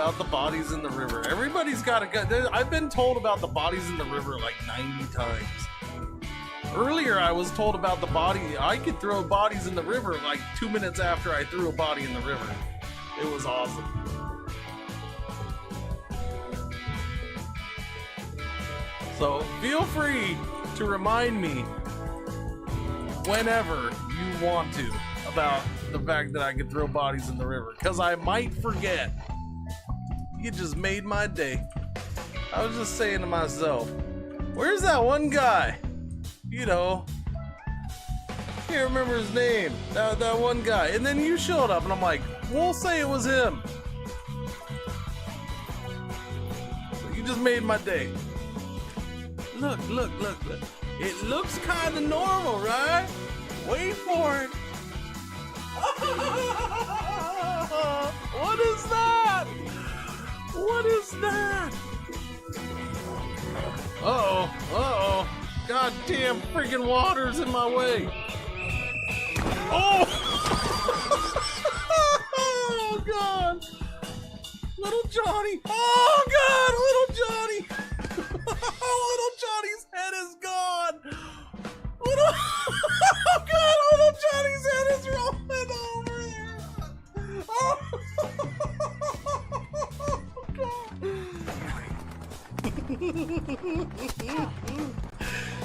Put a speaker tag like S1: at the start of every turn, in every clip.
S1: about the bodies in the river. Everybody's got a gun. I've been told about the bodies in the river like 90 times. Earlier, I was told about the body. I could throw bodies in the river like 2 minutes after I threw a body in the river. It was awesome. So feel free to remind me whenever you want to about the fact that I could throw bodies in the river, because I might forget. You just made my day. I was just saying to myself, where's that one guy? You know, can't remember his name. That one guy. And then you showed up and I'm like, we'll say it was him. So you just made my day. Look. It looks kind of normal, right? Wait for it. What is that? What is that? Uh-oh. Goddamn freaking water's in my way. Oh! Oh, God. Little Johnny. Oh, God, little Johnny. Little Johnny's head is gone. Oh, God, little Johnny's head is rolling over there. Oh, God.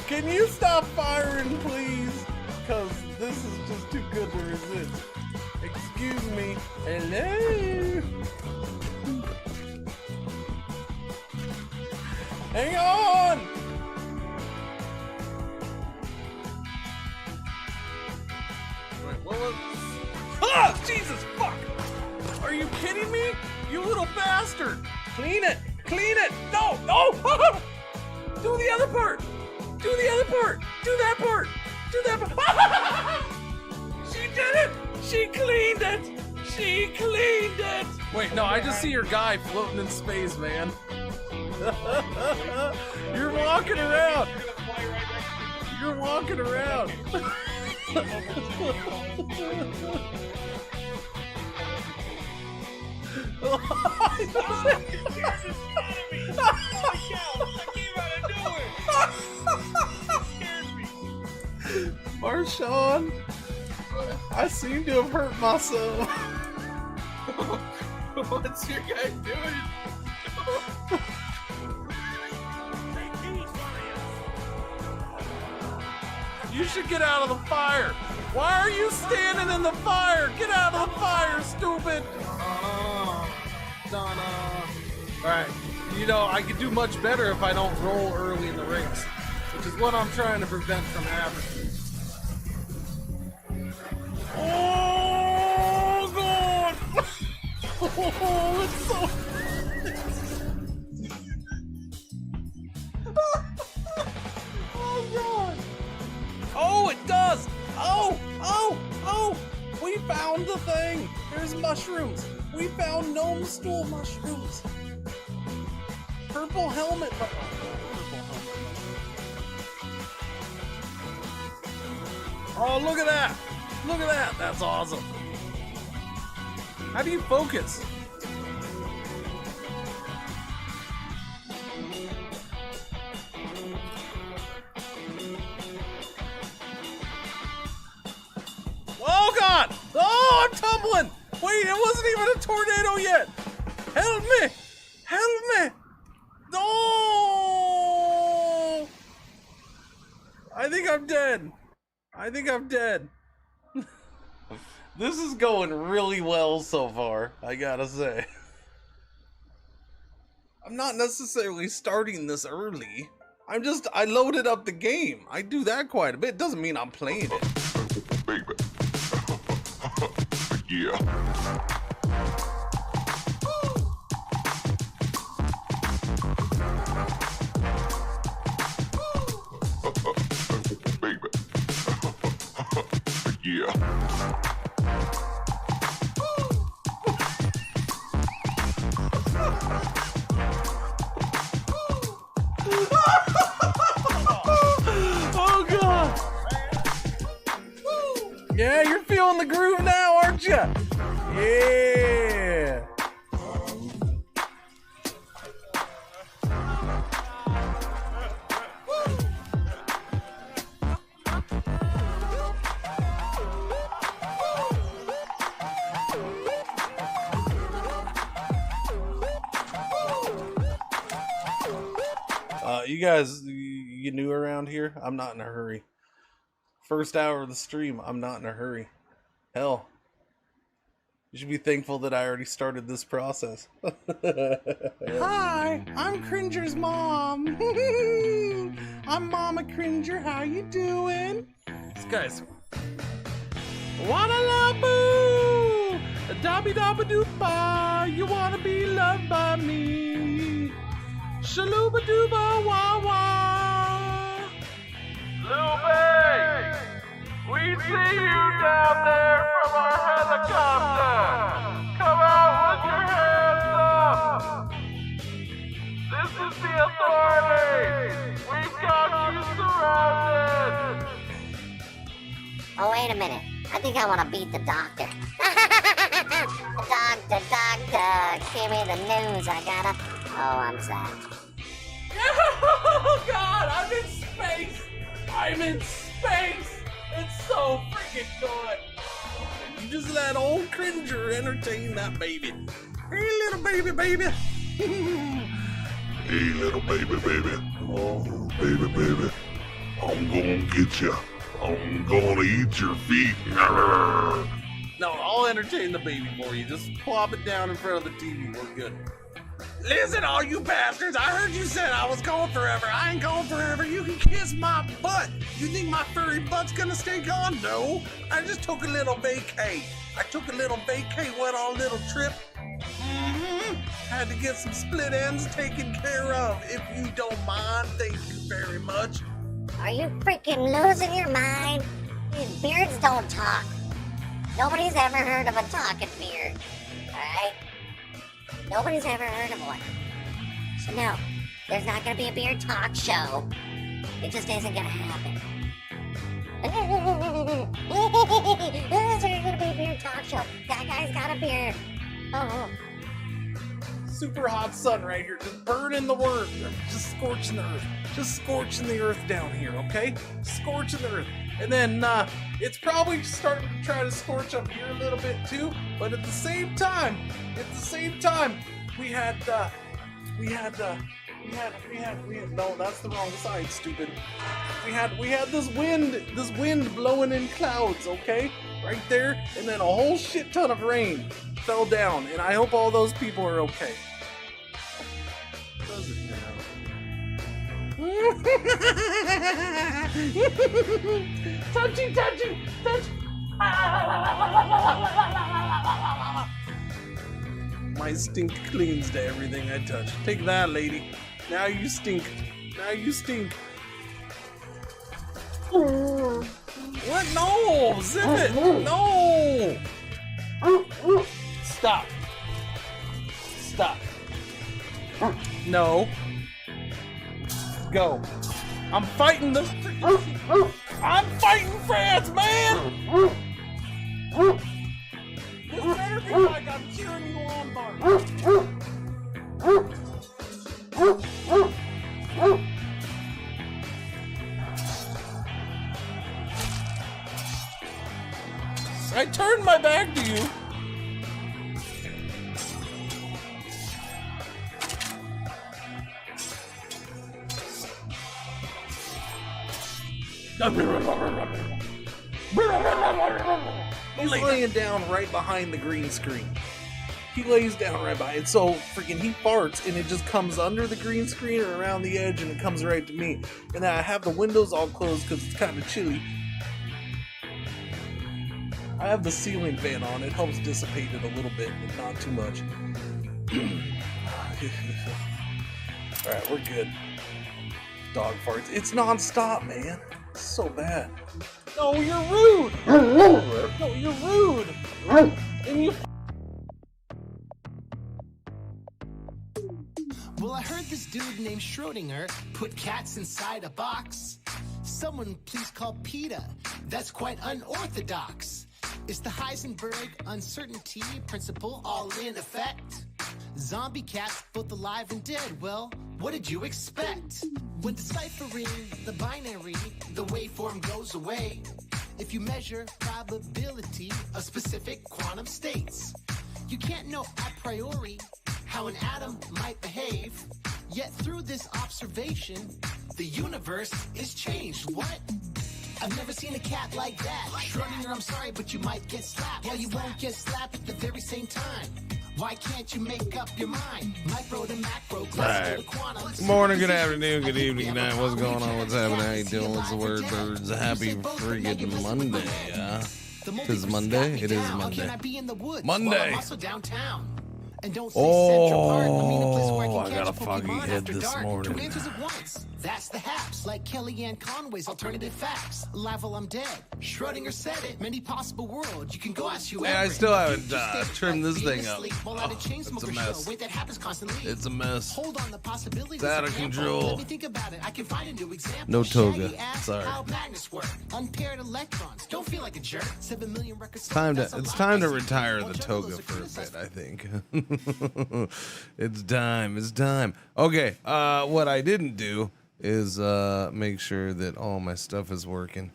S1: Can you stop firing, please? Because this is just too good to resist. Excuse me. Hello? Hang on! Wait, what was... Ah! Jesus, fuck! Are you kidding me? You little bastard! Clean it! Clean it! No! No! Do the other part! Do the other part! Do that part! Do that part! She did it! She cleaned it! She cleaned it! Wait, no, I just see your guy floating in space, man. You're walking around! You're walking around! Marshawn, I seem to have hurt myself. What's your guy doing? You should get out of the fire. Why are you standing in the fire? Get out of the fire, stupid. Alright, you know, I could do much better if I don't roll early in the race, which is what I'm trying to prevent from happening. Oh, God! Oh, it's so... Oh, God! Oh, it does! Oh! We found the thing! There's mushrooms! We found gnome stool mushrooms! Purple helmet! Purple helmet. Oh, look at that! Look at that! That's awesome! How do you focus? Oh, God! Oh, I'm tumbling! Wait, it wasn't even a tornado yet! Help me! Help me! No! I think I'm dead. I think I'm dead. This is going really well so far, I gotta say. I'm not necessarily starting this early. I loaded up the game. I do that quite a bit. Doesn't mean I'm playing it.
S2: Baby. Yeah. Baby. Yeah.
S1: Oh, God. Yeah, you're feeling the groove now, aren't you? Yeah. You guys, you new around here? I'm not in a hurry. First hour of the stream, I'm not in a hurry. Hell, you should be thankful that I already started this process. Hi, I'm Cringer's mom. I'm Mama Cringer. How you doing? This guy's Wanna-la-boo! Dabby-dabba-doopa! You wanna be loved by me? Shalooba-dooba-wah-wah!
S2: Lupe! We see you down there from our helicopter! Come out with your hands up! This is the authorities! We've got you surrounded!
S3: Oh, wait a minute. I think I want to beat the doctor. Doctor, give me the news. I gotta... Oh, I'm sad.
S1: Oh God, I'm in space! I'm in space! It's so freaking good! You just let old Cringer entertain that baby. Hey little baby.
S4: Hey, little baby. Oh, baby. I'm gonna get you. I'm gonna eat your feet.
S1: No, I'll entertain the baby for you. Just plop it down in front of the TV. We're good. Listen, all you bastards. I heard you said I was gone forever. I ain't gone forever. You can kiss my butt. You think my furry butt's gonna stay gone? No. I just took a little vacay. Went on a little trip. Had to get some split ends taken care of. If you don't mind, thank you very much.
S3: Are you freaking losing your mind? These beards don't talk. Nobody's ever heard of a talking beard. Alright? Nobody's ever heard of one. So no, there's not gonna be a beard talk show. It just isn't gonna happen. There's gonna be a beard talk show. That guy's got a beard. Oh.
S1: Super hot sun right here, just burning the worm, just scorching the earth, down here, okay? Scorching the earth. And then it's probably starting to try to scorch up here a little bit too, but at the same time, we had no, that's the wrong side, stupid. We had this wind blowing in clouds, okay? Right there, and then a whole shit ton of rain fell down, and I hope all those people are okay. Does it now? touchy. My stink clings to everything I touch. Take that, lady. Now you stink. What? No! Zip it! No! Stop. No. Go. I'm fighting this freaking... I'm fighting France, man! This better be like I'm cheering you on, Bart. I turned my back to you. He's laying down right behind the green screen. He lays down right by it, so freaking he farts and it just comes under the green screen or around the edge and it comes right to me. And then I have the windows all closed because it's kind of chilly. I have the ceiling fan on. It helps dissipate it a little bit, but not too much. Alright, we're good. Dog farts. It's non-stop, man. It's so bad. No, you're rude! No, you're rude! And you...
S5: Well, I heard this dude named Schrodinger put cats inside a box. Someone please call PETA. That's quite unorthodox. Is the Heisenberg uncertainty principle all in effect? Zombie cats, both alive and dead. Well, what did you expect? When deciphering the binary, the waveform goes away. If you measure probability of specific quantum states, you can't know a priori how an atom might behave. Yet through this observation, the universe is changed. What? I've never seen a cat like that. Schrodinger, I'm sorry, but you might get slapped. Well, you won't get slapped at the very same time. Why can't you make up your mind? Micro to macro, classical to quantum.
S1: Good morning, good afternoon, good evening, good night. What's going on? What's happening? How you doing? What's the word, birds? Happy friggin' Monday, yeah? It's Monday? It is Monday. Monday! Oh, I got a foggy head this morning.
S5: That's the haps, like Kellyanne Conway's alternative facts. Live while I'm dead. Schrodinger said it. Many possible worlds. You can go ask you.
S1: Yeah, I still haven't trimmed this thing up.
S5: Oh, it's a mess. Wait, that happens constantly.
S1: It's a mess.
S5: Hold on, the possibilities.
S1: It's out of control.
S5: Let me think about it. I can find a new example.
S1: No toga. Sorry.
S5: How magnets work. Unpaired electrons. Don't feel like a jerk. 7 million records.
S1: It's time to retire the toga for a bit, I think. It's time. Okay, what I didn't do is make sure that all my stuff is working.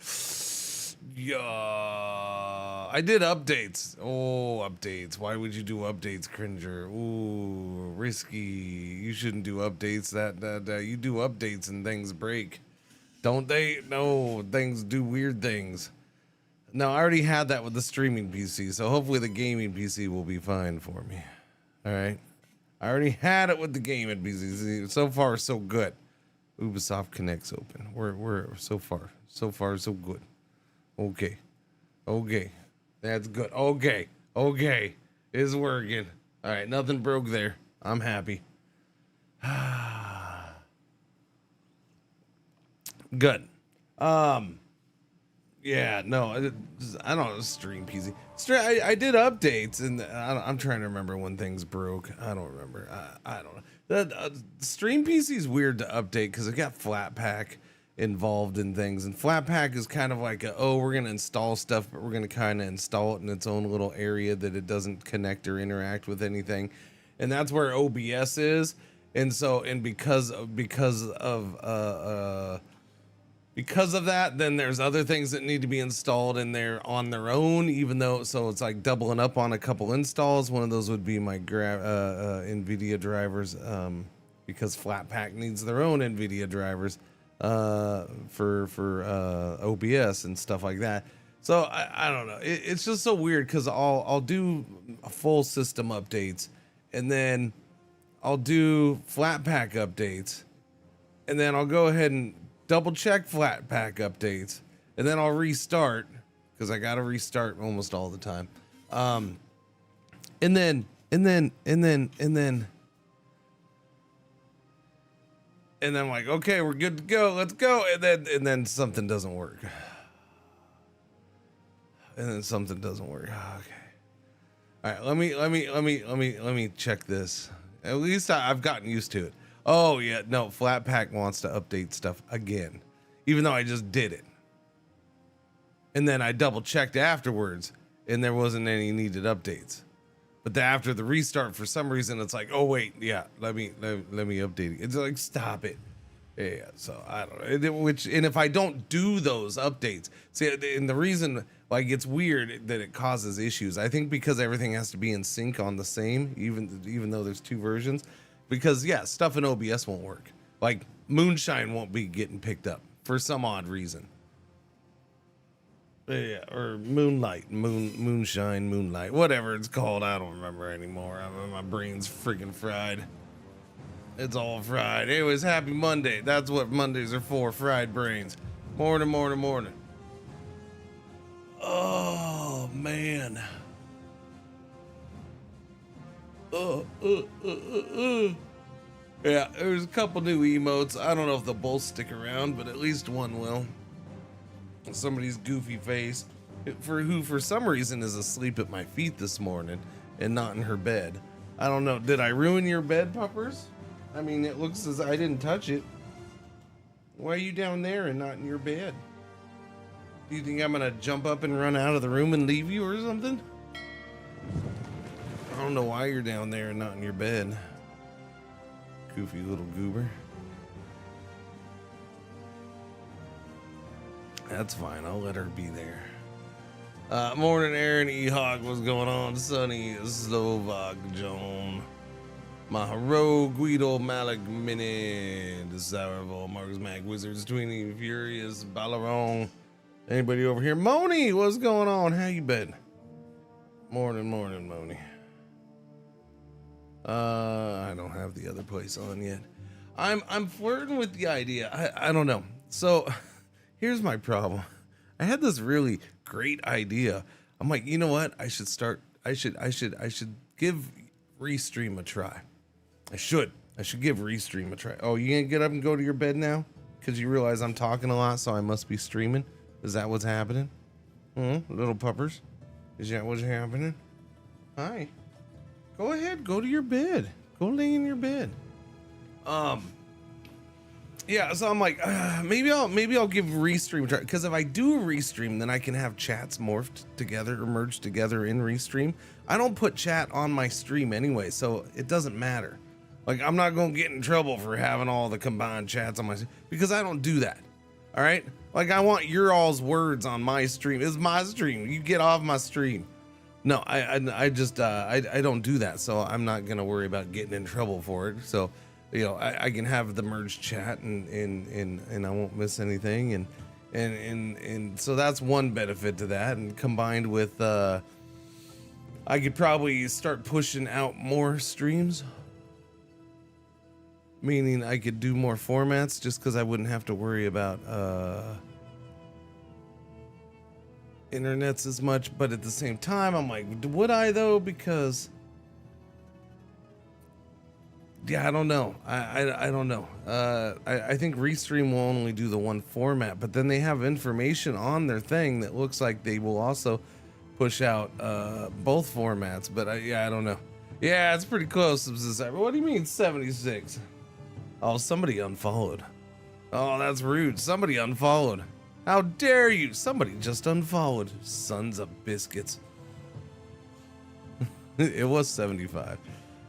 S1: Yeah, I did updates. Oh, updates. Why would you do updates, Cringer? Ooh, risky. You shouldn't do updates. That you do updates and things break. Don't they? No, things do weird things. No, I already had that with the streaming PC, so hopefully the gaming PC will be fine for me. All right. I already had it with the gaming PC. So far, so good. Ubisoft Connect's open. We're so far so good. Okay, that's good. Okay, it's working. All right, nothing broke there. I'm happy. Good. Yeah, no, I don't know, stream PC. I did updates, and I'm trying to remember when things broke. I don't remember. I don't know. The stream PC is weird to update because it got Flatpak involved in things, and Flatpak is kind of like we're gonna install stuff, but we're gonna kind of install it in its own little area that it doesn't connect or interact with anything, and that's where OBS is. And so, and because of that, then there's other things that need to be installed in there on their own, even though, so it's like doubling up on a couple installs. One of those would be my NVIDIA drivers, because Flatpak needs their own NVIDIA drivers for OBS and stuff like that. So I don't know. It's just so weird because I'll do full system updates, and then I'll do Flatpak updates, and then I'll go ahead and double check Flatpak updates, and then I'll restart because I gotta restart almost all the time. And then I'm like, okay, we're good to go. Let's go. And then something doesn't work. And then something doesn't work. Okay. All right. Let me check this. At least I've gotten used to it. Oh, yeah, no, Flatpak wants to update stuff again, even though I just did it. And then I double checked afterwards, and there wasn't any needed updates. But after the restart, for some reason, it's like, oh, wait, yeah, let me update it. It's like, stop it. Yeah, so I don't know. And if I don't do those updates, see, and the reason, like, it's weird that it causes issues. I think because everything has to be in sync on the same, even though there's two versions. Because, yeah, stuff in OBS won't work. Like, Moonshine won't be getting picked up for some odd reason. Yeah, or Moonshine, Moonlight, whatever it's called. I don't remember anymore. My brain's freaking fried. It's all fried. Anyways, happy Monday. That's what Mondays are for, fried brains. Morning. Oh, man. Yeah, there's a couple new emotes. I don't know if they'll both stick around, but at least one will. Somebody's goofy face, for some reason is asleep at my feet this morning and not in her bed. I don't know. Did I ruin your bed, puppers? I mean, it looks as I didn't touch it. Why are you down there and not in your bed? Do you think I'm gonna jump up and run out of the room and leave you or something? I don't know why you're down there and not in your bed. Goofy little goober. That's fine. I'll let her be there. Morning, Aaron E. Hawk. What's going on? Sunny Slovak Joan. Maharo, Guido, Malik, Mini, Desirable, Marcus Mac, Wizards, Tweenie, Furious, Balarong. Anybody over here? Moni, what's going on? How you been? Morning, Moni. I don't have the other place on yet. I'm flirting with the idea. I don't know. So here's my problem. I had this really great idea. I'm like, you know what? I should give Restream a try. I should give Restream a try. Oh, you gonna get up and go to your bed now? Because you realize I'm talking a lot, so I must be streaming? Is that what's happening? Little puppers? Is that what's happening? Hi. Go ahead, go to your bed. Go lay in your bed. Yeah, so I'm like, maybe I'll give Restream a try. Because if I do Restream, then I can have chats morphed together or merged together in Restream. I don't put chat on my stream anyway, so it doesn't matter. Like, I'm not going to get in trouble for having all the combined chats on my stream, because I don't do that. All right? Like, I want your all's words on my stream. It's my stream. You get off my stream. No, I just I don't do that, so I'm not going to worry about getting in trouble for it. So, you know, I can have the merged chat and I won't miss anything. And so that's one benefit to that. And combined with, I could probably start pushing out more streams. Meaning I could do more formats just because I wouldn't have to worry about internets as much. But at the same time, I'm like, would I though? Because yeah, I don't know. I don't know. I think Restream will only do the one format, but then they have information on their thing that looks like they will also push out both formats. But yeah, I don't know. Yeah, it's pretty close. What do you mean 76? Oh, somebody unfollowed. Oh, that's rude. Somebody unfollowed. How dare you? Somebody just unfollowed. Sons of biscuits. It was 75.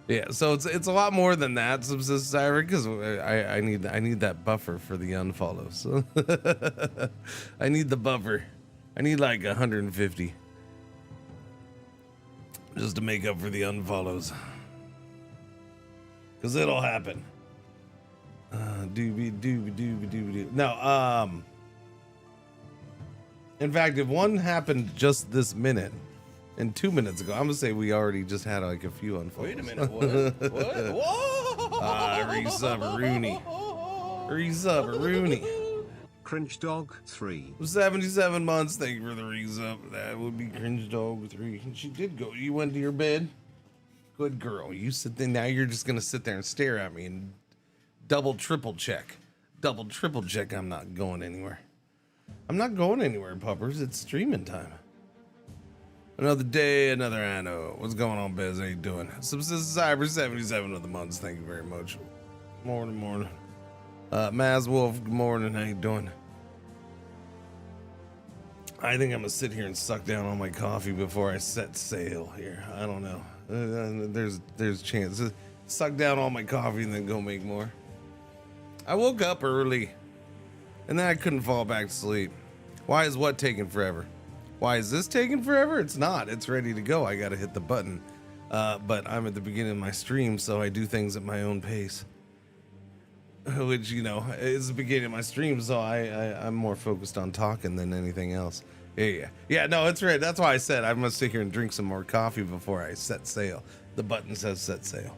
S1: Yeah, so it's a lot more than that, Subsist Cyber, because I need that buffer for the unfollows. I need the buffer. I need like 150 just to make up for the unfollows, because it'll happen. No, in fact, if one happened just this minute and 2 minutes ago, I'm gonna say we already just had like a few unfollows.
S6: Wait a minute, what? What? Whoa!
S1: Resub Rooney.
S7: Cringe Dog 3.
S1: 77 months. Thank you for the resub. That would be Cringe Dog 3. She did go. You went to your bed. Good girl. You sit there. Now you're just gonna sit there and stare at me and triple check. I'm not going anywhere. I'm not going anywhere, puppers. It's streaming time. Another day, another Anno. What's going on, Bez? How you doing? Subsist Cyber 77 of the months. Thank you very much. Morning. Maz Wolf, good morning. How you doing? I think I'm gonna sit here and suck down all my coffee before I set sail here. I don't know. There's chances. Suck down all my coffee and then go make more. I woke up early and then I couldn't fall back to sleep. Why is what taking forever? Why is this taking forever? It's not. It's ready to go. I got to hit the button. But I'm at the beginning of my stream, so I do things at my own pace. Which, you know, is the beginning of my stream, so I'm more focused on talking than anything else. Yeah, no, it's right. That's why I said I must sit here and drink some more coffee before I set sail. The button says set sail.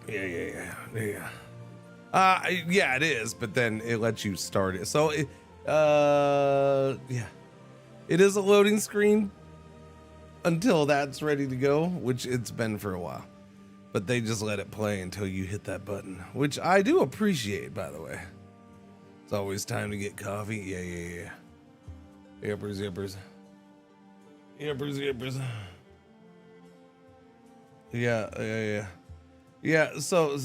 S1: Yeah. Yeah, it is, but then it lets you start it. So, yeah. It is a loading screen until that's ready to go, which it's been for a while. But they just let it play until you hit that button, which I do appreciate, by the way. It's always time to get coffee. Yeah. Yippers. Yeah, so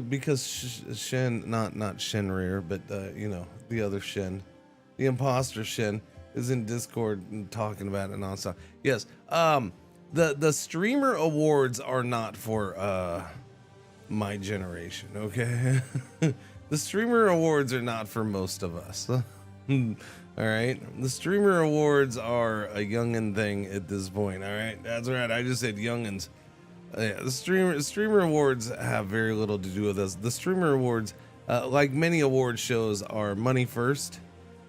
S1: because Shen, not Shenrir, but you know, the other Shen, the imposter Shen, is in Discord and talking about it nonstop. Yes, the streamer awards are not for my generation, okay? The streamer awards are not for most of us. All right, the streamer awards are a youngin' thing at this point. All right, that's right. I just said youngins.
S6: Yeah, the streamer awards have very little to do with us. The streamer awards, like many award shows, are money first,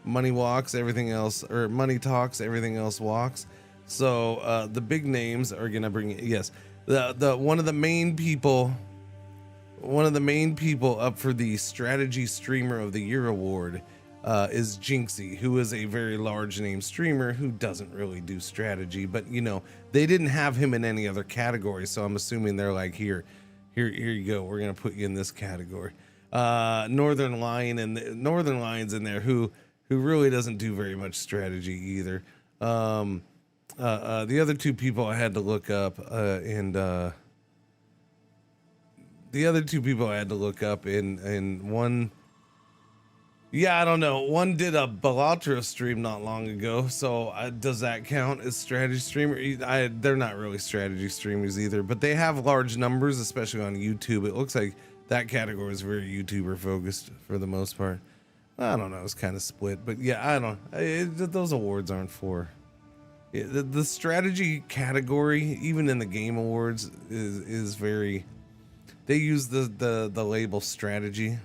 S6: money walks, everything else, or money talks, everything else walks. So the big names are gonna bring. Yes, the one of the main people up for the Strategy Streamer of the Year award is Jinxie, who is a very large name streamer who doesn't really do strategy, but you know, they didn't have him in any other category, so I'm assuming they're like, here you go, we're gonna put you in this category. Northern Lion's in there, who really doesn't do very much strategy either. The other two people I had to look up, and one, yeah, I don't know. One did a Balatro stream not long ago, so does that count as strategy streamer? They're not really strategy streamers either, but they have large numbers, especially on YouTube. It looks like that category is very YouTuber focused for the most part. I don't know. It's kind of split, but yeah, those awards aren't for. The strategy category, even in the game awards, is very. They use the label strategy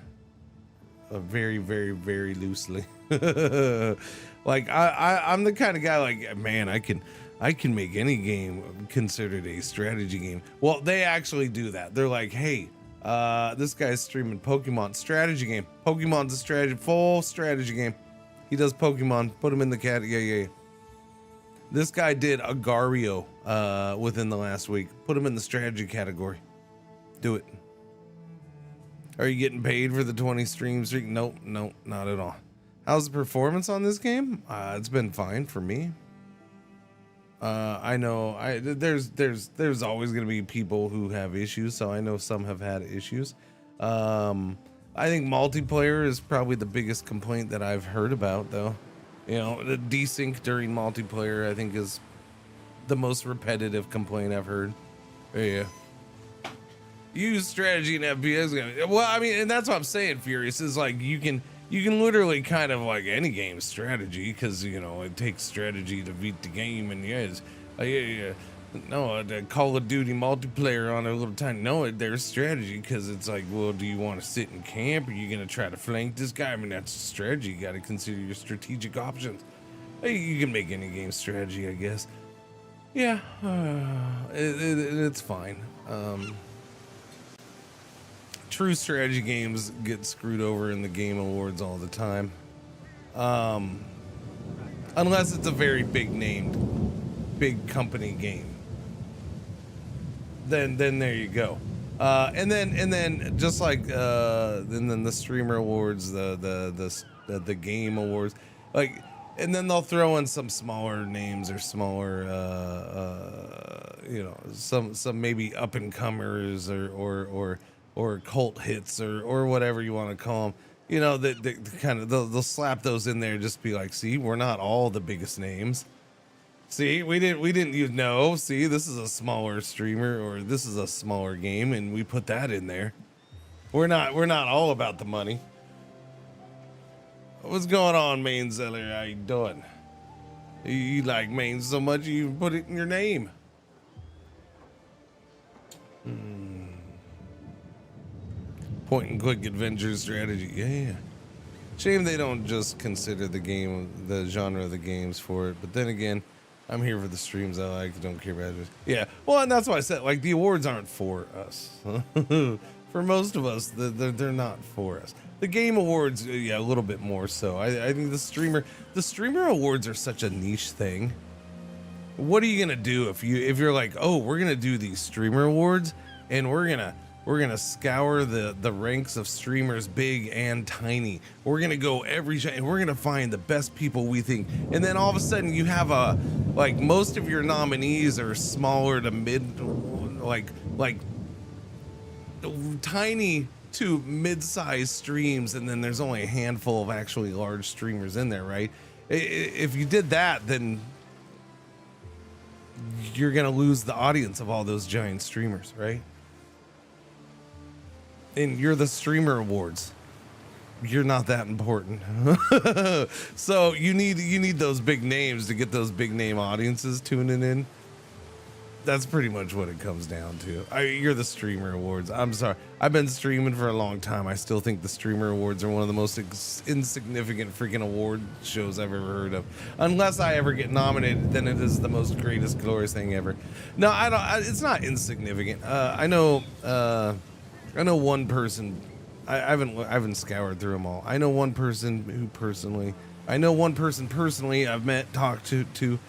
S6: very, very, very loosely. Like I'm the kind of guy like, man, I can make any game considered a strategy game. Well, they actually do that. They're like, hey, this guy's streaming Pokemon strategy game. Pokemon's a full strategy game. He does Pokemon. Put him in the cat. Yeah. This guy did Agario within the last week. Put him in the strategy category. Do it. Are you getting paid for the 20 streams? Nope, not at all. How's the performance on this game? It's been fine for me. I know there's always going to be people who have issues, so I know some have had issues. I think multiplayer is probably the biggest complaint that I've heard about, though. You know, the desync during multiplayer, I think, is the most repetitive complaint I've heard. Yeah. Use strategy in FPS. Well, I mean, and that's what I'm saying, Furious, is like you can literally kind of like any game strategy, because you know it takes strategy to beat the game, and no, the Call of Duty multiplayer on a little tiny. No, there's strategy, because it's like, well, do you want to sit and camp? Are you gonna try to flank this guy? I mean, that's strategy. You got to consider your strategic options. You can make any game strategy, I guess. Yeah, it's fine. True strategy games get screwed over in the game awards all the time, unless it's a very big big company game. Then there you go. And then just like and then the streamer awards, the game awards, like, and then they'll throw in some smaller names or smaller some maybe up and comers or cult hits or whatever you want to call them. You know, they'll slap those in there, just be like, see, we're not all the biggest names. See, we didn't you know, see, this is a smaller streamer, or this is a smaller game, and we put that in there. We're not all about the money. What's going on, Main Zeller? How you doing? You like Main so much you put it in your name. Point and click adventure strategy. Yeah. Shame they don't just consider the genre of the games for it. But then again, I'm here for the streams I like. Don't care about it. Yeah. Well, and that's why I said, like, the awards aren't for us. For most of us, they're not for us. The game awards, yeah, a little bit more so. I think the streamer awards are such a niche thing. What are you gonna do if you're like, oh, we're gonna do these streamer awards, and we're gonna scour the ranks of streamers, big and tiny. We're gonna go and we're gonna find the best people we think. And then all of a sudden you have most of your nominees are smaller to mid, like tiny to mid-sized streams, and then there's only a handful of actually large streamers in there, right? If you did that, then you're gonna lose the audience of all those giant streamers, right? And you're the streamer awards. You're not that important. So you need those big names to get those big name audiences tuning in. That's pretty much what it comes down to. You're the Streamer Awards. I'm sorry. I've been streaming for a long time. I still think the Streamer Awards are one of the most insignificant freaking award shows I've ever heard of. Unless I ever get nominated, then it is the most greatest, glorious thing ever. No, I don't. It's not insignificant. I know one person. I haven't scoured through them all. I know one person personally I've met, talked to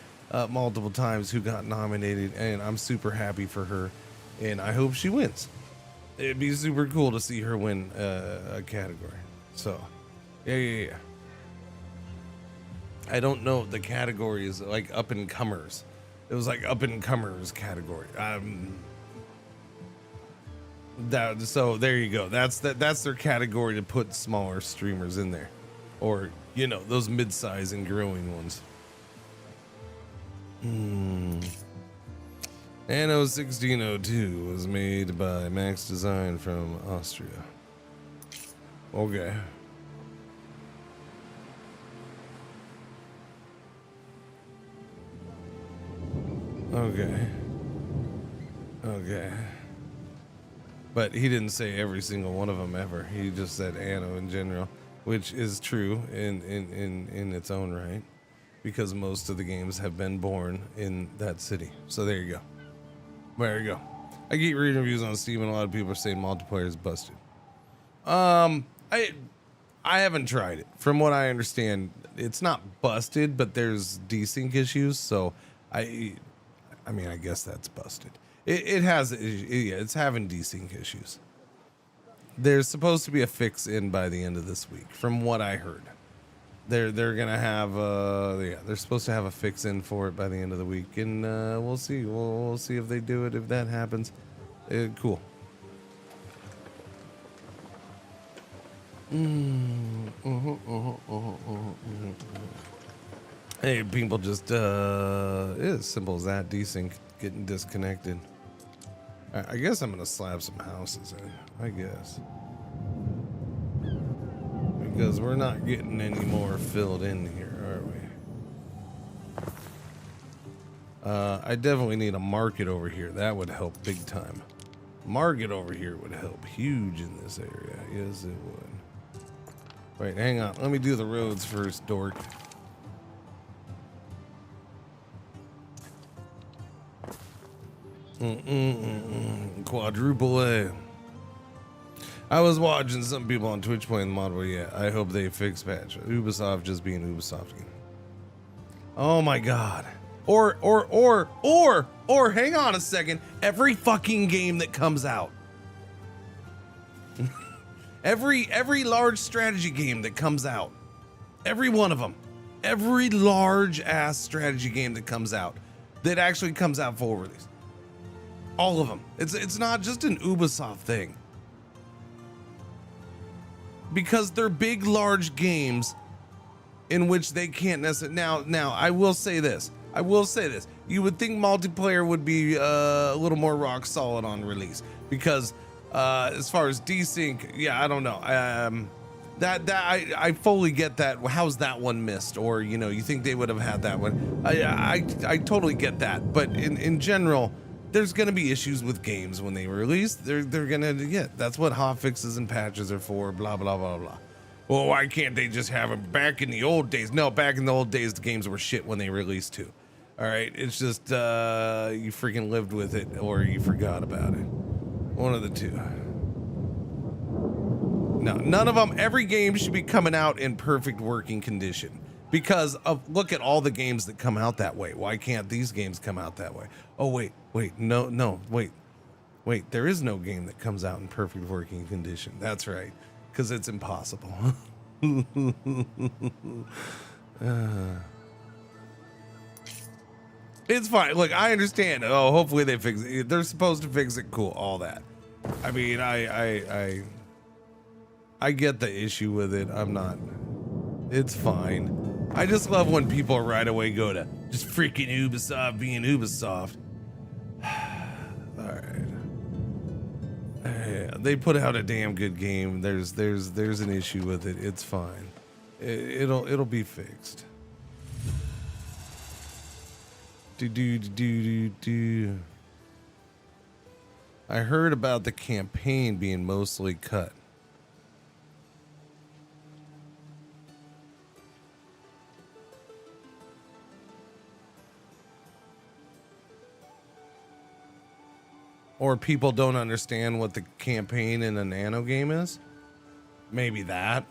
S6: multiple times who got nominated, and I'm super happy for her, and I hope she wins. It'd be super cool to see her win a category. So, yeah. I don't know, the category is like up and comers. It was like up and comers category. So there you go. That's their category to put smaller streamers in there, or those mid-size and growing ones. Anno 1602 was made by Max Design from Austria. Okay. But he didn't say every single one of them ever. He just said Anno in general, which is true in its own right, because most of the games have been born in that city. So there you go. I keep reading reviews on Steam, and a lot of people are saying multiplayer is busted. I haven't tried it. From what I understand, it's not busted, but there's desync issues. So I guess that's busted. It's having desync issues. There's supposed to be a fix in by the end of this week, from what I heard. They're gonna have they're supposed to have a fix in for it by the end of the week, and we'll see. We'll see if they do it. If that happens, cool. Hey, people, just it's as simple as that. Desync getting disconnected. I guess I'm gonna slap some houses in. I guess. Because we're not getting any more filled in here, are we? I definitely need a market over here. That would help big time. Market over here would help huge in this area. Yes, it would. Wait, hang on. Let me do the roads first, dork. Quadruple A. I was watching some people on Twitch playing the mod, but yeah, I hope they fix patch. Ubisoft just being Ubisoft again. Oh my god. Or hang on a second. Every fucking game that comes out. every large strategy game that comes out. Every one of them. Every large ass strategy game that comes out. That actually comes out full release. All of them. It's not just an Ubisoft thing. Because they're big, large games in which they can't necessarily. Now, I will say this. You would think multiplayer would be a little more rock solid on release, because as far as desync, yeah, I don't know. I fully get that. How's that one missed? Or you think they would have had that one? I totally get that. But in general, there's going to be issues with games when they release. They're going to get. That's what hotfixes and patches are for, blah, blah, blah, blah. Well, why can't they just have them back in the old days? No, back in the old days, the games were shit when they released too. All right, it's just you freaking lived with it or you forgot about it. One of the two. No, none of them. Every game should be coming out in perfect working condition. Because look at all the games that come out that way. Why can't these games come out that way? Oh, wait, no, wait, there is no game that comes out in perfect working condition. That's right, because it's impossible. It's fine. Look, I understand. Oh, hopefully they fix it. They're supposed to fix it. Cool, all that. I mean, I get the issue with it. I'm not. It's fine. I just love when people right away go to just freaking Ubisoft being Ubisoft. Alright. Yeah, they put out a damn good game. There's an issue with it. It's fine. It'll be fixed. Do. I heard about the campaign being mostly cut. Or people don't understand what the campaign in an Anno game is. Maybe that.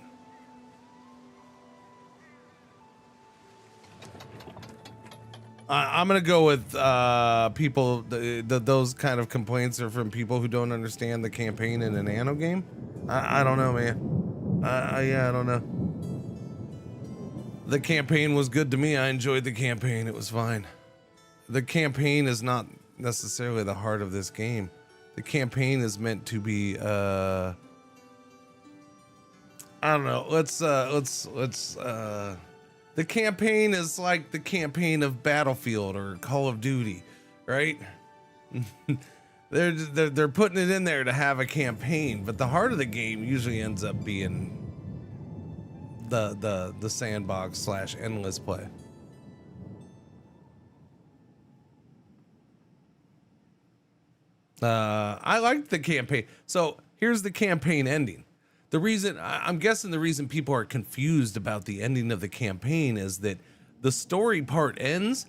S6: I'm gonna go with people. Those kind of complaints are from people who don't understand the campaign in an Anno game. I don't know, man. Yeah, I don't know. The campaign was good to me. I enjoyed the campaign. It was fine. The campaign is not necessarily the heart of this game. The campaign is meant to be I don't know. The campaign is like the campaign of Battlefield or Call of Duty, right? they're putting it in there to have a campaign, but the heart of the game usually ends up being the sandbox / endless play. I liked the campaign. So here's the campaign ending. The reason I'm guessing the reason people are confused about the ending of the campaign is that the story part ends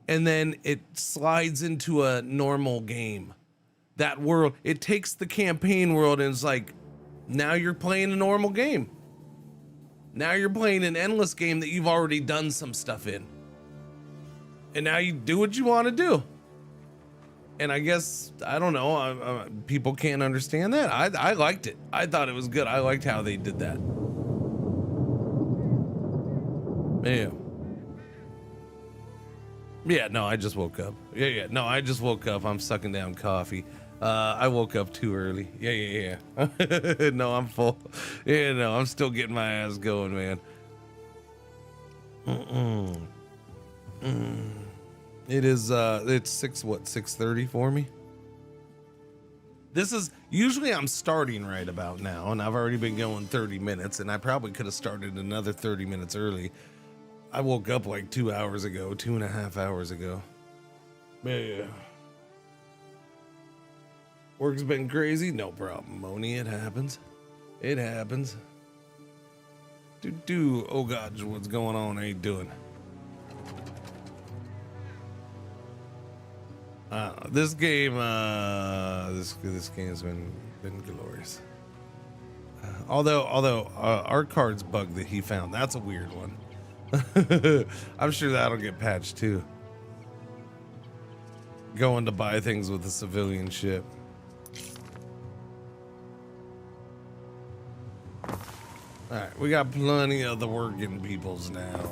S6: and then it slides into a normal game. That world, it takes the campaign world and it's like, now you're playing a normal game. Now you're playing an endless game that you've already done some stuff in. And now you do what you want to do. And I guess, I don't know, people can't understand that. I liked it. I thought it was good. I liked how they did that. Yeah, no, I just woke up. No, I just woke up. I'm sucking down coffee. I woke up too early. Yeah. No, I'm full. Yeah, no, I'm still getting my ass going, man. It is it's 6:30 for me. This is usually I'm starting right about now, and I've already been going 30 minutes, and I probably could have started another 30 minutes early. I woke up like 2 hours ago, 2.5 hours ago. Yeah. Work's been crazy, no problem, Moni. It happens. It happens. Oh God, what's going on? How you doing? This game, this game's been glorious. Although our card's bug that he found, that's a weird one. I'm sure that'll get patched too. Going to buy things with a civilian ship. All right, we got plenty of the working peoples now.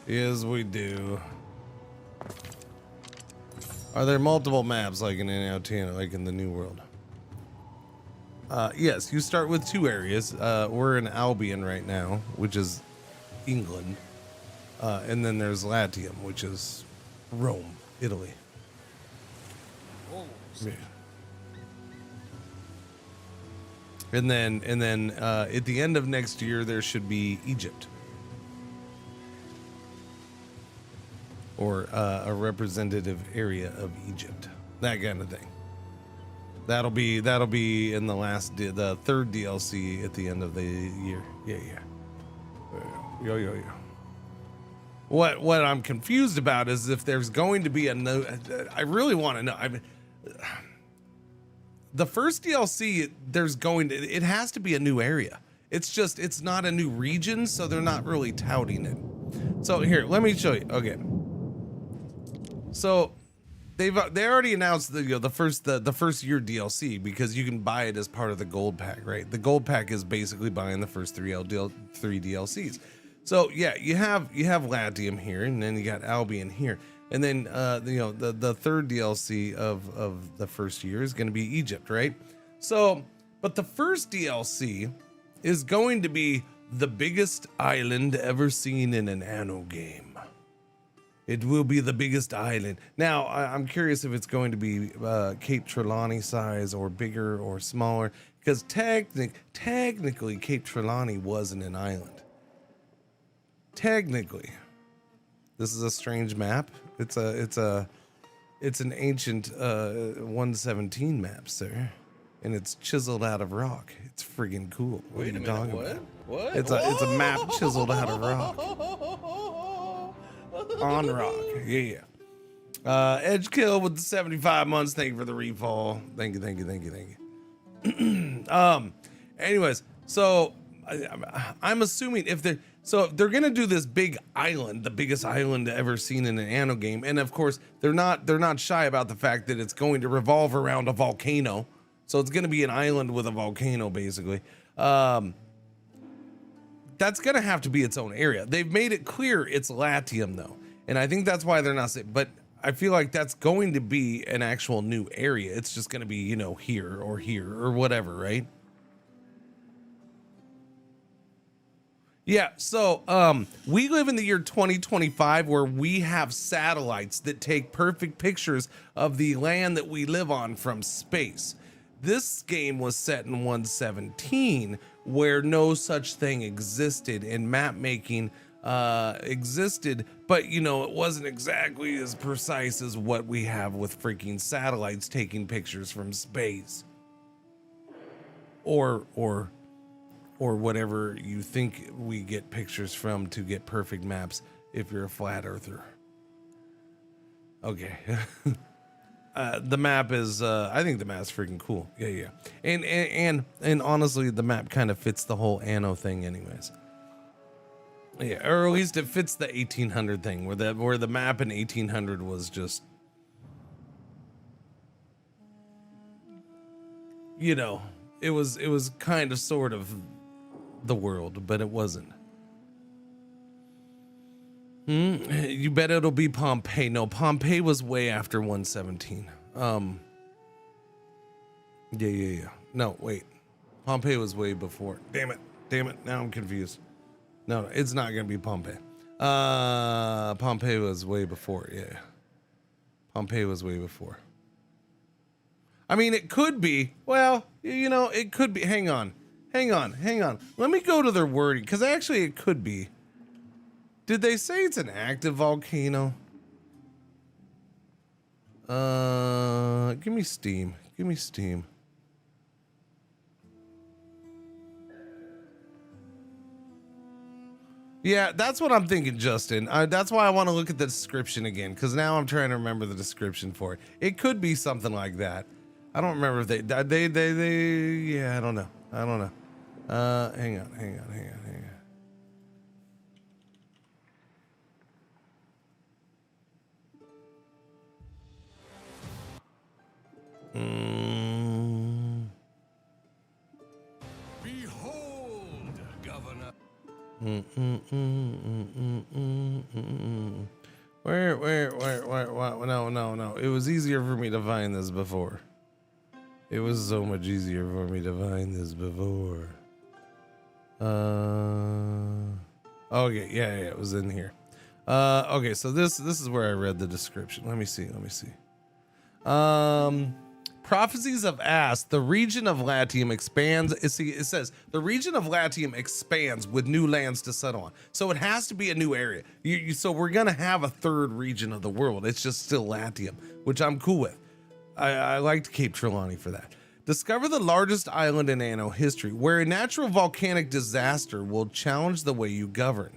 S6: Yes, we do. Are there multiple maps like in Anno, like in the New World? Yes, you start with 2 areas. We're in Albion right now, which is England. And then there's Latium, which is Rome, Italy. Yeah. And then at the end of next year, there should be Egypt. Or a representative area of Egypt, that kind of thing. That'll be in the the 3rd DLC at the end of the year. Yeah. What I'm confused about is if there's going to be a no. I really want to know. The first DLC, it has to be a new area. It's not a new region, so they're not really touting it. So here, let me show you. Okay. So they already announced the first year DLC because you can buy it as part of the gold pack, right? The gold pack is basically buying the first 3 DLCs. So yeah, you have Latium here, and then you got Albion here, and then the 3rd DLC of the first year is going to be Egypt, right? So, but the first DLC is going to be the biggest island ever seen in an Anno game. It will be the biggest island. Now, I'm curious if it's going to be Cape Trelawney size or bigger or smaller, because technically Cape Trelawney wasn't an island. Technically. This is a strange map. It's a It's an ancient 117 map, sir. And it's chiseled out of rock. It's friggin' cool. What are you talking about?
S1: What?
S6: It's a map chiseled out of rock. On rock. Yeah. Edge Kill with the 75 months. Thank you for the refall. Thank you. Anyways, so I'm assuming if they're gonna do this big island, the biggest island ever seen in an Anno game, and of course they're not shy about the fact that it's going to revolve around a volcano. So it's gonna be an island with a volcano, basically. That's gonna have to be its own area. They've made it clear it's Latium though, and I think that's why they're not saying. But I feel like that's going to be an actual new area. It's just gonna be, you know, here or whatever, right? Yeah, so we live in the year 2025 where we have satellites that take perfect pictures of the land that we live on from space. This game was set in 117 where no such thing existed and map making existed, but you know, it wasn't exactly as precise as what we have with freaking satellites taking pictures from space. Or whatever you think we get pictures from to get perfect maps if you're a flat earther. Okay. The map is I think the map's freaking cool. Yeah. And honestly, the map kind of fits the whole Anno thing anyways. Yeah, or at least it fits the 1800 thing where the map in 1800 was just, you know, it was kind of sort of the world, but it wasn't. You bet it'll be Pompeii. No, Pompeii was way after 117. Yeah. No, wait. Pompeii was way before. Damn it. Now I'm confused. No, it's not gonna be Pompeii. Pompeii was way before. Yeah. Pompeii was way before. I mean, it could be. Well, you know, it could be. Hang on. Let me go to their wording, because actually it could be. Did they say it's an active volcano? Give me Steam. Yeah, that's what I'm thinking, Justin. That's why I want to look at the description again, because now I'm trying to remember the description for it. It could be something like that. I don't remember if they yeah, I don't know. Hang on.
S2: Behold, Governor.
S6: Where? No. It was easier for me to find this before. It was so much easier for me to find this before. Okay, yeah, it was in here. Okay, so this is where I read the description. Let me see. Prophecies of Ass, the region of Latium expands. It says the region of Latium expands with new lands to settle on. So it has to be a new area. So we're gonna have a third region of the world. It's just still Latium, which I'm cool with. I liked Cape Trelawney for that. Discover the largest island in Anno history, where a natural volcanic disaster will challenge the way you govern.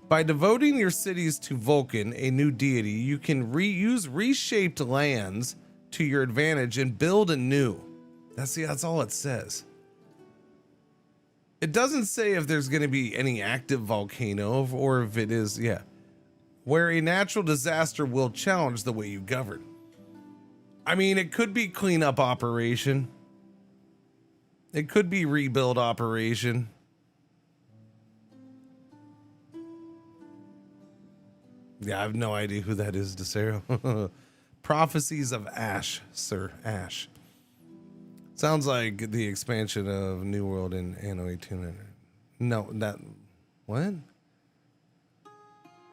S6: By devoting your cities to Vulcan, a new deity, you can reuse reshaped lands to your advantage and build anew. That's all it says. It doesn't say if there's going to be any active volcano or if it is, where a natural disaster will challenge the way you govern. I mean, it could be cleanup operation. It could be rebuild operation. Yeah, I have no idea who that is, DeCero. Prophecies of Ash, Sir Ash. Sounds like the expansion of New World in Anno 1800. No, what?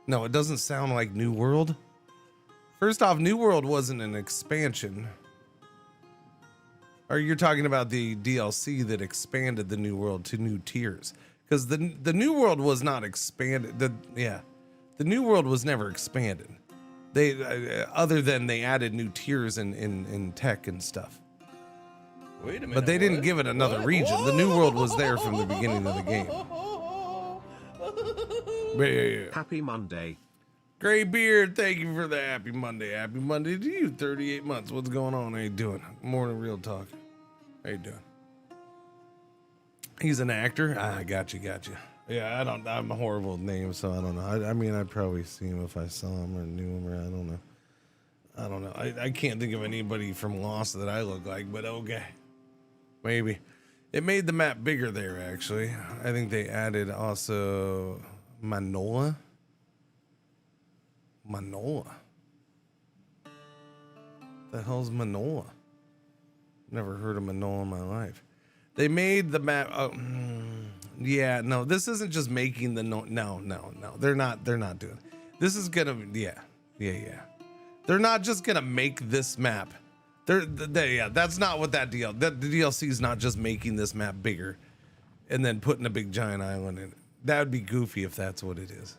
S6: No, it doesn't sound like New World. First off, New World wasn't an expansion. Or you're talking about the DLC that expanded the New World to new tiers. Because the New World was not expanded. The New World was never expanded. They other than they added new tiers in tech and stuff.
S1: Wait a minute.
S6: But they didn't
S1: what?
S6: give it another
S1: What?
S6: region. The New World was there from the beginning of the game. Yeah.
S7: Happy Monday.
S6: Gray Beard, thank you for the happy Monday. Happy Monday to you. 38 months. What's going on? How you doing? Morning Real Talk. How you doing? He's an actor. Ah, got you. Yeah, I'm horrible with names, so I don't know. I mean, I'd probably see him if I saw him or knew him, or I don't know. I can't think of anybody from Lost that I look like, but okay. Maybe. It made the map bigger there, actually. I think they added also Manoa. The hell's Manoa? Never heard of Manoa in my life. They made the map. Yeah, no, this isn't just making the no. They're not doing it. This is gonna. Yeah. They're not just gonna make this map. That's not what that deal. The DLC is not just making this map bigger, and then putting a big giant island in it. That would be goofy if that's what it is.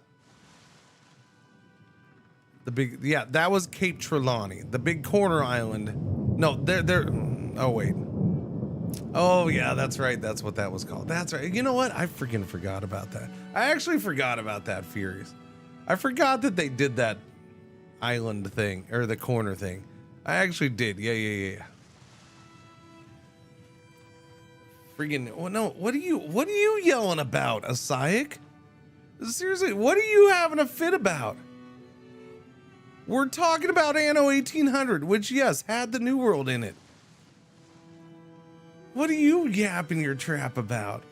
S6: That was Cape Trelawney, the big corner island. No, they're. Oh wait. Oh yeah, that's right. That's what that was called. That's right. You know what? I freaking forgot about that. I actually forgot about that, Furious. I forgot that they did that island thing or the corner thing. I actually did. Yeah. Freaking. Well, no. What are you yelling about, Asaic? Seriously, what are you having a fit about? We're talking about Anno 1800, which yes had the New World in it. What are you yapping your trap about?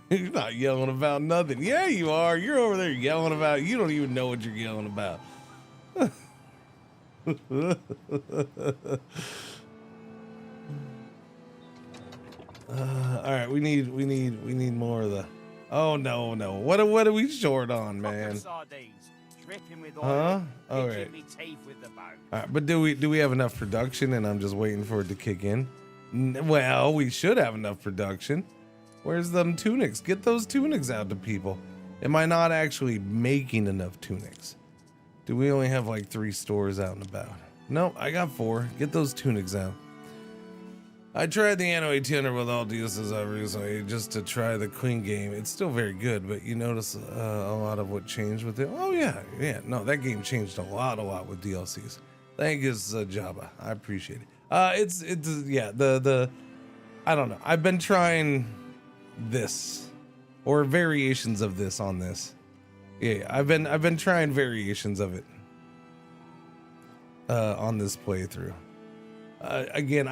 S6: You're not yelling about nothing. Yeah, you are. You're over there yelling about. You don't even know what you're yelling about. All right, we need more of the. Oh no. What are we short on, man? Huh? All right. All right, but do we have enough production? And I'm just waiting for it to kick in. Well, we should have enough production. Where's them tunics? Get those tunics out to people. Am I not actually making enough tunics? Do we only have like 3 stores out and about? No, I got 4. Get those tunics out. I tried the Anno 1800 with all DLCs recently just to try the Queen game. It's still very good, but you notice a lot of what changed with it. Oh yeah. No, that game changed a lot with DLCs. Thank you, Jabba. I appreciate it. It's the I don't know. I've been trying this or variations of this on this. Yeah, I've been trying variations of it on this playthrough. Again,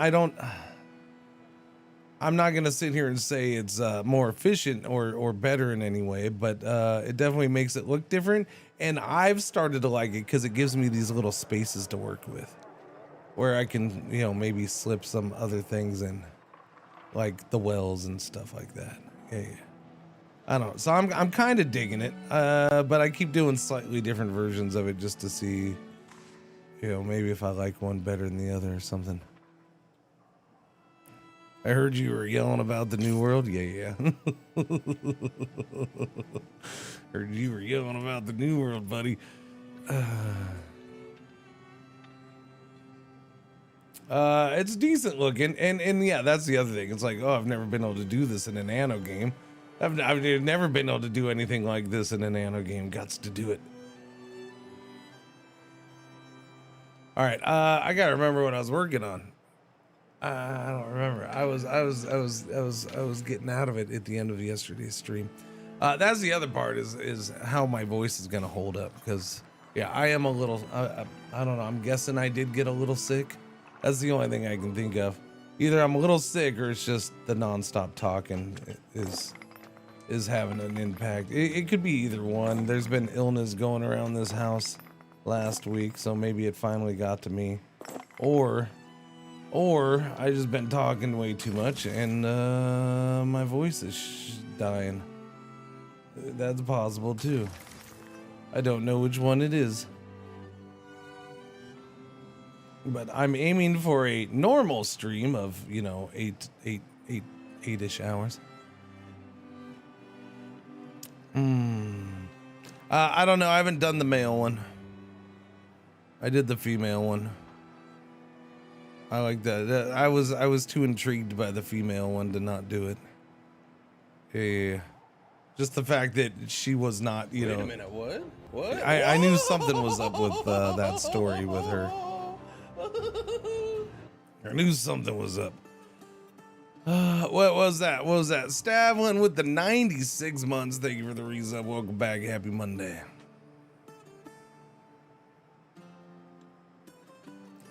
S6: I'm not gonna sit here and say it's more efficient or better in any way, but it definitely makes it look different. And I've started to like it because it gives me these little spaces to work with, where I can, maybe slip some other things in, like the wells and stuff like that. Yeah. I don't know. So I'm kind of digging it, but I keep doing slightly different versions of it just to see, maybe if I like one better than the other or something. I heard you were yelling about the New World. Yeah. Heard you were yelling about the New World, buddy. It's decent looking, and yeah, that's the other thing. It's like, I've never been able to do this in an Anno game. I've never been able to do anything like this in an Anno game. Gots to do it. All right, I gotta remember what I was working on. I don't remember. I was getting out of it at the end of yesterday's stream. That's the other part is how my voice is gonna hold up, because yeah, I am a little. I don't know. I'm guessing I did get a little sick. That's the only thing I can think of. Either I'm a little sick or it's just the nonstop talking is having an impact. It could be either one. There's been illness going around this house last week, so maybe it finally got to me, or I just been talking way too much and my voice is dying. That's possible too. I don't know which one it is. But I'm aiming for a normal stream of, 8-ish hours. I don't know. I haven't done the mail one. I did the female one. I like that. I was too intrigued by the female one to not do it. Yeah. Just the fact that she was not, you know.
S1: Wait a minute, what? What?
S6: I knew something was up with that story with her. I knew something was up. What was that? What was that? Stavlin with the 96 months. Thank you for the resub. Welcome back. Happy Monday.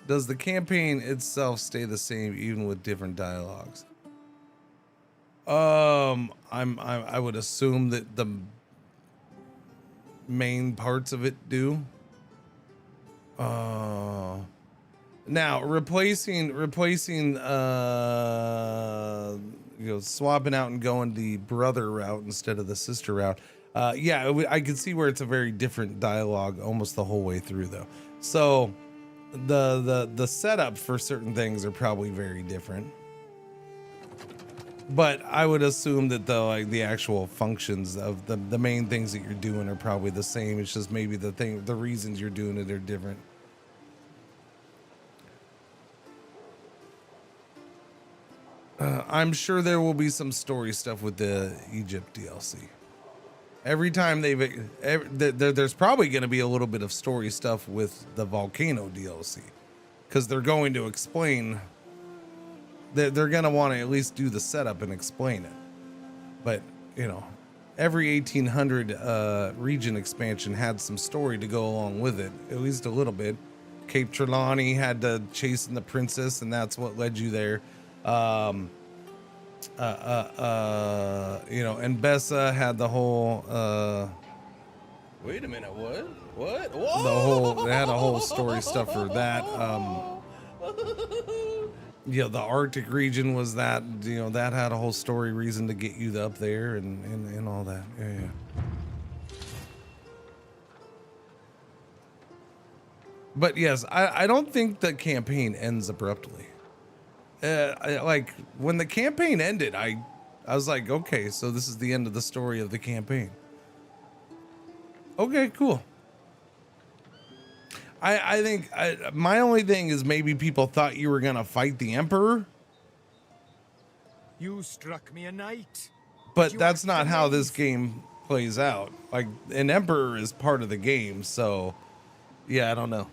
S6: Does the campaign itself stay the same even with different dialogues? I would assume that the main parts of it do. Now replacing swapping out and going the brother route instead of the sister route. Yeah, I could see where it's a very different dialogue almost the whole way through though. So the setup for certain things are probably very different. But I would assume that the actual functions of the main things that you're doing are probably the same. It's just maybe the reasons you're doing it are different. I'm sure there will be some story stuff with the Egypt DLC. Every time there's probably going to be a little bit of story stuff with the Volcano DLC, because they're going to explain. They're going to want to at least do the setup and explain it. But you know, every 1800 region expansion had some story to go along with it, at least a little bit. Cape Trelawney had to chasing the princess, and that's what led you there. And Bessa had the whole
S1: Wait a minute, what? What?
S6: They had a whole story stuff for that. The Arctic region was that, that had a whole story reason to get you up there and all that. Yeah. But yes, I don't think the campaign ends abruptly. Like when the campaign ended, I was like, okay, so this is the end of the story of the campaign. Okay, cool. I think my only thing is maybe people thought you were gonna fight the Emperor.
S8: You struck me a knight.
S6: But that's not how this game plays out. Like an Emperor is part of the game, so yeah, I don't know.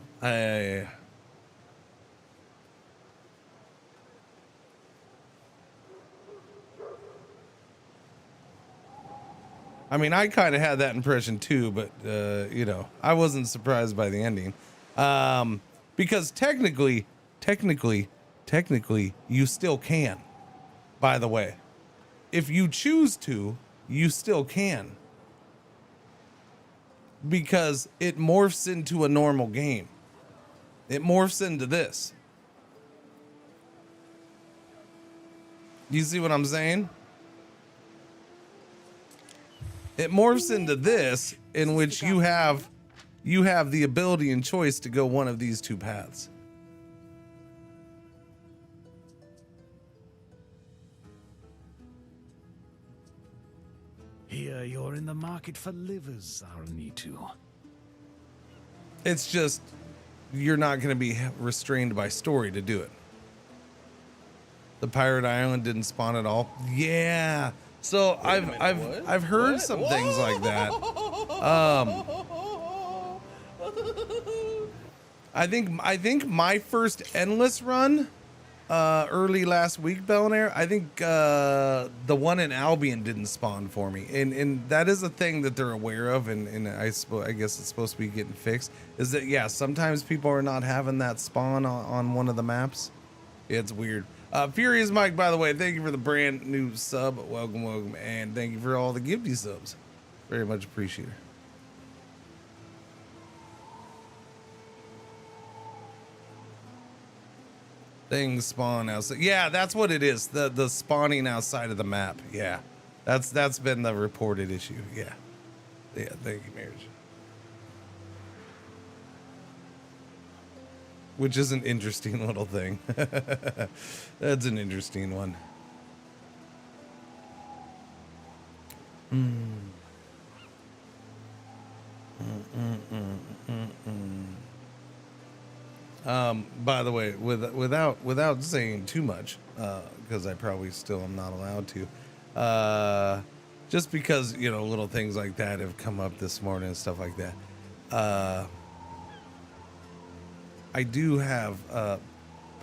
S6: I mean, I kind of had that impression too, but I wasn't surprised by the ending. Because technically, you still can, by the way. If you choose to, you still can. Because it morphs into a normal game. It morphs into this. You see what I'm saying? It morphs into this, in which you have the ability and choice to go one of these two paths.
S8: Here you're in the market for livers, Arnitu.
S6: It's just you're not going to be restrained by story to do it. The Pirate Island didn't spawn at all. Yeah. So I've heard some things like that. I think my first endless run early last week, Belnair, I think the one in Albion didn't spawn for me, and that is a thing that they're aware of, and I guess it's supposed to be getting fixed. Is that sometimes people are not having that spawn on one of the maps. Yeah, it's weird. Furious Mike, by the way, thank you for the brand new sub. Welcome, and thank you for all the gifty subs. Very much appreciated. Things spawn outside. Yeah, that's what it is. The spawning outside of the map. Yeah, that's been the reported issue. Yeah. Thank you, Marriage. Which is an interesting little thing. That's an interesting one. By the way, without saying too much, because I probably still am not allowed to, just because, you know, little things like that have come up this morning and stuff like that. I do have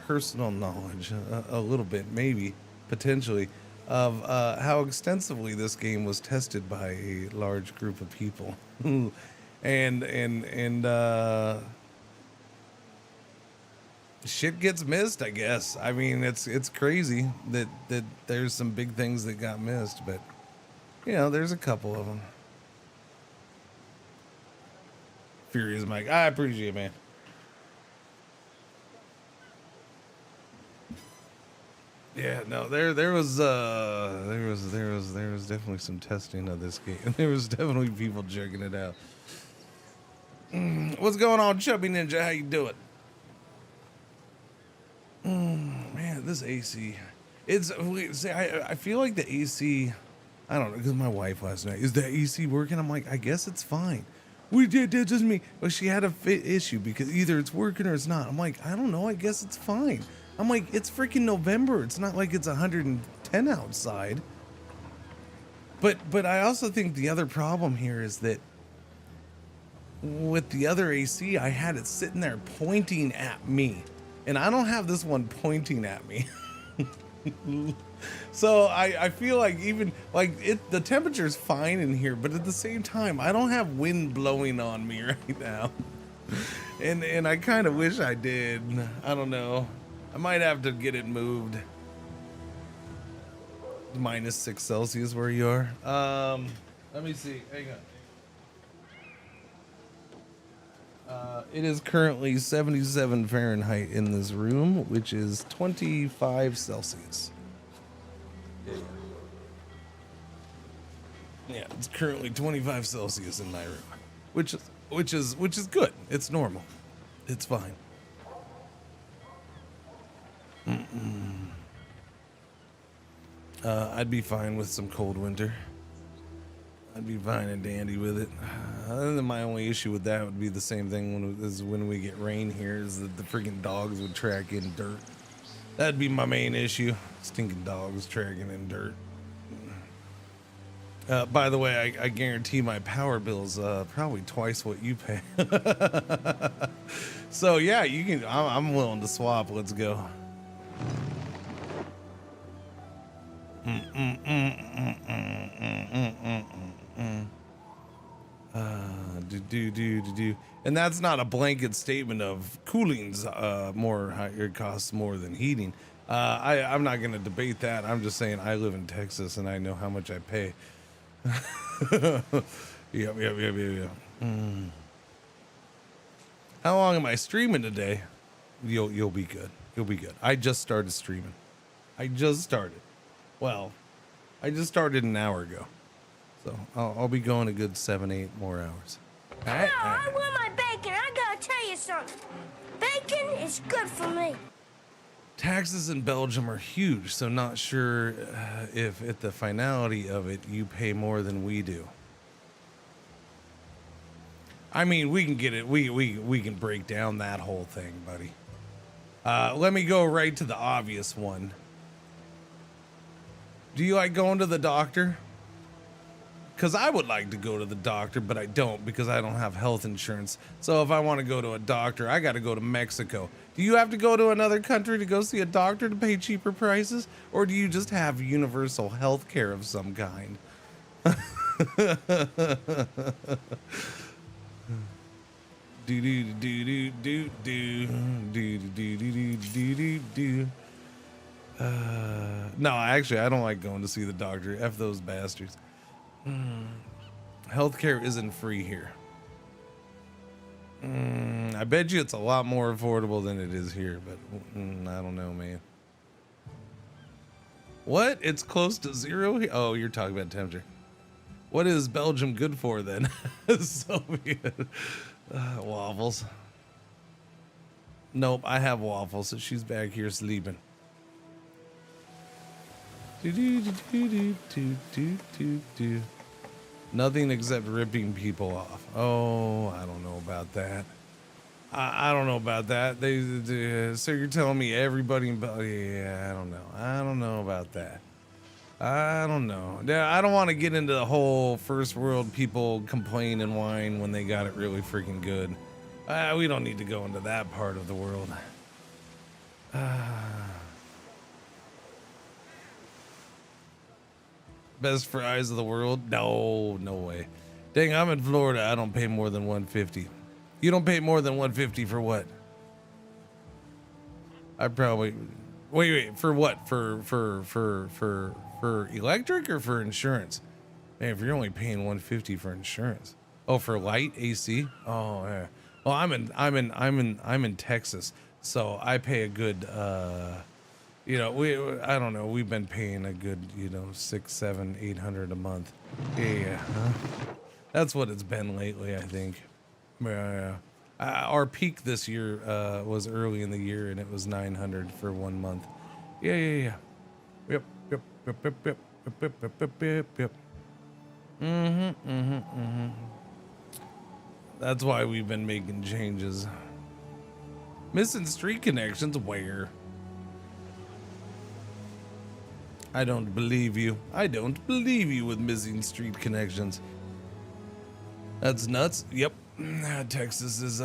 S6: personal knowledge, a little bit, maybe, potentially, of how extensively this game was tested by a large group of people. and shit gets missed, I guess. I mean, it's crazy that there's some big things that got missed, but you know, there's a couple of them. Furious Mike, I appreciate it, man. Yeah, no, there was definitely some testing of this game. There was definitely people jerking it out. What's going on, Chubby Ninja? How you doing? Man, this AC. I feel like the AC. I don't know, because my wife last night, is the AC working? I'm like, I guess it's fine. We did, that doesn't mean. Well, she had a issue because either it's working or it's not. I'm like, I don't know. I guess it's fine. I'm like, it's freaking November. It's not like it's 110 outside. But I also think the other problem here is that with the other AC, I had it sitting there pointing at me. And I don't have this one pointing at me. So I feel like even like the temperature's fine in here, but at the same time, I don't have wind blowing on me right now. And I kind of wish I did. I don't know. I might have to get it moved. -6 Celsius where you are. Let me see. Hang on. It is currently 77 Fahrenheit in this room, which is 25 Celsius. Yeah, it's currently 25 Celsius in my room, which is good. It's normal. It's fine. I'd be fine with some cold winter. I'd be fine and dandy with it. Other than my only issue with that would be the same thing when we get rain here, is that the freaking dogs would track in dirt. That'd be my main issue. Stinking dogs tracking in dirt. By the way, I guarantee my power bill's probably twice what you pay. So yeah, you can. I'm willing to swap. Let's go. And that's not a blanket statement of cooling's more higher, costs more than heating. I'm not going to debate that. I'm just saying I live in Texas and I know how much I pay. Yep. How long am I streaming today? You'll be good. You'll be good. I just started streaming. Well, I just started an hour ago. So I'll be going a good 7-8 more hours. All right?
S9: No, I want my bacon. I gotta tell you something. Bacon is good for me.
S6: Taxes in Belgium are huge, so not sure if at the finality of it you pay more than we do. I mean, we can get it. We can break down that whole thing, buddy. Let me go right to the obvious one. Do you like going to the doctor? Because I would like to go to the doctor, but I don't because I don't have health insurance. So if I want to go to a doctor, I got to go to Mexico. Do you have to go to another country to go see a doctor to pay cheaper prices? Or do you just have universal health care of some kind? No, actually, I don't like going to see the doctor. F those bastards. Healthcare isn't free here. I bet you it's a lot more affordable than it is here, but I don't know, man. What? It's close to zero here? Oh, you're talking about temperature. What is Belgium good for then? Soviet waffles. Nope, I have waffles, so she's back here sleeping. Nothing except ripping people off. Oh, I don't know about that. I don't know about that. So you're telling me everybody yeah, I don't know. I don't know about that. I don't know. I don't want to get into the whole first world people complain and whine when they got it really freaking good. We don't need to go into that part of the world. Best fries of the world? No, no way. Dang, I'm in Florida. I don't pay more than $150. You don't pay more than $150 for what? I probably wait for what? For electric or for insurance? Man, if you're only paying $150 for insurance. Oh, for light AC? Oh yeah. Well, I'm in Texas, so I pay a good I don't know, we've been paying a good, $600, $700, $800 a month. Yeah. That's what it's been lately, I think. Yeah. Our peak this year was early in the year, and it was $900 for 1 month. Yeah. Yep. That's why we've been making changes. Missing street connections? Where? I don't believe you. I don't believe you with missing street connections. That's nuts. Yep. Texas is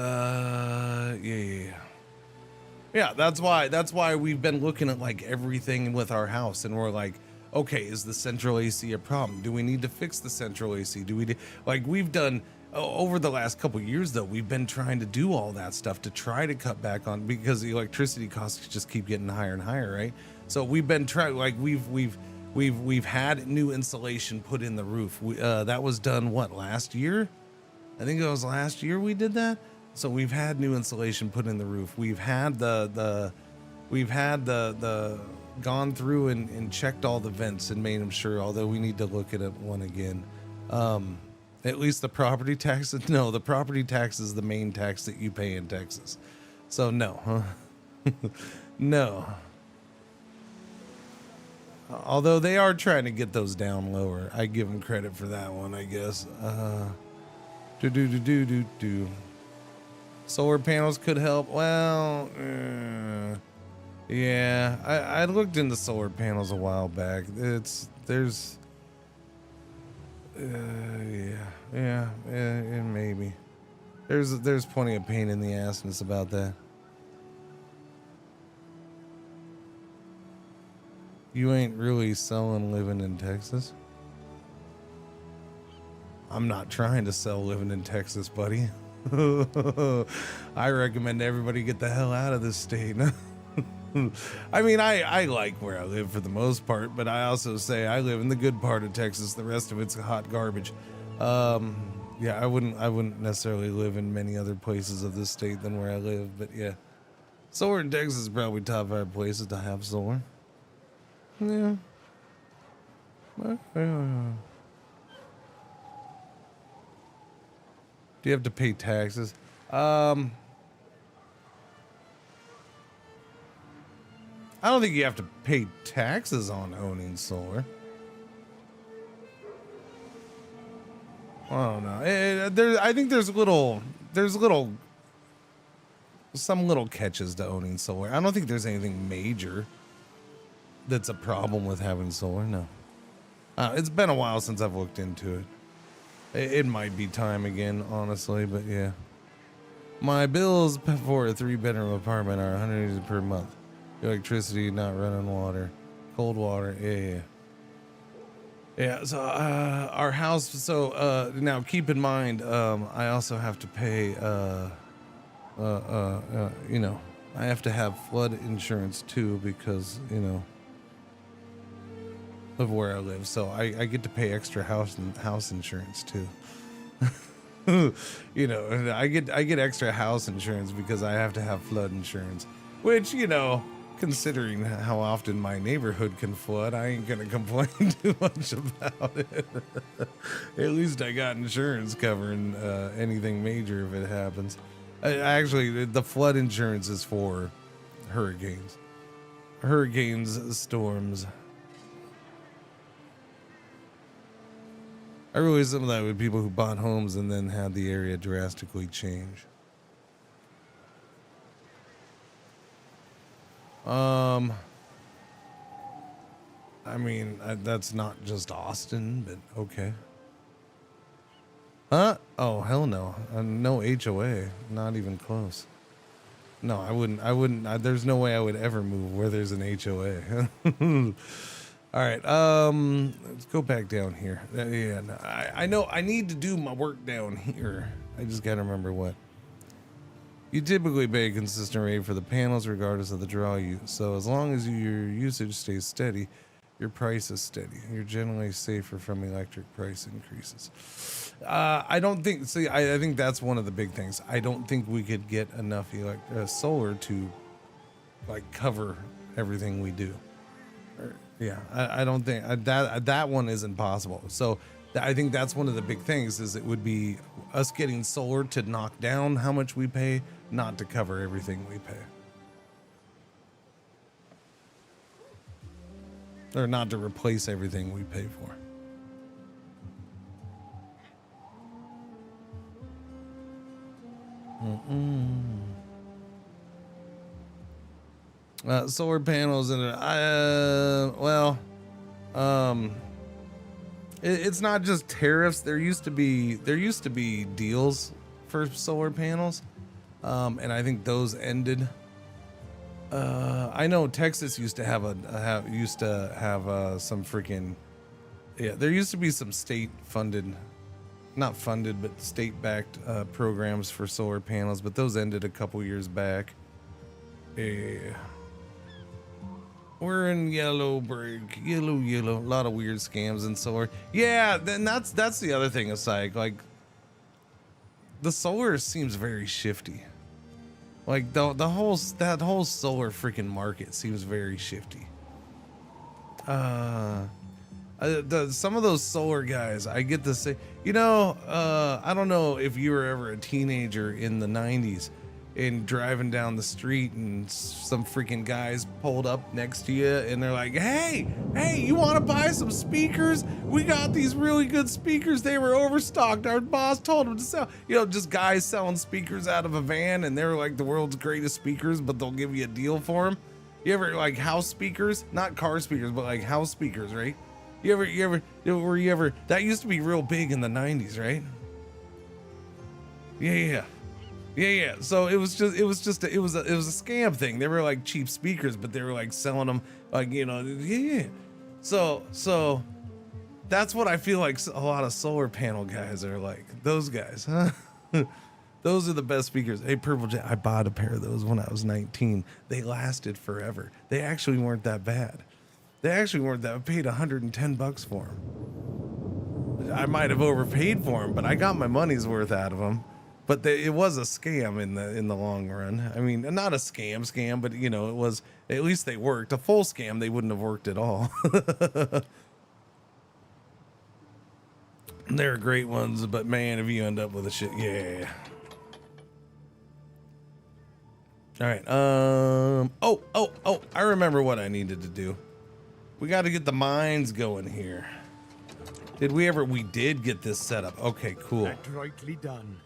S6: yeah. That's why we've been looking at like everything with our house, and we're like, okay, is the central AC a problem? Do we need to fix the central AC? We've done over the last couple years though, we've been trying to do all that stuff to try to cut back on, because the electricity costs just keep getting higher and higher, right? So we've been trying, like we've had new insulation put in the roof. That was done last year? I think it was last year we did that. So we've had new insulation put in the roof. We've had the gone through and checked all the vents and made them sure, although we need to look at one again. At least the property taxes. No, the property tax is the main tax that you pay in Texas. So no, huh? No. Although they are trying to get those down lower. I give them credit for that one, I guess. Solar panels could help. Well, yeah, I looked into solar panels a while back. Maybe there's plenty of pain in the assness about that. You ain't really selling living in Texas? I'm not trying to sell living in Texas, buddy. I recommend everybody get the hell out of this state. I mean, I like where I live for the most part, but I also say I live in the good part of Texas. The rest of it's hot garbage. Yeah, I wouldn't necessarily live in many other places of this state than where I live, but yeah. Solar in Texas is probably top 5 places to have solar. Yeah. Do you have to pay taxes? I don't think you have to pay taxes on owning solar. I don't know. I think there's some little catches to owning solar. I don't think there's anything major that's a problem with having solar. No. It's been a while since I've looked into it. It might be time again, honestly, but yeah. My bills for a 3-bedroom apartment are $180 per month. Electricity, not running water, cold water. Yeah. So our house. So now keep in mind, I also have to pay. I have to have flood insurance too, because of where I live. So I get to pay extra house insurance too. I get extra house insurance because I have to have flood insurance, which, considering how often my neighborhood can flood, I ain't gonna complain too much about it. At least I got insurance covering anything major if it happens. Actually, the flood insurance is for hurricanes, storms. I realize some of that with people who bought homes and then had the area drastically change. I mean, that's not just Austin, but okay. Huh? Oh, hell no. No HOA. Not even close. No, I wouldn't. There's no way I would ever move where there's an HOA. All right. Let's go back down here. Yeah, no, I know I need to do my work down here. I just got to remember what. You typically pay a consistent rate for the panels regardless of the draw use. So as long as your usage stays steady, your price is steady. You're generally safer from electric price increases. I don't think, see, I think that's one of the big things. I don't think we could get enough solar to like cover everything we do. I don't think that one isn't possible. So I think that's one of the big things is it would be us getting solar to knock down how much we pay, not to cover everything we pay. Or not to replace everything we pay for. Solar panels and it's not just tariffs. There used to be deals for solar panels, and I think those ended. I know Texas used to have some freaking, there used to be some state funded, not funded, but state backed programs for solar panels, but those ended a couple years back. We're in yellow, a lot of weird scams in solar. Yeah, then that's the other thing, aside, like the solar seems very shifty. Like that whole solar freaking market seems very shifty. Some of those solar guys, I get to say, I don't know if you were ever a teenager in the 90s and driving down the street and some freaking guys pulled up next to you and they're like, hey, you want to buy some speakers? We got these really good speakers. They were overstocked. Our boss told them to sell, just guys selling speakers out of a van, and they're like the world's greatest speakers, but they'll give you a deal for them. You ever like house speakers, not car speakers, but like house speakers, right? You ever, that used to be real big in the 90s, right? Yeah. So it was a scam thing. They were like cheap speakers, but they were like selling them like, So that's what I feel like a lot of solar panel guys are like. Those guys, huh? Those are the best speakers. Hey, Purple Jet, I bought a pair of those when I was 19. They lasted forever. They actually weren't that bad. I paid $110 for them. I might have overpaid for them, but I got my money's worth out of them. But it was a scam in the long run. I mean, not a scam, but it was, at least they worked. A full scam, they wouldn't have worked at all. They're great ones, but man, if you end up with a shit, yeah. All right. I remember what I needed to do. We got to get the mines going here. We did get this set up. Okay, cool.
S8: Adroitly done.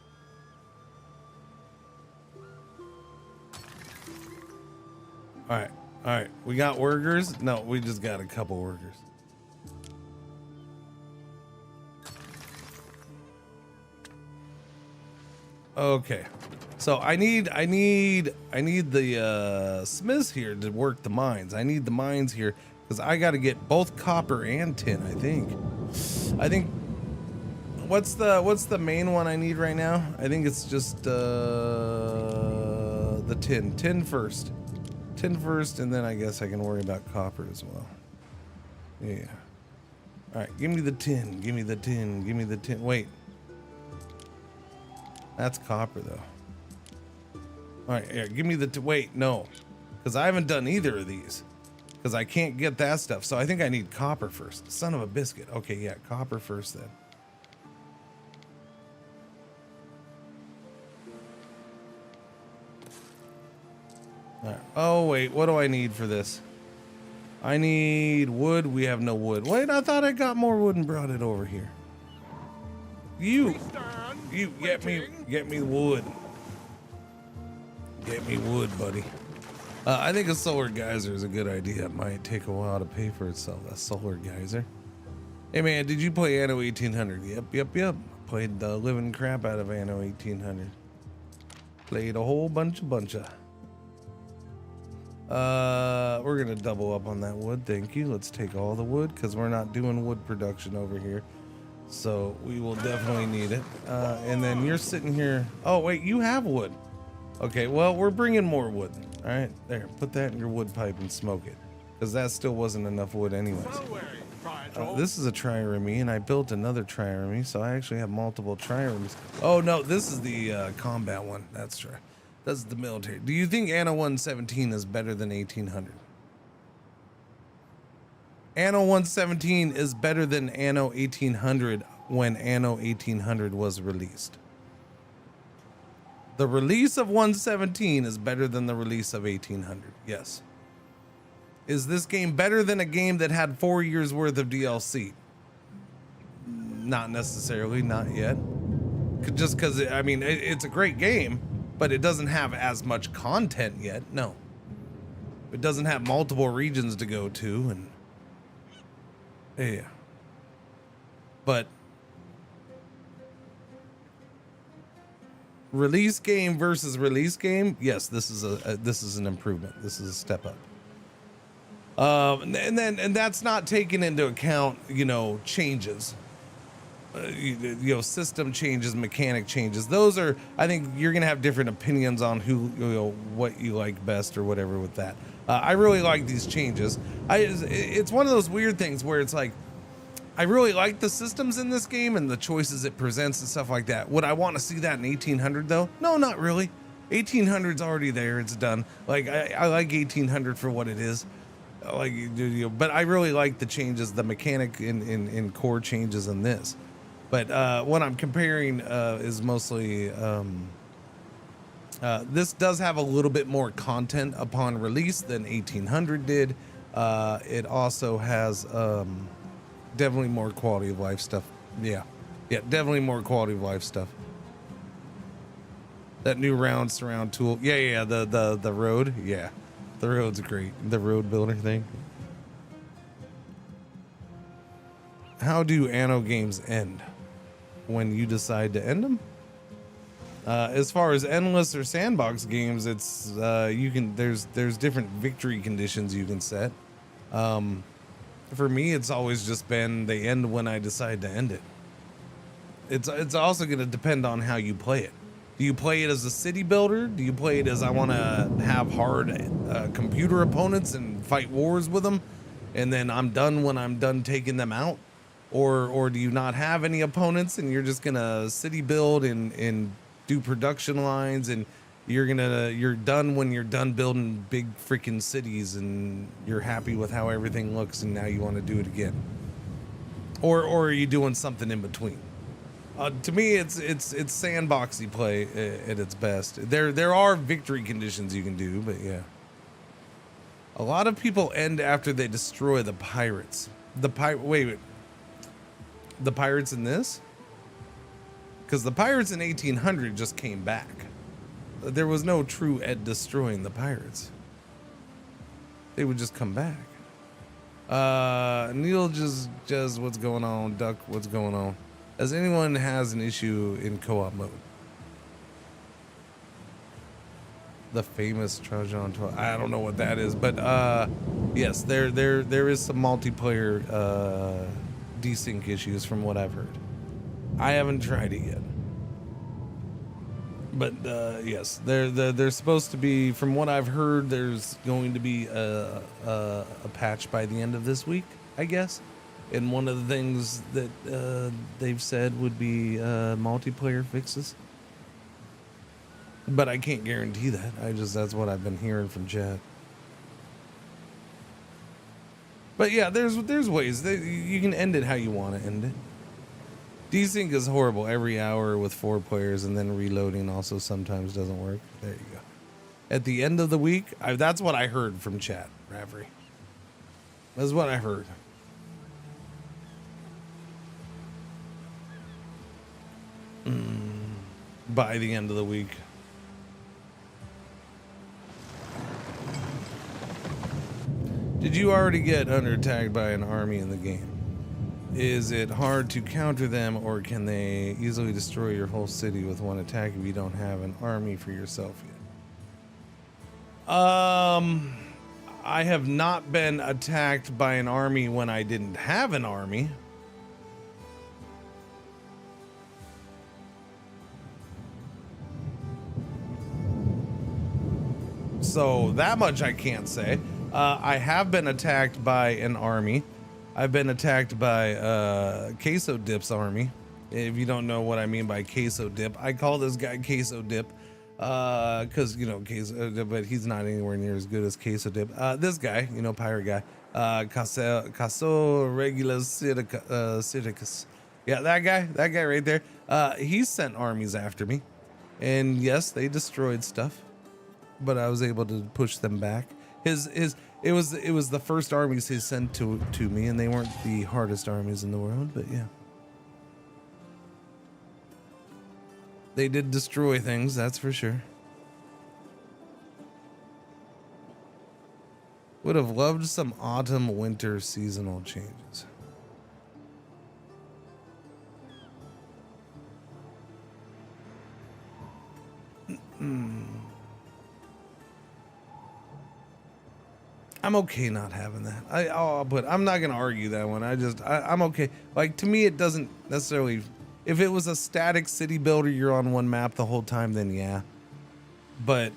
S6: All right. We got workers? No, we just got a couple workers. Okay. So I need the smiths here to work the mines. I need the mines here because I got to get both copper and tin, I think. What's the main one I need right now? I think it's just the tin. Tin first, and then I guess I can worry about copper as well. Yeah. All right, give me the tin. Wait. That's copper though. All right, yeah, give me the wait, no. Because I haven't done either of these. Because I can't get that stuff. So I think I need copper first. Son of a biscuit. Okay, yeah, copper first then. All right. Oh, wait, what do I need for this? I need wood. We have no wood. Wait, I thought I got more wood and brought it over here. You get me wood. Get me wood, buddy. I think a solar geyser is a good idea. It might take a while to pay for itself. A solar geyser. Hey man, did you play Anno 1800? Yep. Played the living crap out of Anno 1800. Played a whole bunch of. We're gonna double up on that wood. Thank you. Let's take all the wood because we're not doing wood production over here. So we will definitely need it. And then you're sitting here. Oh wait, you have wood. Okay, well, we're bringing more wood. All right, there, put that in your wood pipe and smoke it, because that still wasn't enough wood anyways. This is a trireme, and I built another trireme, so I actually have multiple triremes. Oh no, this is the combat one. That's right. That's the military. Do you think Anno 117 is better than 1800? Anno 117 is better than Anno 1800 when Anno 1800 was released. The release of 117 is better than the release of 1800. Yes. Is this game better than a game that had 4 years worth of DLC? Not necessarily, not yet. Just because, I mean, it's a great game, but it doesn't have as much content yet. No. It doesn't have multiple regions to go to, and yeah. But release game versus release game, yes, this is an improvement. This is a step up. And that's not taking into account, you know, changes, you know, system changes, mechanic changes. Those are, I think you're gonna have different opinions on who, you know, what you like best or whatever with that. I really like these changes. It's one of those weird things where it's like, I really like the systems in this game and the choices it presents and stuff like that. Would I want to see that in 1800 though? No, not really. 1800's already there. It's done. Like I like 1800 for what it is. Like, you know, but I really like the changes, the mechanic in core changes in this. But what I'm comparing is mostly this does have a little bit more content upon release than 1800 did. It also has definitely more quality of life stuff. Yeah, definitely more quality of life stuff. That new round surround tool. Yeah, the road. Yeah, the road's great. The road builder thing. How do Anno games end? When you decide to end them? As far as endless or sandbox games, it's you can there's different victory conditions you can set. For me, it's always just been they end when I decide to end it. It's also going to depend on how you play it. Do you play it as a city builder? Do you play it as I want to have hard computer opponents and fight wars with them, and then I'm done when I'm done taking them out? Or do you not have any opponents and you're just gonna city build and do production lines, and you're done when you're done building big freaking cities and you're happy with how everything looks and now you want to do it again? Or are you doing something in between? To me, it's sandboxy play at its best. There are victory conditions you can do, but yeah. A lot of people end after they destroy the pirates. Wait. The pirates in this? Because the pirates in 1800 just came back. There was no true Ed destroying the pirates. They would just come back. Neil just what's going on? Duck, what's going on? Does anyone has an issue in co-op mode? The famous Trajan 12. I don't know what that is, but yes, there is some multiplayer desync issues from what I've heard. I haven't tried it yet, but yes, they're supposed to be. From what I've heard, there's going to be a patch by the end of this week, I guess. And one of the things that they've said would be multiplayer fixes. But I can't guarantee that. That's what I've been hearing from chat. But yeah, there's ways that you can end it how you want to end it. Desync is horrible every hour with 4 players, and then reloading also sometimes doesn't work. There you go. At the end of the week, that's what I heard from chat, Ravery. That's what I heard. By the end of the week. Did you already get under attacked by an army in the game? Is it hard to counter them, or can they easily destroy your whole city with one attack if you don't have an army for yourself yet? I have not been attacked by an army when I didn't have an army. So that much I can't say. I have been attacked by an army. I've been attacked by Queso Dip's army. If you don't know what I mean by Queso Dip, I call this guy Queso Dip because, you know, Queso, but he's not anywhere near as good as Queso Dip. This guy, you know, pirate guy, Caso Regulus Sidicus. Yeah, that guy right there. He sent armies after me, and yes, they destroyed stuff, but I was able to push them back. It was the first armies he sent to me, and they weren't the hardest armies in the world, but yeah. They did destroy things, that's for sure. Would have loved some autumn winter seasonal changes. I'm okay not having that. But I'm not gonna argue that one. I'm okay. Like, to me, it doesn't necessarily. If it was a static city builder, you're on one map the whole time, then yeah. But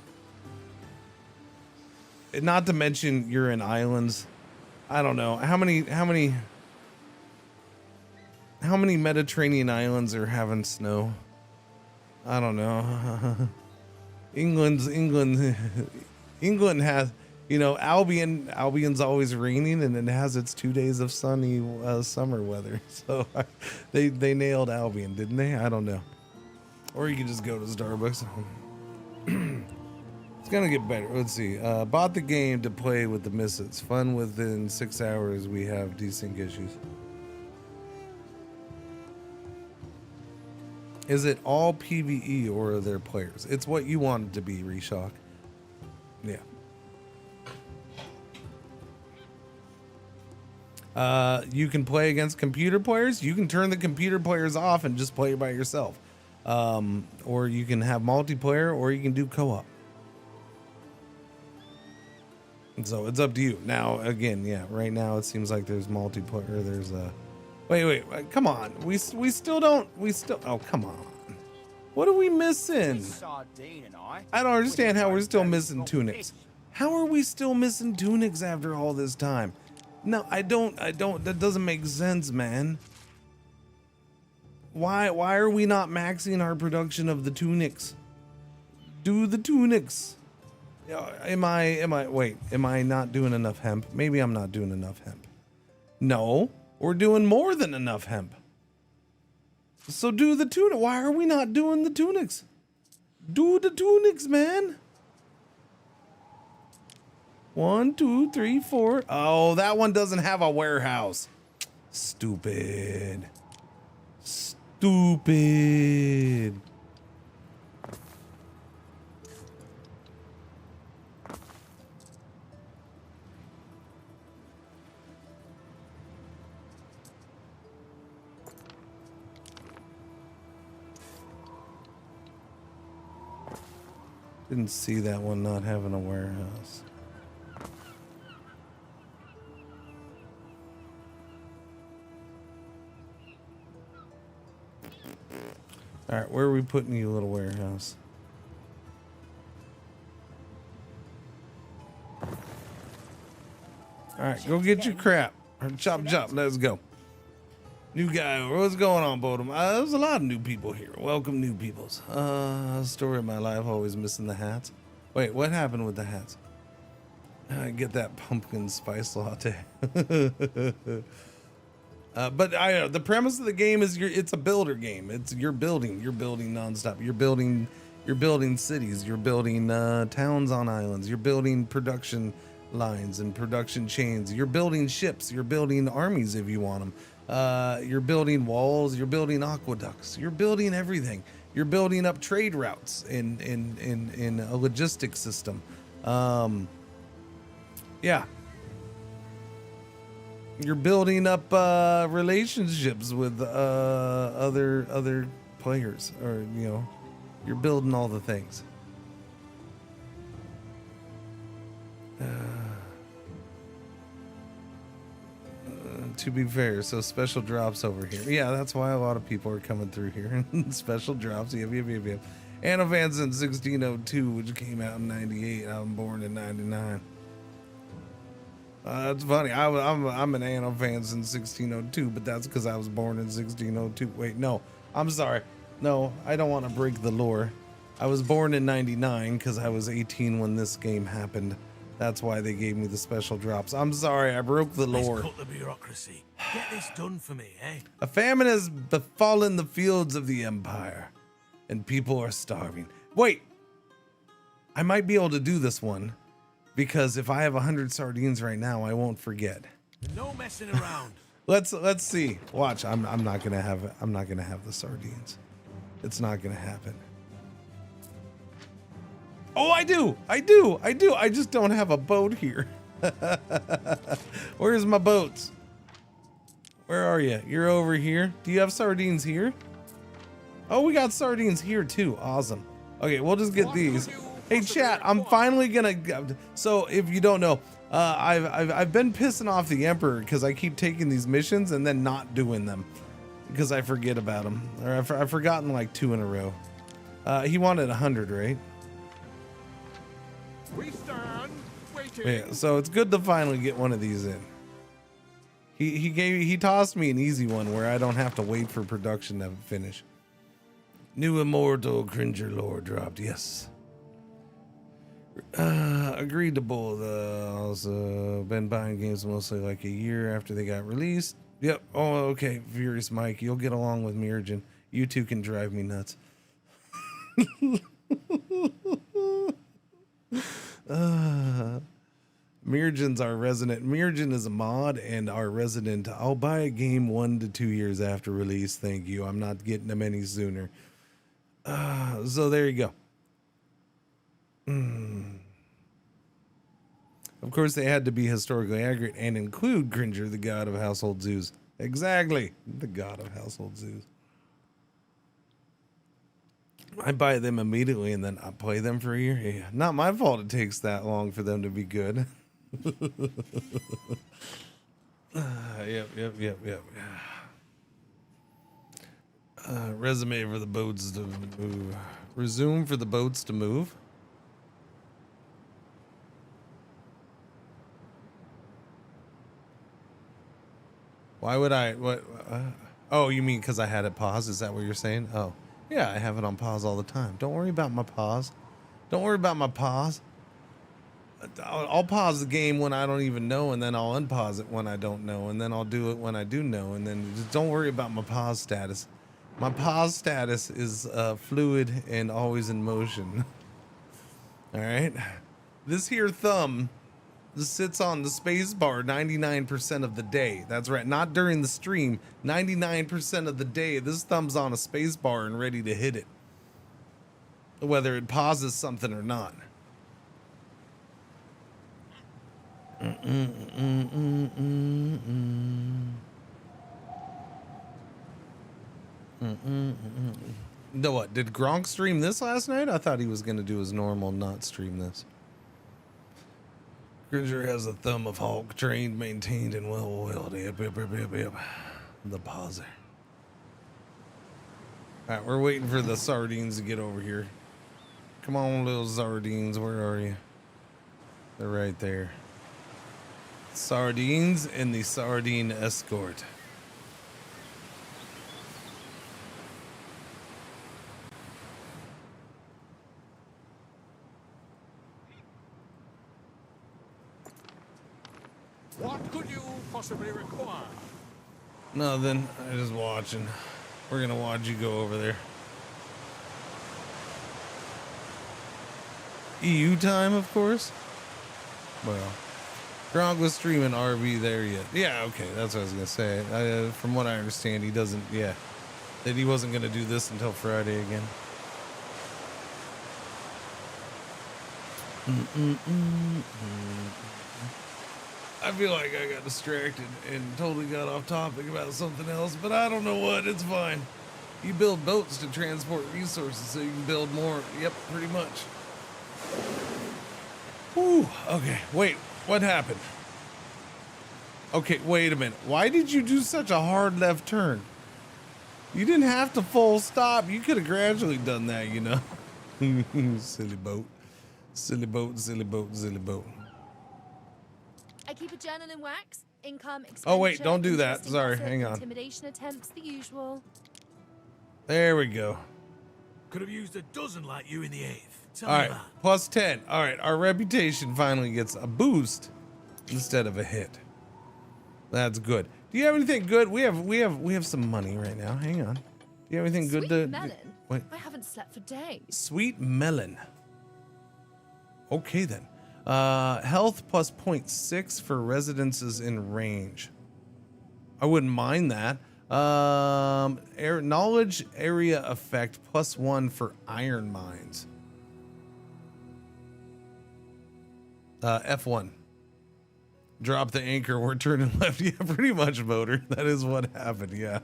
S6: not to mention you're in islands. I don't know how many Mediterranean islands are having snow. I don't know. England has, you know, Albion's always raining, and it has its 2 days of sunny summer weather. So they nailed Albion, didn't they? I don't know. Or you can just go to Starbucks. It's gonna get better. Let's see. Bought the game to play with the misses. Fun within 6 hours. We have desync issues. Is it all PvE or are there players? It's what you want it to be, Reshock. Yeah. You can play against computer players. You can turn the computer players off and just play by yourself. Or you can have multiplayer, or you can do co-op. So it's up to you. Now, again, yeah, right now it seems like there's multiplayer. There's wait, come on. We still, oh, come on. What are we missing? I don't understand how we're still missing tunics. How are we still missing tunics after all this time? No, I don't, that doesn't make sense, man. Why are we not maxing our production of the tunics? Do the tunics. Am I not doing enough hemp? Maybe I'm not doing enough hemp. No, we're doing more than enough hemp. So do the tunic. Why are we not doing the tunics? Do the tunics, man. 1, 2, 3, 4. Oh, that one doesn't have a warehouse. Stupid. Didn't see that one not having a warehouse. All right, where are we putting you, little warehouse? All right, go get your crap. Chop, let's go. New guy, what's going on, Bodum? There's a lot of new people here. Welcome, new peoples. Story of my life, always missing the hats. Wait, what happened with the hats? Get that pumpkin spice latte. But the premise of the game is it's a builder game. You're building nonstop. You're building cities. You're building towns on islands. You're building production lines and production chains. You're building ships. You're building armies if you want them. You're building walls. You're building aqueducts. You're building everything. You're building up trade routes in a logistics system. Yeah. You're building up relationships with other players, or you know, you're building all the things. To be fair, so special drops over here. Yeah, that's why a lot of people are coming through here. Special drops. Yep. Anno fans in 1602, which came out in 98. I'm born in 99. It's funny. I'm an Anno fan since 1602, but that's because I was born in 1602. Wait, no. I'm sorry. No, I don't want to break the lore. I was born in 99 because I was 18 when this game happened. That's why they gave me the special drops. I'm sorry, I broke the lore.
S8: Let's cut the bureaucracy. Get this done for me, eh?
S6: A famine has befallen the fields of the Empire, and people are starving. Wait, I might be able to do this one, because if I have 100 sardines right now, I won't forget.
S8: No messing around.
S6: Let's see. Watch. I'm not gonna have the sardines. It's not gonna happen. Oh, I do. I just don't have a boat here. Where's my boats? Where are you? You're over here. Do you have sardines here? Oh, we got sardines here too. Awesome. Okay, we'll just get these. Hey chat, I'm finally gonna. So if you don't know, I've been pissing off the Emperor because I keep taking these missions and then not doing them because I forget about them. Or I've forgotten like 2 in a row. He wanted 100, right?
S8: We stand waiting.
S6: Yeah, so it's good to finally get one of these in. He tossed me an easy one where I don't have to wait for production to finish. New immortal Cringer lore dropped. Yes. Agreed to both. Also been buying games mostly like a year after they got released. Yep. Oh, okay. Furious Mike, you'll get along with Mirjin. You two can drive me nuts. Mirjin's our resident. Mirjin is a mod and our resident. I'll buy a game 1 to 2 years after release. Thank you. I'm not getting them any sooner. So there you go. Of course, they had to be historically accurate and include Cringer, the god of household zoos. Exactly. The god of household zoos. I buy them immediately and then I play them for a year. Yeah, not my fault it takes that long for them to be good. Yep. Resume for the boats to move. Resume for the boats to move. Why would I? What? Oh, you mean because I had it paused? Is that what you're saying? Oh. Yeah, I have it on pause all the time. Don't worry about my pause. Don't worry about my pause. I'll pause the game when I don't even know, and then I'll unpause it when I don't know, and then I'll do it when I do know, and then just don't worry about my pause status. My pause status is fluid and always in motion. All right? This here thumb sits on the space bar 99% of the day. That's right, not during the stream. 99% of the day, this thumb's on a space bar and ready to hit it, whether it pauses something or not. No, what? Did Gronk stream this last night? I thought he was going to do his normal, not stream this. Cringer has a thumb of Hulk, trained, maintained, and well oiled. Yep. The pauser. Alright, we're waiting for the sardines to get over here. Come on, little sardines, where are you? They're right there. Sardines and the sardine escort.
S8: What could you possibly require?
S6: Nothing. I'm just watching. We're gonna watch you go over there. EU time, of course. Well, Gronk was streaming RV there yet. Yeah, okay, that's what I was gonna say. From what I understand, he doesn't. Yeah, that he wasn't gonna do this until Friday again. I feel like I got distracted and totally got off topic about something else, but I don't know what. It's fine. You build boats to transport resources so you can build more. Yep, pretty much. Whew. Okay, wait. What happened? Okay, wait a minute. Why did you do such a hard left turn? You didn't have to full stop. You could have gradually done that, you know. Silly boat. Silly boat, silly boat, silly boat.
S10: I keep a journal in wax, income, expenditure.
S6: Oh, wait, don't do that.
S10: interesting
S6: Sorry,
S10: gossip,
S6: hang on.
S10: Intimidation attempts, the usual.
S6: There we go.
S8: Could have used a dozen like you in the 8th. Tell
S6: All
S8: me
S6: right,
S8: that.
S6: plus 10. All right, our reputation finally gets a boost instead of a hit. That's good. Do you have anything good? We have some money right now. Hang on. Do you have anything good to?
S10: Melon?
S6: Wait.
S10: I haven't slept for days.
S6: Sweet melon. Okay then. Health plus 0.6 for residences in range. I wouldn't mind that. Knowledge area effect plus 1 for iron mines. F1. Drop the anchor, we're turning left. Yeah, pretty much, voter. That is what happened, yeah.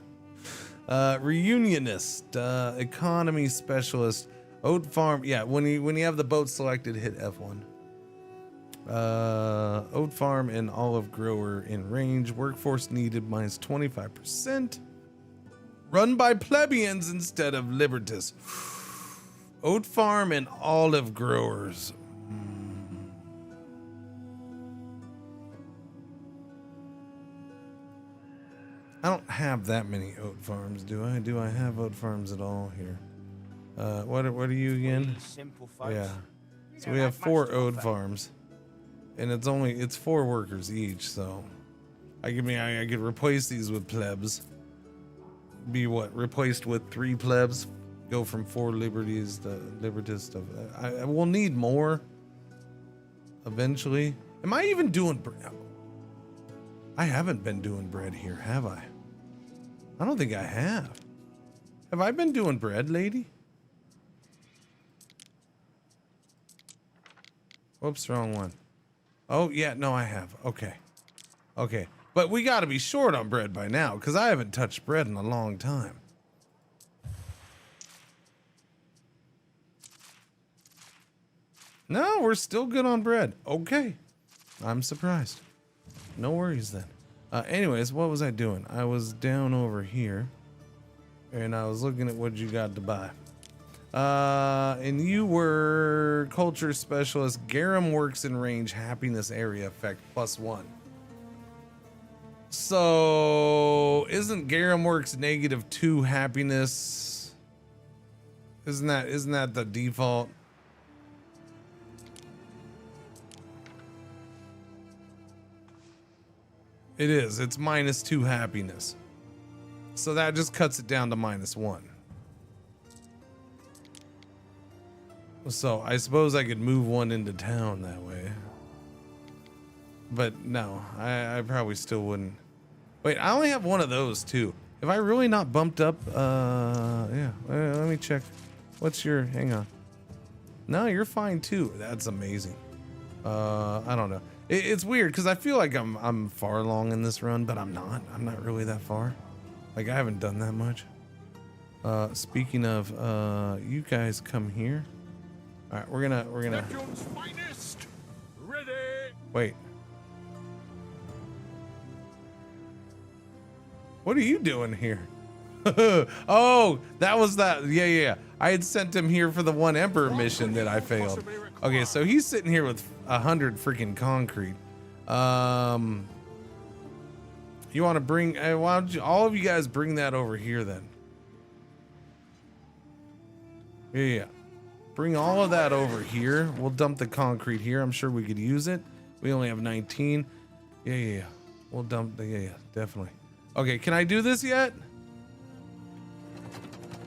S6: Reunionist, economy specialist, oat farm. Yeah, when you have the boat selected, hit F1. Oat farm and olive grower in range. Workforce needed minus 25%. Run by plebeians instead of libertas. Oat farm and olive growers. I don't have that many oat farms, do I? Do I have oat farms at all here? What are you again? Yeah. So we have 4 oat farms, and it's 4 workers each. So I could replace these with plebs. Be what? Replaced with 3 plebs. Go from 4 liberties to libertas stuff. I will need more eventually. Am I even doing bread? I haven't been doing bread here, have I? I don't think I have. Have I been doing bread, lady? Whoops, wrong one. Oh, yeah, no, I have. Okay. Okay. But we got to be short on bread by now, because I haven't touched bread in a long time. No, we're still good on bread. Okay. I'm surprised. No worries then. Anyways, what was I doing? I was down over here, and I was looking at what you got to buy. And you were culture specialist. Garum works in range. Happiness area effect plus 1. So isn't Garum works -2 happiness? Isn't that the default? It is. It's -2 happiness. So that just cuts it down to -1. So I suppose I could move one into town that way. But no, I probably still wouldn't. Wait, I only have one of those too. Have I really not bumped up? Yeah. Let me check. What's your, hang on. No, you're fine too. That's amazing. I don't know. It's weird because I feel like I'm far along in this run, but I'm not. I'm not really that far. Like I haven't done that much. Speaking of, you guys come here. All right, we're gonna.
S8: Finest. Ready.
S6: Wait. What are you doing here? Oh, that was that. Yeah. I had sent him here for the one Emperor mission that I failed. Okay, so he's sitting here with 100 freaking concrete. You want to bring? Why don't you, all of you guys bring that over here then? Yeah. Bring all of that over here. We'll dump the concrete here. I'm sure we could use it. We only have 19. Yeah. We'll dump the, yeah, definitely. Okay, can I do this yet?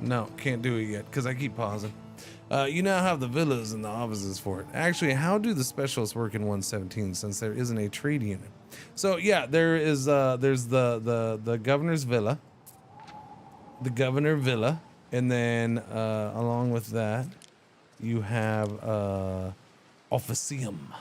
S6: No, can't do it yet because I keep pausing. You now have the villas and the offices for it. Actually, how do the specialists work in 117 since there isn't a trade unit? So yeah, there's the governor's villa, the governor villa, and then along with that, you have officium.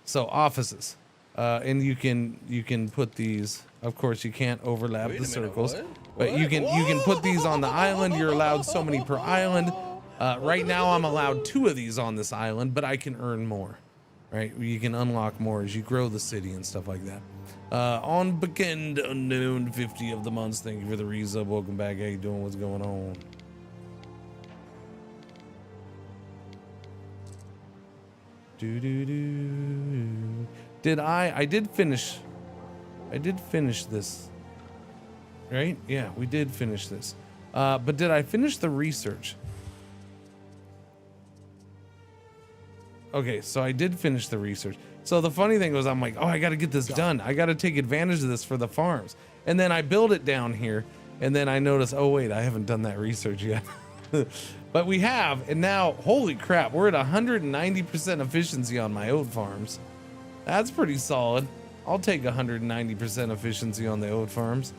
S6: So offices. And you can put these. Of course, you can't overlap
S1: Wait
S6: the
S1: a minute,
S6: circles,
S1: what?
S6: but you can put these on the island. You're allowed so many per island. Right now, I'm allowed 2 of these on this island, but I can earn more. Right? You can unlock more as you grow the city and stuff like that. On Bekend Unknown 50 of the months. Thank you for the resub. Welcome back. How you doing? What's going on? Did I did finish this, right? Yeah, we did finish this. But did I finish the research? Okay, so I did finish the research. So the funny thing was, I'm like, oh, I got to get this done. I got to take advantage of this for the farms. And then I build it down here, and then I notice, oh wait, I haven't done that research yet. But we have, and now, holy crap, we're at 190% efficiency on my oat farms. That's pretty solid. I'll take 190% efficiency on the oat farms.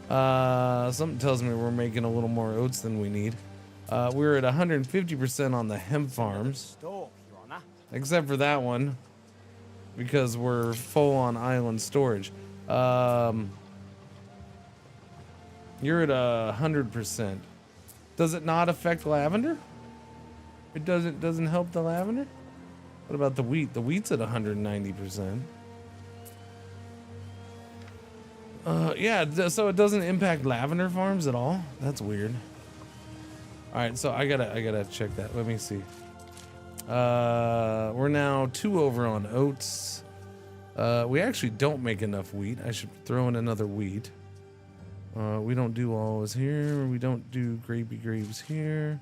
S6: Something tells me we're making a little more oats than we need. We're at 150% on the hemp farms. Except for that one, because we're full on island storage. You're at 100%. Does it not affect lavender? It doesn't help the lavender? What about the wheat? The wheat's at 190%. Yeah, so it doesn't impact lavender farms at all? That's weird. All right, so I gotta check that. Let me see. We're now 2 over on oats. We actually don't make enough wheat. I should throw in another wheat. We don't do olives here. We don't do grapey grapes here.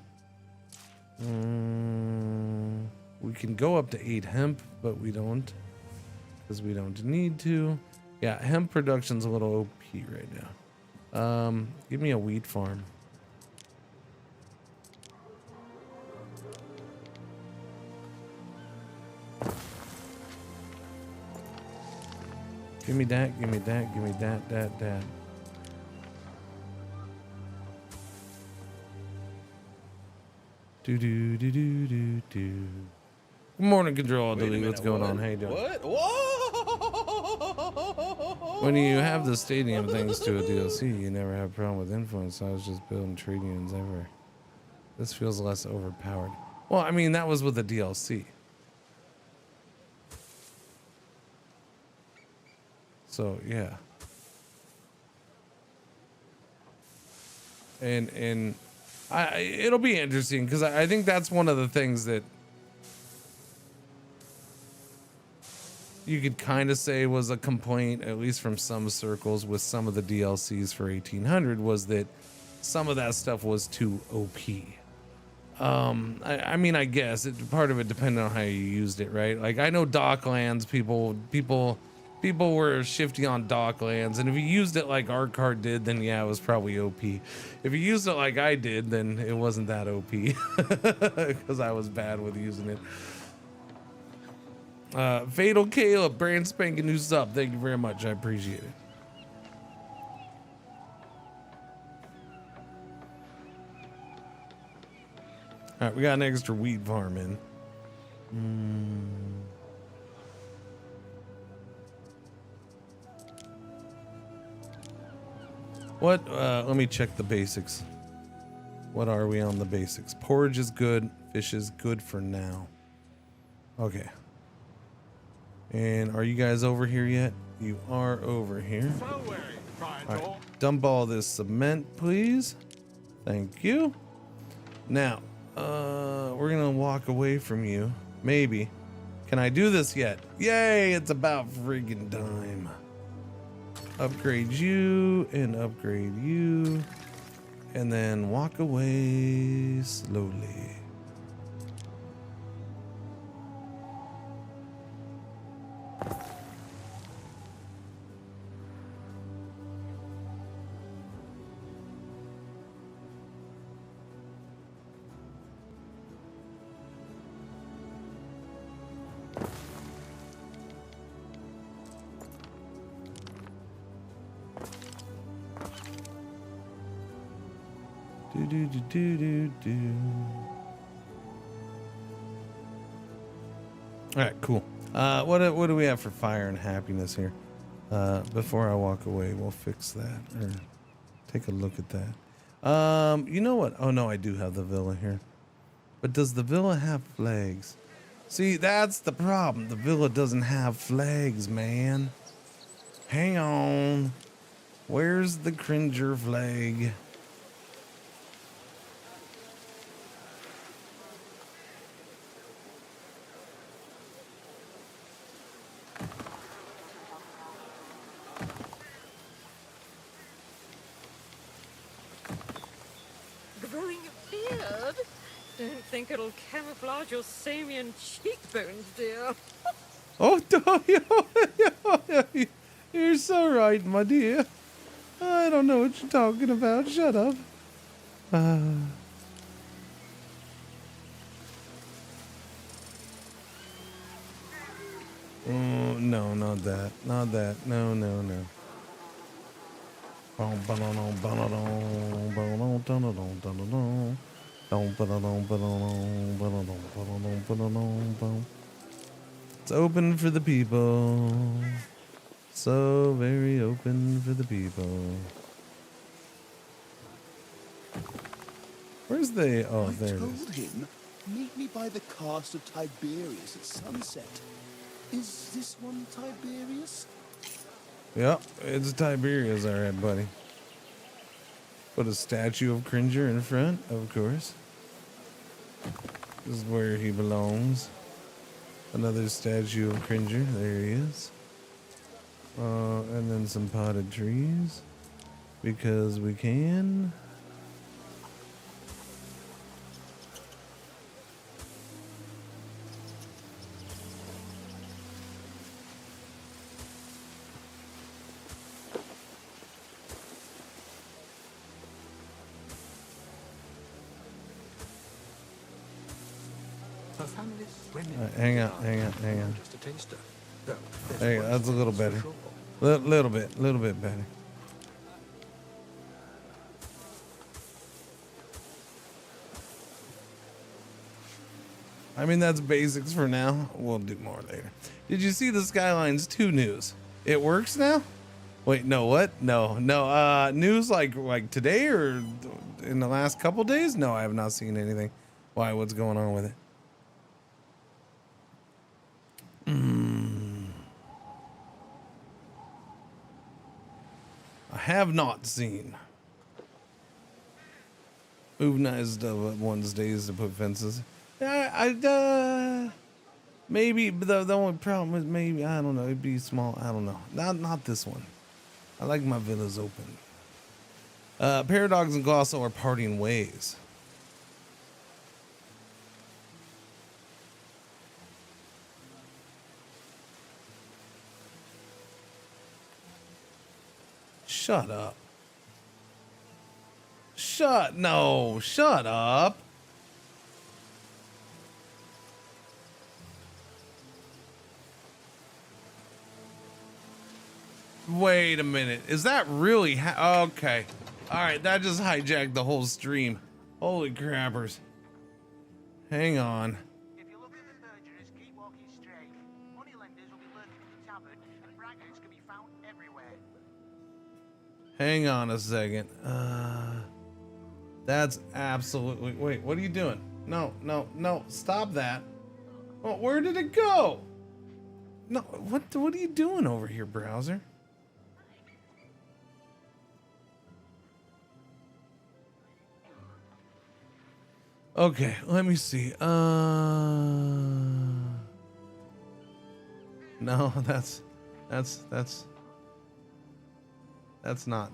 S6: We can go up to 8 hemp, but we don't, because we don't need to. Yeah, hemp production's a little OP right now. Give me a wheat farm. Give me that, give me that, give me that. Do. Good morning, Control Delete. What's going on? How you doing?
S1: What? Whoa!
S6: When you have the stadium thanks to a DLC, you never have a problem with influence. I was just building trade unions everywhere. This feels less overpowered. Well, I mean, that was with the DLC. So, yeah. And it'll be interesting, because I think that's one of the things that you could kind of say was a complaint, at least from some circles, with some of the DLCs for 1800, was that some of that stuff was too OP. I mean, I guess part of it depended on how you used it, right? Like, I know Docklands, people were shifty on Docklands, and if you used it like our card did, then yeah, it was probably OP. If you used it like I did, then it wasn't that OP, because I was bad with using it. Fatal Caleb, brand spanking new sub. Thank you very much. I appreciate it. All right, we got an extra wheat farm in. What? Let me check the basics. What are we on the basics? Porridge is good. Fish is good for now. Okay. And are you guys over here yet? You are over here. All right. Dump all this cement, please. Thank you. Now, we're gonna walk away from you. Maybe. Can I do this yet? Yay! It's about friggin' time. Upgrade you and upgrade you, and then walk away slowly. All right, cool. What do we have for fire and happiness here? Before I walk away, we'll fix that or take a look at that. You know what? Oh no, I do have the villa here. But does the villa have flags? See, that's the problem. The villa doesn't have flags, man. Hang on. Where's the Cringer flag?
S11: Growing a beard? Don't think it'll camouflage your Samian cheekbones, dear.
S6: Oh, you're so right, my dear. I don't know what you're talking about. Shut up. Oh, no, not that. Not that. No, no, no. It's open for the people. So very open for the people. Where's the... Oh, there it
S12: I
S6: is.
S12: told him, meet me by the cast of Tiberius at sunset. Is this one Tiberius?
S6: Yep, it's Tiberius, all right, buddy. Put a statue of Cringer in front, of course. This is where he belongs. Another statue of Cringer. There he is. And then some potted trees. Because we can. Hang on.
S8: Just a taster.
S6: There you go, that's a little better. Little bit better. I mean, that's basics for now. We'll do more later. Did you see the Skylines 2 news? It works now? Wait, no, what? No. News like today or in the last couple days? No, I have not seen anything. Why? What's going on with it? I have not seen. Organized one's days to put fences. Maybe the only problem is maybe I don't know. It'd be small. I don't know. Not this one. I like my villas open. Paradox and Glosso are parting ways. Shut up. Shut up. Wait a minute. Is that really okay? All right, that just hijacked the whole stream. Holy crappers. Hang on.
S13: If you're looking for perjurers, keep walking straight. Moneylenders will be lurking in the tavern, and braggarts can be found everywhere.
S6: Hang on a second. That's absolutely... Wait, what are you doing? No. Stop that. Oh, where did it go? No, what are you doing over here, browser? Okay, let me see. No, that's not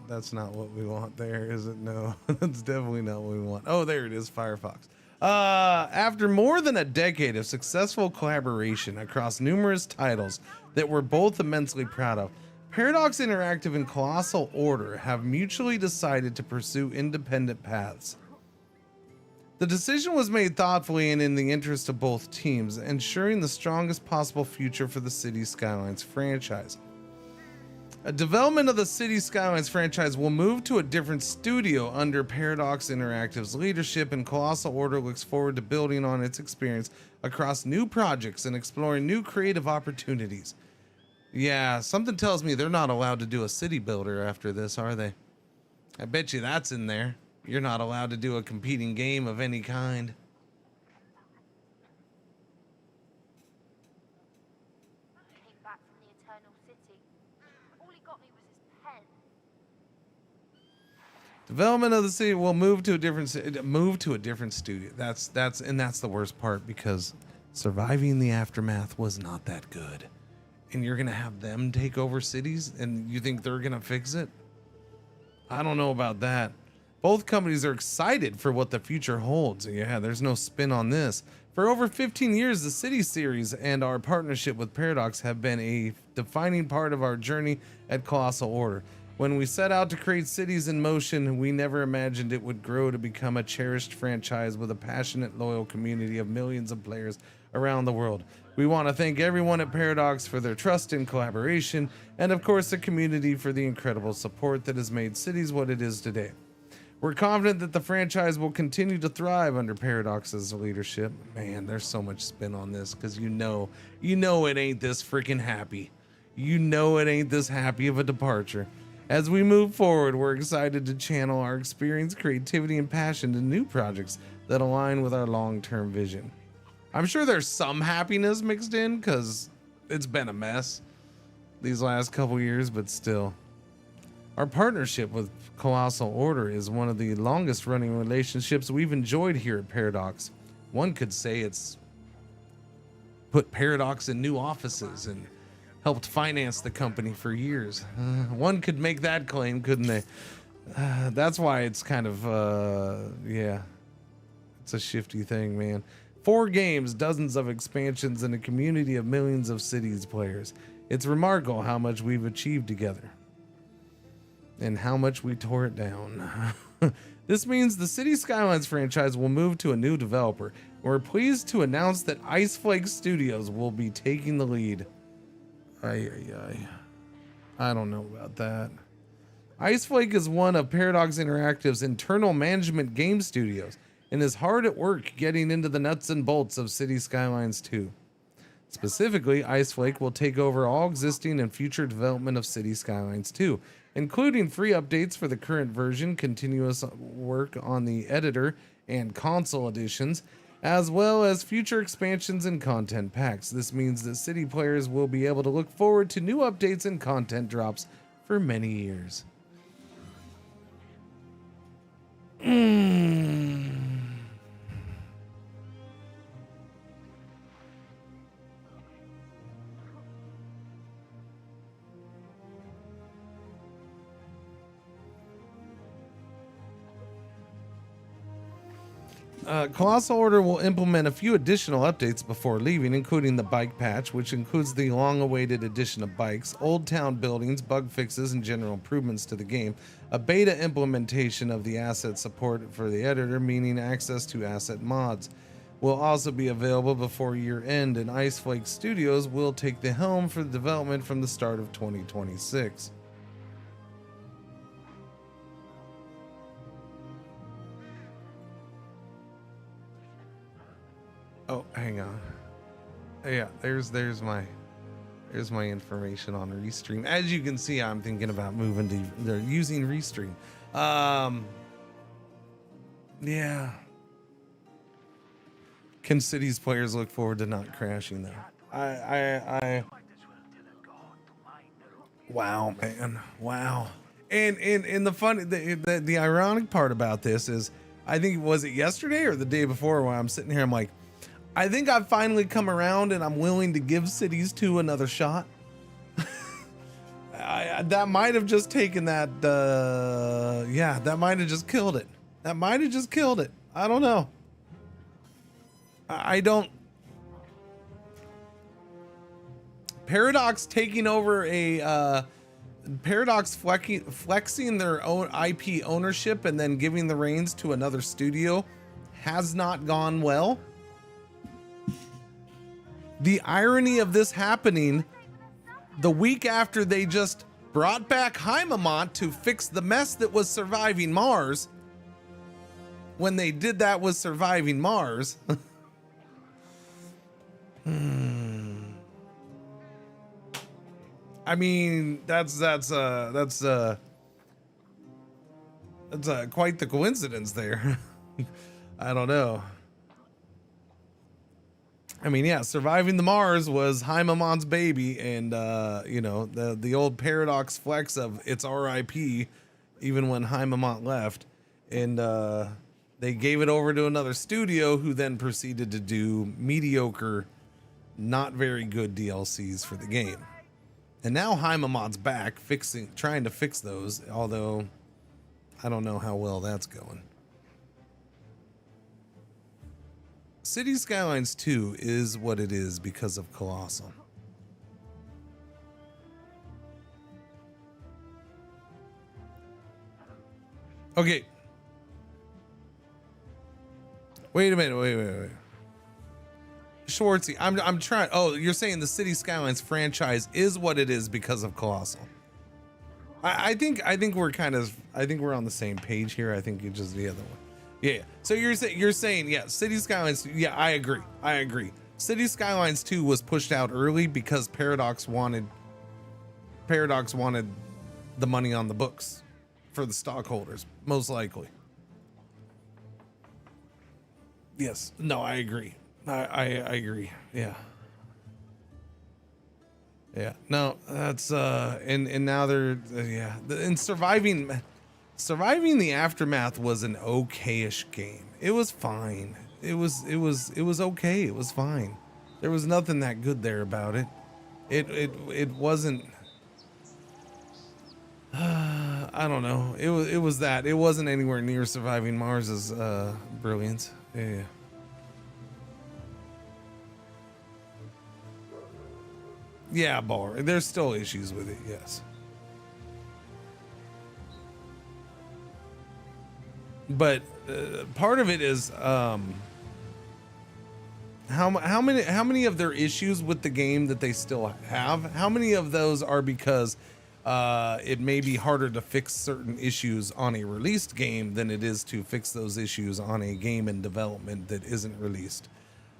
S6: what we want there, is it? No, that's definitely not what we want. Oh, there it is, Firefox. After more than a decade of successful collaboration across numerous titles that we're both immensely proud of, Paradox Interactive and Colossal Order have mutually decided to pursue independent paths. The decision was made thoughtfully and in the interest of both teams, ensuring the strongest possible future for the City Skylines franchise. A development of the City Skylines franchise will move to a different studio under Paradox Interactive's leadership, and Colossal Order looks forward to building on its experience across new projects and exploring new creative opportunities. Yeah, something tells me they're not allowed to do a city builder after this, are they? I bet you that's in there. You're not allowed to do a competing game of any kind.
S10: Came back from the Eternal City. All he got me was his pen.
S6: Development of the city will move to a different studio. That's the worst part, because surviving the aftermath was not that good. And you're gonna have them take over cities, and you think they're gonna fix it? I don't know about that. Both companies are excited for what the future holds. Yeah, there's no spin on this. For over 15 years, the City series and our partnership with Paradox have been a defining part of our journey at Colossal Order. When we set out to create cities in motion, we never imagined it would grow to become a cherished franchise with a passionate, loyal community of millions of players around the world. We want to thank everyone at Paradox for their trust and collaboration, and of course the community for the incredible support that has made Cities what it is today. We're confident that the franchise will continue to thrive under Paradox's leadership. Man, there's so much spin on this, because you know it ain't this freaking happy. You know it ain't this happy of a departure. As we move forward, we're excited to channel our experience, creativity, and passion to new projects that align with our long-term vision. I'm sure there's some happiness mixed in, because it's been a mess these last couple years, but still. Our partnership with Colossal Order is one of the longest running relationships we've enjoyed here at Paradox. One could say it's put Paradox in new offices and helped finance the company for years. One could make that claim, couldn't they? That's why it's kind of, yeah, it's a shifty thing, man. 4 games, dozens of expansions, and a community of millions of Cities players. It's remarkable how much we've achieved together and how much we tore it down. This means the City Skylines franchise will move to a new developer. We're pleased to announce that Ice Flake Studios will be taking the lead. I don't know about that. Ice Flake is one of Paradox Interactive's internal management game studios and is hard at work getting into the nuts and bolts of City Skylines 2. Specifically, Ice Flake will take over all existing and future development of City Skylines 2, including free updates for the current version, continuous work on the editor and console editions, as well as future expansions and content packs. This means that City players will be able to look forward to new updates and content drops for many years. Colossal Order will implement a few additional updates before leaving, including the bike patch, which includes the long-awaited addition of bikes, old town buildings, bug fixes, and general improvements to the game, a beta implementation of the asset support for the editor, meaning access to asset mods will also be available before year end, and Ice Flake Studios will take the helm for the development from the start of 2026. Oh, hang on. Yeah, there's my information on Restream. As you can see, I'm thinking about moving to they're using Restream. Yeah. Can Cities players look forward to not crashing though? I wow, man. Wow. And the fun the ironic part about this is, I think, was it yesterday or the day before, when I'm sitting here, I'm like, I think I've finally come around and I'm willing to give Cities 2 another shot. That might have just taken that, yeah, that might have just killed it. That might have just killed it. I don't know. I don't. Paradox taking over a, Paradox flexing their own IP ownership and then giving the reins to another studio has not gone well. The irony of this happening the week after they just brought back Haimamont to fix the mess that was Surviving Mars. When they did that with Surviving Mars. I mean, that's quite the coincidence there. I don't know. I mean, yeah, Surviving the Mars was Haimamont's baby, and you know, the old Paradox flex of it's RIP, even when Haimamont left, and they gave it over to another studio who then proceeded to do mediocre, not very good DLCs for the game. And now Haimamont's back trying to fix those, although I don't know how well that's going. City Skylines 2 is what it is because of Colossal. Okay. Wait a minute. Wait. Schwartzy, I'm trying. Oh, you're saying the City Skylines franchise is what it is because of Colossal. I think we're on the same page here. I think it's just the other one. Yeah. So you're saying yeah, City Skylines. Yeah, I agree. City Skylines 2 was pushed out early because Paradox wanted the money on the books for the stockholders, most likely. Yes. No, I agree. I agree. Yeah. Yeah. No, that's and now they're yeah. And surviving the Aftermath was an okayish game. It was fine. It was okay. It was fine. There was nothing that good there about it. It wasn't I don't know. It was that. It wasn't anywhere near Surviving Mars's brilliance. Yeah. Yeah, Bar. There's still issues with it, yes. But part of it is how many of their issues with the game that they still have, how many of those are because it may be harder to fix certain issues on a released game than it is to fix those issues on a game in development that isn't released.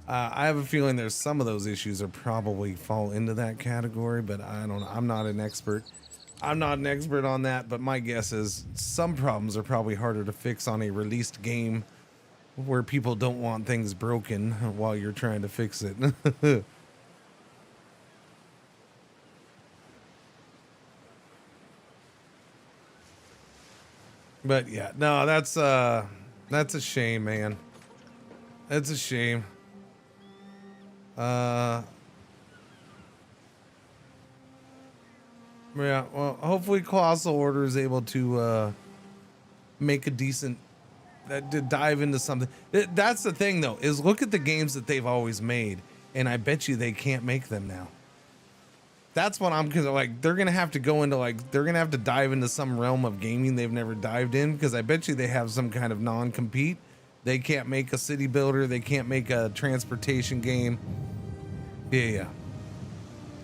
S6: I have a feeling there's some of those issues are probably fall into that category, but I don't know. I'm not an expert. I'm not an expert on that, but my guess is some problems are probably harder to fix on a released game where people don't want things broken while you're trying to fix it. But yeah, no, that's a shame, man. That's a shame. Yeah, well, hopefully Colossal Order is able to make a decent to dive into something. That's the thing though, is look at the games that they've always made, and I bet you they can't make them now. That's what I'm, because like they're gonna have to go into they're gonna have to dive into some realm of gaming they've never dived in, because I bet you they have some kind of non-compete. They can't make a city builder. They can't make a transportation game. Yeah.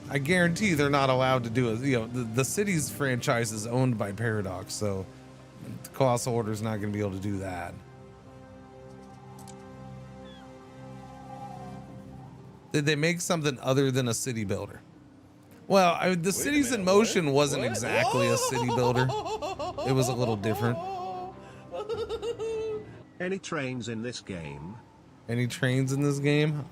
S6: I guarantee they're not allowed to do it. You know, the city's franchise is owned by Paradox, so the Colossal Order is not going to be able to do that. Did they make something other than a city builder? Well, the Cities in Motion wasn't exactly a city builder. It was a little different.
S7: Any trains in this game?
S6: Any trains in this game?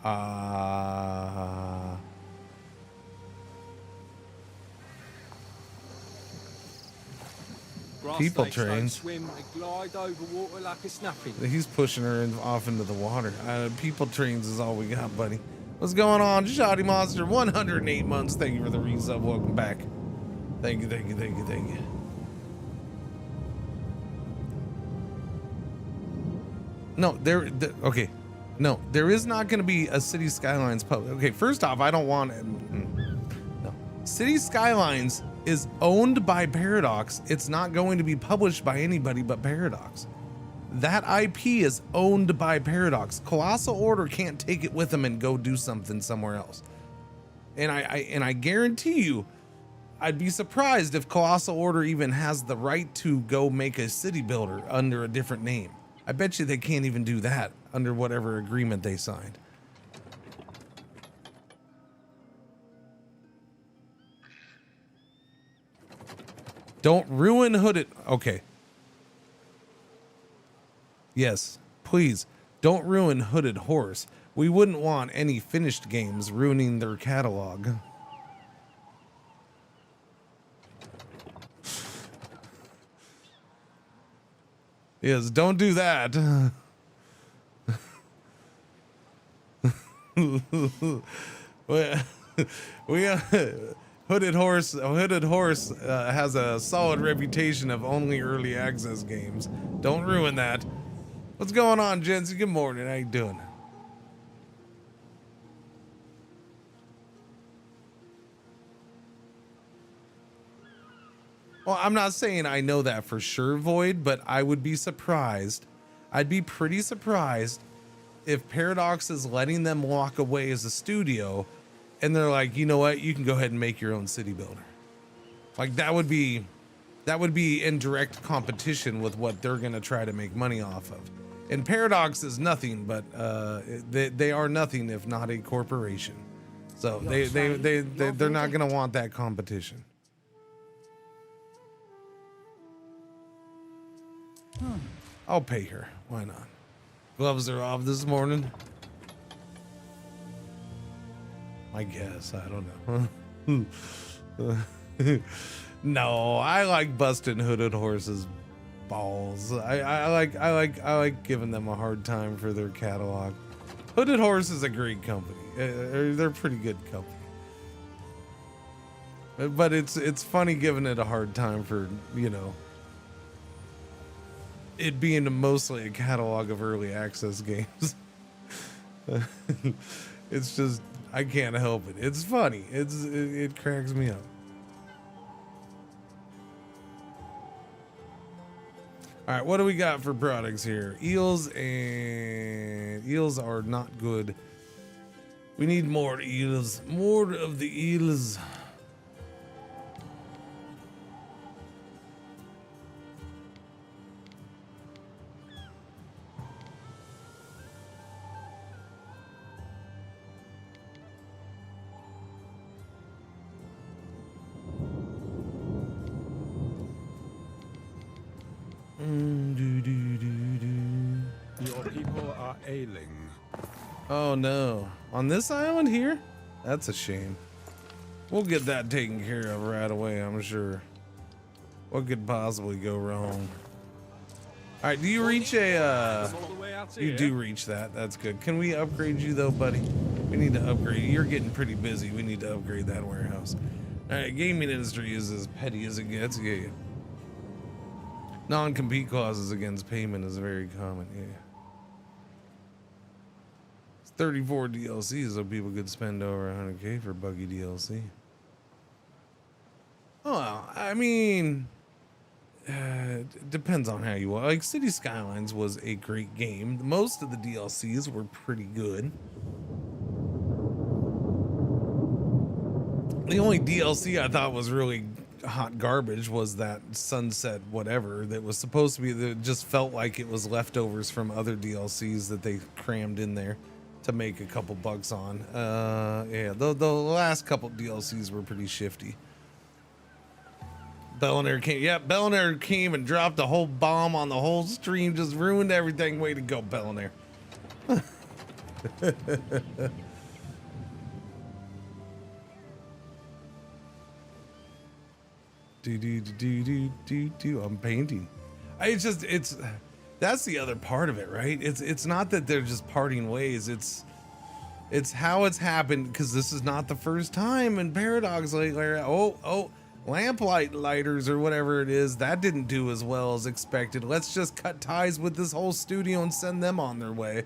S6: People trains.
S14: Swim, they glide over water like it's nothing.
S6: He's pushing her off into the water. People trains is all we got, buddy. What's going on? Shoddy Monster, 108 months. Thank you for the resub. Welcome back. Thank you. No, okay. No, there is not going to be a City Skylines public. Okay, first off, I don't want it. No. City Skylines is owned by Paradox. It's not going to be published by anybody but Paradox. That IP is owned by Paradox. Colossal Order can't take it with them and go do something somewhere else. And I guarantee you, I'd be surprised if Colossal Order even has the right to go make a city builder under a different name. I bet you they can't even do that under whatever agreement they signed. Don't ruin Hooded. Okay. Yes, please don't ruin Hooded Horse. We wouldn't want any finished games ruining their catalog. Yes, don't do that. Hooded Horse has a solid reputation of only early access games. Don't ruin that. What's going on, gents? Good morning. How you doing? Well, I'm not saying I know that for sure, Void, but I would be surprised. I'd be pretty surprised if Paradox is letting them walk away as a studio and they're like, you know what, you can go ahead and make your own city builder. Like that would be in direct competition with what they're gonna try to make money off of. And Paradox is nothing but they are nothing if not a corporation. So they're not gonna want that competition. I'll pay her. Why not? Gloves are off this morning. I guess. I don't know. No, I like busting Hooded Horse's balls. I like giving them a hard time for their catalog. Hooded Horse is a great company. They're a pretty good company. But it's funny giving it a hard time for, you know, it being mostly a catalog of early access games. It's just, I can't help it. It's funny. It cracks me up. All right, what do we got for products here? Eels are not good. We need more eels. More of the eels.
S8: Your people are ailing.
S6: Oh no. On this island here? That's a shame. We'll get that taken care of right away, I'm sure. What could possibly go wrong? Alright, do you reach a you do reach that. That's good. Can we upgrade you though, buddy? We need to upgrade you. You're getting pretty busy. We need to upgrade that warehouse. Alright, gaming industry is as petty as it gets. Yeah. Non-compete clauses against payment is very common. Yeah. It's 34 DLCs, so people could spend over 100K for buggy DLC. Oh, I mean, it depends on how you want. Like City Skylines was a great game. Most of the DLCs were pretty good. The only DLC I thought was really hot garbage was that Sunset whatever that was supposed to be, that just felt like it was leftovers from other DLCs that they crammed in there to make a couple bucks on. Yeah, the last couple DLCs were pretty shifty. Bellinaire came and dropped a whole bomb on the whole stream, just ruined everything. Way to go, Bellinaire. I'm painting. That's the other part of it, right? It's not that they're just parting ways. It's how it's happened, because this is not the first time in Paradox. Like, lamplight lighters or whatever it is, that didn't do as well as expected. Let's just cut ties with this whole studio and send them on their way.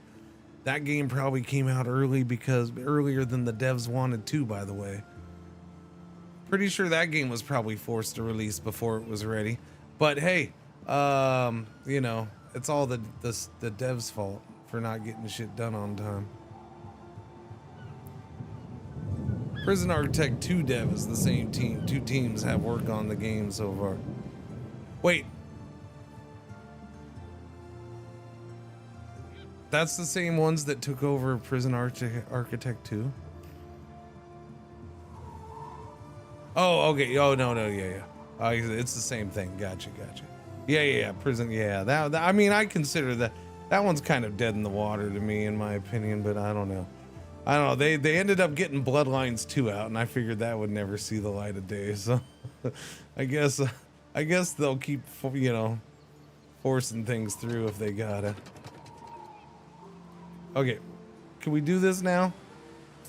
S6: That game probably came out earlier than the devs wanted to, by the way. Pretty sure that game was probably forced to release before it was ready. But hey, you know, it's all the devs' fault for not getting shit done on time. Prison Architect 2 dev is the same team. Two teams have worked on the game so far. Wait. That's the same ones that took over Prison Architect 2? Oh, okay. Oh, no, yeah. It's the same thing. Gotcha. Yeah. Prison, yeah. That I mean, I consider that one's kind of dead in the water to me, in my opinion, but I don't know. They ended up getting Bloodlines 2 out, and I figured that would never see the light of day. So I guess they'll keep, forcing things through if they gotta. Okay, can we do this now?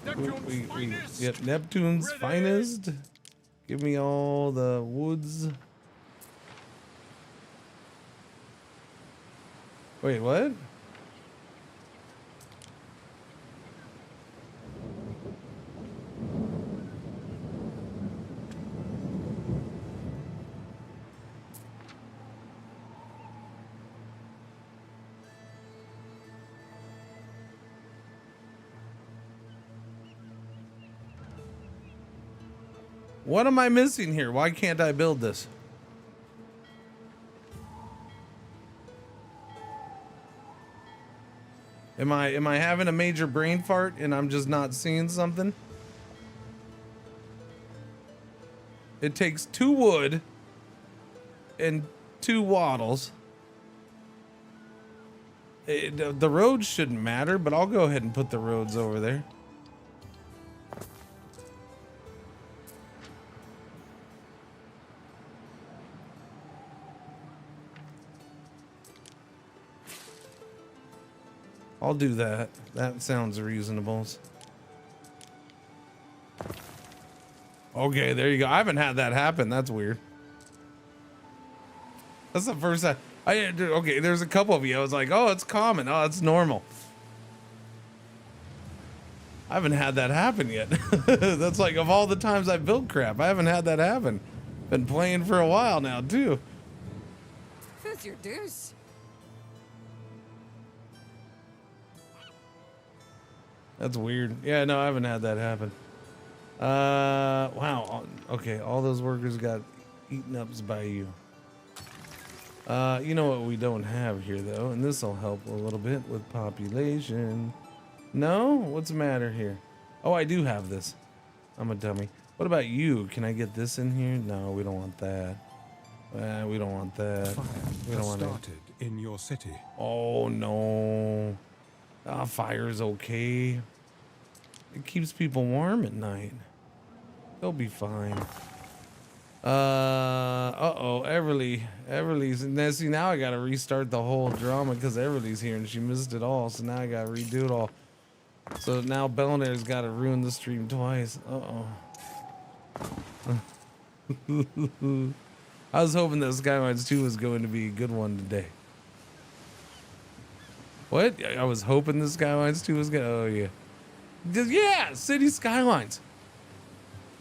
S6: Yep, Neptune's finest. Give me all the woods. Wait, what? What am I missing here? Why can't I build this? Am I having a major brain fart and I'm just not seeing something? It takes 2 wood and 2 wattles. The roads shouldn't matter, but I'll go ahead and put the roads over there. I'll do that. That sounds reasonable. Okay, there you go. I haven't had that happen. That's weird. That's the first time. Okay, there's a couple of you. I was like, oh, it's common. Oh, it's normal. I haven't had that happen yet. That's like, of all the times I've built crap, I haven't had that happen. Been playing for a while now, too.
S11: Who's your deuce?
S6: That's weird. Yeah, no, I haven't had that happen. Wow. Okay, all those workers got eaten up by you. You know what we don't have here, though, and this will help a little bit with population. No? What's the matter here? Oh, I do have this. I'm a dummy. What about you? Can I get this in here? No, we don't want that. We don't want that. We don't want it.
S8: Started in your city.
S6: Oh, no. Fire's okay. It keeps people warm at night. They'll be fine. Uh-oh, Everly's, and see, now I gotta restart the whole drama because Everly's here and she missed it all, so now I gotta redo it all. So now Belnair's gotta ruin the stream twice. Uh-oh. I was hoping that Skylines 2 was going to be a good one today. What? I was hoping the Skylines 2 was good. Oh, yeah. Yeah, City Skylines.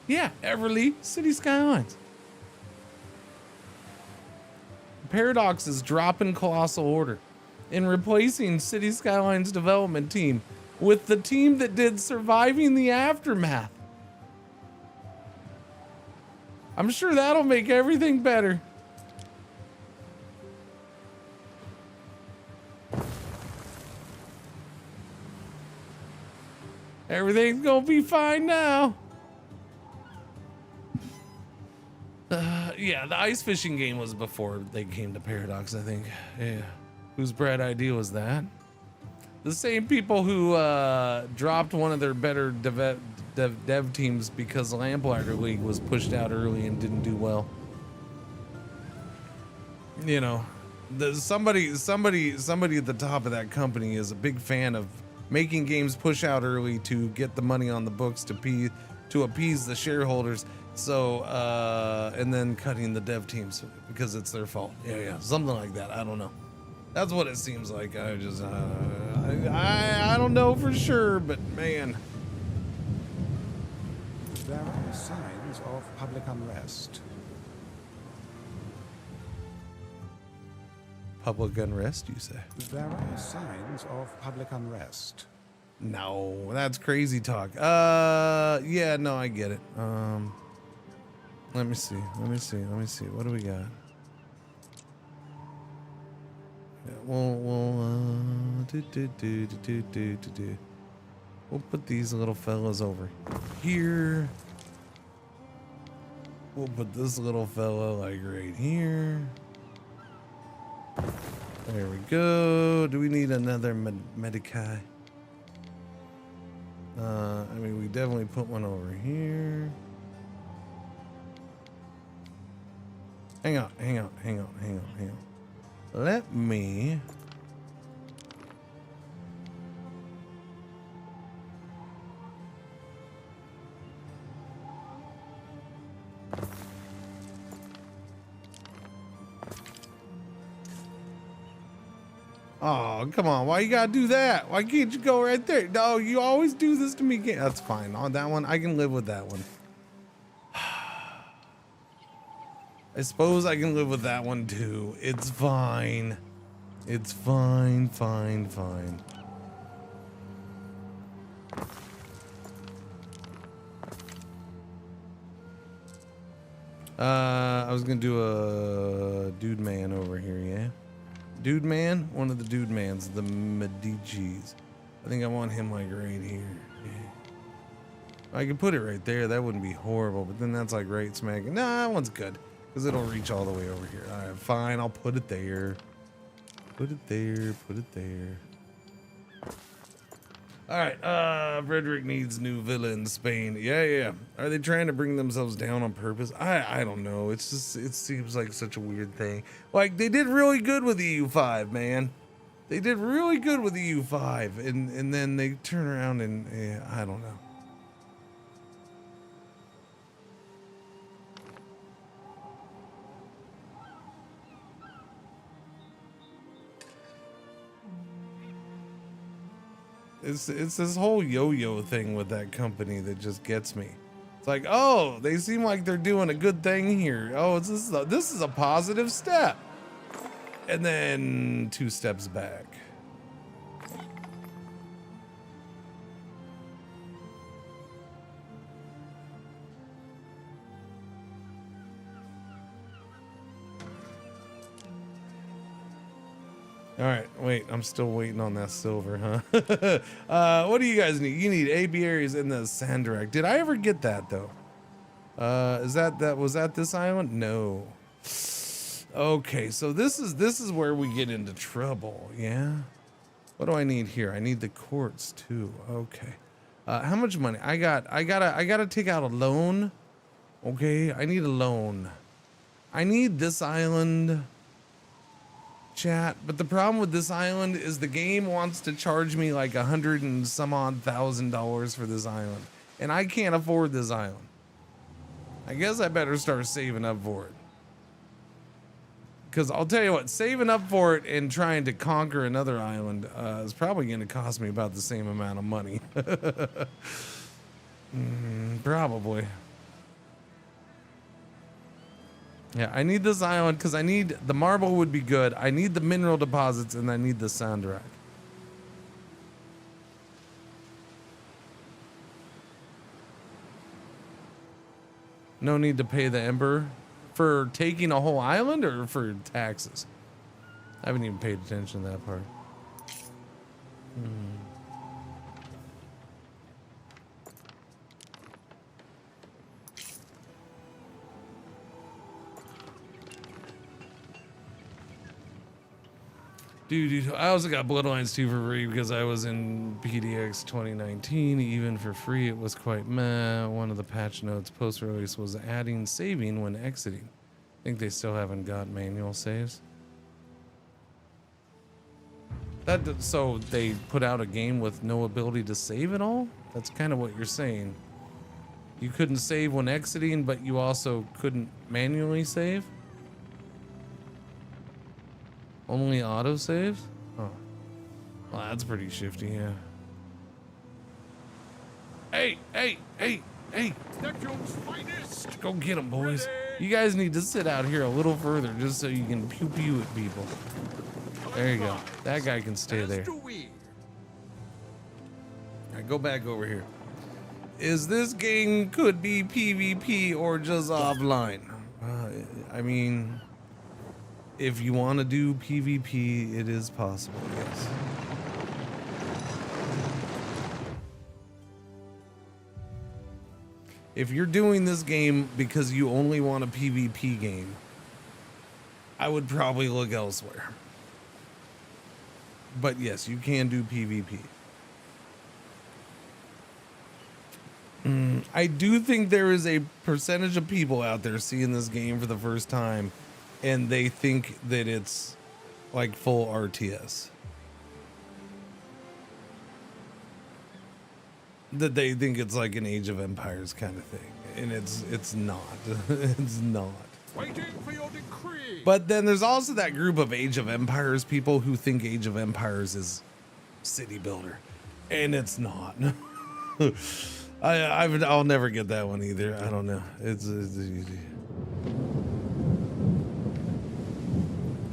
S6: Yeah, Everly, City Skylines. Paradox is dropping Colossal Order and replacing City Skylines development team with the team that did Surviving the Aftermath. I'm sure that'll make everything better. Everything's gonna be fine now. Yeah, the ice fishing game was before they came to Paradox, I think. Yeah. Whose bright idea was that? The same people who dropped one of their better dev teams because Lamplighter League was pushed out early and didn't do well. You know, somebody at the top of that company is a big fan of making games push out early to get the money on the books to appease the shareholders. So, and then cutting the dev teams because it's their fault. Yeah, something like that. I don't know. That's what it seems like. I just, I don't know for sure, but man.
S8: There are signs of public unrest.
S6: Public unrest, you say?
S8: There are signs of public unrest.
S6: No, that's crazy talk. Yeah, no, I get it. Let me see. What do we got? Yeah, we'll put these little fellas over here. We'll put this little fella like right here. There we go. Do we need another Medicae? I mean, we definitely put one over here. Hang on. Let me... Oh, come on. Why you gotta do that? Why can't you go right there? No, you always do this to me. That's fine. On that one, I can live with that one. I suppose I can live with that one too. It's fine. It's fine. I was gonna do a dude man over here, yeah? Dude man? One of the dude mans, the Medicis. I think I want him like right here. Yeah. I could put it right there. That wouldn't be horrible, but then that's like right smack. Nah, that one's good because it'll reach all the way over here. All right, fine. I'll put it there. Put it there. All right. Frederick needs new villa in Spain. Yeah. Are they trying to bring themselves down on purpose? I don't know. It's just, it seems like such a weird thing. Like, they did really good with the EU5, man. They did really good with the EU5, and then they turn around and I don't know. It's this whole yo-yo thing with that company that just gets me. It's like, oh, they seem like they're doing a good thing here. Oh, this is a positive step. And then 2 steps back. All right, wait, I'm still waiting on that silver, huh? What do you guys need? You need apiaries and the Sandarak. Did I ever get that though? Was that this island? No. Okay, so this is where we get into trouble, yeah? What do I need here? I need the quartz too. Okay. How much money? I gotta take out a loan. Okay, I need a loan. I need this island. Chat, but the problem with this island is the game wants to charge me like $100 and some odd thousand for this island, and I can't afford this island. I guess I better start saving up for it, because I'll tell you what, saving up for it and trying to conquer another island is probably going to cost me about the same amount of money. Probably. Yeah, I need this island because I need the marble would be good. I need the mineral deposits and I need the Sandarak. No need to pay the emperor for taking a whole island or for taxes. I haven't even paid attention to that part. Dude, I also got Bloodlines 2 for free because I was in PDX 2019. Even for free, it was quite meh. One of the patch notes post-release was adding saving when exiting. I think they still haven't got manual saves. So they put out a game with no ability to save at all? That's kind of what you're saying. You couldn't save when exiting, but you also couldn't manually save? Only auto saves? Oh. Well, that's pretty shifty, yeah. Hey!
S2: Spectrum's finest!
S6: Go get them, boys. You guys need to sit out here a little further just so you can pew-pew at people. There you go. That guy can stay there. All right, go back over here. Is this game could be PvP or just offline? I mean, if you want to do PvP, it is possible, yes. If you're doing this game because you only want a PvP game, I would probably look elsewhere. But yes, you can do PvP. I do think there is a percentage of people out there seeing this game for the first time and they think that it's like full RTS. That they think it's like an Age of Empires kind of thing. And it's not. It's not.
S8: Waiting for your decree.
S6: But then there's also that group of Age of Empires people who think Age of Empires is city builder. And it's not. I'll never get that one either. I don't know. It's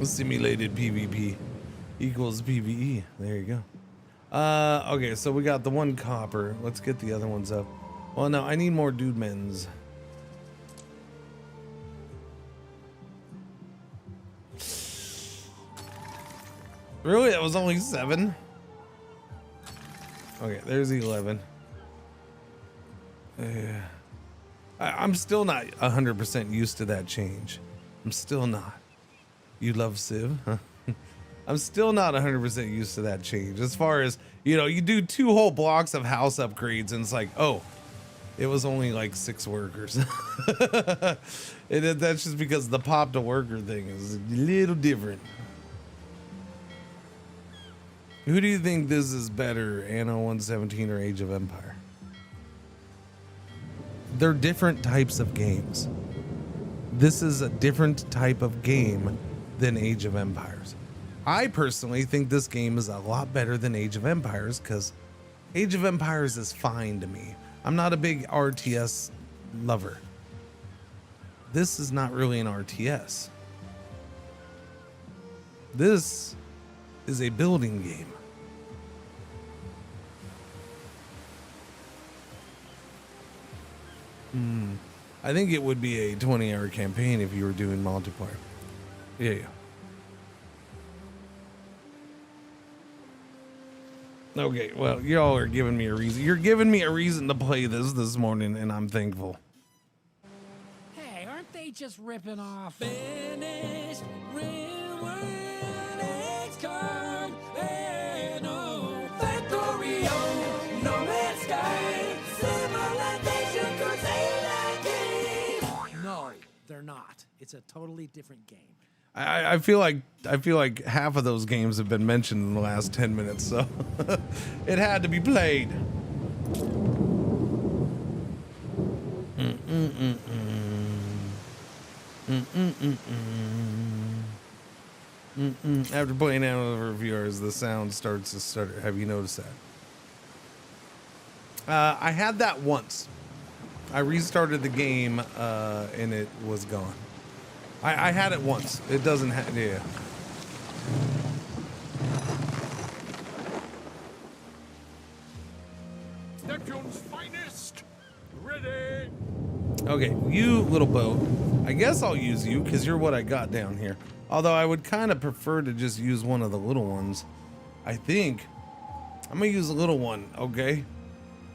S6: simulated PvP equals PvE. There you go. Okay, so we got the one copper. Let's get the other ones up. Well, no, I need more dude men's. Really? That was only 7? Okay, there's 11. I'm still not 100% used to that change. I'm still not. You love Civ? Huh? I'm still not 100% used to that change. As far as, you know, you do 2 whole blocks of house upgrades and it's like, oh, it was only like 6 workers. That's just because the pop to worker thing is a little different. Who do you think this is better, Anno 117 or Age of Empire? They're different types of games. This is a different type of game than Age of Empires. I personally think this game is a lot better than Age of Empires because Age of Empires is fine to me. I'm not a big RTS lover. This is not really an RTS. This is a building game. I think it would be a 20-hour campaign if you were doing multiplayer. Yeah. Okay, well, y'all are giving me a reason. You're giving me a reason to play this morning, and I'm thankful.
S15: Hey, aren't they just ripping off? Finished, real world come, Anno, Factorio, No Man's Sky, Civilization Crusader game. No, they're not. It's a totally different game.
S6: I feel like half of those games have been mentioned in the last 10 minutes, so it had to be played. After playing Anno for viewers, the sound starts to stutter. Have you noticed that? I had that once. I restarted the game and it was gone. I had it once. It doesn't have, yeah.
S8: Neptune's finest. Ready.
S6: Okay, you little boat. I guess I'll use you because you're what I got down here. Although I would kind of prefer to just use one of the little ones. I think I'm gonna use a little one, okay?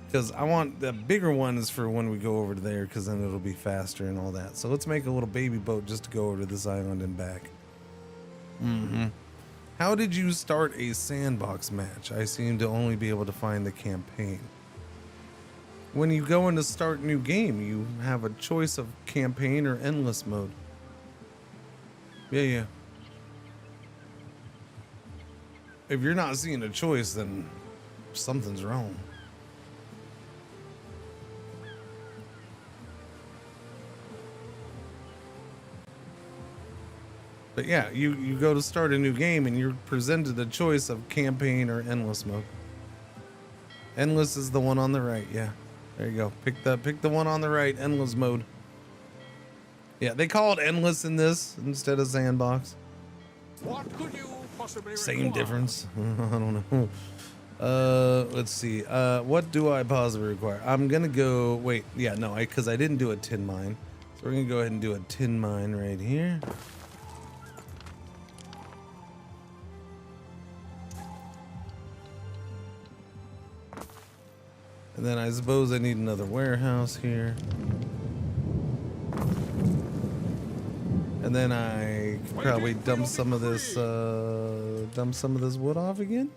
S6: Because I want the bigger one is for when we go over to there, because then it'll be faster and all that. So let's make a little baby boat just to go over to this island and back. How did you start a sandbox match? I seem to only be able to find the campaign. When you go into start new game, you have a choice of campaign or endless mode. Yeah. If you're not seeing a choice, then something's wrong. But yeah, you go to start a new game and you're presented a choice of campaign or endless mode. Endless is the one on the right, yeah. There you go. Pick the one on the right, endless mode. Yeah, they call it endless in this instead of sandbox.
S8: What could you possibly
S6: Same
S8: require?
S6: difference. I don't know. Let's see. What do I possibly require? I'm gonna go. Wait, yeah, no, because I didn't do a tin mine, so we're gonna go ahead and do a tin mine right here. And then I suppose I need another warehouse here. And then I could probably dump some of this wood off again.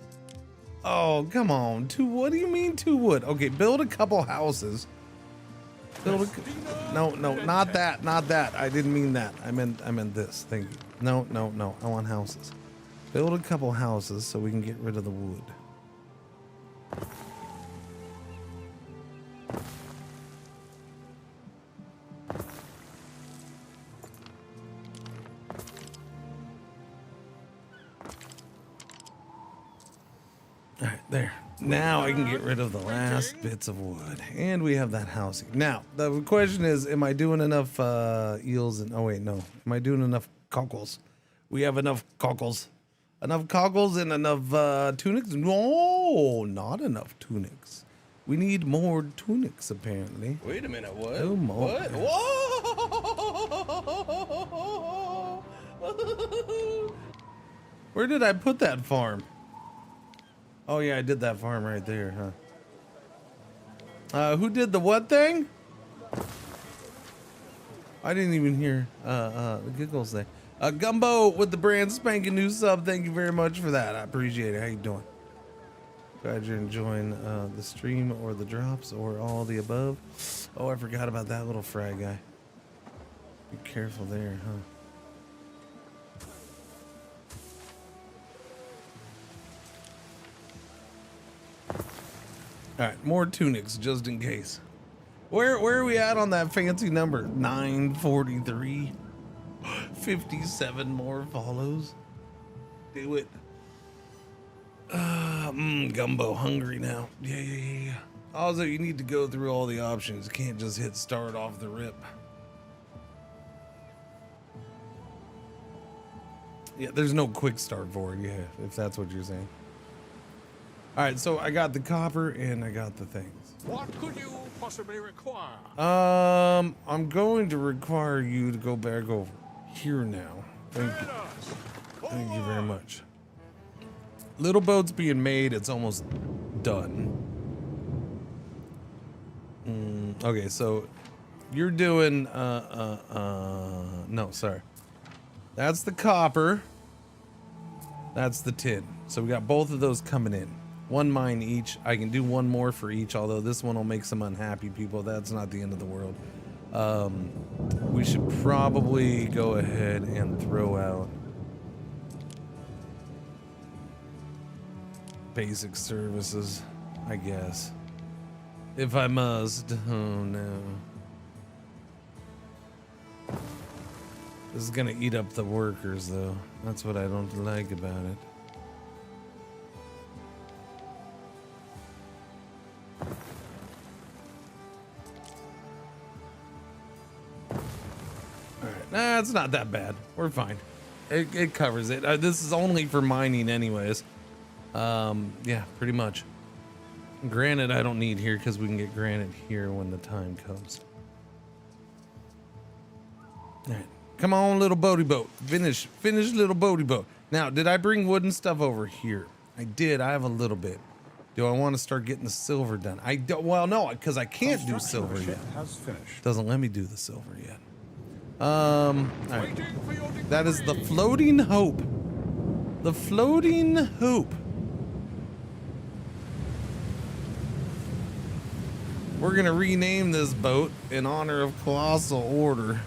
S6: Oh, come on. What do you mean 2 wood? Okay, build a couple houses. No, not that. I didn't mean that. I meant this. Thank you. No. I want houses. Build a couple houses so we can get rid of the wood. Alright, there. Now I can get rid of the last bits of wood. And we have that house. Now, the question is, am I doing enough eels and... Oh, wait, no. Am I doing enough cockles? We have enough cockles. Enough cockles and enough tunics? No, not enough tunics. We need more tunics, apparently.
S1: Wait a minute, what?
S6: Oh, more.
S1: What? Whoa!
S6: Where did I put that farm? Oh yeah, I did that farm right there, huh? Who did the what thing? I didn't even hear the giggles there. Gumbo with the brand spanking new sub. Thank you very much for that. I appreciate it. How you doing? Glad you're enjoying the stream or the drops or all the above. Oh, I forgot about that little frag guy. Be careful there, huh? All right, more tunics just in case. Where are we at on that fancy number? 943. 57 more follows. Do it. Gumbo hungry now. Yeah. Also, you need to go through all the options. You can't just hit start off the rip. Yeah, there's no quick start for it, yeah, if that's what you're saying. All right, so I got the copper and I got the things.
S8: What could you possibly require?
S6: I'm going to require you to go back over here now. Thank you. Thank you very much. Little boat's being made. It's almost done. Okay, so you're doing no, sorry. That's the copper. That's the tin. So we got both of those coming in. 1 mine each. I can do 1 more for each, although this one will make some unhappy people. That's not the end of the world. We should probably go ahead and throw out basic services, I guess. If I must. Oh no. This is gonna eat up the workers though. That's what I don't like about it. Alright, nah, it's not that bad. We're fine. It covers it. This is only for mining anyways. Yeah, pretty much. Granite I don't need here because we can get granite here when the time comes. Alright. Come on, little boaty boat. Finish little boaty boat. Now, did I bring wooden stuff over here? I did. I have a little bit. Do I want to start getting the silver done? I don't. Well, no, because I can't do silver yet. Doesn't let me do the silver yet. All right. That is the floating hope. The floating hope. We're gonna rename this boat in honor of Colossal Order.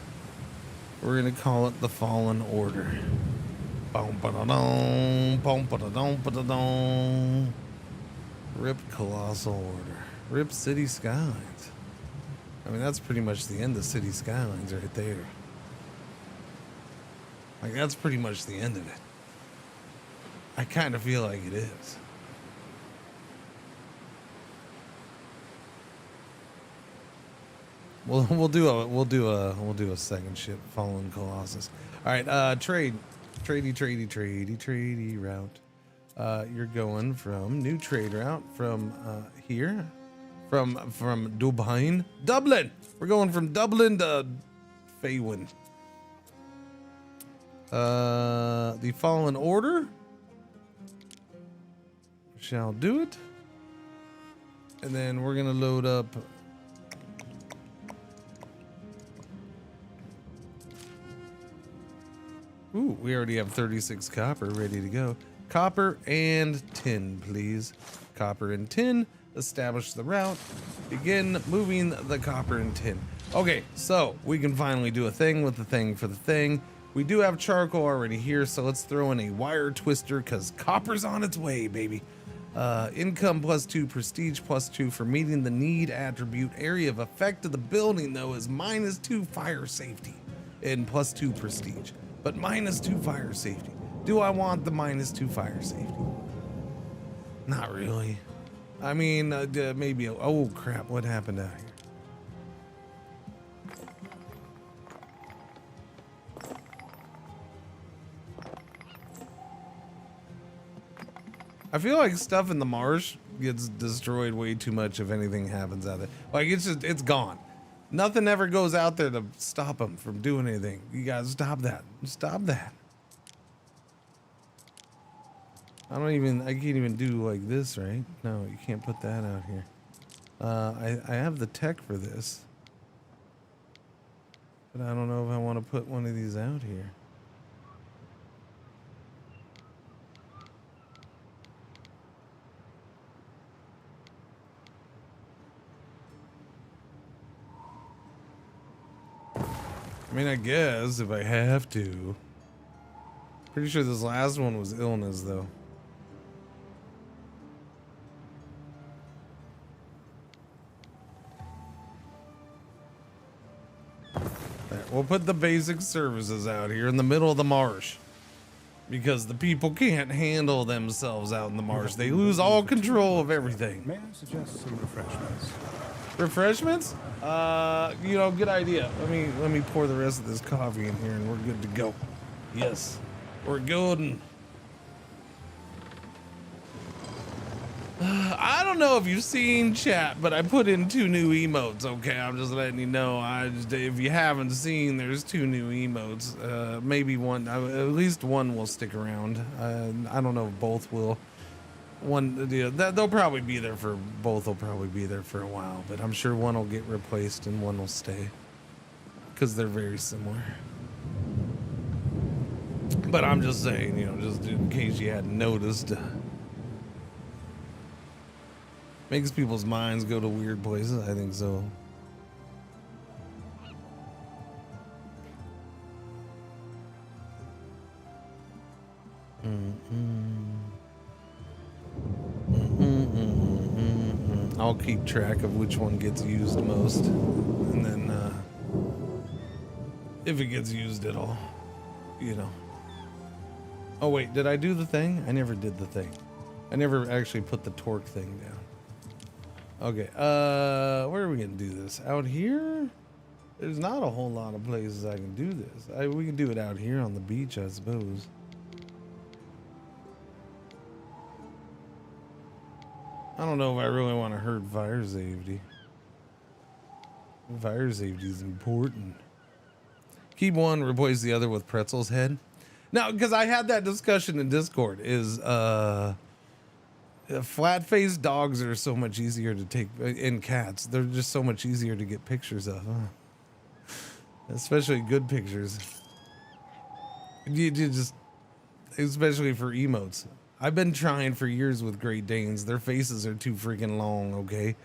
S6: We're gonna call it the Fallen Order. Rip Colossal Order. Rip City Skylines. I mean, that's pretty much the end of City Skylines right there. Like, that's pretty much the end of it. I kind of feel like it is. We'll do a second ship, Fallen Colossus. All right, trade, tradey route. You're going from new trade route from here, from Dublin. We're going from Dublin to Faywin. The Fallen Order shall do it. And then we're gonna load up ooh, we already have 36 copper ready to go. Copper and tin, please. Copper and tin. Establish the route. Begin moving the copper and tin. Okay, so we can finally do a thing with the thing for the thing. We do have charcoal already here, so let's throw in a wire twister because copper's on its way, baby. Income +2, prestige +2 for meeting the need attribute. Area of effect of the building, though, is -2 fire safety and +2 prestige, but -2 fire safety. Do I want the -2 fire safety? Not really. I mean, maybe. Oh crap! What happened out here? I feel like stuff in the marsh gets destroyed way too much if anything happens out there. Like it's gone. Nothing ever goes out there to stop them from doing anything. You guys stop that. Stop that. I can't even do like this, right? No, you can't put that out here. I have the tech for this, but I don't know if I want to put one of these out here. I mean, I guess if I have to. Pretty sure this last one was illness, though. There, we'll put the basic services out here in the middle of the marsh. Because the people can't handle themselves out in the marsh. They lose all control of everything.
S8: May I suggest some refreshments?
S6: Refreshments? You know, good idea. Let me pour the rest of this coffee in here and we're good to go. Yes, we're golden. I don't know if you've seen chat, but I put in 2 new emotes. Okay, I'm just letting you know. If you haven't seen, there's 2 new emotes. Maybe one, at least one will stick around. I don't know if both will. One, they'll probably be there for both. Will probably be there for a while, but I'm sure one will get replaced and one will stay because they're very similar. But I'm just saying, you know, just in case you hadn't noticed, makes people's minds go to weird places. I think so. I'll keep track of which one gets used most, and then if it gets used at all, you know. Oh wait, did I do the thing? I never did the thing. I never actually put the torque thing down. Okay, where are we gonna do this? Out here? There's not a whole lot of places I can do this. We can do it out here on the beach, I suppose. I don't know if I really want to hurt fire safety. Fire safety is important. Keep one, replace the other with Pretzel's head. Now, because I had that discussion in Discord, is flat-faced dogs are so much easier to take, and cats, they're just so much easier to get pictures of, huh? Especially good pictures. You just, especially for emotes. I've been trying for years with Great Danes. Their faces are too freaking long, okay?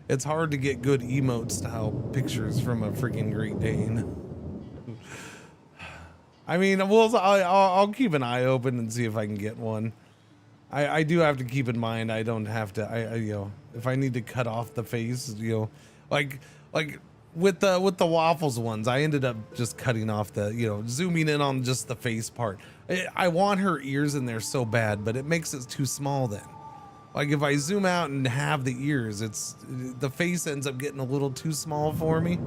S6: It's hard to get good emote style pictures from a freaking Great Dane. I mean, I'll keep an eye open and see if I can get one. I do have to keep in mind I don't have to, you know, if I need to cut off the face, you know, like with the waffles ones, I ended up just cutting off the, you know, zooming in on just the face part. I want her ears in there so bad, but it makes it too small then. Like if I zoom out and have the ears, the face ends up getting a little too small for me.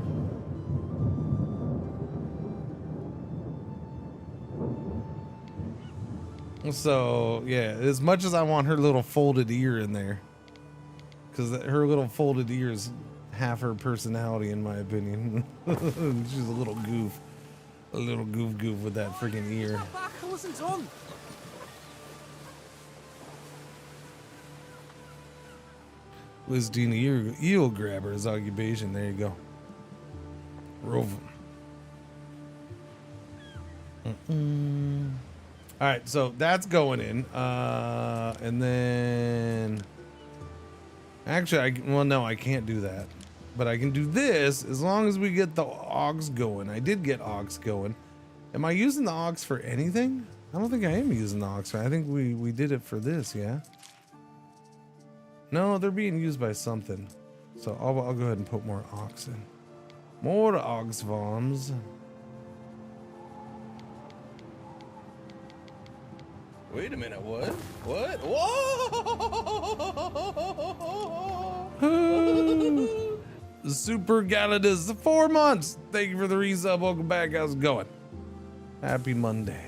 S6: So yeah, as much as I want her little folded ear in there, because her little folded ear is half her personality, in my opinion. She's a little goof with that freaking ear.
S14: Back, I wasn't done.
S6: Liz Dina, eel grabber is occupation. There you go. Rove. All right, so that's going in, and then actually, well, no, I can't do that, but I can do this as long as we get the aux going. I did get aux going. Am I using the aux for anything? I don't think I am using the aux for. I think we did it for this, yeah. No, they're being used by something, so I'll go ahead and put more aux in. More aux bombs.
S1: Wait a minute, what? What? Whoa!
S6: Super Galadis, 4 months. Thank you for the resub. Welcome back. How's it going? Happy Monday.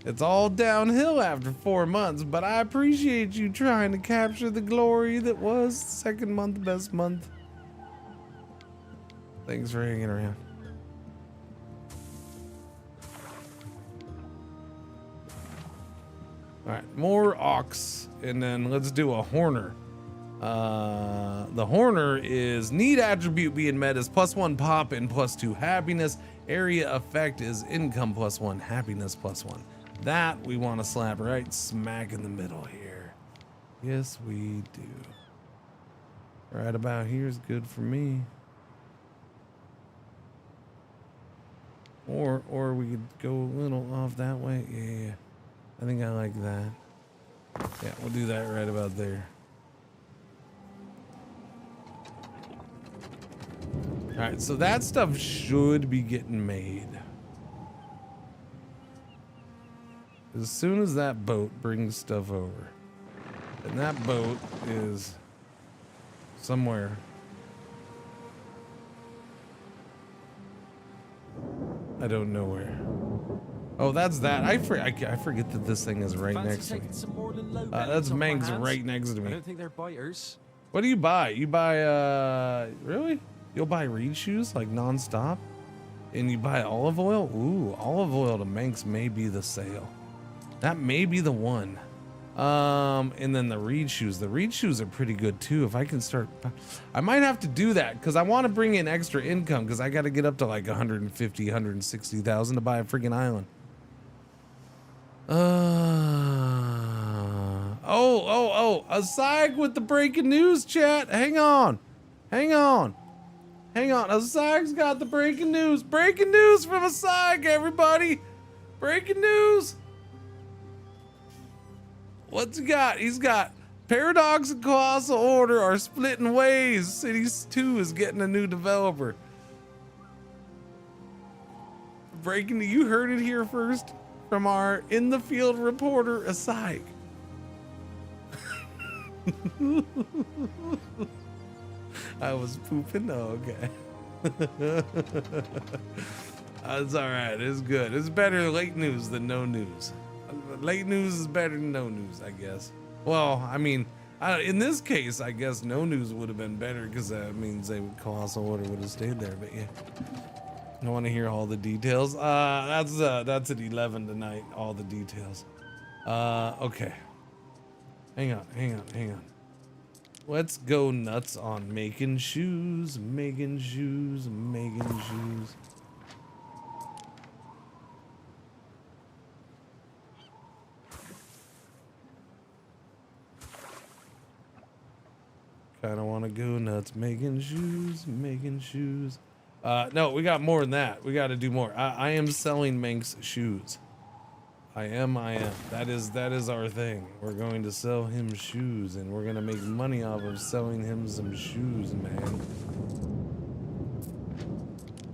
S6: It's all downhill after 4 months, but I appreciate you trying to capture the glory that was second month, best month. Thanks for hanging around. All right, more ox, and then let's do a horner. The horner is need attribute being met is +1 pop and +2 happiness. Area effect is income +1, happiness +1. That we want to slap right smack in the middle here. Yes, we do. Right about here is good for me. Or we could go a little off that way. Yeah. I think I like that. Yeah, we'll do that right about there. All right, so that stuff should be getting made. As soon as that boat brings stuff over. And that boat is somewhere. I don't know where. Oh, that's that. I forget that this thing is right next to me. That's Manx right next to me.
S14: I don't think they're biters.
S6: What do you buy? You buy, really? You'll buy reed shoes like non-stop? And you buy olive oil? Ooh, olive oil to Manx may be the sale. That may be the one. And then the reed shoes. The reed shoes are pretty good too. If I can start, I might have to do that because I want to bring in extra income because I got to get up to like 150, 160,000 to buy a freaking island. A psych with the breaking news, chat. Hang on. A psych's got the breaking news. Breaking news from a psych, everybody. Breaking news. What's he got? He's got Paradox and Colossal Order are splitting ways. Cities 2 is getting a new developer. Breaking, you heard it here first from our in the field reporter, a psych. I was pooping. Oh, okay. That's all right. It's good. It's better late news than no news. Late news is better than no news, I guess. Well, I mean, in this case, I guess no news would have been better because that means Colossal Order would have stayed there. But yeah, I want to hear all the details. That's at 11 tonight. All the details. Okay. Hang on. Let's go nuts on making shoes. Kinda wanna go nuts making shoes. No, we got more than that. We gotta do more. I am selling Manx shoes. I am. That is our thing. We're going to sell him shoes and we're gonna make money off of selling him some shoes, man.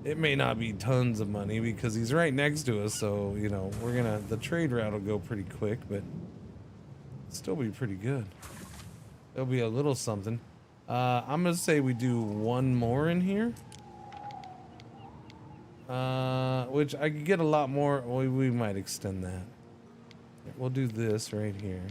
S6: It may not be tons of money because he's right next to us, so you know, the trade route will go pretty quick, but still be pretty good. There'll be a little something. I'm gonna say we do one more in here. Which I could get a lot more. We might extend that. We'll do this right here.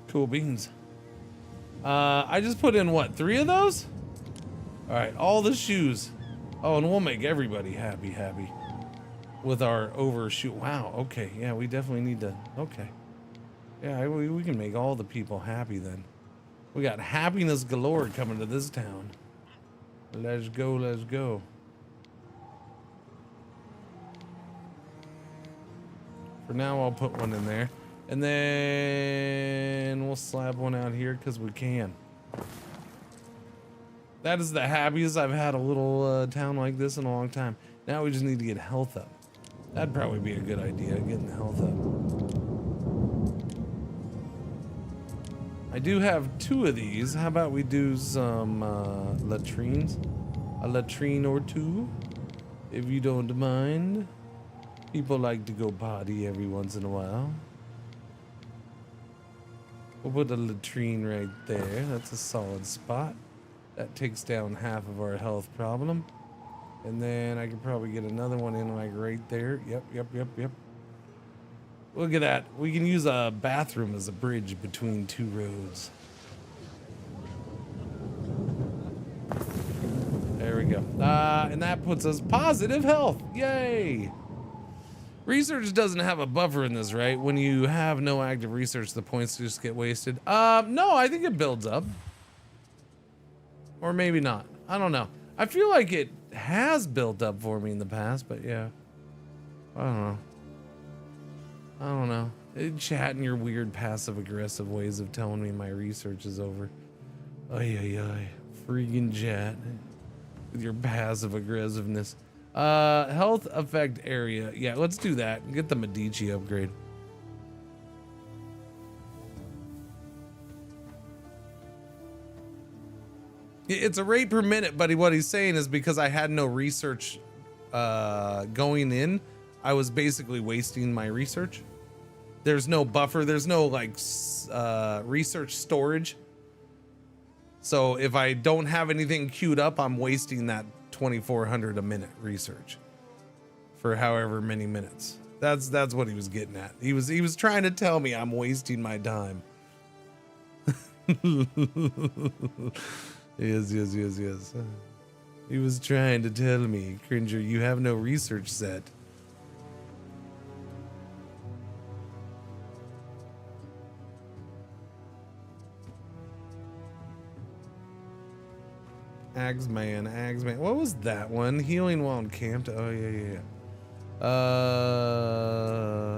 S6: Cool beans. I just put in what, 3 of those? All right, all the shoes. Oh, and we'll make everybody happy with our overshoot. Wow, okay, yeah, we definitely need to, okay. Yeah, we can make all the people happy then. We got happiness galore coming to this town. Let's go, let's go. For now, I'll put one in there. And then we'll slap one out here because we can. That is the happiest I've had a little town like this in a long time. Now we just need to get health up. That'd probably be a good idea, getting the health up. I do have 2 of these. How about we do some latrines? A latrine or 2, if you don't mind. People like to go potty every once in a while. We'll put a latrine right there. That's a solid spot. That takes down half of our health problem. And then I could probably get another one in like right there. Yep. Look at that. We can use a bathroom as a bridge between 2 roads. There we go. And that puts us positive health. Yay! Research doesn't have a buffer in this, right? When you have no active research, the points just get wasted. No, I think it builds up. Or maybe not. I don't know. I feel like it has built up for me in the past, but yeah. I don't know. Chat in your weird passive-aggressive ways of telling me my research is over. Ay. Freaking chat. With your passive-aggressiveness. Health effect area. Yeah, let's do that. Get the Medici upgrade. It's a rate per minute, buddy. What he's saying is because I had no research going in, I was basically wasting my research. There's no buffer. There's no like research storage. So if I don't have anything queued up, I'm wasting that 2,400 a minute research for however many minutes. That's what he was getting at. He was trying to tell me I'm wasting my time. Yes. He was trying to tell me, Cringer, you have no research set. Agsman. What was that one? Healing while encamped. Oh yeah.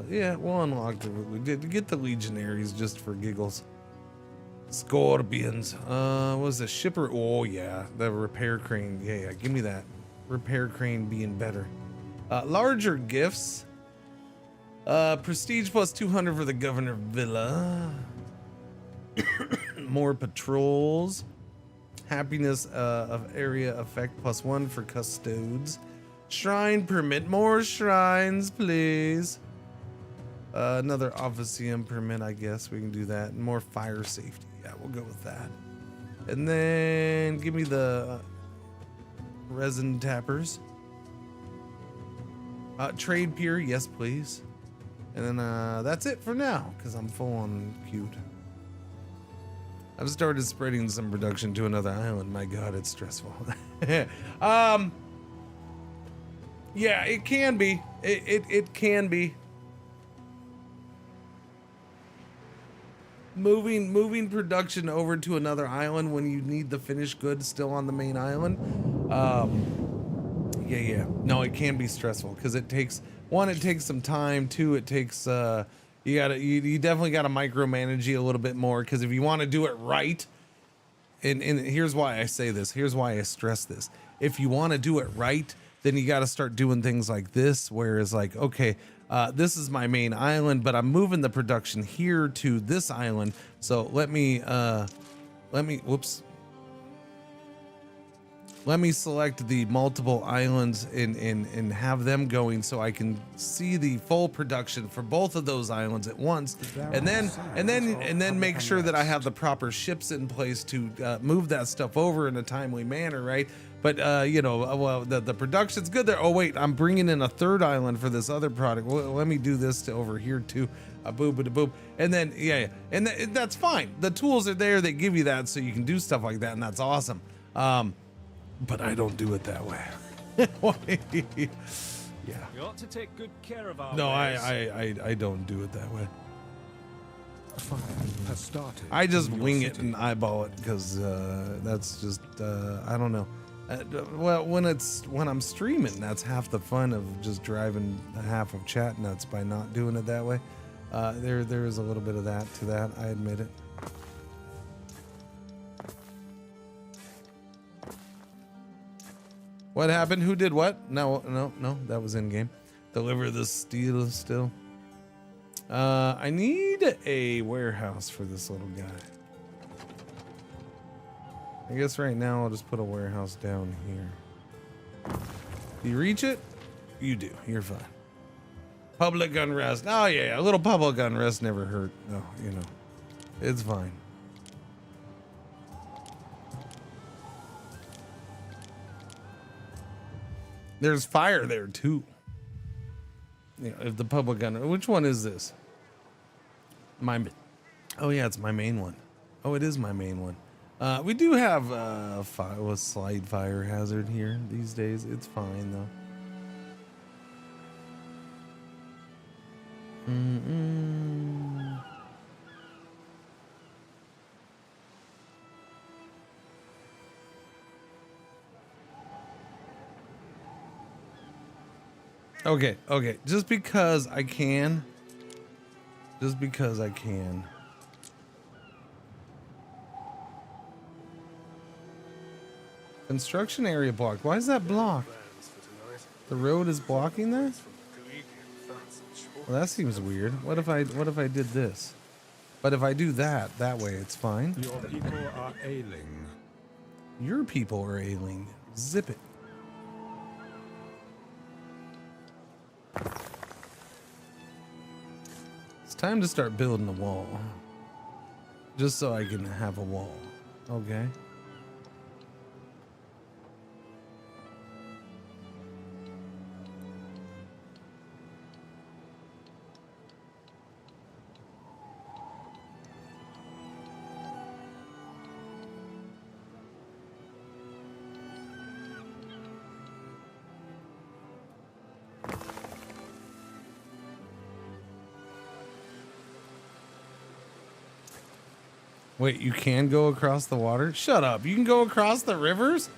S6: Yeah, we'll unlock it. Get the legionaries just for giggles. Scorpions. Was the shipper? Oh yeah, the repair crane. Yeah. Give me that repair crane being better. Larger gifts. Prestige plus 200 for the governor villa. More patrols. Happiness of area effect plus 1 for custodes. Shrine permit. More shrines, please. Another officium permit, I guess we can do that. And more fire safety. Yeah, we'll go with that. And then give me the resin tappers. Trade pier, yes, please. And then that's it for now, because I'm full on cute. I've started spreading some production to another island. My God, it's stressful. Yeah, it can be. It can be. Moving production over to another island when you need the finished goods still on the main island. Yeah. No, it can be stressful because it takes some time. 2, it takes you definitely gotta micromanage it a little bit more, because if you want to do it right, and here's why I say this, here's why I stress this. If you want to do it right, then you got to start doing things like this, where it's like, okay, this is my main island, but I'm moving the production here to this island, so let me whoops. Let me select the multiple islands and have them going so I can see the full production for both of those islands at once, and then make sure that I have the proper ships in place to move that stuff over in a timely manner, right? But well, the production's good there. Oh wait, I'm bringing in a third island for this other product. Well, let me do this to over here too. A boop, a boop, and then and that's fine. The tools are there; they give you that, so you can do stuff like that, and that's awesome. But I don't do it that way. Yeah.
S8: We ought to take good care of our
S6: No, I don't do it that way.
S8: Fire has started.
S6: I just wing it and eyeball it because that's just I don't know. Well, when I'm streaming, that's half the fun of just driving half of chat nuts by not doing it that way. There is a little bit of that to that. I admit it. What happened? Who did what? No, that was in game. Deliver the steel still. I need a warehouse for this little guy. I guess right now I'll just put a warehouse down here. Do you reach it? You do. You're fine. Public unrest. Oh yeah, a little public unrest never hurt. No, it's fine. There's fire there too. If the public gun, which one is this? Oh yeah, it's my main one. Oh, it is my main one. We do have a slide fire hazard here these days. It's fine though. Okay, just because I can. Construction area blocked. Why is that blocked? The road is blocking that? Well, that seems weird. What if I did this? But if I do that way, it's fine.
S8: Your people are ailing.
S6: Your people are ailing. Zip it. It's time to start building a wall. Just so I can have a wall. Okay. Wait, you can go across the water? Shut up. You can go across the rivers?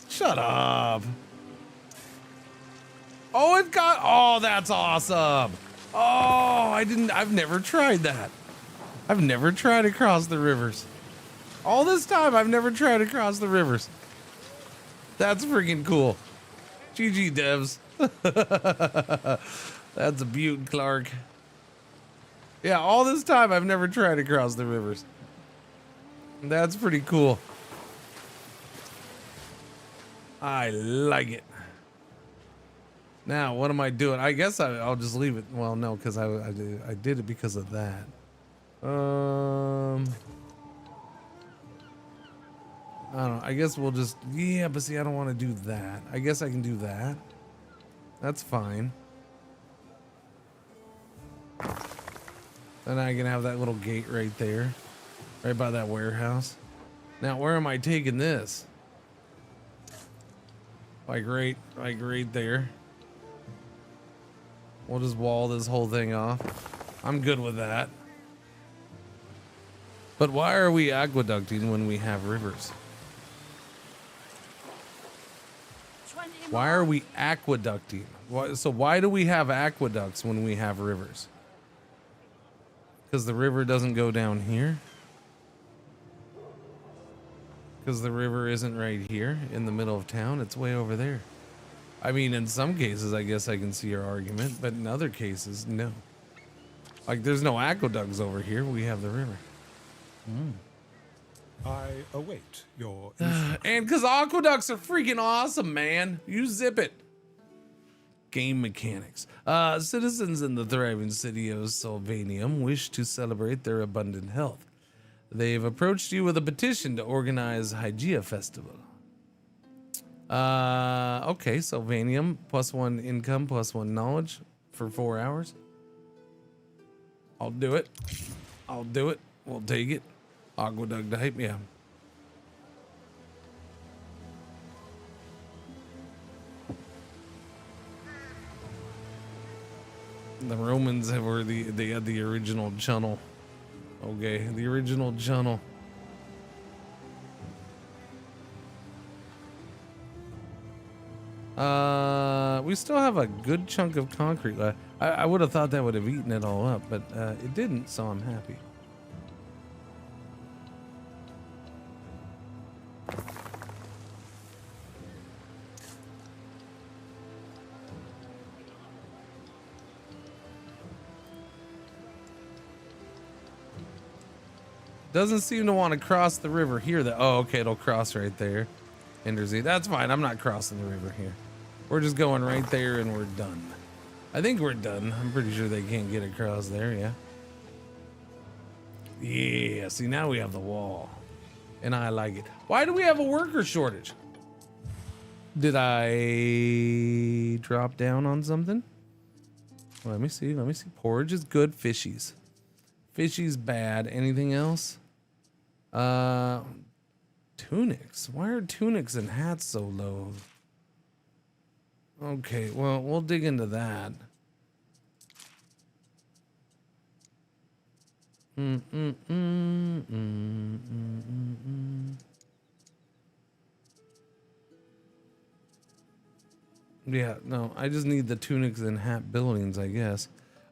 S6: Shut up. Oh, that's awesome. Oh, I've never tried that. I've never tried to cross the rivers. All this time, I've never tried to cross the rivers. That's freaking cool. GG devs. That's a beaut, Clark. Yeah, all this time, I've never tried to cross the rivers. That's pretty cool. I like it. Now, what am I doing? I guess I'll just leave it. Well, no, because I did it because of that. I don't know. I guess we'll just... Yeah, but see, I don't want to do that. I guess I can do that. That's fine. Then I can have that little gate right there. Right by that warehouse. Now, where am I taking this? Like right there. We'll just wall this whole thing off. I'm good with that. But why are we aqueducting when we have rivers? Why are we aqueducting? So why do we have aqueducts when we have rivers? Because the river doesn't go down here? Because the river isn't right here in the middle of town. It's way over there. I mean, in some cases, I guess I can see your argument, but in other cases, no. Like, there's no aqueducts over here. We have the river.
S8: I await your
S6: And because aqueducts are freaking awesome, man. You zip it. Game mechanics. Citizens in the thriving city of Sylvanium wish to celebrate their abundant health. They've approached you with a petition to organize Hygeia Festival. Okay, Sylvanium, +1 income, +1 knowledge for 4 hours. I'll do it. I'll do it. We'll take it. Aqueduct type, yeah. The Romans they had the original channel. Okay, the original channel. We still have a good chunk of concrete left. I would have thought that would have eaten it all up, but it didn't, so I'm happy. Doesn't seem to want to cross the river here. Oh, okay, it'll cross right there. Endersea. That's fine. I'm not crossing the river here. We're just going right there and we're done. I think we're done. I'm pretty sure they can't get across there, yeah. Yeah, see, now we have the wall. And I like it. Why do we have a worker shortage? Did I drop down on something? Let me see. Let me see. Porridge is good. Fishies. Fishy's bad. Anything else? Tunics. Why are tunics and hats so low? Okay, well, we'll dig into that. Yeah, no, I just need the tunics and hat buildings, I guess.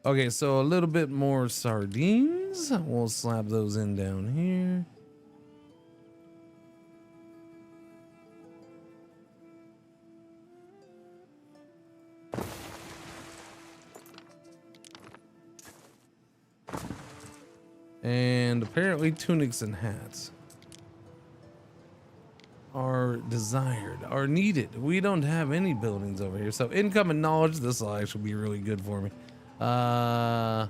S6: Okay, so a little bit more sardines. We'll slap those in down here. And apparently tunics and hats are desired, are needed. We don't have any buildings over here. So income and knowledge, this will actually be really good for me. Yeah.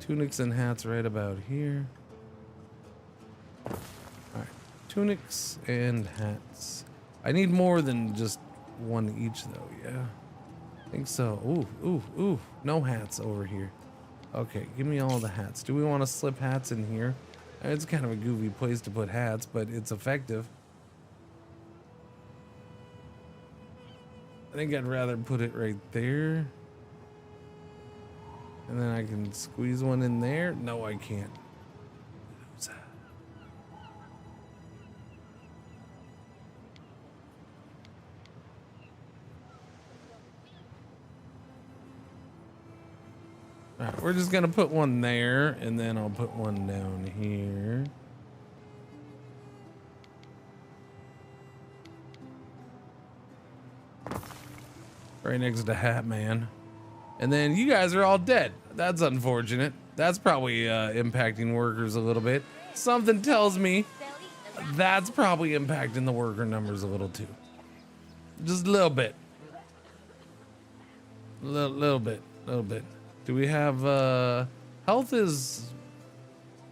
S6: Tunics and hats right about here. All right, tunics and hats. I need more than just one each though, yeah. I think so. Ooh, no hats over here. Okay, give me all the hats. Do we want to slip hats in here? It's kind of a goofy place to put hats, but it's effective. I think I'd rather put it right there. And then I can squeeze one in there. No, I can't. All right, we're just gonna put one there, and then I'll put one down here. Right next to Hat Man. And then you guys are all dead. That's unfortunate. That's probably impacting workers a little bit. Something tells me that's probably impacting the worker numbers a little too. Just a little bit. Little bit. Do we have health is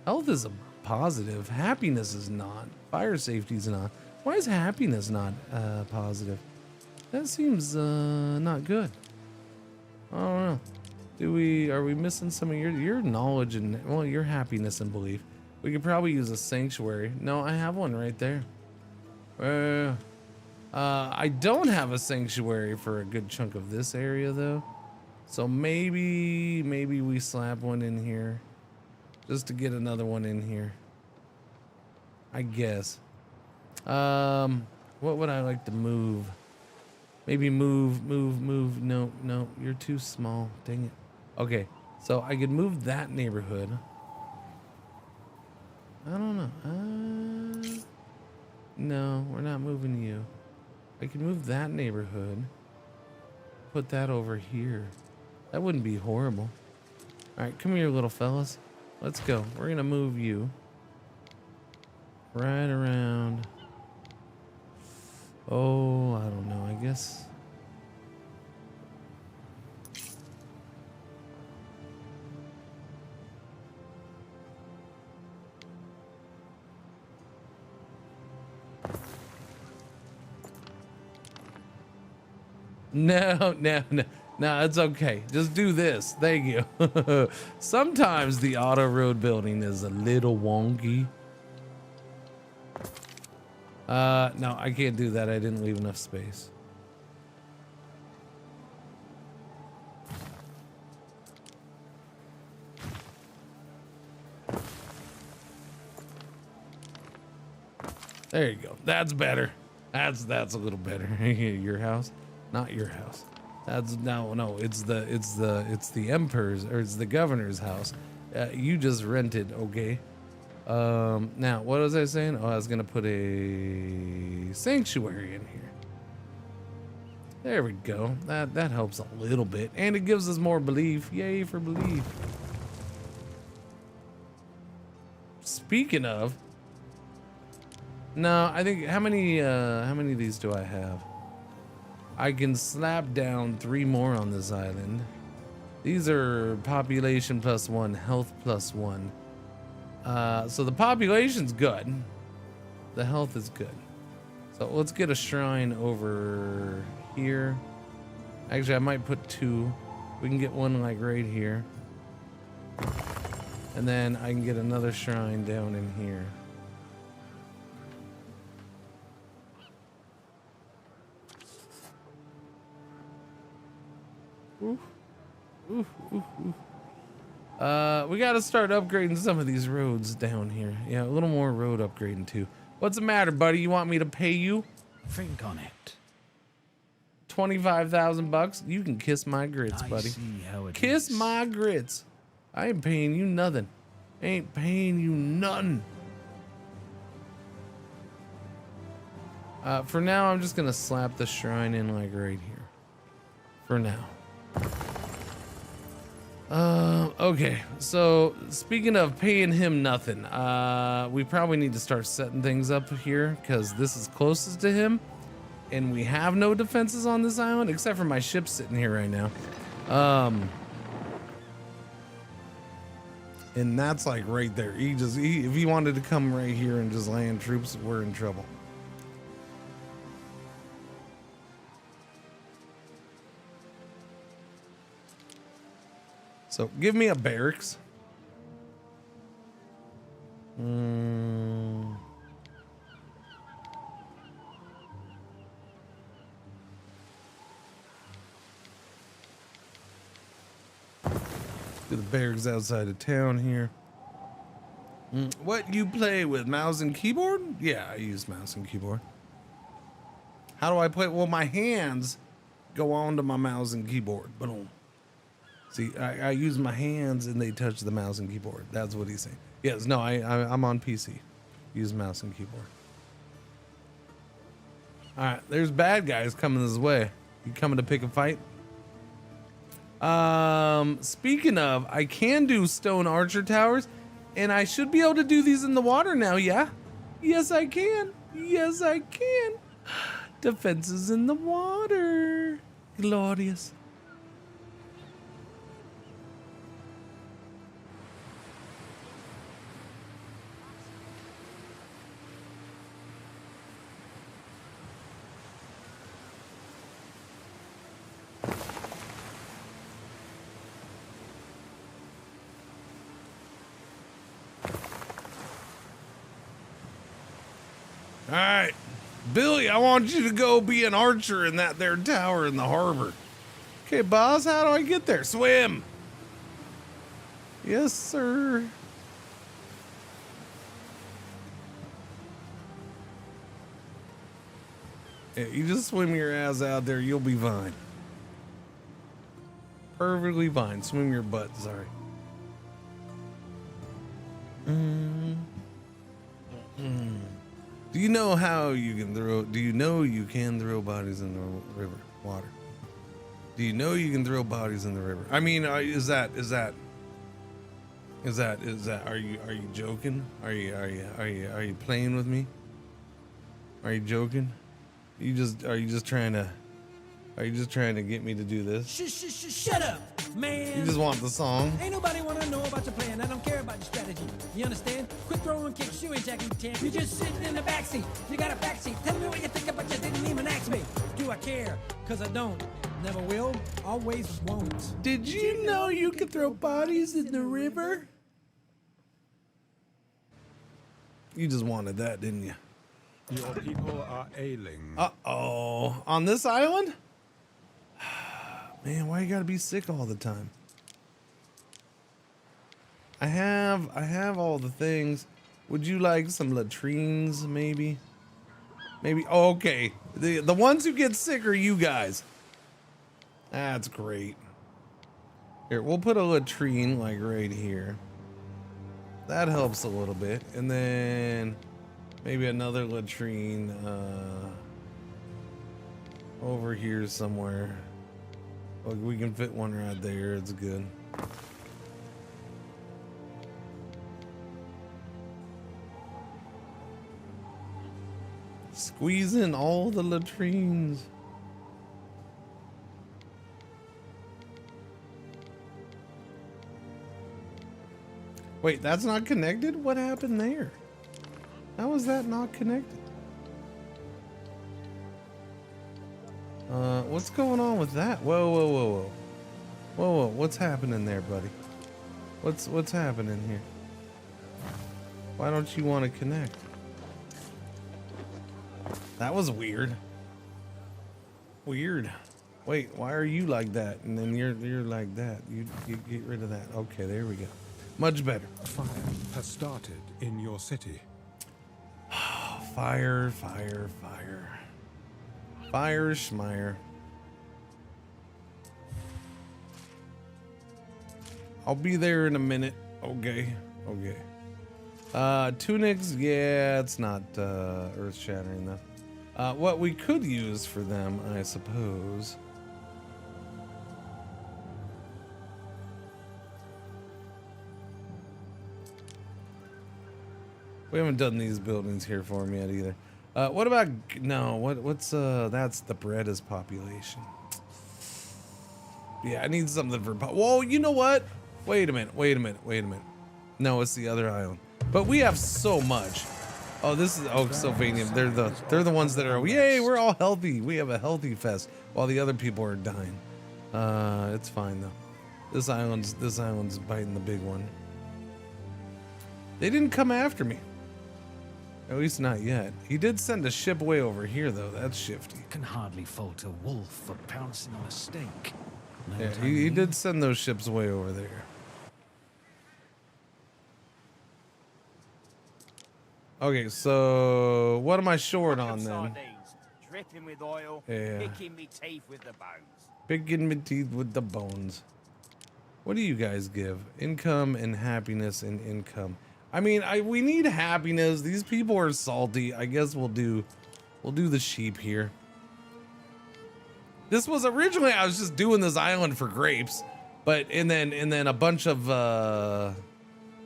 S6: a positive. Happiness is not. Fire safety is not. Why is happiness not positive? That seems not good. I don't know. Are we missing some of your knowledge and, well, your happiness and belief? We could probably use a sanctuary. No, I have one right there. I don't have a sanctuary for a good chunk of this area though. So maybe we slap one in here just to get another one in here. I guess. What would I like to move? Maybe move. No, you're too small. Dang it. Okay, so I could move that neighborhood. I don't know. No, we're not moving you. I can move that neighborhood. Put that over here. That wouldn't be horrible. All right, come here, little fellas. Let's go. We're gonna move you. right around. Oh, I don't know. I guess. No, it's okay. Just do this. Thank you. Sometimes the auto road building is a little wonky. No, I can't do that. I didn't leave enough space. There you go. That's better. That's a little better. Your house, not your house. That's no. It's the emperor's, or it's the governor's house. You just rented, okay? Now what was I saying? Oh, I was gonna put a sanctuary in here. There we go. That helps a little bit, and it gives us more belief. Yay for belief. Speaking of. No, I think how many of these do I have? I can slap down 3 more on this island. These are population +1, health +1. So the population's good. The health is good. So let's get a shrine over here. Actually, I might put 2. We can get one like right here. And then I can get another shrine down in here. We got to start upgrading some of these roads down here. Yeah, a little more road upgrading too. What's the matter, buddy? You want me to pay you?
S8: Think on it.
S6: 25,000 bucks? You can kiss my grits, buddy. Kiss my grits. I ain't paying you nothing. Ain't paying you nothing. For now, I'm just gonna slap the shrine in like right here. For now. Okay, so speaking of paying him nothing, we probably need to start setting things up here because this is closest to him and we have no defenses on this island except for my ship sitting here right now. And that's like right there. If he wanted to come right here and just land troops, we're in trouble. So give me a barracks. Do the barracks outside of town here. What, you play with mouse and keyboard? Yeah, I use mouse and keyboard. How do I play? Well, my hands go onto my mouse and keyboard. Boom. See, I use my hands and they touch the mouse and keyboard. That's what he's saying. Yes, no, I'm on PC. Use mouse and keyboard. All right, there's bad guys coming this way. You coming to pick a fight? Speaking of, I can do stone archer towers, and I should be able to do these in the water now, yeah? Yes, I can. Yes, I can. Defenses in the water. Glorious. All right, Billy, I want you to go be an archer in that there tower in the harbor. Okay, boss, how do I get there? Swim. Yes, sir. Yeah, you just swim your ass out there, you'll be fine. Perfectly fine. Swim your butt, sorry. Do you know how you can throw? Do you know you can throw bodies in the river water? Do you know you can throw bodies in the river? I mean, is that Is that are you joking? Are you playing with me? Are you joking? Are you just trying to get me to do this?
S15: Shut up, man.
S6: You just want the song?
S15: Ain't nobody wanna know about your plan. I don't care about your strategy. You understand? Quit throwing kicks, you ain't Jackie Chan. You just sitting in the backseat. You got a backseat. Tell me what you think, but you didn't even ask me. Do I care? Cause I don't. Never will. Always won't.
S6: Did you know you could throw bodies in the river? You just wanted that, didn't you?
S8: Your people are ailing.
S6: Uh-oh. On this island? Man, why you gotta be sick all the time? I have all the things. Would you like some latrines, maybe? Maybe. Oh, okay. The ones who get sick are you guys. That's great. Here, we'll put a latrine like right here. That helps a little bit. And then maybe another latrine over here somewhere. Oh, we can fit one right there. It's good. Squeeze in all the latrines. Wait, that's not connected? What happened there? How is that not connected? What's going on with that? Whoa, whoa, whoa, whoa. Whoa, whoa, what's happening there, buddy? What's happening here? Why don't you want to connect? That was weird. Weird. Wait, why are you like that? And then you're like that. You get rid of that. Okay, there we go. Much better.
S8: Fire has started in your city.
S6: Fire, fire, fire. Fire, schmire. I'll be there in a minute. Okay, okay. Tunics, yeah, it's not earth-shattering though. What we could use for them, I suppose. We haven't done these buildings here for them yet either. What about, no, what's, that's the Beretta's population. Yeah, I need something for, whoa, you know what? Wait a minute. No, it's the other island. But we have so much. Oh, this is, oh, Sylvania, they're the ones that are, yay, we're all healthy. We have a healthy fest while the other people are dying. It's fine though. This island's biting the big one. They didn't come after me. At least not yet. He did send a ship way over here though. That's shifty.
S8: Can hardly fault a wolf for pouncing on a steak.
S6: Yeah, he did send those ships way over there. Okay, so what am I short on then?
S16: Dripping with oil,
S6: yeah.
S16: picking me teeth with the bones.
S6: Picking me teeth with the bones. What do you guys give? Income and happiness and income. I mean, we need happiness. These people are salty. I guess we'll do the sheep here. This was originally, I was just doing this island for grapes, but and then a bunch of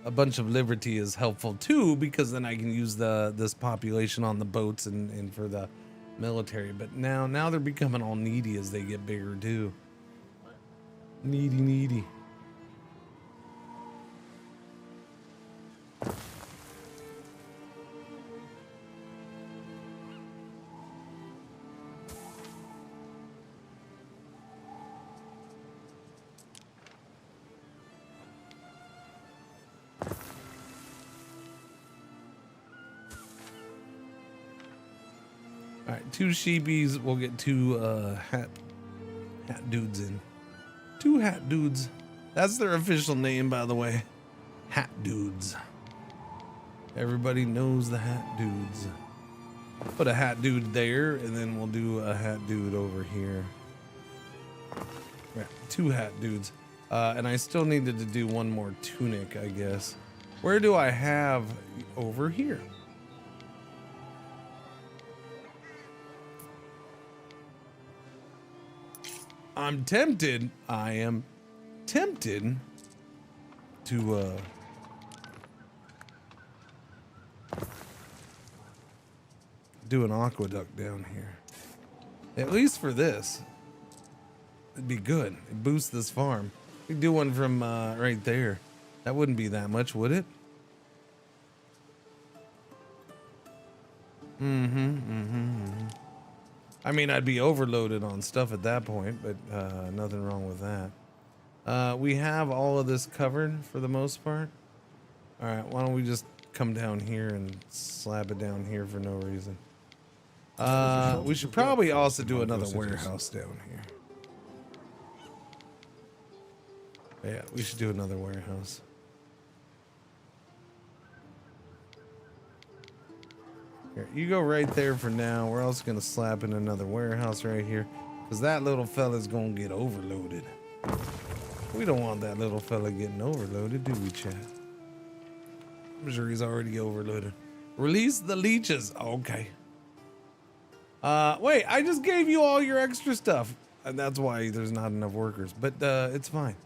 S6: liberty is helpful too, because then I can use this population on the boats and for the military. But now they're becoming all needy as they get bigger too. Needy. All right, 2 sheepies. We'll get 2 hat dudes in. 2 hat dudes. That's their official name, by the way. Hat dudes. Everybody knows the hat dudes. Put a hat dude there, and then we'll do a hat dude over here. Right, 2 hat dudes. And I still needed to do 1 more tunic, I guess. Where do I have over here? I am tempted to do an aqueduct down here. At least for this. It'd be good. It boosts this farm. We could do one from right there. That wouldn't be that much, would it? I mean, I'd be overloaded on stuff at that point, but nothing wrong with that. We have all of this covered for the most part. All right, why don't we just come down here and slap it down here for no reason. We should probably also do another warehouse down here. Yeah, we should do another warehouse. Here, you go right there for now. We're also gonna slap in another warehouse right here, because that little fella's gonna get overloaded. We don't want that little fella getting overloaded, do we, chat? I'm sure he's already overloaded. Release the leeches. Okay. Wait, I just gave you all your extra stuff, and that's why there's not enough workers. But it's fine.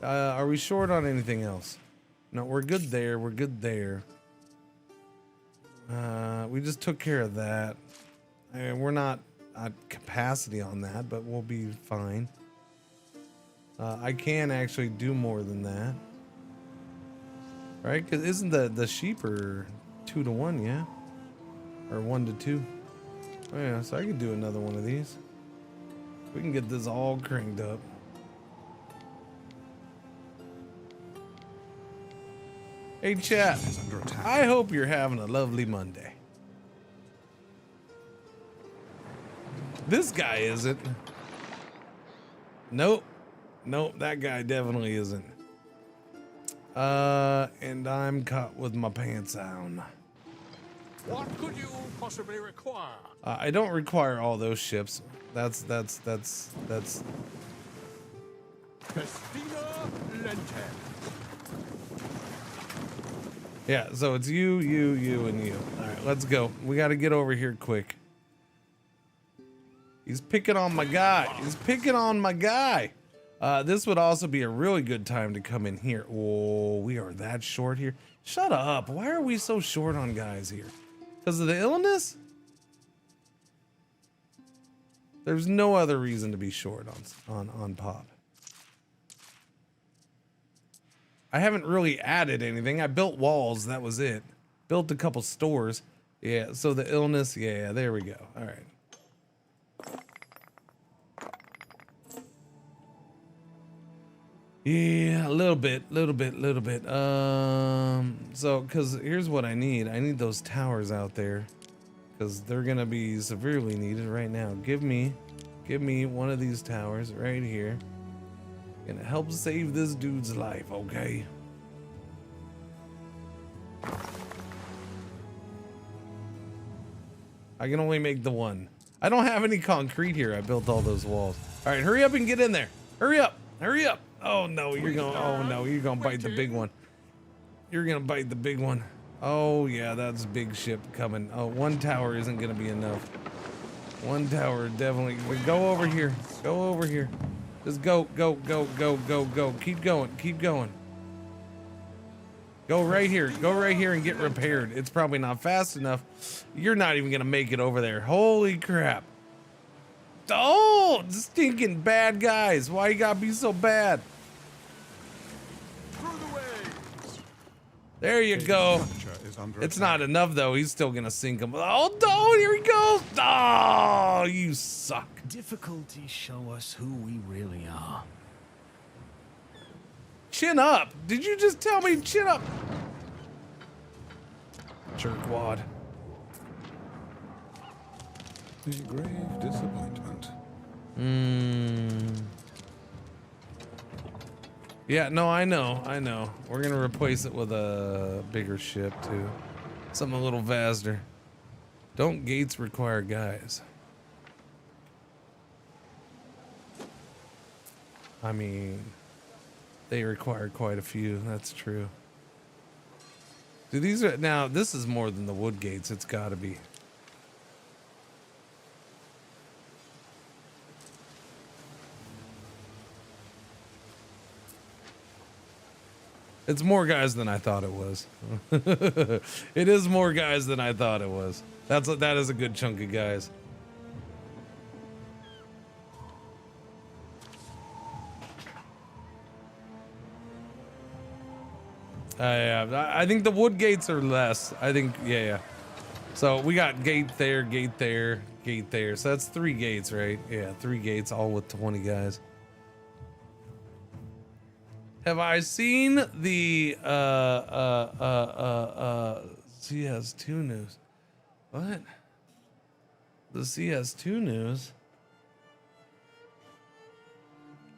S6: Are we short on anything else? No, we're good there. We're good there. We just took care of that. We're not at capacity on that, but we'll be fine. I can actually do more than that. Right? Because isn't the sheep are 2 to 1, yeah? Or 1 to 2. Oh yeah, so I could do another one of these. We can get this all cranked up. Hey chat, I hope you're having a lovely Monday. This guy isn't. Nope. Nope, that guy definitely isn't. And I'm caught with my pants on.
S8: What could you possibly require?
S6: I don't require all those ships. That's
S8: Festina Lente.
S6: Yeah, so it's you, and you. All right, let's go. We got to get over here quick. He's picking on my guy. He's picking on my guy. This would also be a really good time to come in here. Oh, we are that short here. Shut up. Why are we so short on guys here? Because of the illness? There's no other reason to be short on Pop. I haven't really added anything. I built walls, that was it. Built a couple stores. Yeah, so the illness, yeah, there we go. All right. Yeah, a little bit. So, because here's what I need. I need those towers out there. Because they're going to be severely needed right now. Give me one of these towers right here. Gonna help save this dude's life, okay? I can only make the one. I don't have any concrete here. I built all those walls. All right, hurry up and get in there. Hurry up. Oh no, you're gonna bite the big one. You're gonna bite the big one. Oh yeah, that's a big ship coming. Oh, one tower isn't gonna be enough. One tower definitely. Go over here. Just go. Keep going. Go right here and get repaired. It's probably not fast enough. You're not even gonna make it over there. Holy crap. Oh, stinking bad guys. Why you gotta be so bad? There you go. It's not enough though. He's still gonna sink him. Oh no, here he goes. Oh, you suck.
S8: Difficulties show us who we really are.
S6: Chin up. Did you just tell me chin up? Jerkwad.
S17: The grave disappointment.
S6: Yeah, no, I know. We're gonna replace it with a bigger ship too. Something a little faster. Don't gates require guys? I mean, they require quite a few, that's true. Do these are, now this is more than the wood gates, it's gotta be. It's more guys than I thought it was. It is more guys than I thought it was. That is a good chunk of guys. Yeah, I think the wood gates are less. I think, yeah. So we got gate there, gate there, gate there. So that's 3 gates, right? Yeah, 3 gates, all with 20 guys. Have I seen the CS2 news? What? The CS2 news?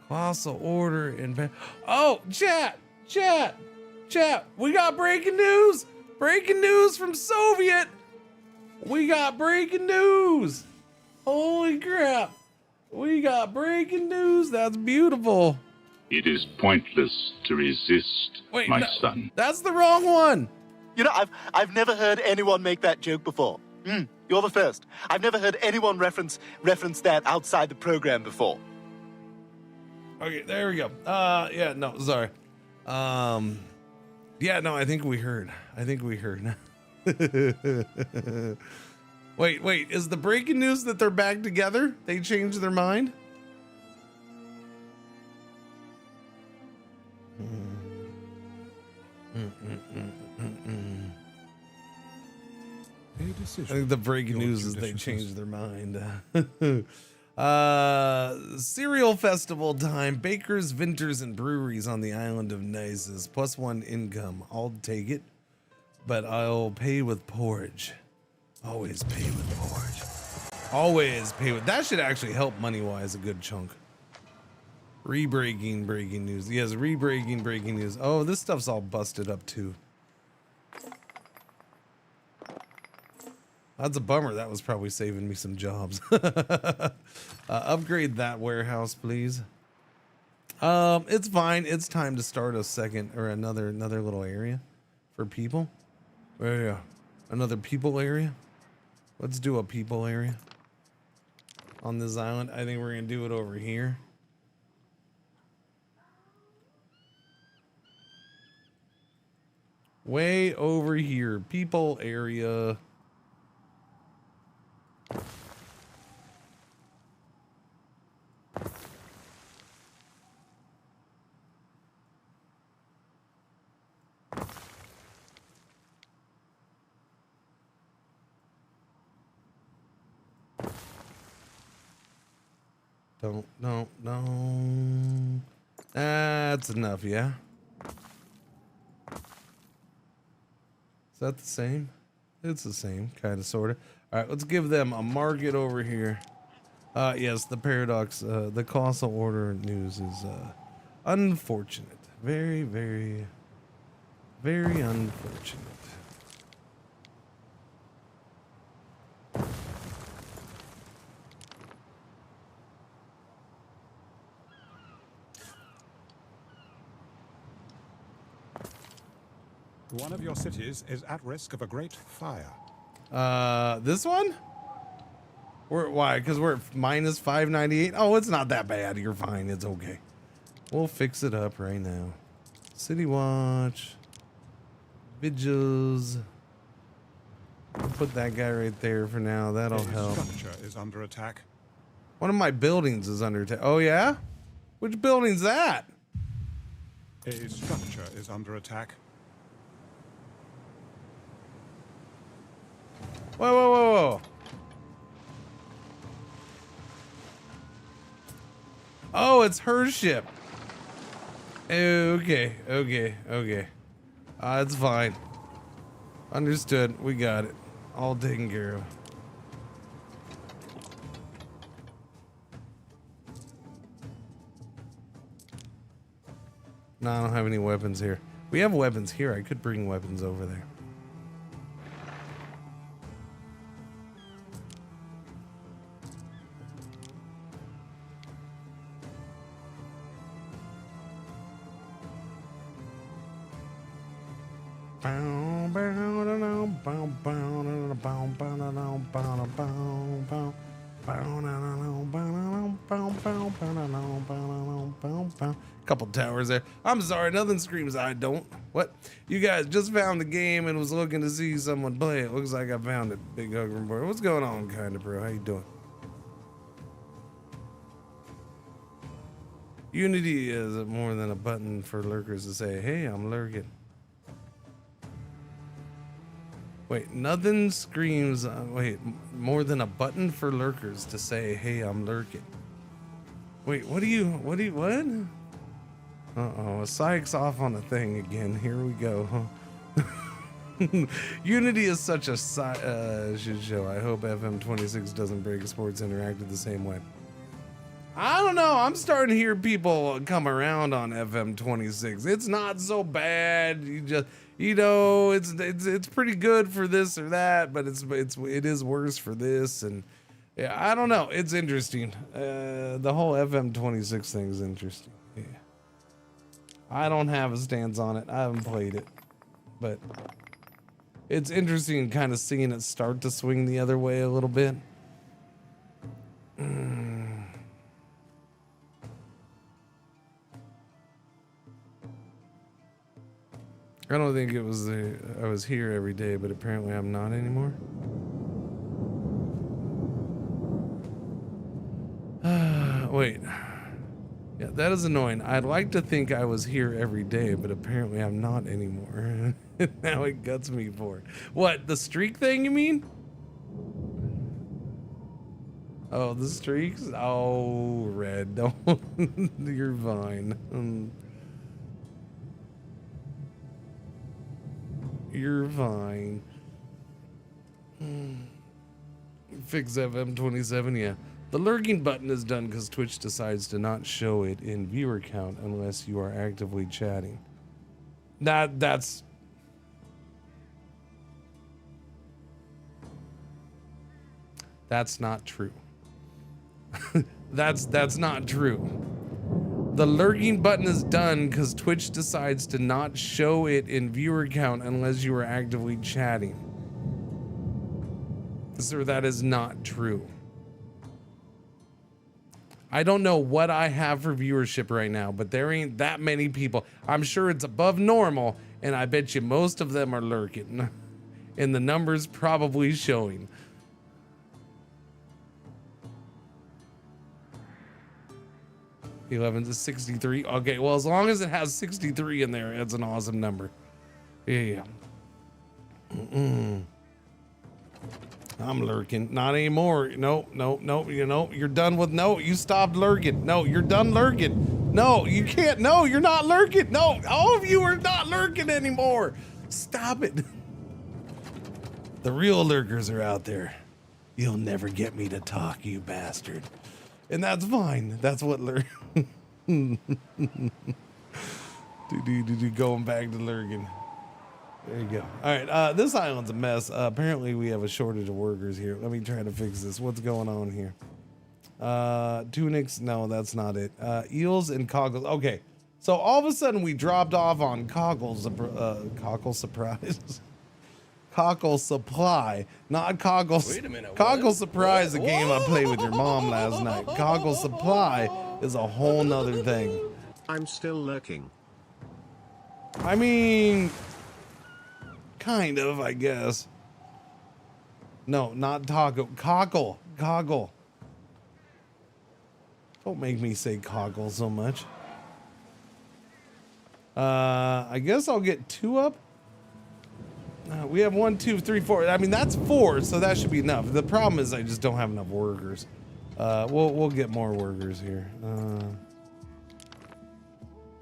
S6: Colossal order in... Oh, chat! We got breaking news! Breaking news from Soviet! We got breaking news! Holy crap! We got breaking news! That's beautiful!
S18: It is pointless to resist, my son.
S6: That's the wrong one!
S12: You know, I've never heard anyone make that joke before. You're the first. I've never heard anyone reference that outside the program before.
S6: Okay, there we go. Yeah, no, sorry. Yeah, no, I think we heard. Wait, is the breaking news that they're back together? They changed their mind? I think the breaking news is they changed their mind. Cereal festival time. Bakers, vintners, and breweries on the island of Nices. +1 income. I'll take it, but I'll pay with porridge. Always pay with porridge. Always pay with... That should actually help money-wise a good chunk. Re-breaking breaking news. Yes, re-breaking breaking news. Oh, this stuff's all busted up too. That's a bummer. That was probably saving me some jobs. Upgrade that warehouse, please. It's fine. It's time to start a second or another little area for people. Yeah, another people area. Let's do a people area on this island. I think we're gonna do it over here. Way over here, people area. No. That's enough, yeah? Is that the same? It's the same, kind of, sort of. All right, let's give them a market over here. Yes, the paradox, the colossal order news is unfortunate. Very, very, very unfortunate.
S17: One of your cities is at risk of a great fire.
S6: This one? Why? Because we're at -598? Oh, it's not that bad. You're fine. It's okay. We'll fix it up right now. City Watch. Vigils. I'll put that guy right there for now. That'll help.
S17: Structure is under attack.
S6: One of my buildings is under attack. Oh, yeah? Which building's that?
S17: A structure is under attack.
S6: Whoa. Oh, it's her ship. Okay. It's fine. Understood. We got it. All taken care of. No, I don't have any weapons here. We have weapons here. I could bring weapons over there. Couple towers there. I'm sorry, nothing screams I don't. What? You guys just found the game and was looking to see someone play it. Looks like I found it. Big hug report. What's going on, kinda bro? How you doing? Unity is more than a button for lurkers to say, hey, I'm lurking. Wait, nothing screams, wait, more than a button for lurkers to say, hey, I'm lurking. Wait, what? Uh-oh, Sykes off on a thing again. Here we go, huh? Unity is such a shit show. I hope FM26 doesn't break Sports Interactive the same way. I don't know. I'm starting to hear people come around on FM26. It's not so bad. You just, you know, it's pretty good for this or that, but it is worse for this. And yeah, I don't know. It's interesting. The whole FM26 thing is interesting. Yeah. I don't have a stance on it. I haven't played it, but it's interesting kind of seeing it start to swing the other way a little bit. I don't think it was I was here every day, but apparently I'm not anymore. Wait. Yeah, that is annoying. I'd like to think I was here every day, but apparently I'm not anymore. Now it guts me for it. What, the streak thing you mean? Oh, the streaks? Oh, Red, don't. You're fine. You're fine. Fix FM27, yeah. The lurking button is done because Twitch decides to not show it in viewer count unless you are actively chatting. That's not true. That's not true. The lurking button is done because Twitch decides to not show it in viewer count unless you are actively chatting. Sir, that is not true. I don't know what I have for viewership right now, but there ain't that many people. I'm sure it's above normal, and I bet you most of them are lurking. And the numbers probably showing. The 11 to 63. Okay, well, as long as it has 63 in there, it's an awesome number. Yeah. I'm lurking. Not anymore. No. You know, you're done with no. You stopped lurking. No, you're done lurking. No, you can't. No, you're not lurking. No, all of you are not lurking anymore. Stop it. The real lurkers are out there. You'll never get me to talk, you bastard. And that's fine. That's what going back to lurking. There you go. All right, this island's a mess. Apparently we have a shortage of workers here. Let me try to fix this. What's going on here? Tunics, no, that's not it. Eels and cockles. Okay, so all of a sudden we dropped off on cockles. Cockle surprise. Cockle Supply, not Cockle.
S1: Wait a minute.
S6: Cockle Surprise, a game I played with your mom last night. Cockle Supply is a whole nother thing.
S7: I'm still lurking.
S6: I mean, kind of, I guess. No, not taco. Cockle. Coggle. Don't make me say cockle so much. I guess I'll get 2 up. We have 1, 2, 3, 4. I mean, that's 4, so that should be enough. The problem is I just don't have enough workers. We'll get more workers here.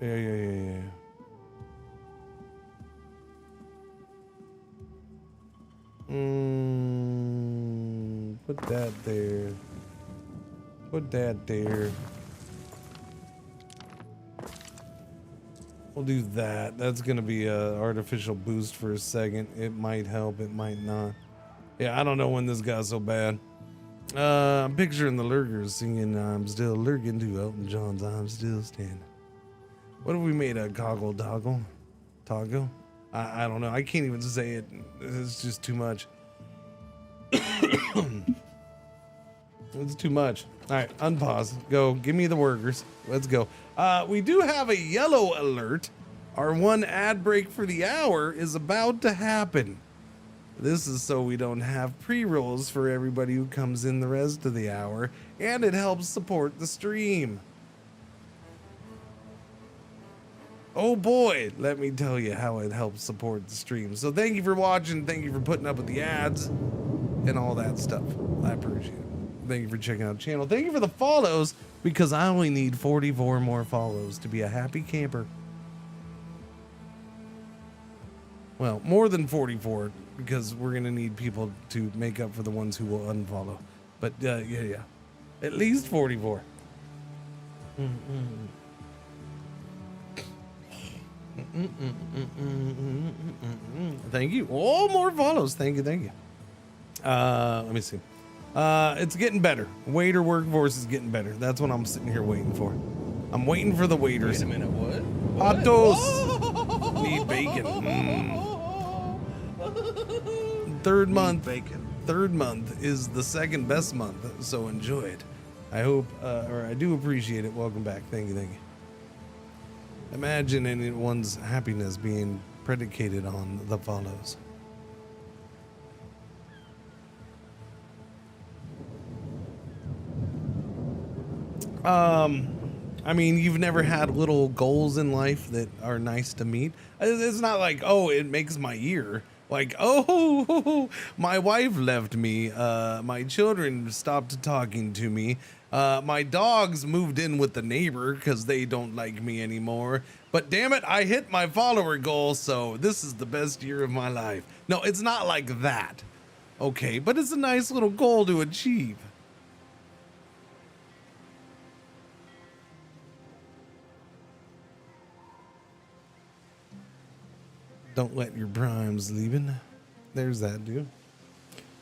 S6: Yeah. Put that there. Put that there. We'll do that. That's gonna be a artificial boost for a second. It might help, it might not. Yeah, I don't know when this got so bad. I'm picturing the lurkers singing I'm still lurking to Elton John's I'm Still Standing. What have we made a goggle doggle? Toggle? I don't know. I can't even say it. It's just too much. It's too much. All right, unpause. Go. Give me the workers. Let's go. We do have a yellow alert. Our one ad break for the hour is about to happen. This is so we don't have pre-rolls for everybody who comes in the rest of the hour, and it helps support the stream. Oh boy, let me tell you how it helps support the stream. So thank you for watching. Thank you for putting up with the ads and all that stuff. I appreciate it. Thank you for checking out the channel. Thank you for the follows, because I only need 44 more follows to be a happy camper. Well, more than 44, because we're going to need people to make up for the ones who will unfollow. But yeah. At least 44. Thank you. Oh, more follows. Thank you. Let me see. It's getting better. Waiter workforce is getting better. That's what I'm sitting here waiting for. I'm waiting for the waiters.
S1: Wait a minute, what?
S6: Hot toast. Need bacon. Third month is the second best month, so enjoy it. I hope, or I do appreciate it. Welcome back. Thank you. Imagine anyone's happiness being predicated on the follows. I mean, you've never had little goals in life that are nice to meet. It's not like, oh, it makes my year. Like, oh, my wife left me. My children stopped talking to me. My dogs moved in with the neighbor because they don't like me anymore. But damn it, I hit my follower goal, so this is the best year of my life. No, it's not like that. Okay, but it's a nice little goal to achieve. Don't let your primes leaving. There's that dude.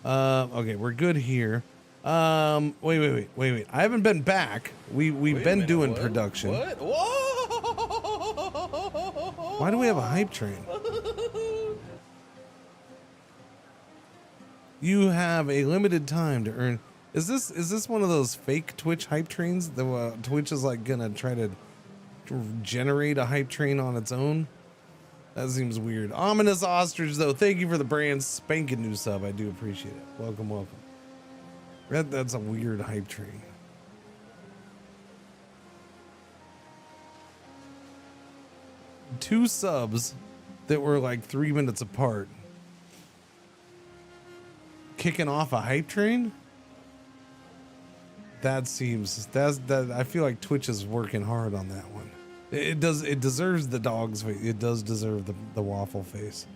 S6: Okay, we're good here. Wait. I haven't been back. We've been doing production.
S1: What? Whoa!
S6: Why do we have a hype train? You have a limited time to earn. Is this one of those fake Twitch hype trains? The Twitch is like gonna try to generate a hype train on its own. That seems weird. Ominous Ostrich, though, thank you for the brand spanking new sub. I do appreciate it. Welcome. That's a weird hype train. Two subs that were like 3 minutes apart. Kicking off a hype train? I feel like Twitch is working hard on that one. It deserves the dog's face. It does deserve the waffle face.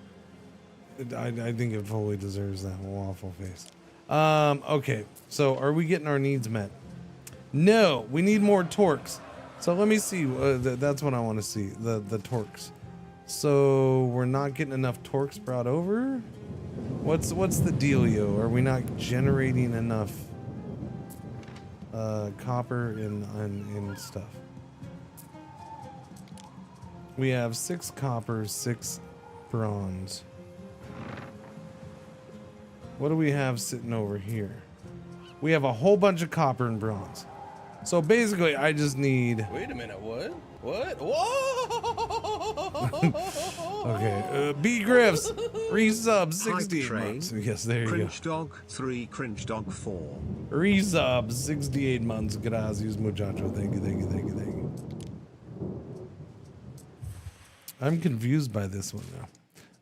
S6: I think it fully deserves that waffle face. Okay, so are we getting our needs met? No, we need more torques. So let me see. That's what I want to see. The torques. So we're not getting enough torques brought over. What's the dealio? Are we not generating enough copper and stuff? We have 6 copper, 6 bronze. What do we have sitting over here? We have a whole bunch of copper and bronze. So basically, I just need...
S1: Wait a minute, what? What? Whoa!
S6: Okay, B Griffs, resub 68 months. Yes, there you go.
S7: Cringe Dog 3, Cringe Dog 4.
S6: Resub 68 months. Gracias, muchacho. Thank you. I'm confused by this one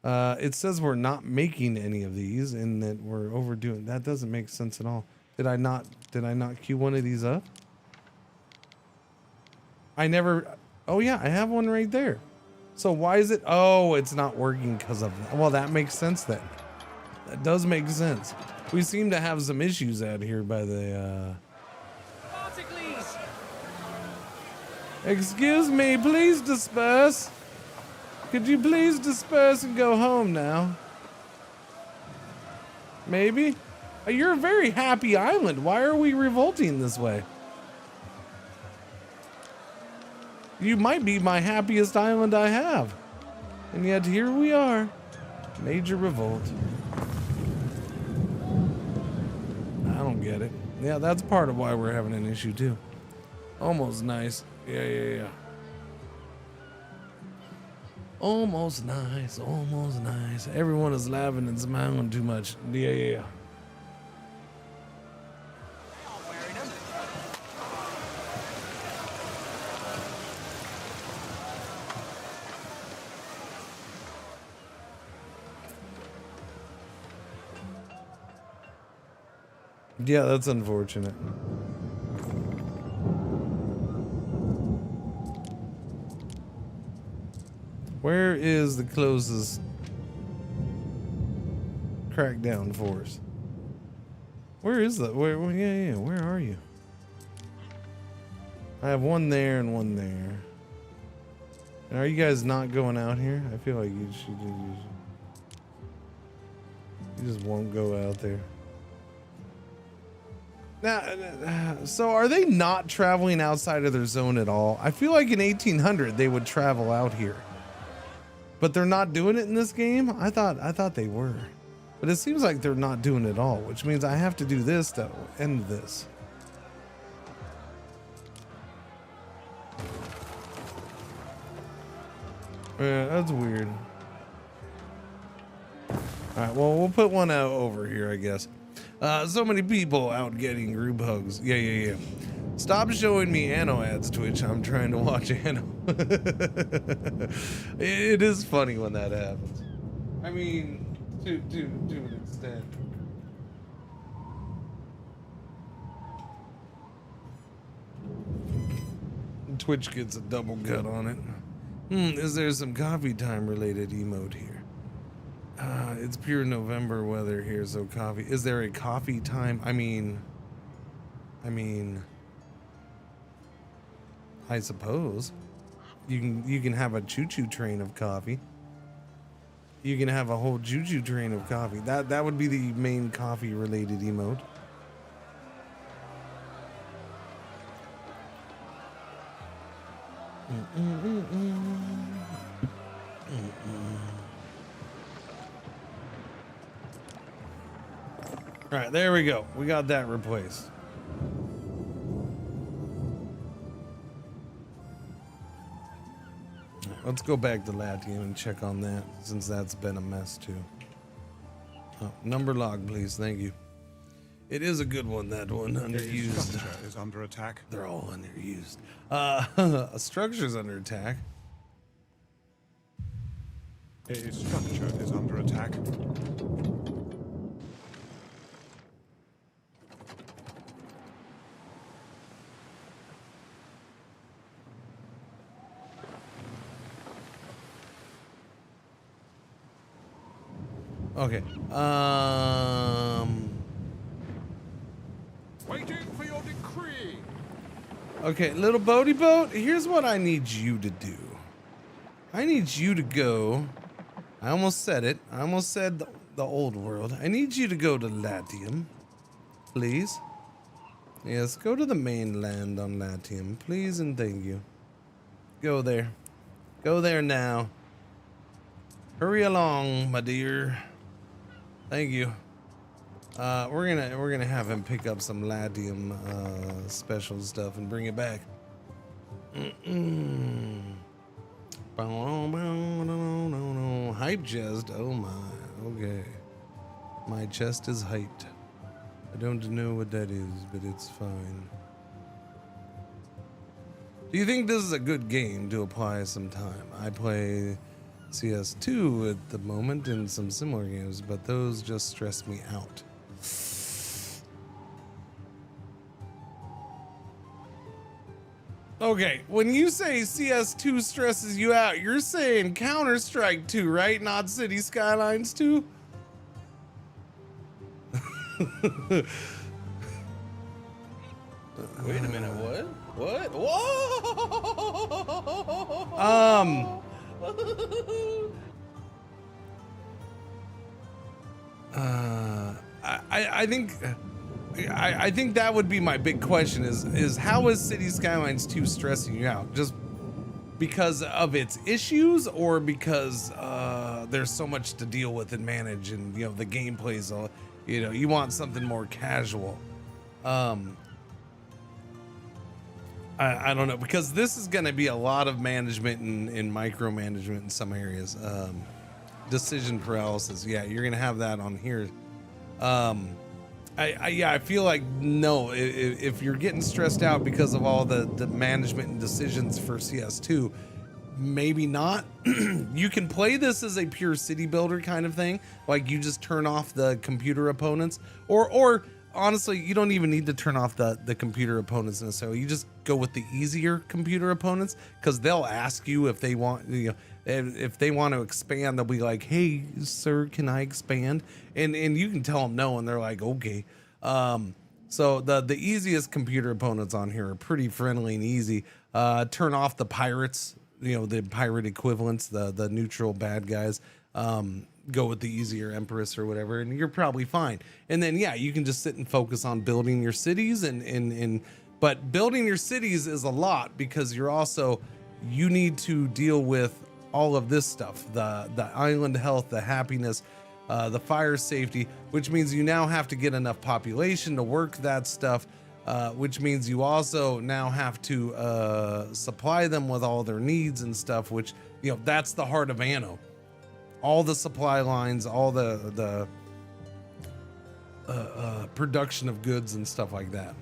S6: now. It says we're not making any of these and that we're overdoing. That doesn't make sense at all. Did I not queue one of these up? Oh yeah, I have one right there. So why is it? Oh, it's not working because of that. Well, that makes sense then. That does make sense. We seem to have some issues out here by the Excuse me, please disperse. Could you please disperse and go home now? Maybe? You're a very happy island. Why are we revolting this way? You might be my happiest island I have. And yet here we are. Major revolt. I don't get it. Yeah, that's part of why we're having an issue too. Almost nice. Yeah. Almost nice, almost nice. Everyone is laughing and smiling too much. Yeah. Yeah, that's unfortunate. Where is the closest crackdown force? Where is that? Where are you? I have one there and one there. Are you guys not going out here? I feel like you just won't go out there. Now, so are they not traveling outside of their zone at all? I feel like in 1800 they would travel out here, but they're not doing it in this game. I thought they were, but it seems like they're not doing it at all, which means I have to do this to end this. Yeah, that's weird. All right, well, we'll put one out over here, I guess. So many people out getting group hugs. Yeah. Stop showing me Anno ads, Twitch. I'm trying to watch Anno. It is funny when that happens. I mean, to an extent. Twitch gets a double gut on it. Is there some coffee time related emote here? It's pure November weather here, so coffee. Is there a coffee time? I mean, I suppose you can have a choo-choo train of coffee. You can have a whole choo-choo train of coffee. That would be the main coffee related emote. All right, there we go. We got that replaced. Let's go back to Latium and check on that, since that's been a mess too. Oh, number log, please. Thank you. It is a good one, that one. Underused.
S17: The structure is under attack.
S6: They're all underused. A structure's under attack.
S17: A structure is under attack.
S6: Okay.
S1: Waiting for your decree.
S6: Okay, little boaty boat, here's what I need you to do. I need you to go. I almost said it. I almost said the old world. I need you to go to Latium, please. Yes, go to the mainland on Latium, please and thank you. Go there. Go there now. Hurry along, my dear. Thank you. We're gonna have him pick up some Latium special stuff and bring it back. Hype chest. Oh my. Okay. My chest is hyped. I don't know what that is, but it's fine. Do you think this is a good game to apply some time? I play CS2 at the moment and some similar games, but those just stress me out. Okay, when you say CS2 stresses you out, you're saying Counter-Strike 2, right? Not City Skylines 2?
S1: Wait a minute, what? What? Whoa!
S6: I think that would be my big question is how is City Skylines 2 stressing you out? Just because of its issues, or because there's so much to deal with and manage, and you know the gameplay's all, you know, you want something more casual. I don't know, because this is going to be a lot of management and micromanagement in some areas. Decision paralysis. Yeah, you're going to have that on here. I feel like, no, if you're getting stressed out because of all the management and decisions for CS2, maybe not. You can play this as a pure city builder kind of thing. Like you just turn off the computer opponents, or honestly, you don't even need to turn off the computer opponents necessarily. You just go with the easier computer opponents, because they'll ask you if they want, if they want to expand. They'll be like, "Hey, sir, can I expand?" And you can tell them no, and they're like, "Okay." So the easiest computer opponents on here are pretty friendly and easy. Turn off the pirates, the pirate equivalents, the neutral bad guys. Go with the easier Empress or whatever, and you're probably fine. And then, yeah, you can just sit and focus on building your cities but building your cities is a lot, because you need to deal with all of this stuff, the island health, the happiness, the fire safety, which means you now have to get enough population to work that stuff, which means you also now have to supply them with all their needs and stuff, which, that's the heart of Anno. All the supply lines, all the production of goods and stuff like that.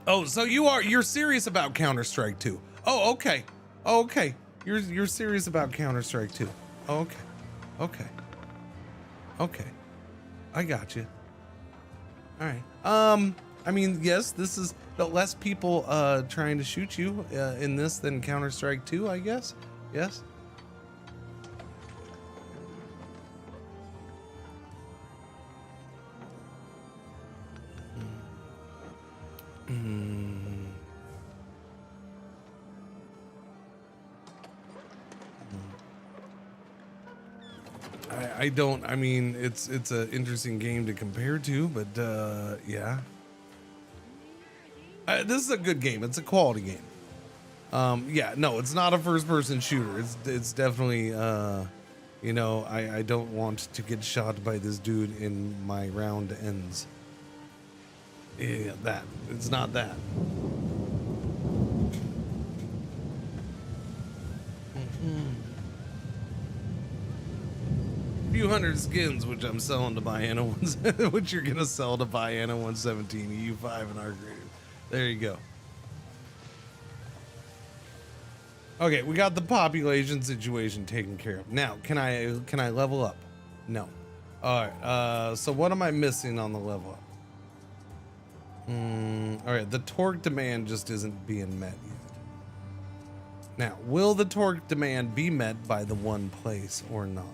S6: Oh, so you're serious about Counter-Strike 2. Oh, okay. Okay. You're serious about Counter-Strike 2. Oh, okay. Okay. I got you. All right. I mean, yes, this is less people trying to shoot you in this than Counter-Strike 2, I guess. Yes. I mean, it's an interesting game to compare to, but yeah. This is a good game. It's a quality game. Yeah, no, it's not a first-person shooter. It's definitely, I don't want to get shot by this dude in my round ends. Yeah, it's not that. Few hundred skins, which I'm selling to buy Anno 1, which you're gonna sell to buy Anno 117, EU5, and R graded. There you go. Okay, we got the population situation taken care of. Now, can I level up? No. All right. So what am I missing on the level up? All right. The torque demand just isn't being met yet. Now, will the torque demand be met by the one place or not?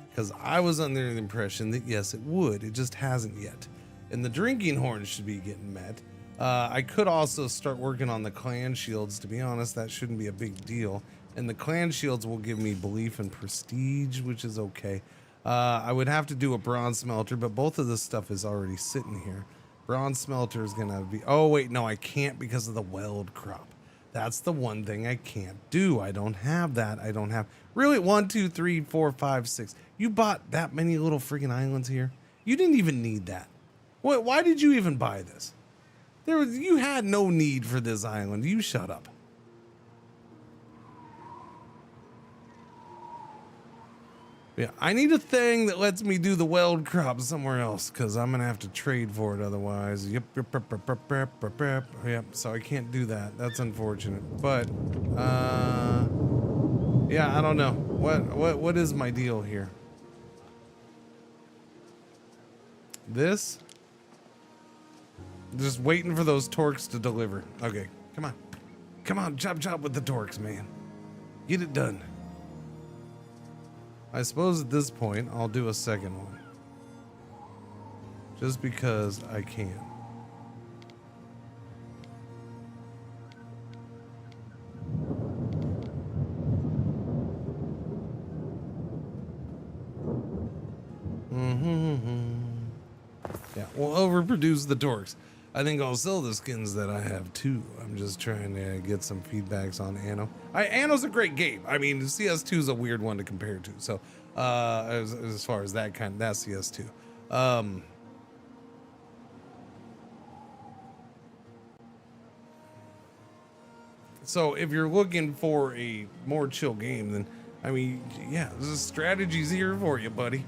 S6: Because I was under the impression that yes, it would. It just hasn't yet. And the drinking horn should be getting met. I could also start working on the clan shields. To be honest, that shouldn't be a big deal. And the clan shields will give me belief and prestige, which is okay. I would have to do a bronze smelter, but both of this stuff is already sitting here. Bronze smelter is gonna be, oh wait, no, I can't because of the weld crop. That's the one thing I can't do. I don't have that. I don't have, really, 1, 2, 3, 4, 5, 6. You bought that many little freaking islands here? You didn't even need that. Why did you even buy this? You had no need for this island. You shut up. Yeah, I need a thing that lets me do the weld crop somewhere else, because I'm going to have to trade for it otherwise. Yep, so I can't do that. That's unfortunate. But, yeah, I don't know. What is my deal here? This? Just waiting for those torques to deliver. Okay, come on. Come on, chop with the torques, man. Get it done. I suppose at this point, I'll do a second one. Just because I can. Yeah, we'll overproduce the torques. I think I'll sell the skins that I have too. I'm just trying to get some feedbacks on Anno. Anno's a great game. I mean, CS2 is a weird one to compare to. So, as far as that CS2, So if you're looking for a more chill game, then I mean, yeah, this strategy's here for you, buddy.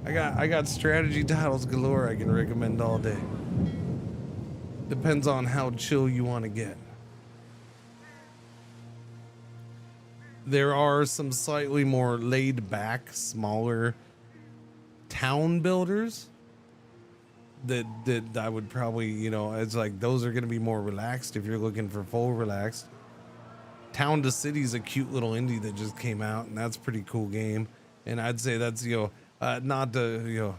S6: I got strategy titles galore I can recommend all day. Depends on how chill you want to get. There are some slightly more laid back, smaller town builders that I would probably, you know, it's like those are going to be more relaxed if you're looking for full relaxed. Town to City is a cute little indie that just came out, and that's a pretty cool game. And I'd say that's, you know, not to, you know,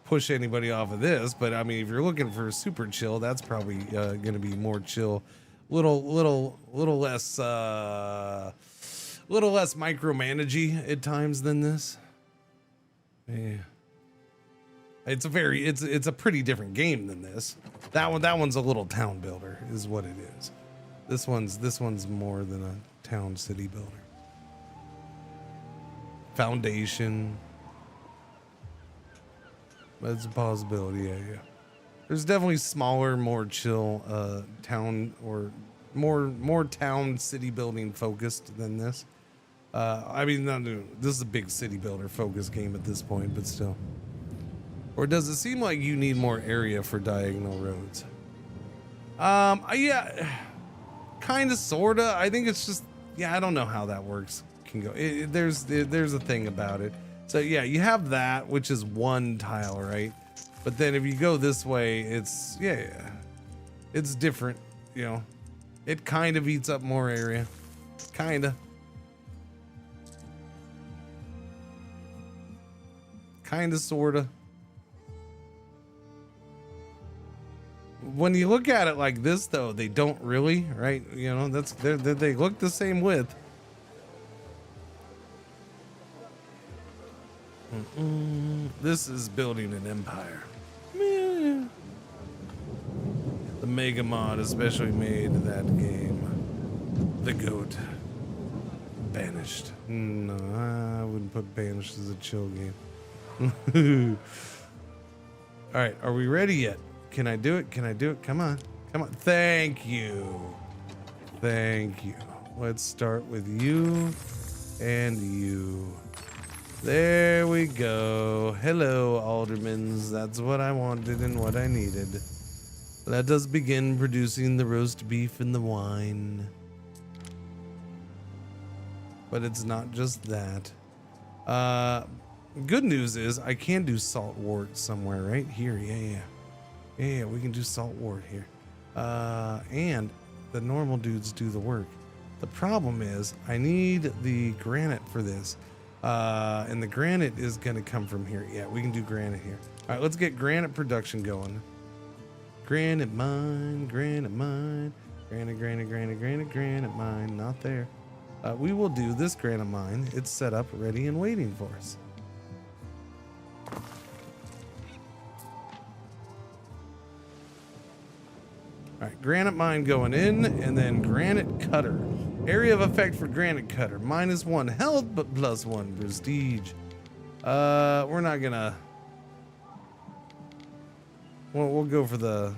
S6: push anybody off of this, but I mean, if you're looking for super chill, that's probably going to be more chill, little less micromanagey at times than this. Yeah. It's a pretty different game than this. That one's a little town builder is what it is. This one's more than a town city builder. Foundation. That's a possibility, yeah. There's definitely smaller, more chill town or more town city building focused than this. I mean, this is a big city builder focused game at this point, but still. Or does it seem like you need more area for diagonal roads? Yeah, kind of, sorta. I think it's just, yeah, I don't know how that works. Can go. There's a thing about it. So yeah, you have that, which is one tile, right? But then if you go this way, it's it's different. You know, it kind of eats up more area, kinda. Sorta. When you look at it like this, though, they don't really, right? You know, they look the same width. This is building an empire. The Mega Mod especially made that game. The GOAT. Banished. No, I wouldn't put Banished as a chill game. All right, are we ready yet? Can I do it? Come on. Thank you. Let's start with you and you. There we go. Hello, aldermans. That's what I wanted and what I needed. Let us begin producing the roast beef and the wine. But it's not just that. Good news is I can do salt wort somewhere right here. Yeah, we can do salt wort here. And the normal dudes do the work. The problem is I need the granite for this. And the granite is going to come from here. Yeah, we can do granite here. All right, let's get granite production going. Granite mine. Granite mine. Not there. We will do this granite mine. It's set up, ready, and waiting for us. All right, granite mine going in, and then granite cutter. Area of effect for granite cutter: -1 health, but +1 prestige. We're not gonna. We'll go for the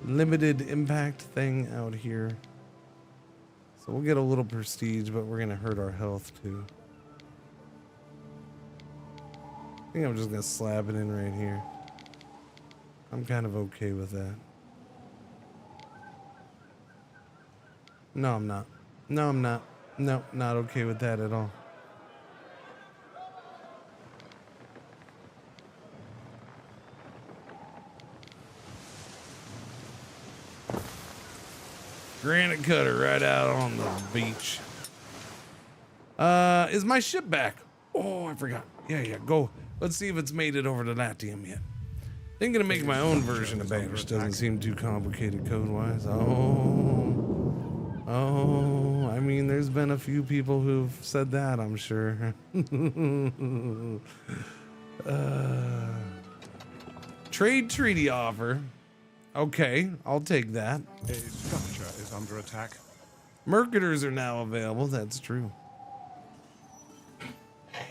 S6: limited impact thing out here. So we'll get a little prestige, but we're gonna hurt our health too. I think I'm just gonna slab it in right here. I'm kind of okay with that. No, I'm not. No, not okay with that at all. Granite cutter right out on the beach. Is my ship back? Oh, I forgot. Yeah, go. Let's see if it's made it over to Latium yet. Thinking of making my own version of Banished. Doesn't seem too complicated code-wise. Oh, I mean, there's been a few people who've said that, I'm sure. Trade treaty offer. Okay, I'll take that.
S17: A structure is under attack.
S6: Marketers are now available, that's true.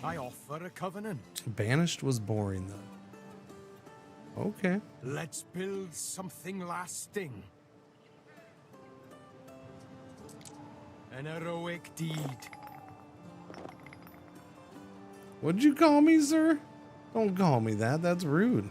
S8: I offer a covenant.
S6: Banished was boring though. Okay.
S8: Let's build something lasting. An heroic deed.
S6: What'd you call me, sir? Don't call me that. That's rude.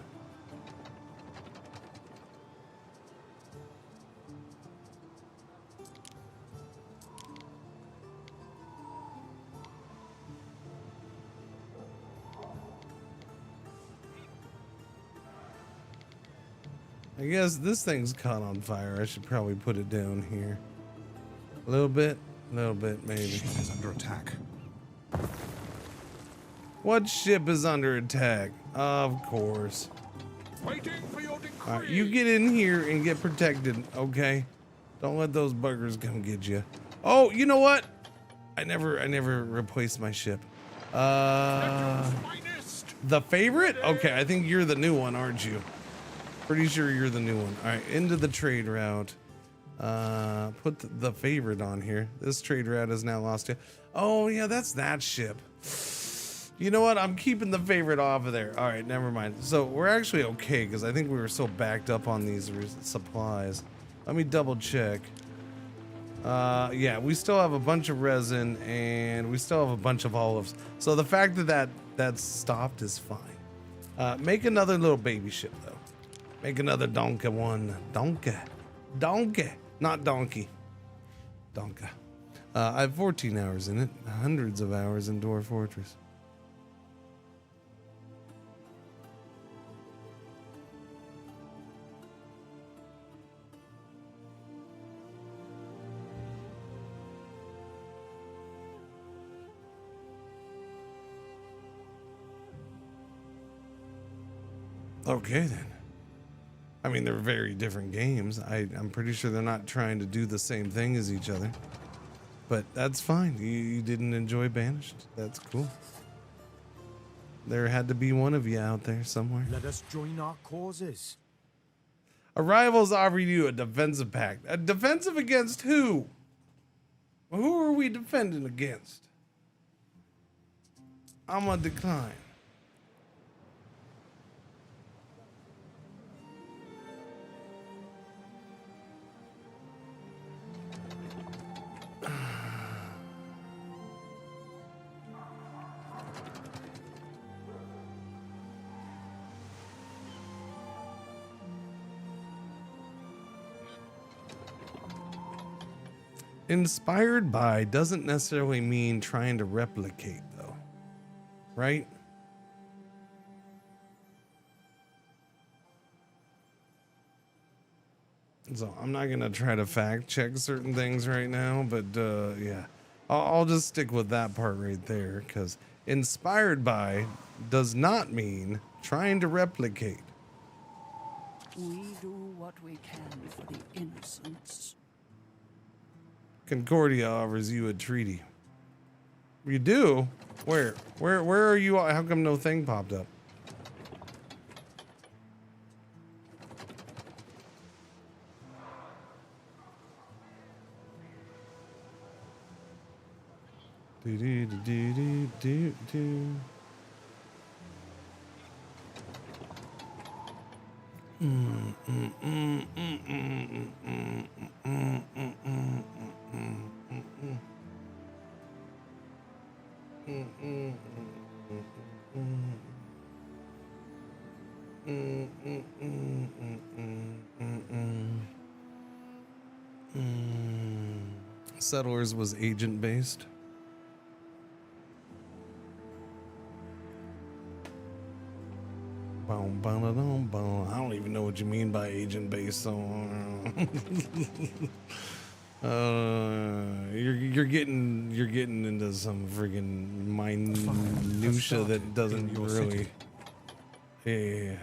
S6: I guess this thing's caught on fire. I should probably put it down here. A little bit maybe.
S17: Ship is under attack.
S6: What ship is under attack? Of course.
S17: Waiting for your decree.
S6: All right, you get in here and get protected, okay? Don't let those buggers come get you. Oh, you know what? I never replaced my ship. The favorite? Okay, I think you're the new one, aren't you? Pretty sure you're the new one. All right, into the trade route. Put the favorite on here. This trade route is now lost to. Oh yeah, that's that ship. You know what? I'm keeping the favorite off of there. All right, never mind. So we're actually okay because I think we were so backed up on these supplies. Let me double check. Yeah, we still have a bunch of resin and we still have a bunch of olives. So the fact that that's stopped is fine. Make another little baby ship though. Make another Donka one. Donkey. Not donkey. Donka. I have 14 hours in it. Hundreds of hours in Dwarf Fortress. Okay then. I mean, they're very different games. I'm pretty sure they're not trying to do the same thing as each other. But that's fine. You didn't enjoy Banished. That's cool. There had to be one of you out there somewhere.
S8: Let us join our causes.
S6: Arrivals offer you a defensive pact. A defensive against who? Who are we defending against? I'm gonna decline. Inspired by doesn't necessarily mean trying to replicate, though, right? So I'm not gonna try to fact check certain things right now, but yeah, I'll just stick with that part right there, because inspired by does not mean trying to replicate.
S19: We do what we can for the innocents.
S6: Concordia offers you a treaty. You do? Where are you? How come no thing popped up? Do do do do do do. Settlers was agent based. I don't even know what you mean by agent based, so you're getting into some friggin' minutia that doesn't really. Yeah.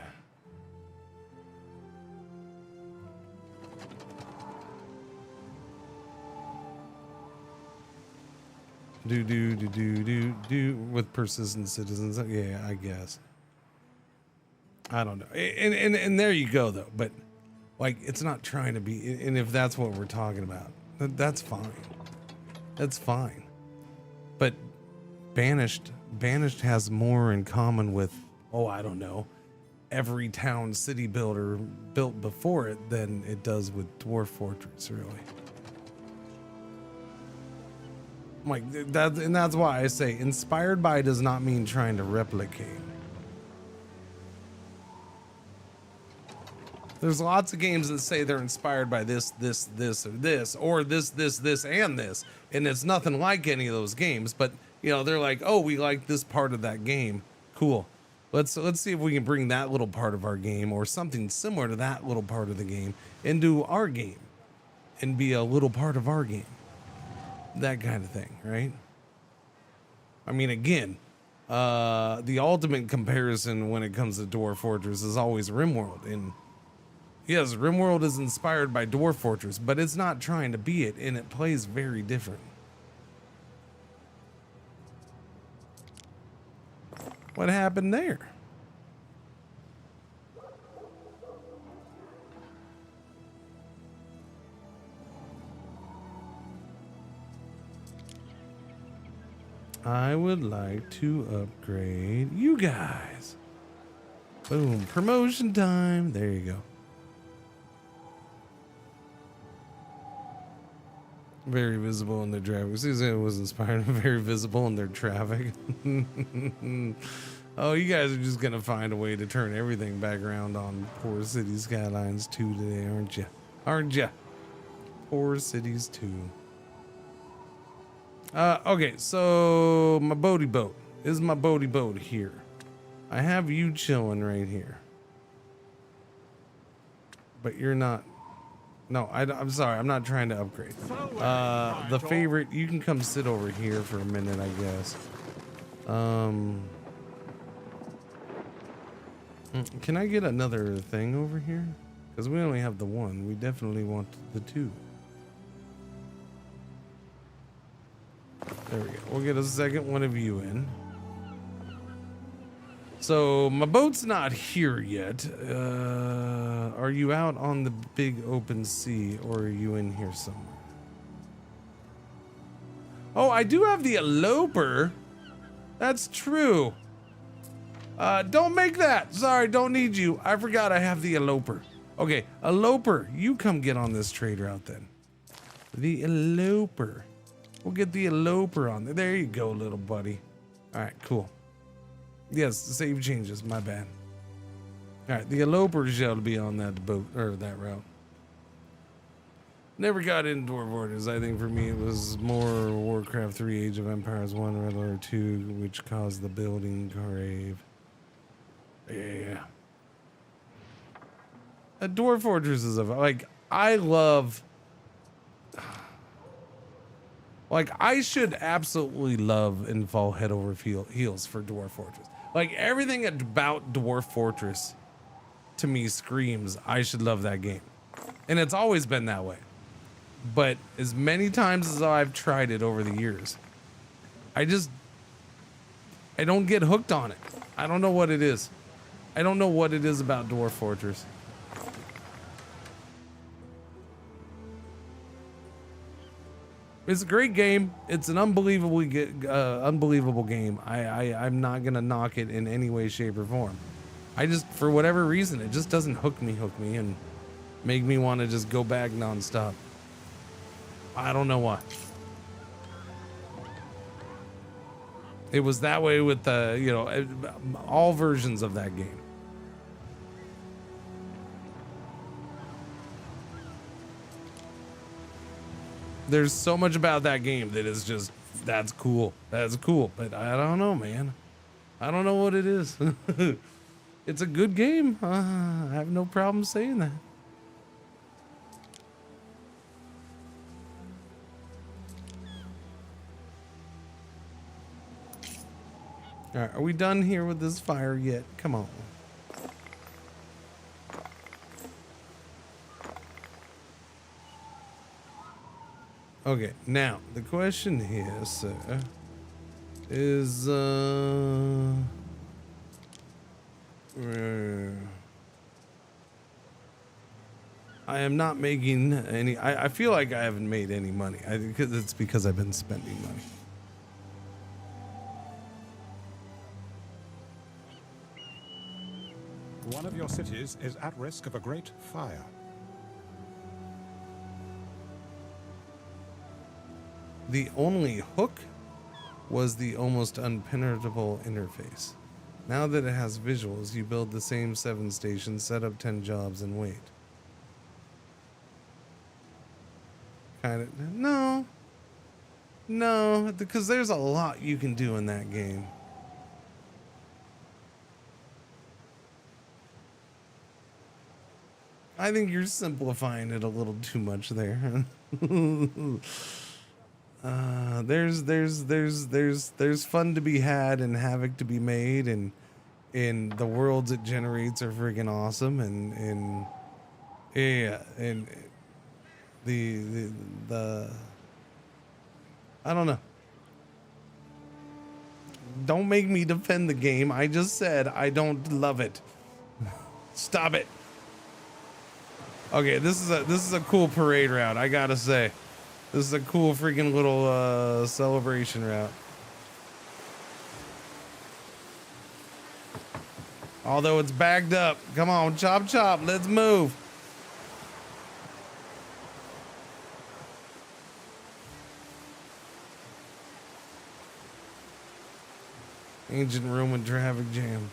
S6: Do with persistent citizens. Yeah, I guess. I don't know. And there you go though. But like, it's not trying to be. And if that's what we're talking about, that's fine. That's fine. But Banished has more in common with, oh, I don't know, every town city builder built before it than it does with Dwarf Fortress, really. Like that, and that's why I say inspired by does not mean trying to replicate. There's lots of games that say they're inspired by this, or this, or this, and this, and it's nothing like any of those games. But you know, they're like, oh, we like this part of that game. Cool. Let's see if we can bring that little part of our game or something similar to that little part of the game into our game, and be a little part of our game. That kind of thing, right? I mean, again, the ultimate comparison when it comes to Dwarf Fortress is always RimWorld, and yes, RimWorld is inspired by Dwarf Fortress, but it's not trying to be it, and it plays very different. What happened there? I would like to upgrade you guys. Boom, promotion time. There you go. Very visible in their traffic. Susan was inspired and very visible in their traffic. Oh, you guys are just gonna find a way to turn everything back around on Poor Cities Skylines 2 today, aren't you? Aren't you? Poor Cities 2. Okay, so my boaty boat. This is my boaty boat here. I have you chilling right here. But you're not. No, I'm sorry. I'm not trying to upgrade. The favorite, you can come sit over here for a minute, I guess. Can I get another thing over here? Because we only have the one. We definitely want the two. There we go. We'll get a second one of you in. So my boat's not here yet. Are you out on the big open sea, or are you in here somewhere? Oh, I do have the eloper. That's true. Don't make that. Sorry, don't need you. I forgot I have the eloper. Okay, eloper, you come get on this trade route then. The eloper. We'll get the eloper on there. There you go, little buddy. All right, cool. Yes, save changes. My bad. All right, the eloper shall be on that boat or that route. Never got into Dwarf Fortress. I think for me it was more Warcraft 3, Age of Empires 1, Red Alert 2, which caused the building crave. Yeah. A Dwarf Fortress is like, I love. Like, I should absolutely love and fall head over heels for Dwarf Fortress. Like, everything about Dwarf Fortress to me screams I should love that game. And it's always been that way. But as many times as I've tried it over the years, I don't get hooked on it. I don't know what it is. I don't know what it is about Dwarf Fortress. It's a great game. It's an unbelievable game. I'm not gonna knock it in any way, shape, or form. I just, for whatever reason, it just doesn't hook me and make me want to just go back nonstop. I don't know why. It was that way with all versions of that game. There's so much about that game that is just, that's cool. That's cool. But I don't know, man. I don't know what it is. It's a good game. I have no problem saying that. All right, are we done here with this fire yet? Come on. Okay, now the question here, sir, is I am not making any. I feel like I haven't made any money. It's because I've been spending money.
S17: your cities is at risk of a great fire.
S6: The only hook was the almost unpenetrable interface. Now that it has visuals, you build the same 7 stations, set up 10 jobs, and wait. Kind of. No. No, because there's a lot you can do in that game. I think you're simplifying it a little too much there. There's fun to be had and havoc to be made, and the worlds it generates are freaking awesome, and yeah, and the I don't know. Don't make me defend the game. I just said I don't love it. Stop it. Okay, this is a cool parade route, I gotta say. This is a cool freaking little celebration route. Although it's bagged up. Come on, chop chop, let's move. Ancient Roman traffic jam.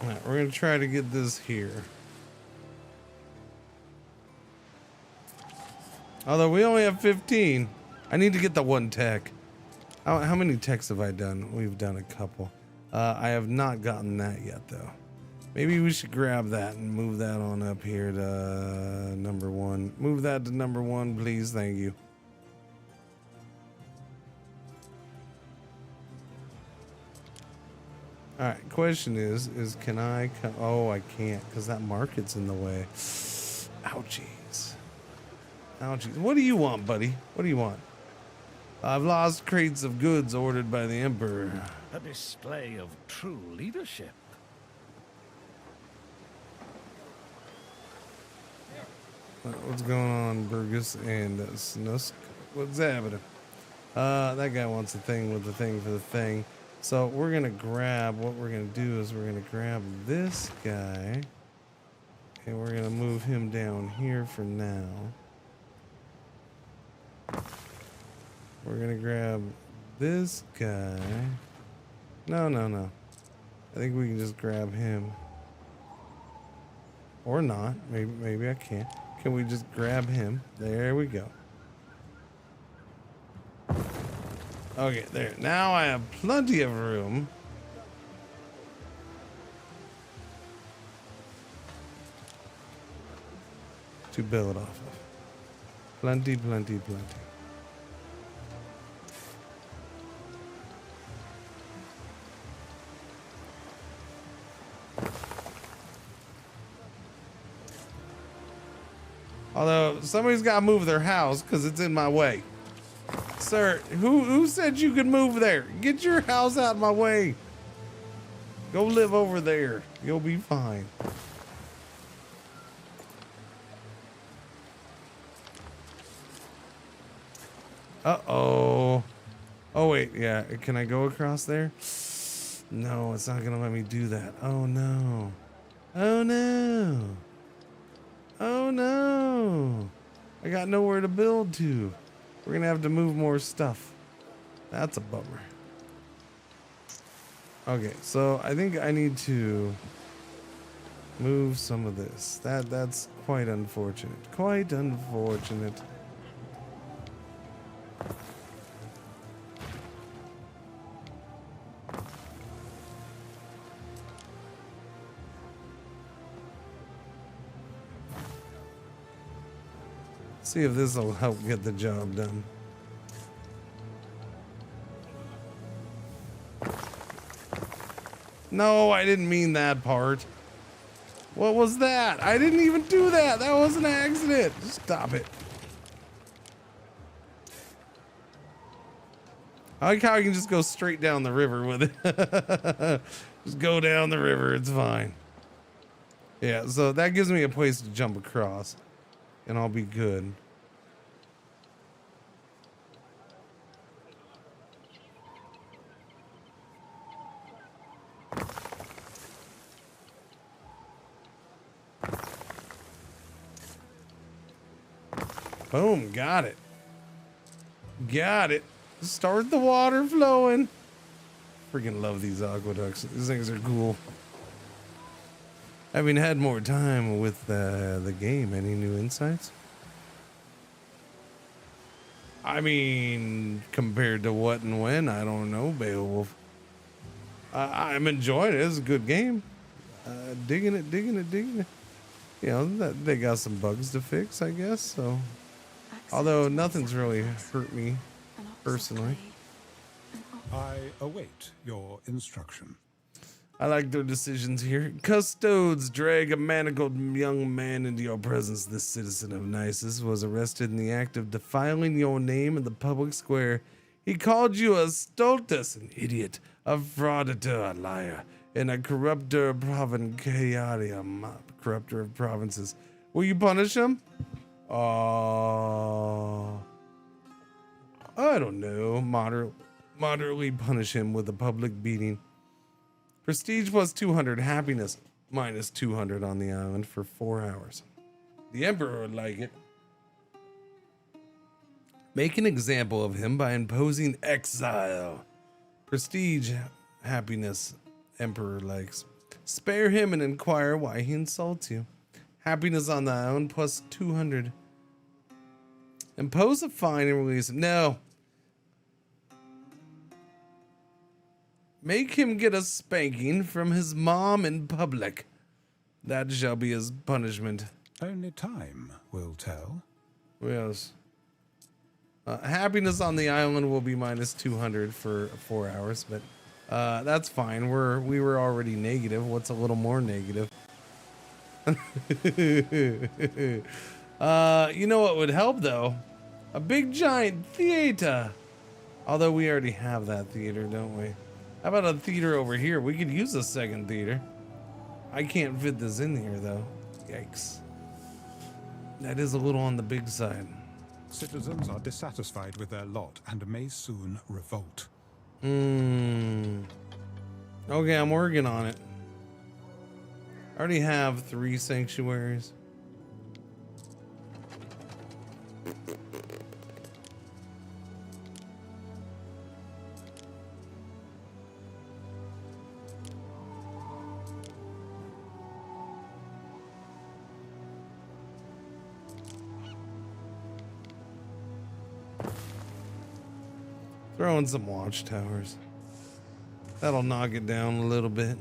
S6: Alright, we're gonna try to get this here. Although we only have 15. I need to get the 1 tech. How many techs have I done? We've done a couple. I have not gotten that yet though. Maybe we should grab that and move that on up here to number 1. Move that to number 1, please. Thank you. All right, question is can I come? Oh, I can't because that market's in the way. Ouchies. Ouchies. What do you want, buddy? What do you want? I've lost crates of goods ordered by the Emperor.
S8: A display of true leadership.
S6: What's going on, Burgess and Snusk? What's happening? That guy wants a thing with the thing for the thing. So we're gonna grab, what we're gonna do is we're gonna grab this guy and we're gonna move him down here for now. We're gonna grab this guy. No. I think we can just grab him. Or not, maybe I can't. Can we just grab him? There we go. Okay, there. Now I have plenty of room. To build off of. Plenty. Although somebody's got to move their house because it's in my way. Sir, who said you could move there? Get your house out of my way. Go live over there. You'll be fine. Uh-oh. Oh, wait. Yeah. Can I go across there? No, it's not going to let me do that. Oh, no. Oh, no. Oh, no. I got nowhere to build to. We're going to have to move more stuff. That's a bummer. Okay, so I think I need to move some of this. That's quite unfortunate. Quite unfortunate. See if this will help get the job done. No, I didn't mean that part. What was that? I didn't even do that. That was an accident. Stop it. I like how you can just go straight down the river with it. Just go down the river. It's fine. Yeah, so that gives me a place to jump across. And I'll be good. Boom, got it. Got it. Start the water flowing. Freaking love these aqueducts. These things are cool. Having had more time with the game, any new insights? I mean, compared to what and when, I don't know, Beowulf. I'm enjoying it. It's a good game. Digging it. You know, they got some bugs to fix, I guess, so. Although nothing's really hurt me personally.
S17: I await your instruction.
S6: I like their decisions here. Custodes drag a manacled young man into your presence. This citizen of Nisus was arrested in the act of defiling your name in the public square. He called you a stultus, an idiot, a frauditor, a liar, and a corrupter provinciarium, corrupter of provinces. Will you punish him? I don't know. Moderately punish him with a public beating. Prestige plus 200, happiness minus 200 on the island for 4 hours. The Emperor would like it. Make an example of him by imposing exile. Prestige, happiness, Emperor likes. Spare him and inquire why he insults you. Happiness on the island plus 200. Impose a fine and release him. No. Make him get a spanking from his mom in public. That shall be his punishment.
S17: Only time will tell.
S6: Yes. Happiness on the island will be minus 200 for 4 hours, but that's fine. We were already negative. What's a little more negative? You know what would help though? A big giant theater. Although we already have that theater, don't we? How about a theater over here? We could use a second theater. I can't fit this in here though. Yikes. That is a little on the big side.
S17: Citizens are dissatisfied with their lot and may soon revolt.
S6: Okay, I'm working on it. I already have 3 sanctuaries. Throw in some watchtowers. That'll knock it down a little bit.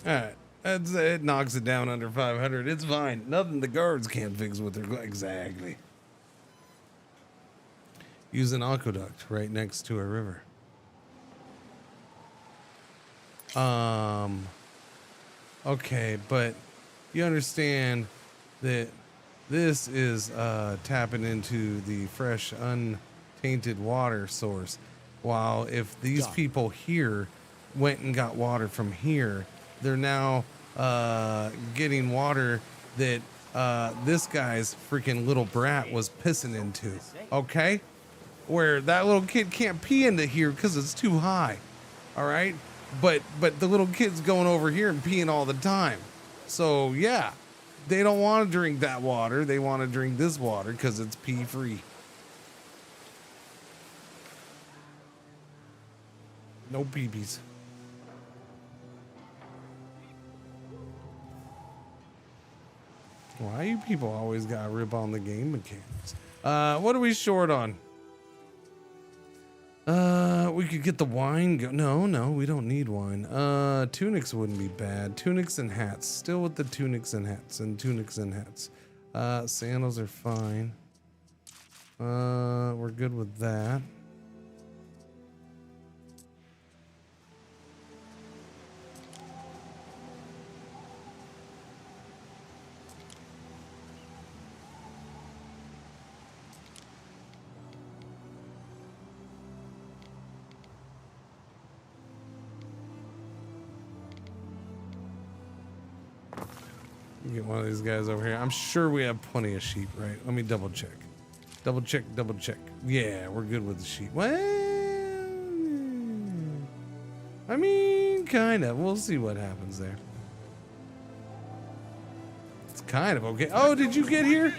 S6: Alright, it knocks it down under 500. It's fine. Nothing the guards can't fix with their... Exactly. Use an aqueduct right next to a river. Okay, but you understand that this is tapping into the fresh, untainted water source. While if these people here went and got water from here, they're now getting water that this guy's freaking little brat was pissing into. Okay? Where that little kid can't pee into here because it's too high. All right? But the little kid's going over here and peeing all the time. So yeah, they don't want to drink that water. They want to drink this water because it's pee free. No peepees. Why you people always gotta rip on the game mechanics? What are we short on? We could get the wine go. No, we don't need wine. Tunics wouldn't be bad. Tunics and hats. Still with the tunics and hats and tunics and hats. Sandals are fine. We're good with that. Get one of these guys over here. I'm sure we have plenty of sheep, right? Let me double check. Double check. Yeah, we're good with the sheep. Well, I mean, kind of. We'll see what happens there. It's kind of okay. Oh, did you get here?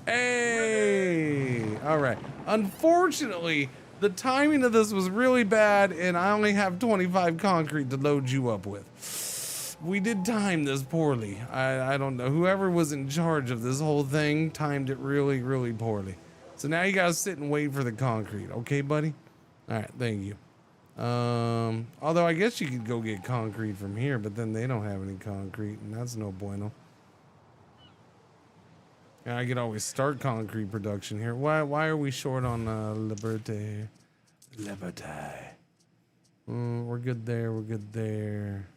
S6: Hey! All right. Unfortunately, the timing of this was really bad, and I only have 25 concrete to load you up with. We did time this poorly. I don't know. Whoever was in charge of this whole thing timed it really, really poorly. So now you gotta sit and wait for the concrete. Okay, buddy? All right, thank you. Although I guess you could go get concrete from here, but then they don't have any concrete, and that's no bueno. And I could always start concrete production here. Why are we short on Liberté? We're good there. We're good there.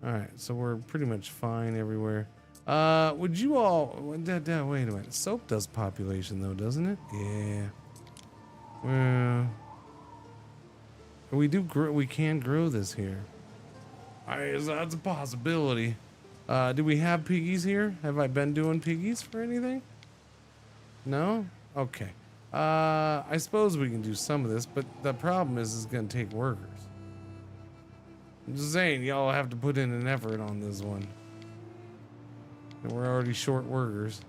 S6: All right, so we're pretty much fine everywhere. Would you all wait a minute? Soap does population though, doesn't it? Yeah. Well, we can grow this here. That's a possibility. Do we have piggies here? Have I been doing piggies for anything? No? Okay. I suppose we can do some of this, but the problem is it's gonna take workers. I'm just saying, y'all have to put in an effort on this one. And we're already short workers.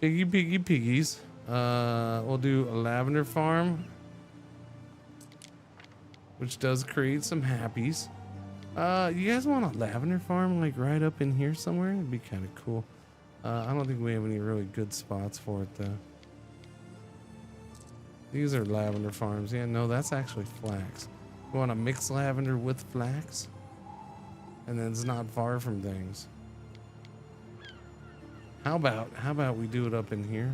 S6: Piggies. We'll do a lavender farm, which does create some happies. You guys want a lavender farm like right up in here somewhere? It'd be kind of cool. I don't think we have any really good spots for it though. These are lavender farms. Yeah, no, that's actually flax. You want to mix lavender with flax? And then it's not far from things. How about we do it up in here?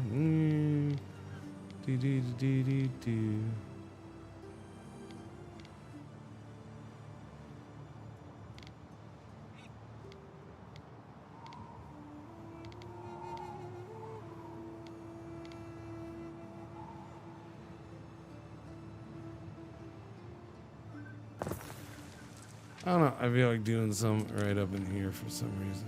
S6: I don't know. I feel like doing some right up in here for some reason.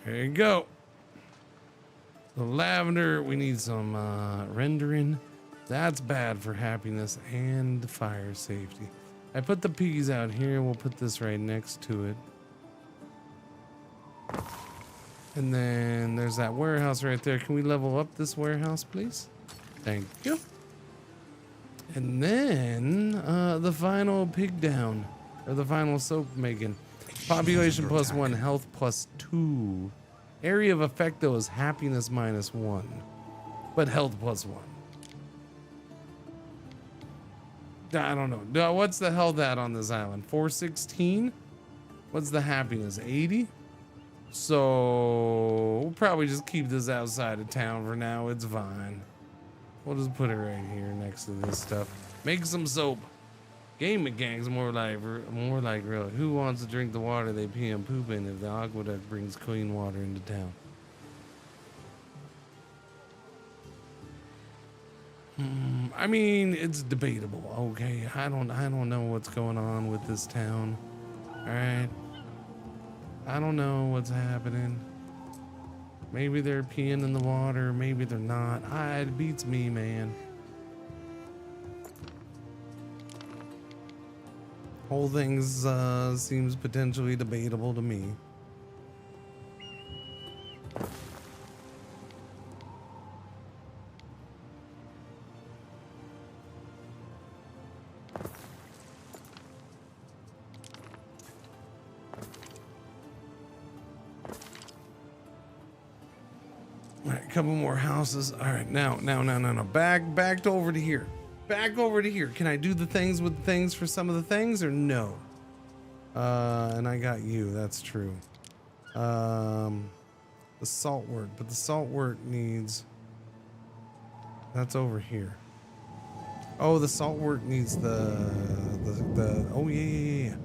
S6: There you go. The lavender, we need some rendering. That's bad for happiness and fire safety. I put the piggies out here. We'll put this right next to it. And then there's that warehouse right there. Can we level up this warehouse, please? Thank you. And then the final pig down, or the final soap making. Population +1, health +2. Area of effect though is happiness -1, but health +1. I don't know. No, what's the health at on this island? 416? What's the happiness? 80? So we'll probably just keep this outside of town for now. It's fine. We'll just put it right here next to this stuff. Make some soap. Gaming gangs more like real. Who wants to drink the water they pee and poop in if the aqueduct brings clean water into town? I mean, it's debatable. Okay, I don't know what's going on with this town. All right, I don't know what's happening. Maybe they're peeing in the water. Maybe they're not. It beats me, man. Whole things seems potentially debatable to me. All right, couple more houses. All right, now, back over to here. Back over to here. Can I do the things with the things for some of the things or no? And I got you. That's true. The salt wort, but the salt wort needs. That's over here. Oh, the salt wort needs the. Oh yeah.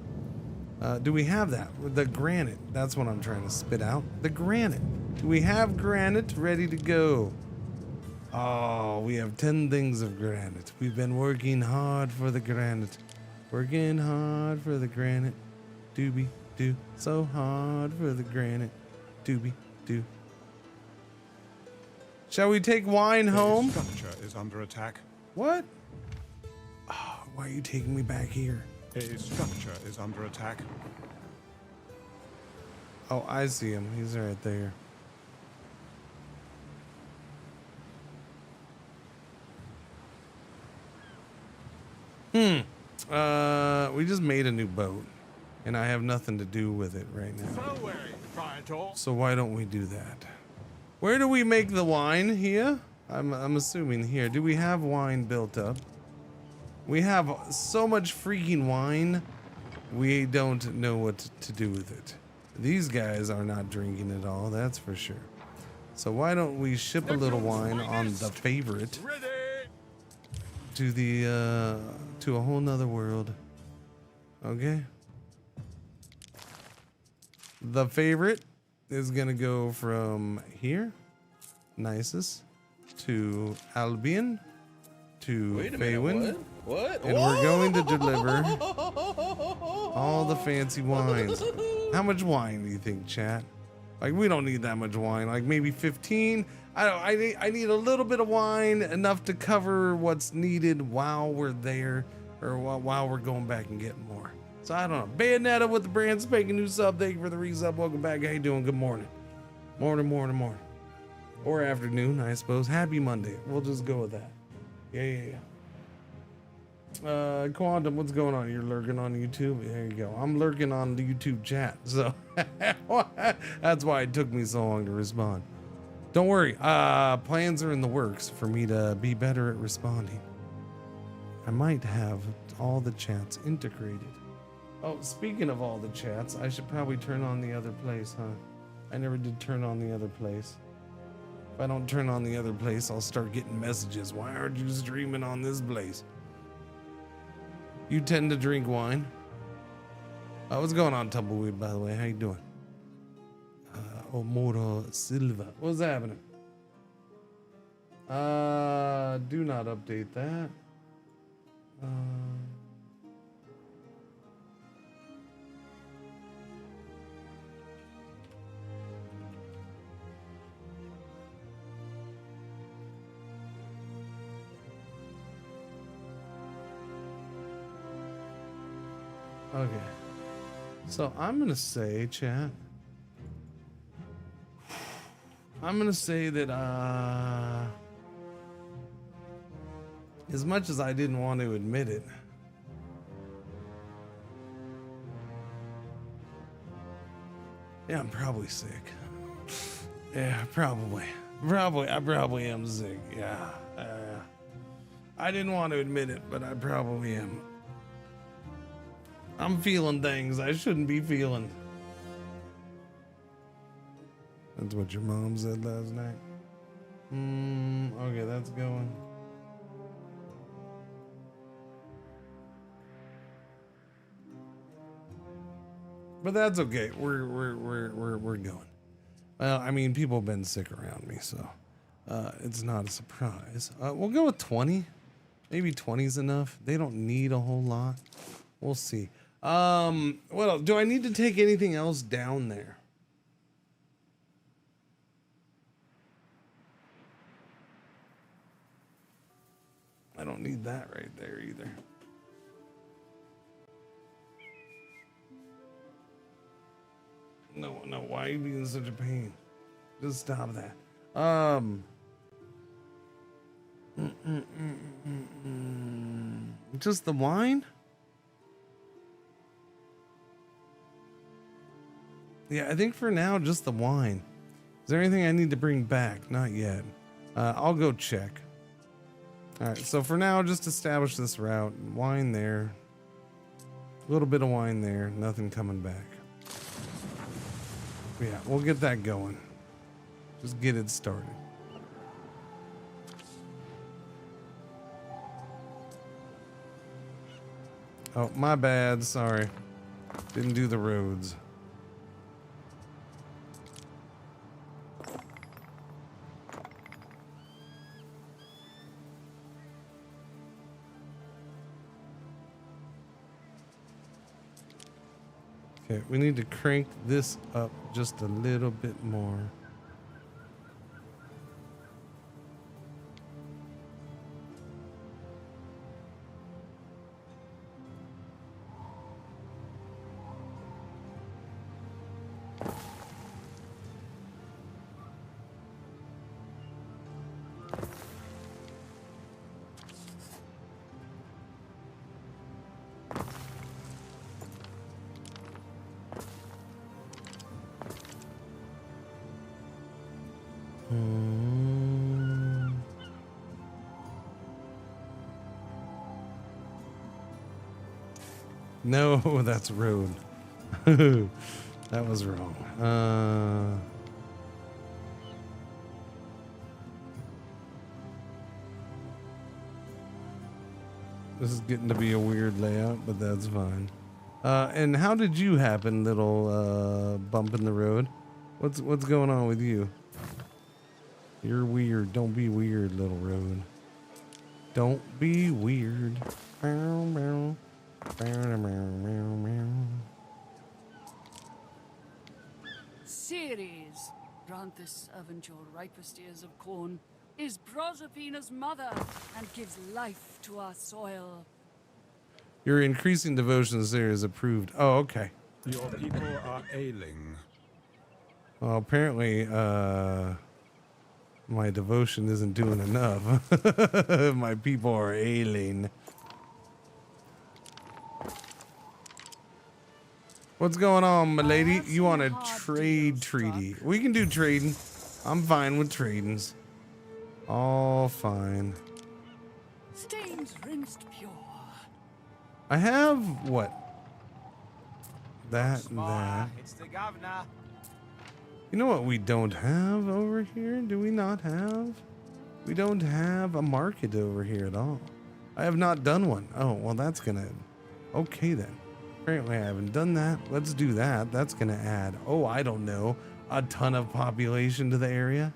S6: Do we have that? The granite. That's what I'm trying to spit out. The granite. Do we have granite ready to go? Oh, we have 10 things of granite. We've been working hard for the granite. Working hard for the granite. Doobie do. So hard for the granite. Doobie do. Shall we take wine home?
S17: The structure is under attack.
S6: What? Oh, why are you taking me back here?
S17: A structure is under attack.
S6: Oh, I see him. He's right there. We just made a new boat, and I have nothing to do with it right now. So why don't we do that? Where do we make the wine? Here? I'm assuming here. Do we have wine built up? We have so much freaking wine, we don't know what to do with it. These guys are not drinking it all, that's for sure. So why don't we ship a little wine on the favorite to the to a whole nother world. Okay. The favorite is gonna go from here, Nisus, to Albion, to
S1: Wait a minute,
S6: Faywin.
S1: What?
S6: And we're going to deliver all the fancy wines. How much wine do you think, chat? Like, we don't need that much wine. Like, maybe 15. I need a little bit of wine, enough to cover what's needed while we're there, or while we're going back and getting more. So I don't know. Bayonetta with the brand spanking new sub. Thank you for the resub. Welcome back. How you doing? Good morning. Morning. Or afternoon, I suppose. Happy Monday. We'll just go with that. Yeah. Quantum, what's going on? You're lurking on YouTube? There you go. I'm lurking on the YouTube chat, so that's why it took me so long to respond. Don't worry, plans are in the works for me to be better at responding. I might have all the chats integrated. Oh, speaking of all the chats, I should probably turn on the other place, huh? I never did turn on the other place. If I don't turn on the other place, I'll start getting messages. Why aren't you streaming on this place? You tend to drink wine. What's going on, Tumbleweed, by the way? How you doing? Omoro Silva. What's happening? Do not update that. Okay. So I'm gonna say, chat. I'm gonna say that as much as I didn't want to admit it, yeah, I'm probably sick. Yeah, probably. I probably am sick. Yeah. I didn't want to admit it, but I probably am. I'm feeling things I shouldn't be feeling. That's what your mom said last night. Okay, that's going. But that's okay. We're going. Well, I mean, people have been sick around me, so it's not a surprise. We'll go with 20. Maybe 20 is enough. They don't need a whole lot. We'll see. What else? Do I need to take anything else down there? I don't need that right there either. No, why are you being such a pain? Just stop that. Just the wine? Yeah, I think for now, just the wine. Is there anything I need to bring back? Not yet. I'll go check. All right, so for now, just establish this route. Wine there. A little bit of wine there. Nothing coming back. Yeah, we'll get that going. Just get it started. Oh, my bad. Sorry. Didn't do the roads. Okay, we need to crank this up just a little bit more. No, that's road. That was wrong. This is getting to be a weird layout, but that's fine. And how did you happen, little bump in the road? What's going on with you? You're weird. Don't be weird, little road. Don't be weird. Bow, bow.
S19: Ceres, grant this servant your ripest ears of corn, is Proserpina's mother, and gives life to our soil.
S6: Your increasing devotion to Ceres approved. Oh, okay.
S17: Your people are ailing.
S6: Well, apparently, my devotion isn't doing enough. My people are ailing. What's going on, my lady? You want a trade treaty? We can do trading. I'm fine with tradings. All fine.
S19: Stains rinsed pure.
S6: I have what? That and that.
S16: It's the governor.
S6: You know what we don't have over here? Do we not have? We don't have a market over here at all. I have not done one. Oh, well, that's gonna... Okay, then. Apparently, I haven't done that. Let's do that. That's gonna add, oh, I don't know, a ton of population to the area.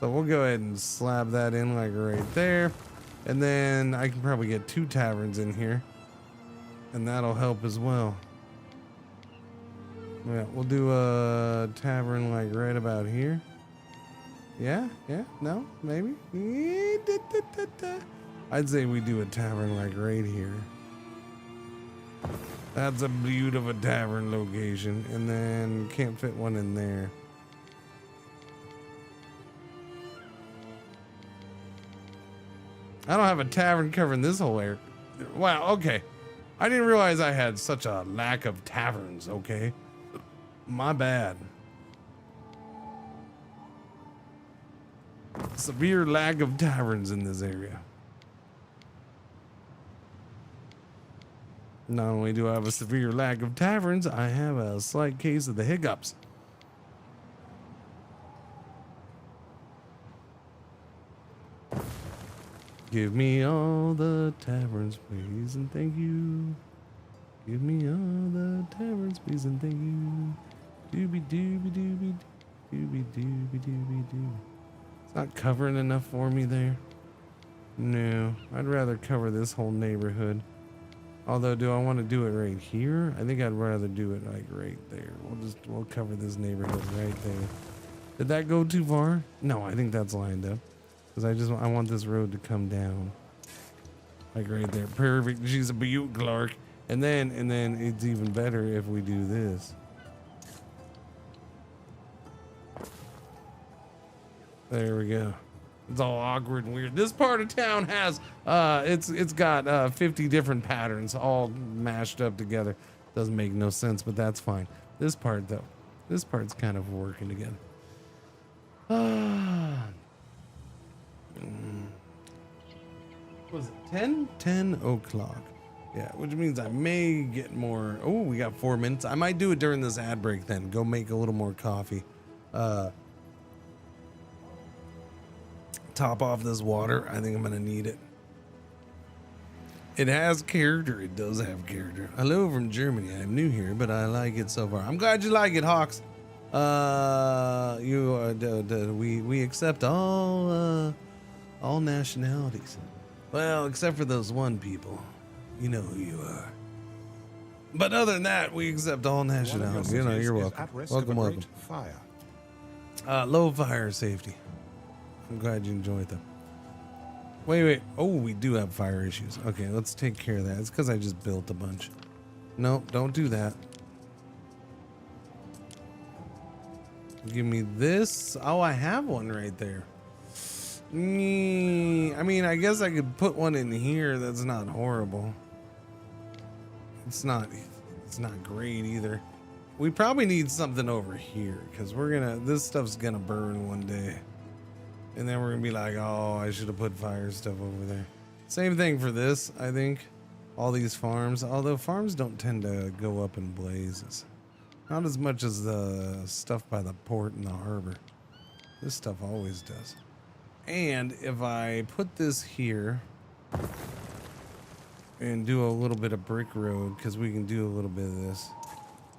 S6: So we'll go ahead and slab that in like right there. And then I can probably get 2 taverns in here. And that'll help as well. Yeah, we'll do a tavern like right about here. Yeah, no, maybe. I'd say we do a tavern like right here. That's a beautiful tavern location. And then can't fit one in there. I don't have a tavern covering this whole area. Wow, okay. I didn't realize I had such a lack of taverns, okay? My bad. Severe lack of taverns in this area. Not only do I have a severe lack of taverns, I have a slight case of the hiccups. Give me all the taverns, please, and thank you. Give me all the taverns, please, and thank you. Doobie doobie doobie doobie doobie doobie doobie. It's not covering enough for me there. No, I'd rather cover this whole neighborhood. Although, do I want to do it right here? I think I'd rather do it like right there. We'll cover this neighborhood right there. Did that go too far? No, I think that's lined up. Because I want this road to come down. Like right there. Perfect. She's a beaut, Clark. And then it's even better if we do this. There we go. It's all awkward and weird. This part of town has it's got 50 different patterns all mashed up together. Doesn't make no sense, but that's fine. This part though, this part's kind of working together. Was it 10 o'clock? Yeah, which means I may get more. Oh, we got 4 minutes. I might do it during this ad break then. Go make a little more coffee. Top off this water. I think I'm gonna need it. It has character. It does have character. Hello from Germany. I'm new here, but I like it so far. I'm glad you like it, Hawks. We accept all nationalities. Well, except for those one people. You know who you are. But other than that, we accept all nationalities. You know, you're welcome. Welcome.
S17: Fire.
S6: Low fire safety. I'm glad you enjoyed them. Wait. Oh, we do have fire issues. Okay, let's take care of that. It's because I just built a bunch. No, don't do that. Give me this. Oh, I have one right there. I mean, I guess I could put one in here. That's not horrible. It's not great either. We probably need something over here because this stuff's gonna burn one day. And then we're gonna be like, oh, I should have put fire stuff over there. Same thing for this, I think. All these farms, although farms don't tend to go up in blazes. Not as much as the stuff by the port and the harbor. This stuff always does. And if I put this here and do a little bit of brick road, because we can do a little bit of this,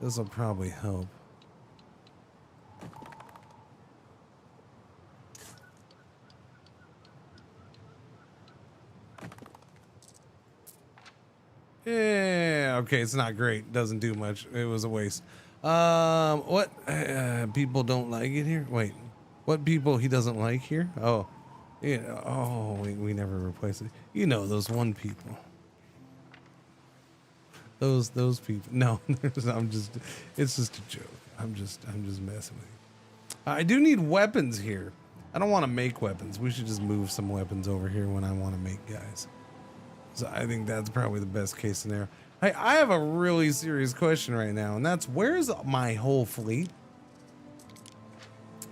S6: this will probably help. Yeah, okay, it's not great. Doesn't do much. It was a waste. What? People don't like it here? Wait, what people he doesn't like here? Oh, yeah. Oh, we never replace it. You know, those one people. Those people. No, it's just a joke. I'm just messing with you. I do need weapons here. I don't want to make weapons. We should just move some weapons over here when I want to make guys. So I think that's probably the best case scenario. Hey, I have a really serious question right now, and that's where's my whole fleet?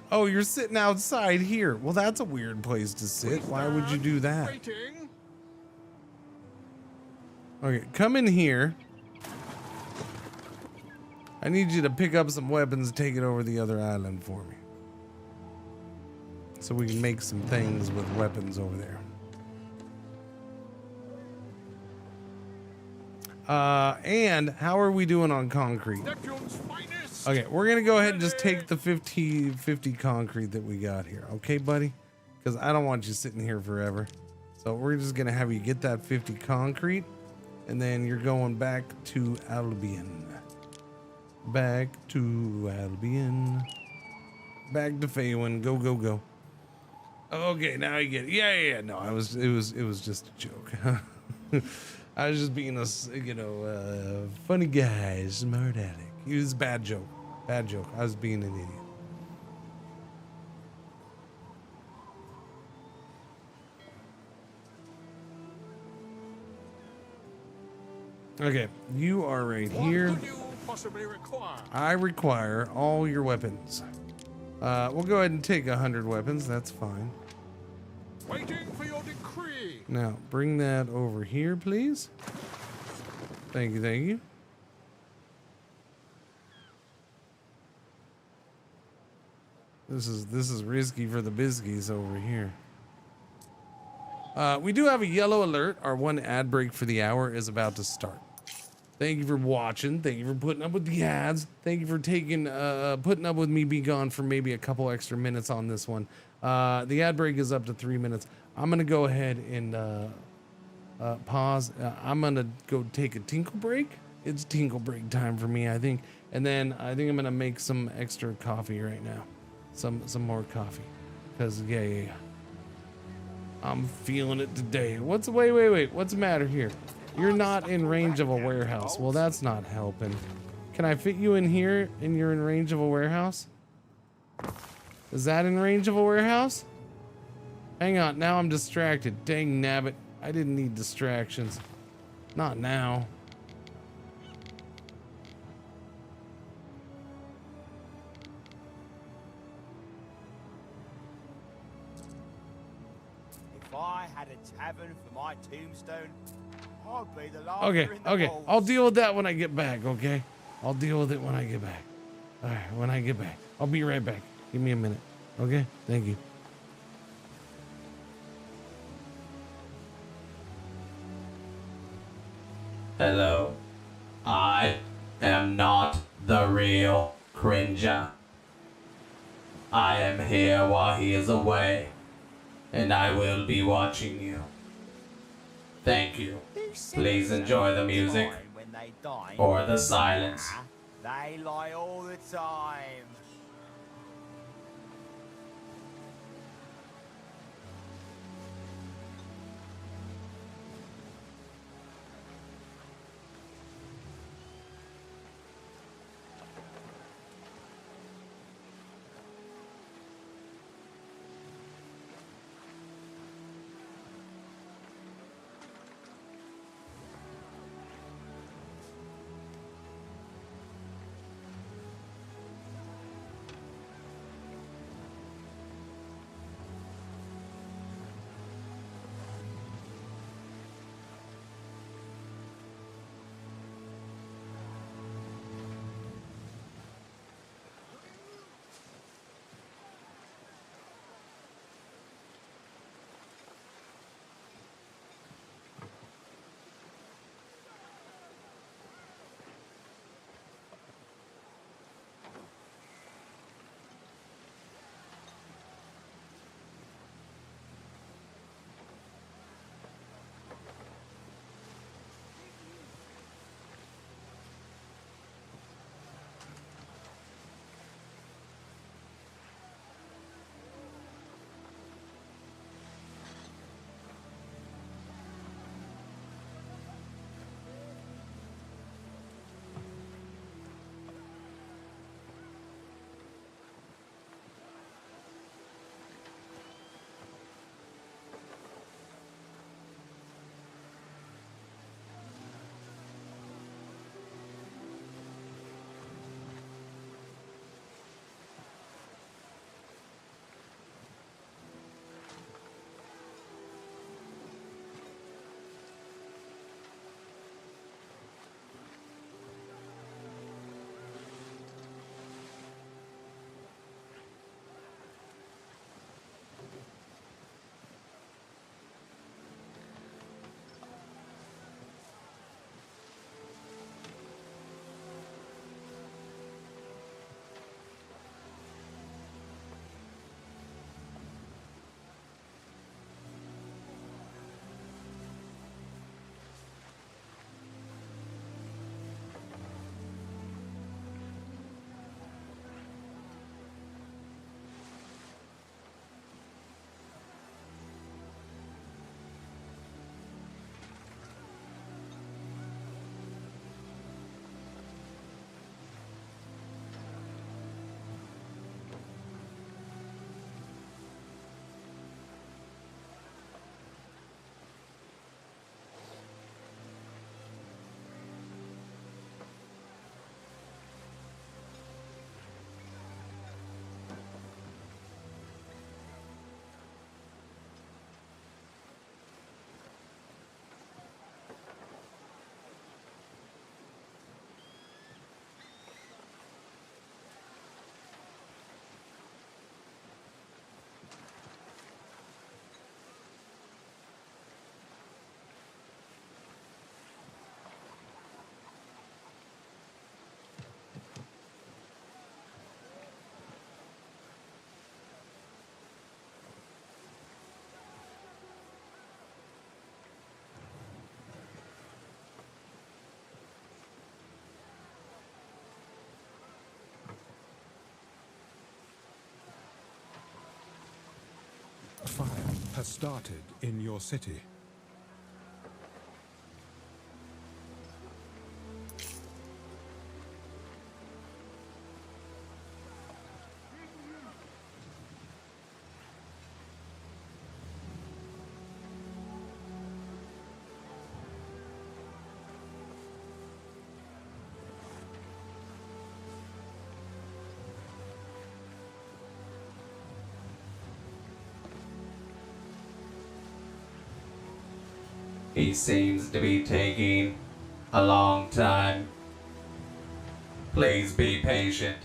S6: Oh, you're sitting outside here. Well, that's a weird place to sit. Why would you do that? Okay, come in here. I need you to pick up some weapons and take it over the other island for me. So we can make some things with weapons over there. And how are we doing on concrete? Okay, we're gonna go ahead and just take the 50 concrete that we got here. Okay, buddy? Because I don't want you sitting here forever. So we're just gonna have you get that 50 concrete, and then you're going back to Albion. Back to Albion. Back to Faywin. Go, go, go. Okay, now you get it. Yeah. No, it was just a joke. I was just being a, funny guy, smart aleck. It was a bad joke. Bad joke. I was being an idiot. Okay, you are right here.
S2: What do you possibly require?
S6: I require all your weapons. We'll go ahead and take 100 weapons. That's fine.
S2: Waiting for your decree.
S6: Now, bring that over here, please. Thank you. This is risky for the biscuits over here. We do have a yellow alert. Our one ad break for the hour is about to start. Thank you for watching. Thank you for putting up with the ads. Thank you for taking putting up with me be gone for maybe a couple extra minutes on this one. The ad break is up to 3 minutes. I'm gonna go ahead and pause. I'm gonna go take a tinkle break. It's tinkle break time for me, I think. And then I think I'm gonna make some extra coffee right now. Some more coffee. Cause yeah. I'm feeling it today. Wait. What's the matter here? You're not in range of a warehouse. Well, that's not helping. Can I fit you in here and you're in range of a warehouse? Is that in range of a warehouse? Hang on, now I'm distracted. Dang nabbit. I didn't need distractions. Not now.
S16: If I had a tavern for my tombstone, I'd be the last
S6: Okay,
S16: in the
S6: okay.
S16: walls.
S6: I'll deal with that when I get back, okay? I'll deal with it when I get back. All right, when I get back. I'll be right back. Give me a minute, okay? Thank you.
S20: Hello. I am not the real Cringer. I am here while he is away, and I will be watching you. Thank you. Please enjoy the music
S16: When they die,
S20: or the silence.
S16: they lie all the time.
S17: has started in your city.
S20: He seems to be taking a long time. Please be patient.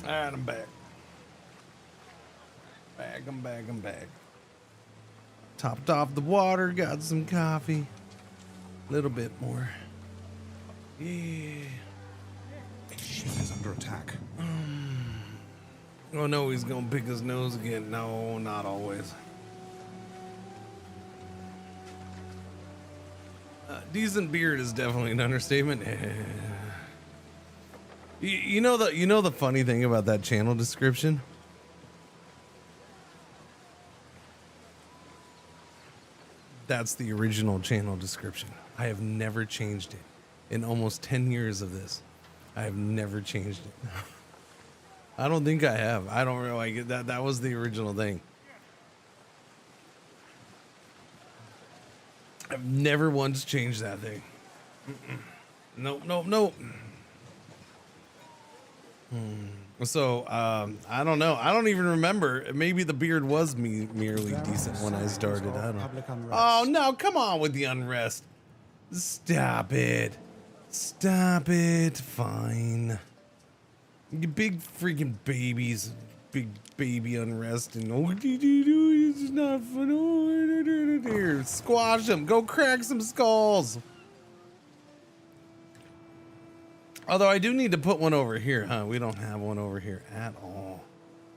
S6: All right, I'm back. I'm back. Topped off the water, got some coffee. A little bit more. Yeah.
S17: Ship is under attack.
S6: Oh no, he's gonna pick his nose again. No, not always. Decent beard is definitely an understatement. You know the funny thing about that channel description? That's the original channel description. I have never changed it. In almost 10 years of this, I have never changed it. I don't think I have. I don't really like it. That was the original thing. I've never once changed that thing. Nope. So, I don't know. I don't even remember. Maybe the beard was merely decent when I started. I don't know. Oh, no. Come on with the unrest. Stop it. Fine. You big freaking babies. Big baby unrest. And it's not fun. Squash them. Go crack some skulls. Although I do need to put one over here, huh? We don't have one over here at all.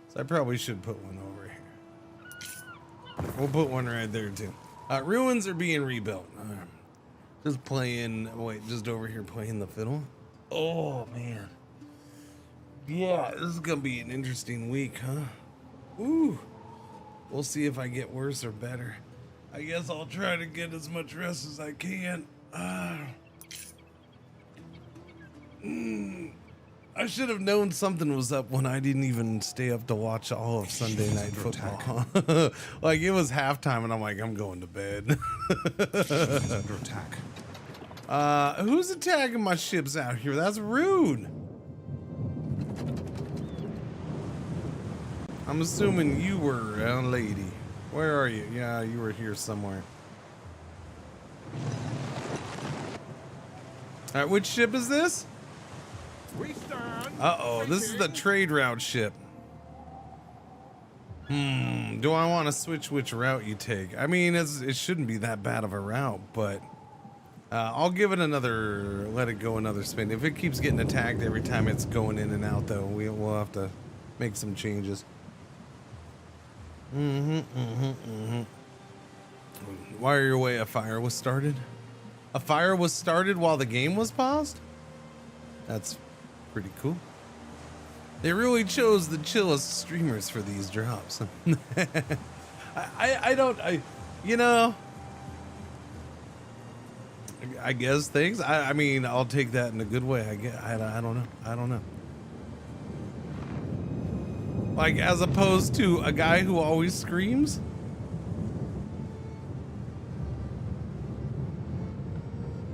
S6: So I probably should put one over here. We'll put one right there too. Ruins are being rebuilt. Just over here playing the fiddle. Oh, man. Yeah, this is going to be an interesting week, huh? Ooh. We'll see if I get worse or better. I guess I'll try to get as much rest as I can. I should have known something was up when I didn't even stay up to watch all of Sunday Night Football. Like, it was halftime, and I'm like, I'm going to bed.
S17: Under attack.
S6: Who's attacking my ships out here? That's rude. I'm assuming you were a lady. Where are you? Yeah, you were here somewhere. All right, which ship is this? Uh-oh, this is the trade route ship. Do I want to switch which route you take? I mean, it shouldn't be that bad of a route, but I'll give it let it go another spin. If it keeps getting attacked every time it's going in and out, though, we'll have to make some changes. Wire your way, a fire was started? A fire was started while the game was paused? That's pretty cool. They really chose the chillest streamers for these drops. I guess things. I mean, I'll take that in a good way. I don't know. Like, as opposed to a guy who always screams.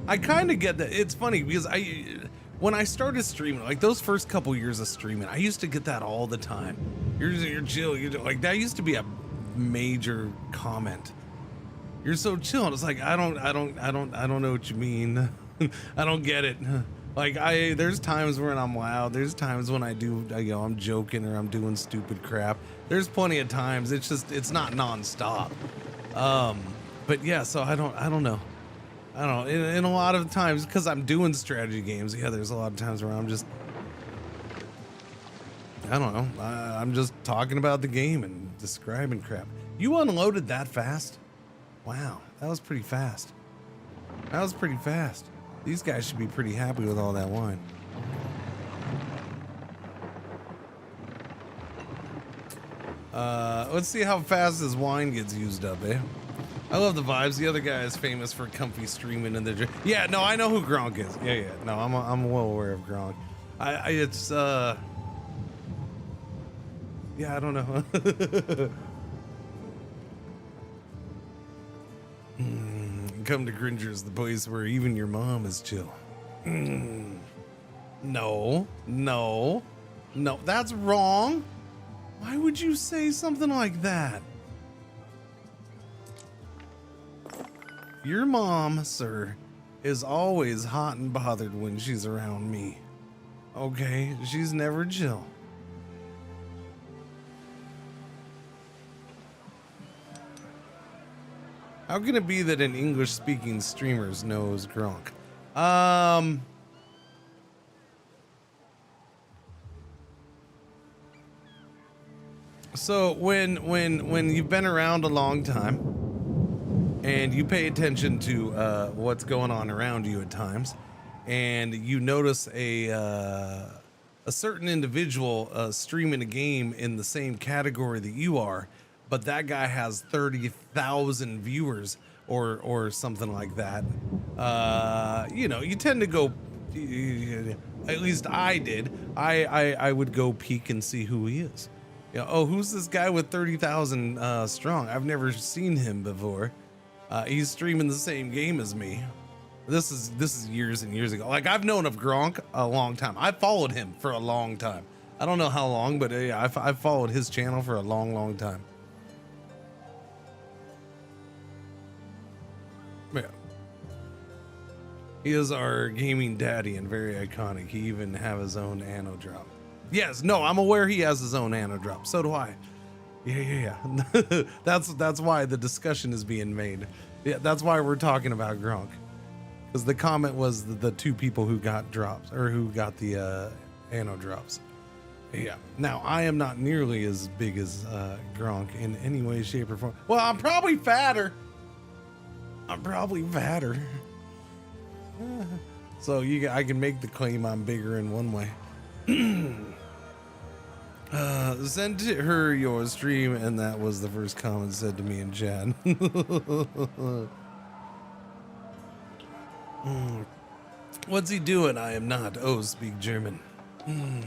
S6: I kind of get that. It's funny because when I started streaming, like those first couple years of streaming, I used to get that all the time. You're chill. Like, that used to be a major comment. You're so chill. And it's like, I don't know what you mean. I don't get it. Like there's times when I'm loud. There's times when I'm joking or I'm doing stupid crap. There's plenty of times. It's not nonstop. But yeah, so I don't know. I don't know. In a lot of times, because I'm doing strategy games, yeah, there's a lot of times where I'm just, I don't know. I'm just talking about the game and describing crap. You unloaded that fast? Wow, that was pretty fast. That was pretty fast. These guys should be pretty happy with all that wine. Let's see how fast this wine gets used up, eh? I love the vibes. The other guy is famous for comfy streaming in the yeah, no, I know who Gronk is. Yeah. No, I'm well aware of Gronk. Yeah, I don't know. Come to Cringer's, the place where even your mom is chill. No, that's wrong. Why would you say something like that? Your mom, sir, is always hot and bothered when she's around me. Okay, she's never chill. How can it be that an English-speaking streamer knows Gronk? So when you've been around a long time and you pay attention to what's going on around you at times, and you notice a certain individual streaming a game in the same category that you are, but that guy has 30,000 viewers or something like that, you tend to go, at least I did, I would go peek and see who he is. Oh, who's this guy with 30,000 strong? I've never seen him before. He's streaming the same game as me. This is years and years ago. Like, I've known of Gronk a long time. I followed him for a long time. I don't know how long, but yeah, I've followed his channel for a long time. Yeah. He is our gaming daddy and very iconic. He even have his own Anno drop. Yes, no, I'm aware he has his own Anno drop. So do I. Yeah. That's why the discussion is being made. Yeah, that's why we're talking about Gronk. Because the comment was the two people who got drops, or who got the Anno drops. Yeah. Now, I am not nearly as big as Gronk in any way, shape, or form. Well, I'm probably fatter. So I can make the claim I'm bigger in one way. Send her your stream, and that was the first comment said to me in chat. What's he doing? I am not. Oh, speak German. Yeah,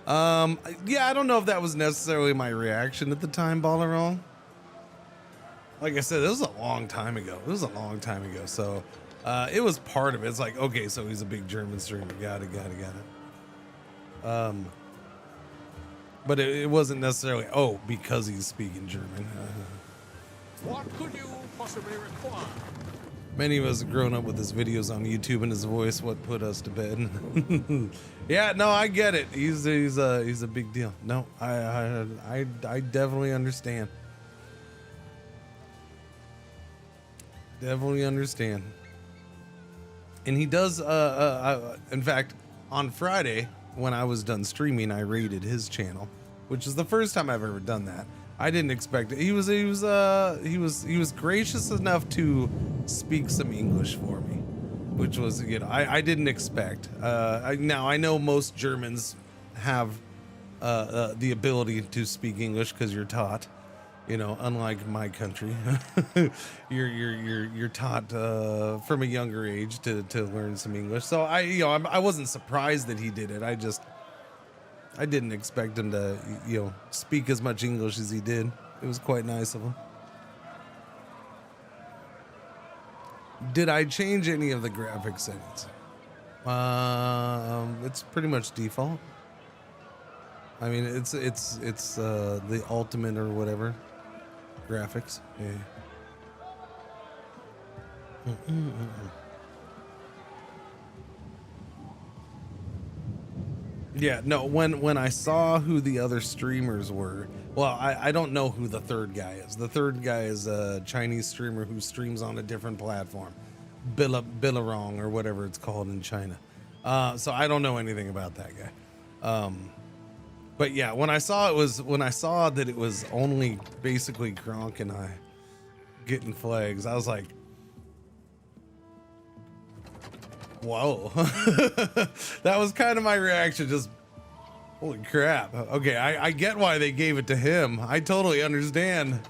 S6: I don't know if that was necessarily my reaction at the time, Ballerong. Like I said, this was a long time ago. So it was part of it. It's like, okay, so he's a big German streamer. Got it. But it wasn't necessarily, because he's speaking German.
S8: What could you possibly require?
S6: Many of us have grown up with his videos on YouTube and his voice, what put us to bed. Yeah, no, I get it. He's a big deal. No, I definitely understand. Definitely understand. And he does, in fact, on Friday, when I was done streaming, I raided his channel, which is the first time I've ever done that. I didn't expect it. He was gracious enough to speak some English for me, which was, I didn't expect. Now I know most Germans have the ability to speak English because you're taught. Unlike my country, you're taught from a younger age to learn some English. So I wasn't surprised that he did it. I didn't expect him to speak as much English as he did. It was quite nice of him. Did I change any of the graphic settings? It's pretty much default. I mean, it's the ultimate or whatever graphics. Yeah. Yeah, no, when I saw who the other streamers were, well, I don't know who the third guy is. The third guy is a Chinese streamer who streams on a different platform, Billarong or whatever it's called in China. So I don't know anything about that guy. But yeah, when I saw that it was only basically Gronk and I getting flags, I was like, whoa. That was kind of my reaction, just holy crap. Okay, I get why they gave it to him. I totally understand.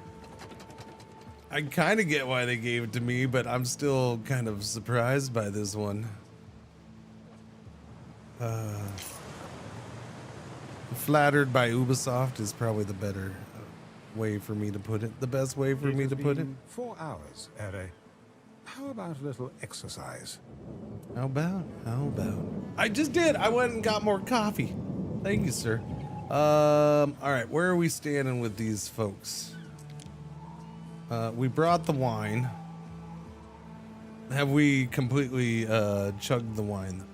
S6: I kind of get why they gave it to me, but I'm still kind of surprised by this one. Flattered by Ubisoft is probably the better way for me to put it. The best way for me to put it.
S17: 4 hours, Ere. How about a little exercise?
S6: How about? I just did. I went and got more coffee. Thank you, sir. All right, where are we standing with these folks? We brought the wine. Have we completely chugged the wine?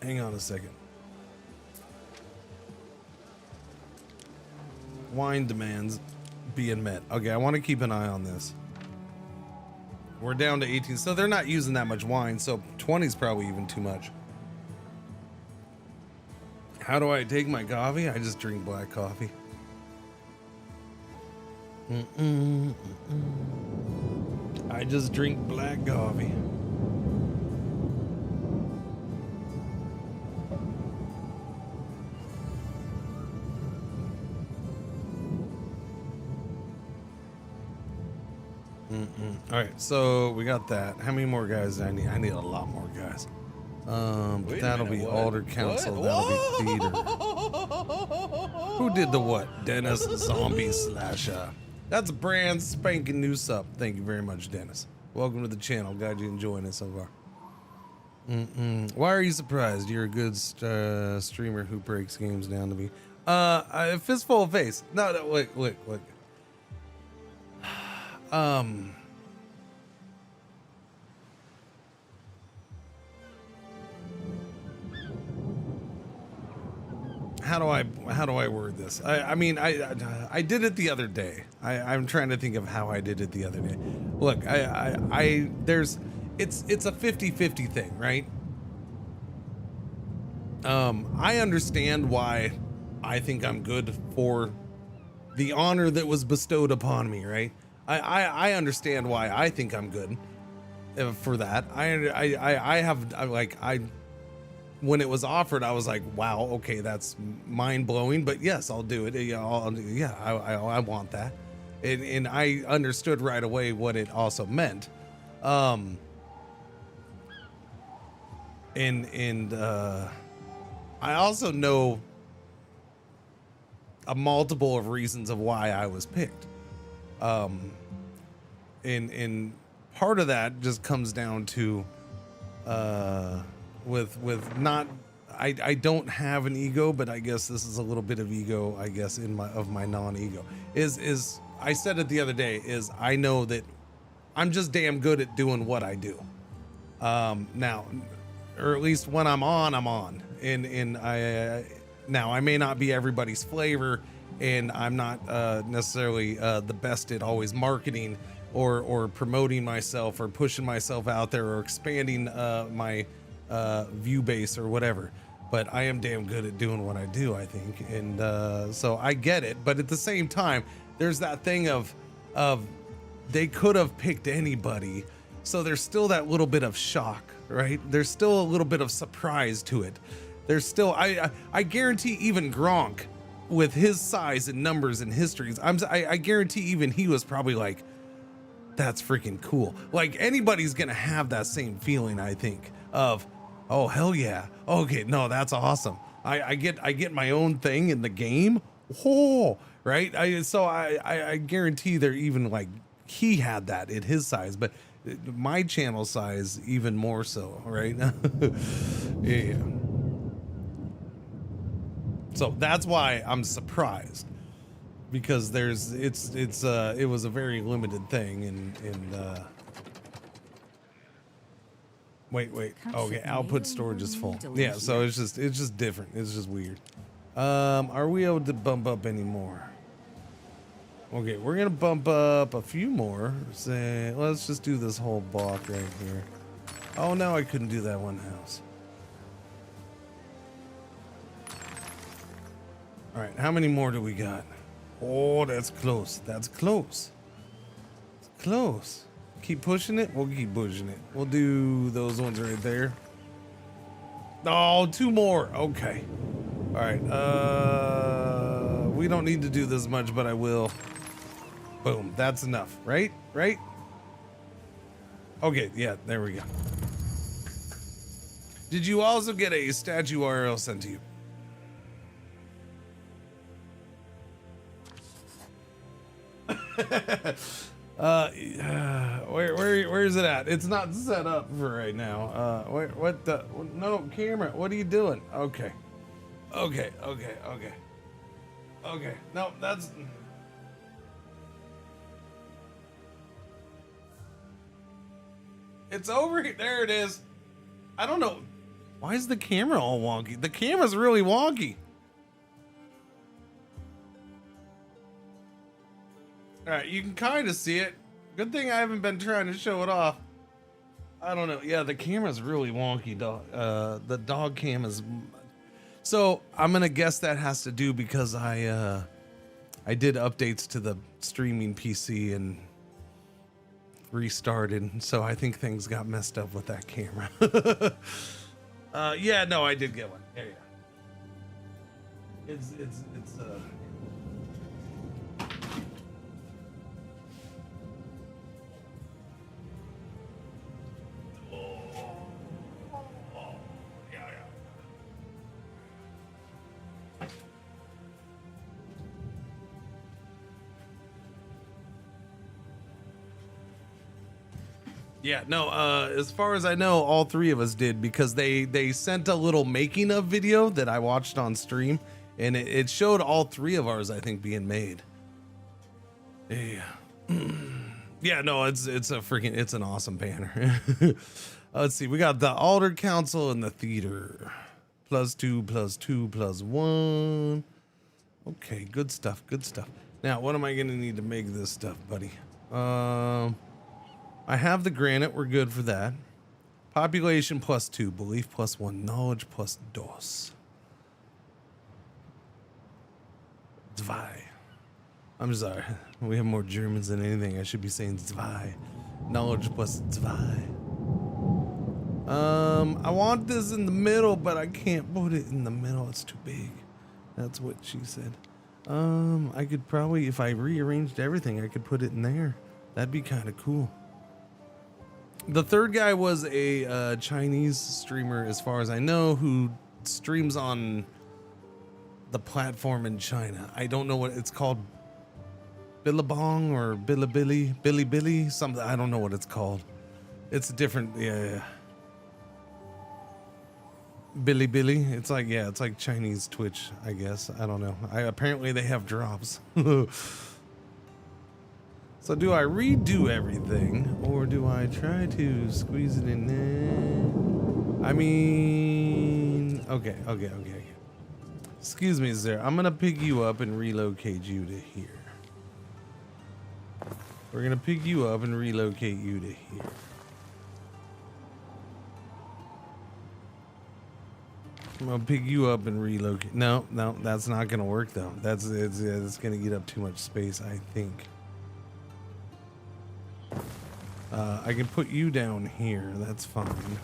S6: Hang on a second. Wine demands being met. Okay, I want to keep an eye on this. We're down to 18, so they're not using that much wine, so 20 is probably even too much. How do I take my coffee? I just drink black coffee. I just drink black coffee. All right, so we got that. How many more guys do I need? I need a lot more guys. But that'll be Alder Council. That'll be theater. Who did the what? Dennis Zombie Slasher. That's a brand spanking new sub. Thank you very much, Dennis. Welcome to the channel. Glad you're enjoying it so far. Why are you surprised? You're a good streamer who breaks games down to me. A fistful of face. No, look. How do I word this? I mean, I did it the other day. I'm trying to think of how I did it the other day. Look, it's a 50-50 thing, right? I understand why I think I'm good for the honor that was bestowed upon me, right? I understand why I think I'm good for that. When it was offered, I was like, wow, okay, that's mind blowing, but yes, I'll do it. I want that. And I understood right away what it also meant. I also know a multiple of reasons of why I was picked. And part of that just comes down to, with not, I don't have an ego, but I guess this is a little bit of ego, I guess, of my non-ego. Is I said it the other day, is I know that I'm just damn good at doing what I do. Now, or at least when I'm on. And I may not be everybody's flavor, and I'm not necessarily the best at always marketing or promoting myself or pushing myself out there or expanding my view base or whatever, but I am damn good at doing what I do, I think. And so I get it, but at the same time, there's that thing of they could have picked anybody, so there's still that little bit of shock, right? There's still a little bit of surprise to it. There's still, I guarantee even Gronk, with his size and numbers and histories, I guarantee even he was probably like, that's freaking cool. Like, anybody's gonna have that same feeling, I think, of, oh hell yeah, okay, no, that's awesome. I get my own thing in the game. Oh, right. I guarantee they're even like, he had that at his size, but my channel size even more so, right? Yeah. So that's why I'm surprised, because it was a very limited thing, and Wait. Okay, output storage is full. Yeah, so it's just different. It's just weird. Are we able to bump up any more? Okay, we're gonna bump up a few more. Say, let's just do this whole block right here. Oh no, I couldn't do that one house. All right, how many more do we got? Oh, that's close. That's close. It's close. Keep pushing it. We'll keep pushing it. We'll do those ones right there. Oh, 2 more. Okay. All right. We don't need to do this much, but I will. Boom. That's enough, right? Right? Okay. Yeah, there we go. Did you also get a statue URL sent to you? Where is it at? It's not set up for right now. What the? No, camera. What are you doing? Okay. No, that's. It's over here. There it is. I don't know. Why is the camera all wonky? The camera's really wonky. All right, you can kind of see it. Good thing I haven't been trying to show it off. I don't know. Yeah, the camera's really wonky, dog. The dog cam is. So I'm gonna guess that has to do because I did updates to the streaming PC and restarted, so I think things got messed up with that camera. Yeah, no, I did get one. There you go. It's Yeah, no, as far as I know, all 3 of us did because they sent a little making of video that I watched on stream and it showed all 3 of ours, I think, being made. Yeah. Yeah, no, it's an awesome banner. Let's see, we got the Alder Council and the theater. +2, +2, +1. Okay, good stuff, good stuff. Now, what am I gonna need to make this stuff, buddy? I have the granite. We're good for that. Population +2. Belief +1. Knowledge +2. Zwei. I'm sorry. We have more Germans than anything. I should be saying zwei. Knowledge +2. I want this in the middle, but I can't put it in the middle. It's too big. That's what she said. I could probably, if I rearranged everything, I could put it in there. That'd be kind of cool. The third guy was a Chinese streamer, as far as I know, who streams on the platform in China. I don't know what it's called. Billabong or Bilibili, something. I don't know what it's called. It's different. Yeah. Bilibili. It's like Chinese Twitch, I guess. I don't know. Apparently they have drops. So do I redo everything or do I try to squeeze it in there? I mean, okay. Excuse me, sir. I'm gonna pick you up and relocate you to here. We're gonna pick you up and relocate you to here. I'm gonna pick you up and relocate. No, that's not gonna work though. It's gonna eat up too much space, I think. I can put you down here. That's fine.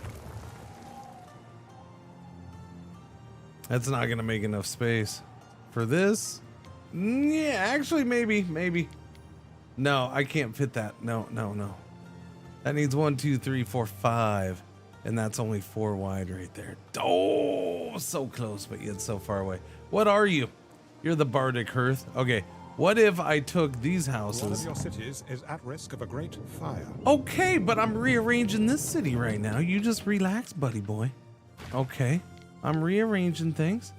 S6: That's not gonna make enough space for this. Yeah, actually, maybe. No, I can't fit that. No. That needs 1, 2, 3, 4, 5, and that's only 4 wide right there. Oh, so close, but yet so far away. What are you? You're the Bardic Hearth. Okay. What if I took these houses?
S17: One of your cities is at risk of a great fire.
S6: Okay, but I'm rearranging this city right now. You just relax, buddy boy. Okay, I'm rearranging things.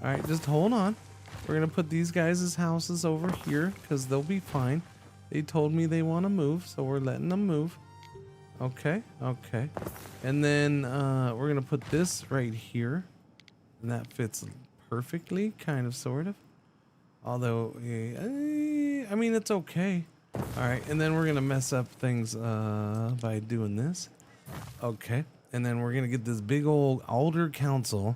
S6: All right, just hold on. We're gonna put these guys' houses over here because they'll be fine. They told me they want to move, so we're letting them move. Okay, okay. And then we're gonna put this right here. And that fits perfectly, kind of, sort of. Although, I mean, it's okay. All right, and then we're gonna mess up things by doing this. Okay, and then we're gonna get this big old alder council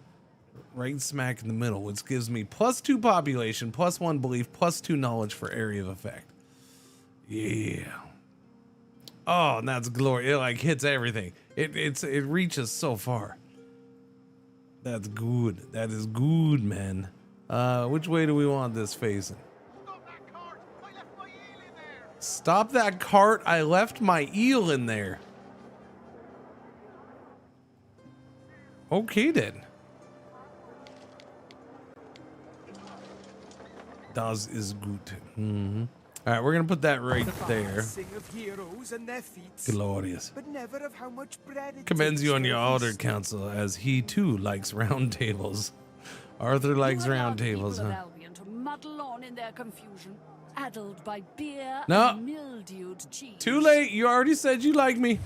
S6: right smack in the middle, which gives me +2 population, +1 belief, +2 knowledge for area of effect. Yeah. Oh, and that's glory. It like hits everything. It reaches so far. That's good. That is good, man. Which way do we want this facing? Stop that cart. I left my eel in there. Okay then. Das is good. All right, we're gonna put that right there.
S16: Sing of heroes and their feats,
S6: Glorious.
S16: but never of how much bread it
S6: Commends you
S16: takes
S6: on
S16: for
S6: your
S16: a
S6: alder
S16: feast.
S6: council, as he too likes round tables. Arthur likes round tables,
S19: People of
S6: huh?
S19: Albion to muddle on in their confusion, addled by beer
S6: No.
S19: and mildewed cheese.
S6: Too late. You already said you like me.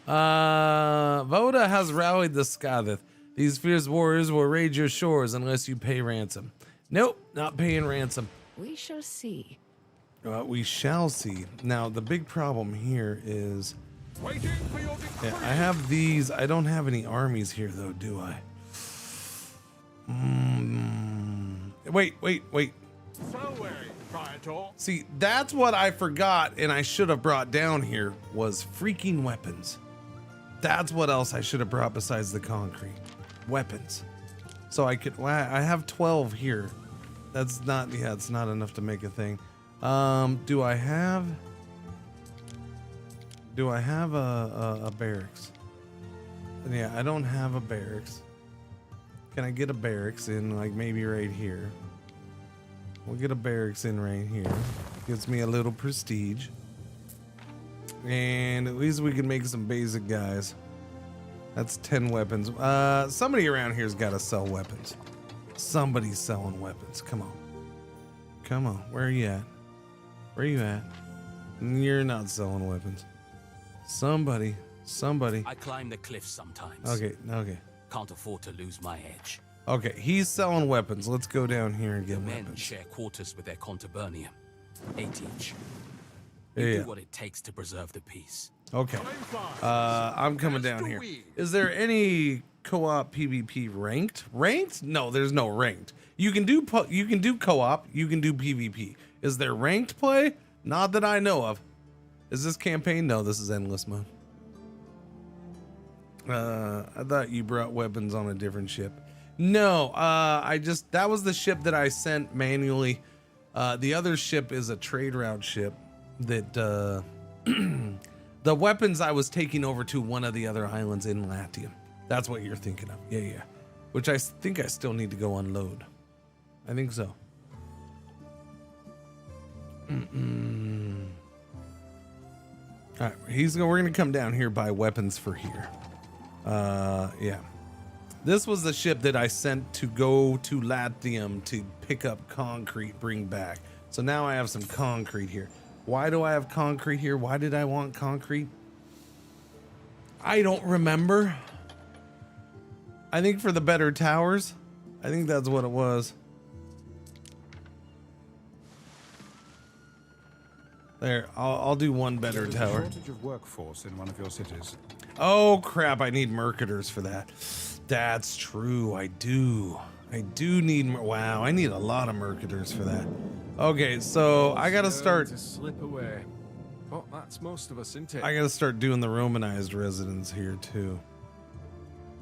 S6: Voda has rallied the Scathith. These fierce warriors will raid your shores unless you pay ransom. Nope, not paying ransom.
S19: We shall see.
S6: We shall see. Now, the big problem here is...
S1: Waiting for your victory.
S6: Yeah, I have these. I don't have any armies here, though, do I? Wait.
S1: So, Praetor.
S6: See, that's what I forgot and I should have brought down here was freaking weapons. That's what else I should have brought besides the concrete. Weapons. So I have 12 here. That's not, yeah, it's not enough to make a thing. Do I have a barracks? Yeah, I don't have a barracks. Can I get a barracks in, like, maybe right here? We'll get a barracks in right here. Gives me a little prestige. And at least we can make some basic guys. That's 10 weapons. Somebody around here's got to sell weapons. Somebody's selling weapons. Come on. Come on. Where are you at? Where are you at? You're not selling weapons. Somebody.
S21: I climb the cliffs sometimes.
S6: Okay.
S21: Can't afford to lose my edge.
S6: Okay, he's selling weapons. Let's go down here and
S21: The
S6: get
S21: men
S6: weapons.
S21: share quarters with their contubernium. 8 each.
S6: Yeah.
S21: You do what it takes to preserve the peace.
S6: Okay. I'm coming down here. Is there any co-op PvP ranked? Ranked? No, there's no ranked. You can do co-op, you can do PvP. Is there ranked play? Not that I know of. Is this campaign? No, this is endless mode. I thought you brought weapons on a different ship. No, that was the ship that I sent manually. The other ship is a trade route ship that, the weapons I was taking over to one of the other islands in Latium. That's what you're thinking of. Yeah. Which I think I still need to go unload. I think so. All right, we're gonna come down here buy weapons for here. Yeah. This was the ship that I sent to go to Latium to pick up concrete, bring back. So now I have some concrete here. Why do I have concrete here? Why did I want concrete? I don't remember. I think for the better towers. I think that's what it was. There, I'll do one better
S17: There's a
S6: tower.
S17: shortage of workforce in one of your cities.
S6: Oh crap, I need mercators for that. That's true, I do. I do need, wow, I need a lot of mercators for that. Okay, so I gotta start.
S14: To slip away. But that's most of us, isn't it?
S6: I gotta start doing the Romanized residents here too.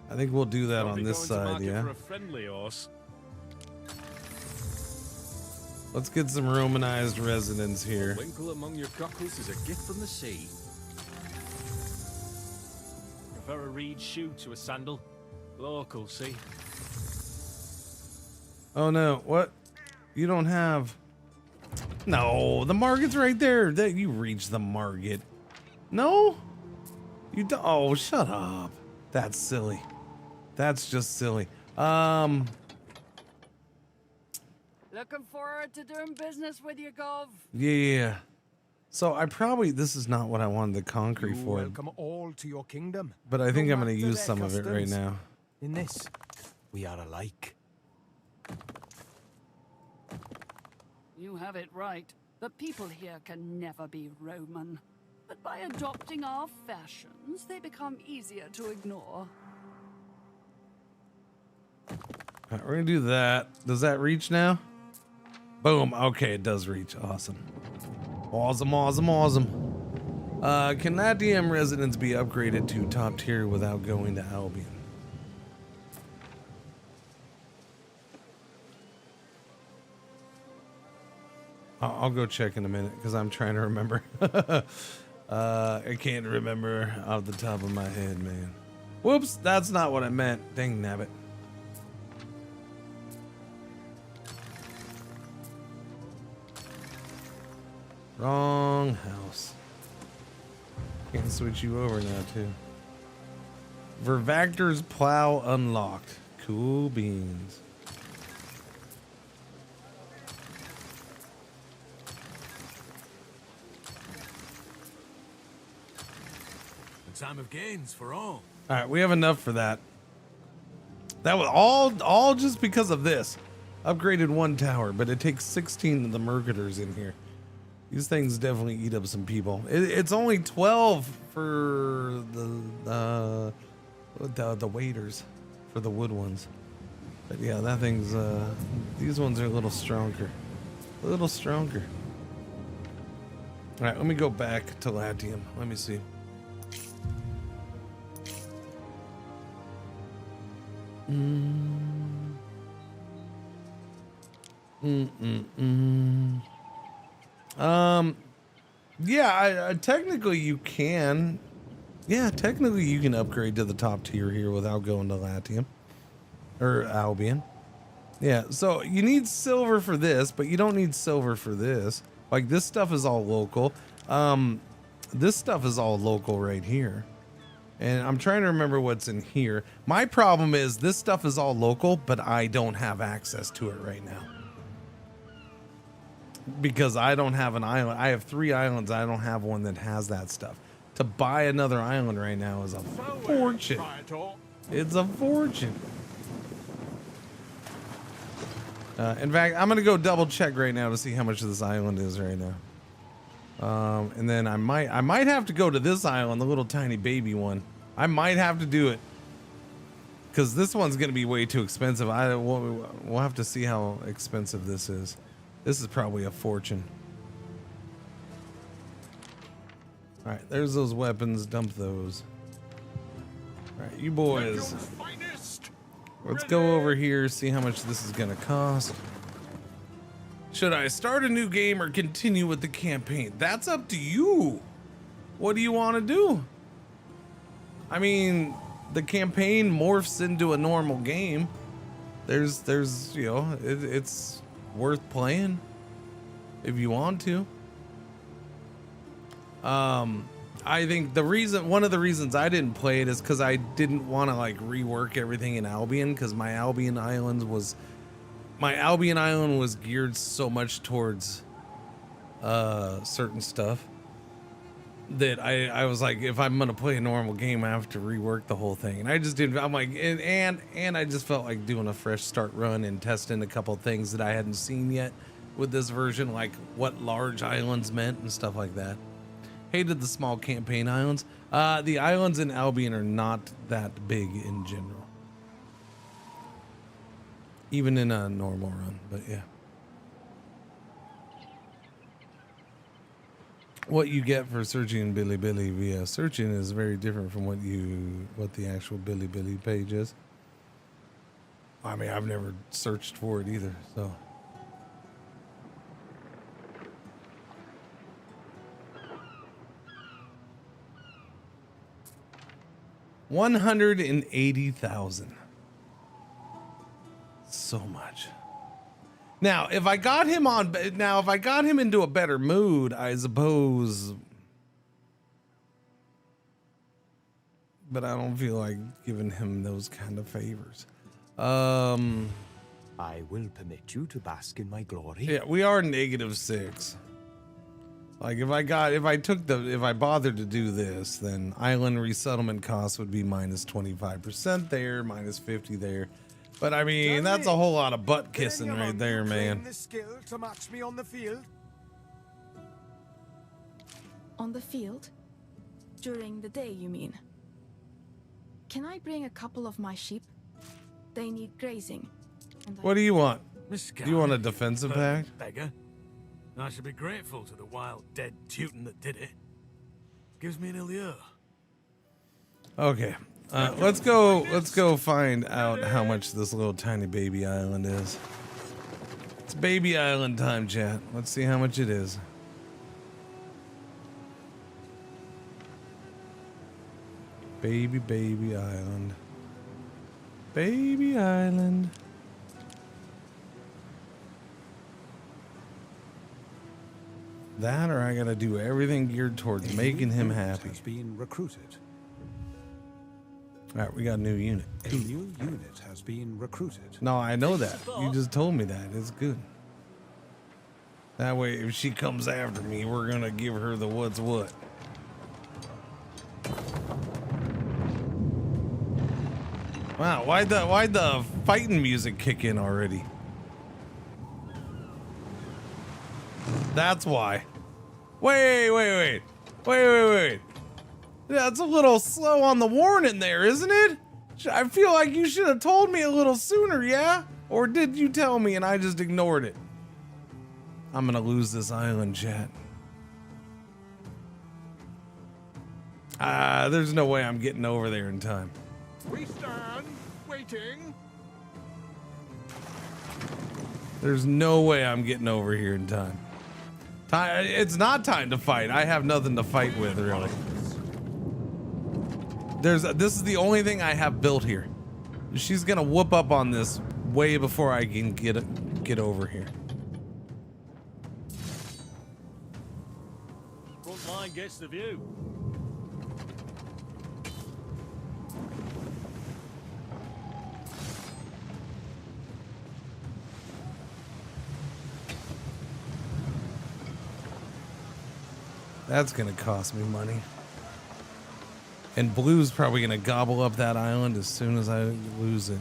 S6: I think we'll do that on this side, yeah.
S14: For a friendly horse.
S6: Let's get some Romanized residents here.
S14: Winkle among your cockles is a gift from the sea. Prefer a reed shoe to a sandal. Local, see?
S6: Oh no, what? You don't have... No, the market's right there. That you reach the market. No? You don't... Oh, shut up. That's silly. That's just silly.
S19: Looking forward to doing business with you, Gov.
S6: Yeah. So I probably, this is not what I wanted the concrete
S8: You
S6: for,
S8: welcome all to your kingdom.
S6: but I think
S8: No
S6: I'm going to
S8: matter
S6: use
S8: their
S6: some of it right
S8: customs.
S6: now.
S8: In this, we are alike.
S19: You have it right. The people here can never be Roman. But by adopting our fashions, they become easier to ignore.
S6: All right, we're going to do that. Does that reach now? Boom. Okay, it does reach. Awesome. Awesome, awesome, awesome. Can Latium residents be upgraded to top tier without going to Albion? I'll go check in a minute because I'm trying to remember. I can't remember off the top of my head, man. Whoops, that's not what I meant. Dang nabbit. Wrong house. Can't switch you over now, too. Vervactor's plow unlocked. Cool beans.
S14: A time of gains for all.
S6: All right, we have enough for that. That was all just because of this. Upgraded one tower, but it takes 16 of the Mercators in here. These things definitely eat up some people. It's only 12 for the waiters, for the wood ones. But yeah, that thing's these ones are a little stronger. A little stronger. All right, let me go back to Latium. Let me see. Yeah, technically you can. Yeah, technically you can upgrade to the top tier here without going to Latium or Albion. Yeah, so you need silver for this, but you don't need silver for this. Like this stuff is all local. This stuff is all local right here. And I'm trying to remember what's in here. My problem is this stuff is all local, but I don't have access to it right now. Because I don't have an island. I have 3 islands. I don't have one that has that stuff. To buy another island right now is a fortune. It's a fortune. In fact, I'm gonna go double check right now to see how much this island is right now. And then I might have to go to this island, the little tiny baby one. I might have to do it because this one's gonna be way too expensive. We'll have to see how expensive this is. This is probably a fortune. All right, there's those weapons. Dump those. All right, you boys. Let's go over here, see how much this is gonna cost. Should I start a new game or continue with the campaign? That's up to you. What do you want to do? I mean, the campaign morphs into a normal game. There's you know, it's worth playing if you want to. I think one of the reasons I didn't play it is because I didn't want to like rework everything in Albion, because my Albion island was geared so much towards certain stuff that I was like, if I'm gonna play a normal game, I have to rework the whole thing. And I just didn't. I'm like, and I just felt like doing a fresh start run and testing a couple things that I hadn't seen yet with this version, like what large islands meant and stuff like that. Hated the small campaign islands. The islands in Albion are not that big in general, even in a normal run. But yeah, what you get for searching Bilibili via searching is very different from what the actual Bilibili page is. I mean, I've never searched for it either, so. $180,000. So much. Now, if I got him into a better mood, I suppose. But I don't feel like giving him those kind of favors.
S4: I will permit you to bask in my glory.
S6: Yeah, we are -6. Like if I bothered to do this, then island resettlement costs would be minus 25% there, minus 50 there. But I mean, that's a whole lot of butt kissing right there, man.
S13: The skill to match me on the field.
S4: On the field? During the day, you mean? Can I bring a couple of my sheep? They need grazing.
S6: What do you want?
S8: Miss
S6: Do you want a defensive pact?
S8: Beggar. I should be grateful to the wild, dead Teuton that did it. Gives me an allure.
S6: Okay. Let's go find out how much this little tiny baby island is. It's baby island time, chat. Let's see how much it is. Baby island. Baby island. That, or I gotta do everything geared towards making him happy.
S17: Has been recruited.
S6: All right, we got a new unit.
S17: A new unit has been recruited.
S6: No, I know that. You just told me that. It's good. That way, if she comes after me, we're gonna give her the what's what. Wow, why'd the fighting music kick in already? That's why. Wait. That's a little slow on the warning there, isn't it? I feel like you should have told me a little sooner, yeah? Or did you tell me and I just ignored it? I'm gonna lose this island, chat. There's no way I'm getting over there in time.
S13: We stand waiting.
S6: There's no way I'm getting over here in time. It's not time to fight. I have nothing to fight with, really. This is the only thing I have built here. She's gonna whoop up on this way before I can get over here.
S14: Front line gets the view.
S6: That's gonna cost me money. And Blue's probably gonna gobble up that island as soon as I lose it.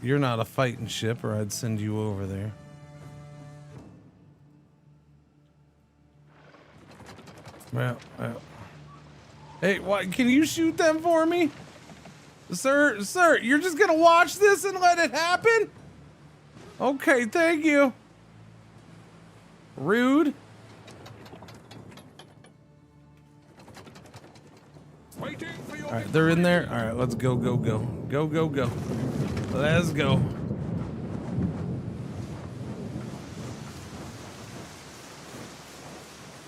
S6: You're not a fighting ship, or I'd send you over there. Well. Hey, what? Can you shoot them for me? Sir, you're just gonna watch this and let it happen? Okay, thank you. Rude. All right, they're in there. All right, let's go. Let's go.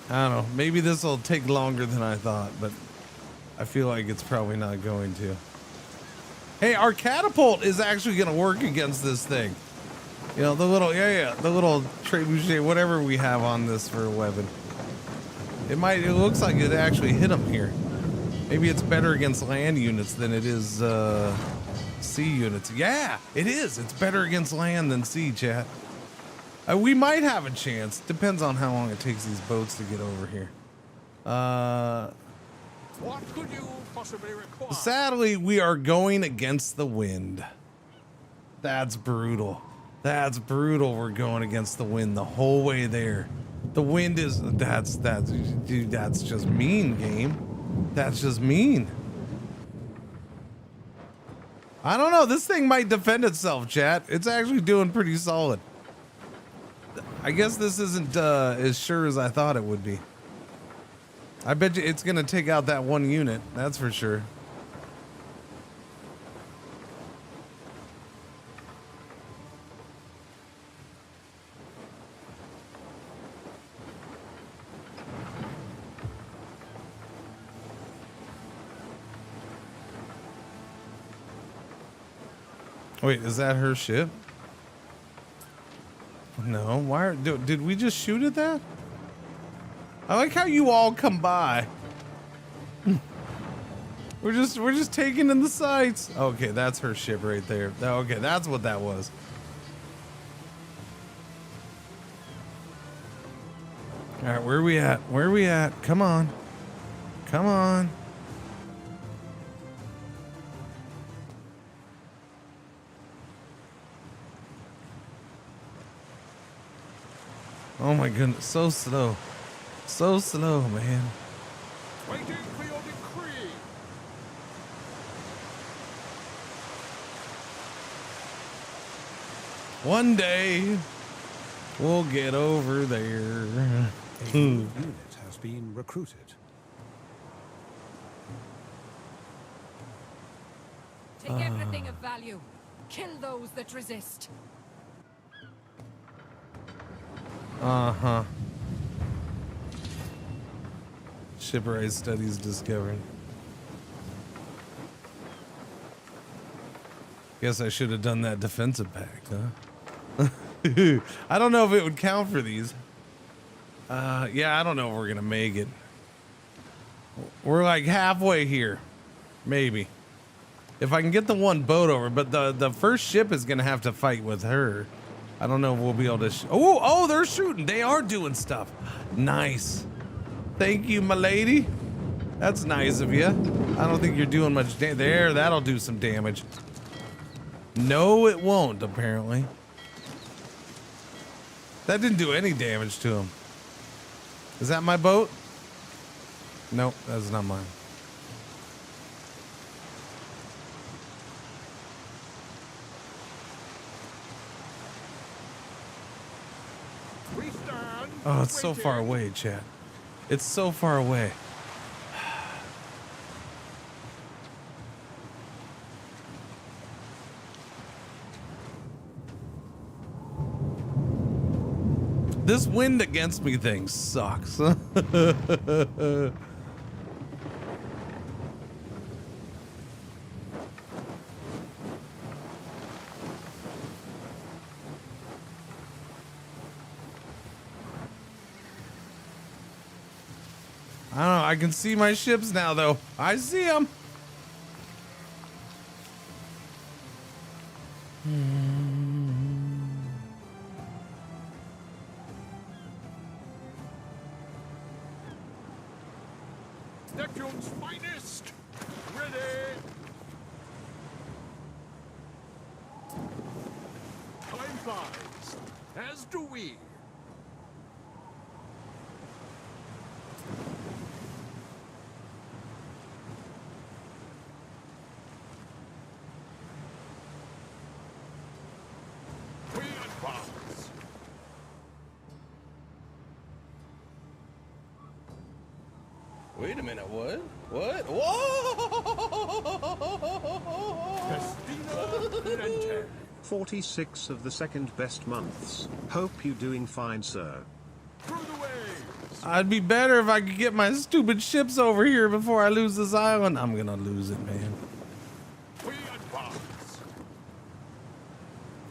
S6: I don't know. Maybe this will take longer than I thought, but I feel like it's probably not going to. Hey, our catapult is actually going to work against this thing. You know, the little, the little trebuchet, whatever we have on this for a weapon. It looks like it actually hit him here. Maybe it's better against land units than it is sea units. Yeah, it is. It's better against land than sea, chat. We might have a chance. Depends on how long it takes these boats to get over here.
S13: What could you possibly require?
S6: Sadly, we are going against the wind. That's brutal. That's brutal. We're going against the wind the whole way there. The wind is dude, that's just mean, game. That's just mean. I don't know. This thing might defend itself, chat. It's actually doing pretty solid. I guess this isn't as sure as I thought it would be. I bet you it's gonna take out that one unit. That's for sure. Wait, is that her ship? No, why did we just shoot at that? I like how you all come by. We're just taking in the sights. Okay, that's her ship right there. Okay, that's what that was. All right, where are we at? Where are we at? Come on. Come on. Oh my goodness, so slow. So slow, man.
S2: Waiting for your decree.
S6: One day, we'll get over there.
S17: A new unit has been recruited.
S11: Take everything of value. Kill those that resist.
S6: Uh-huh. Shipwright studies discovered. Guess I should have done that defensive pact, huh? I don't know if it would count for these. Yeah, I don't know if we're gonna make it. We're like halfway here. Maybe. If I can get the one boat over, but the first ship is gonna have to fight with her. I don't know if we'll be able to. Oh, they're shooting. They are doing stuff. Nice. Thank you, my lady. That's nice of you. I don't think you're doing much damage. There, that'll do some damage. No, it won't, apparently. That didn't do any damage to him. Is that my boat? Nope, that's not mine. Oh, it's so far away, chat. It's so far away. This wind against me thing sucks. I don't know. I can see my ships now, though. I see them.
S2: Neptune's finest. Ready. Time flies, as do we.
S6: Wait a minute, what? What? Whoa!
S7: 46 of the second best months. Hope you doing fine, sir.
S6: I'd be better if I could get my stupid ships over here before I lose this island. I'm gonna lose it, man.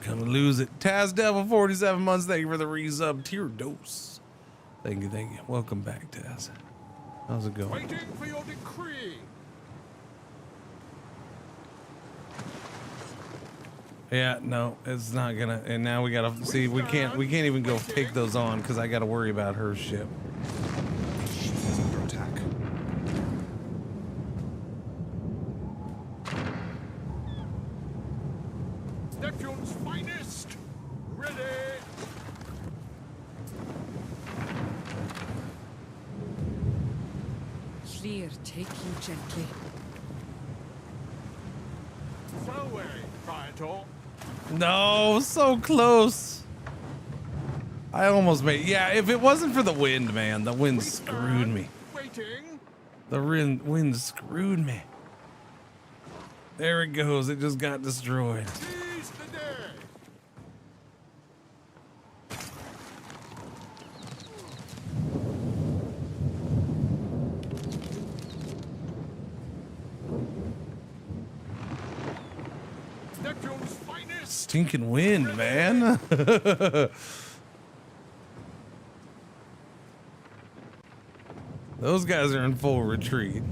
S6: Gonna lose it. Taz Devil, 47 months. Thank you for the resub. Tier dose. Thank you, thank you. Welcome back, Taz. How's it going?
S2: Waiting for your decree.
S6: Yeah, no, it's not gonna. And now we gotta see. We can't even go take those on because I gotta worry about her ship.
S17: She's under attack.
S2: Neptune's finest. Ready.
S11: Clear, take you gently.
S2: Away, Praetor.
S6: No, so close. I almost made. Yeah, if it wasn't for the wind, man, the wind screwed me.
S2: Waiting.
S6: The wind screwed me. There it goes. It just got destroyed.
S2: Seize the day. Neptune's finest.
S6: Stinking wind, man. Those guys are in full retreat.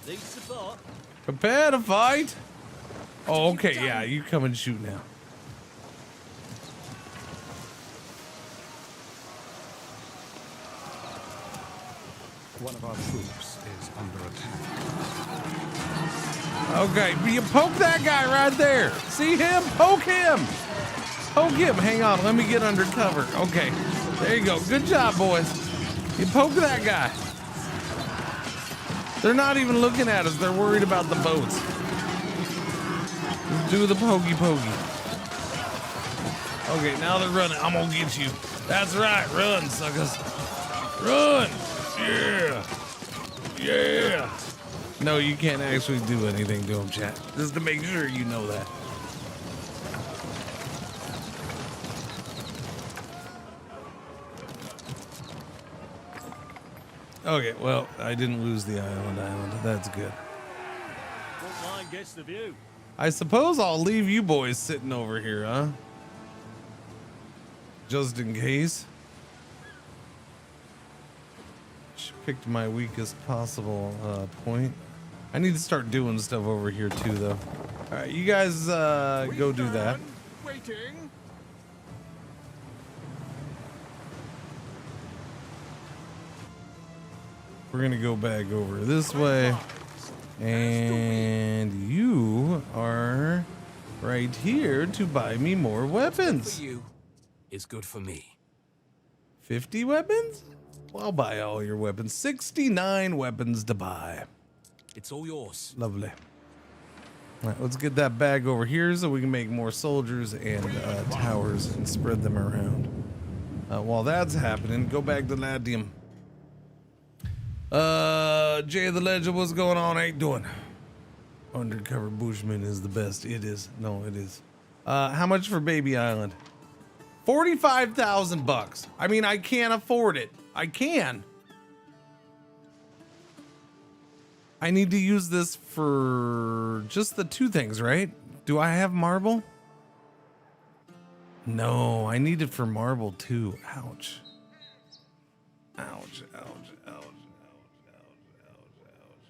S8: Need support.
S6: Prepare to fight. Oh, okay, yeah, you come and shoot now.
S17: One of our troops is under attack.
S6: Okay, but you poke that guy right there. See him? Poke him. Poke him. Hang on, let me get under cover. Okay, there you go. Good job, boys. You poke that guy. They're not even looking at us. They're worried about the boats. Just do the pokey pokey. Okay, now they're running. I'm gonna get you. That's right. Run, suckers. Run. Yeah. Yeah. No, you can't actually do anything to him, chat. Just to make sure you know that. Okay, well, I didn't lose the island. That's good.
S8: Front line gets the view.
S6: I suppose I'll leave you boys sitting over here, huh? Just in case. Picked my weakest possible point. I need to start doing stuff over here too, though. All right, you guys go do that.
S1: Waiting.
S6: We're gonna go back over this way, and you are right here to buy me more weapons.
S21: For you is good for me.
S6: 50 weapons? Well, I'll buy all your weapons. 69 weapons to buy.
S21: It's all yours.
S6: Lovely. All right, let's get that bag over here so we can make more soldiers and towers and spread them around. While that's happening, go back to Latium. Jay the Legend, what's going on? How you doing? Undercover Bushman is the best. It is. No, it is. How much for Baby Island? 45,000 bucks. I mean, I can't afford it. I can. I need to use this for just the two things, right? Do I have marble? No, I need it for marble too. Ouch. Ouch, ouch, ouch, ouch, ouch,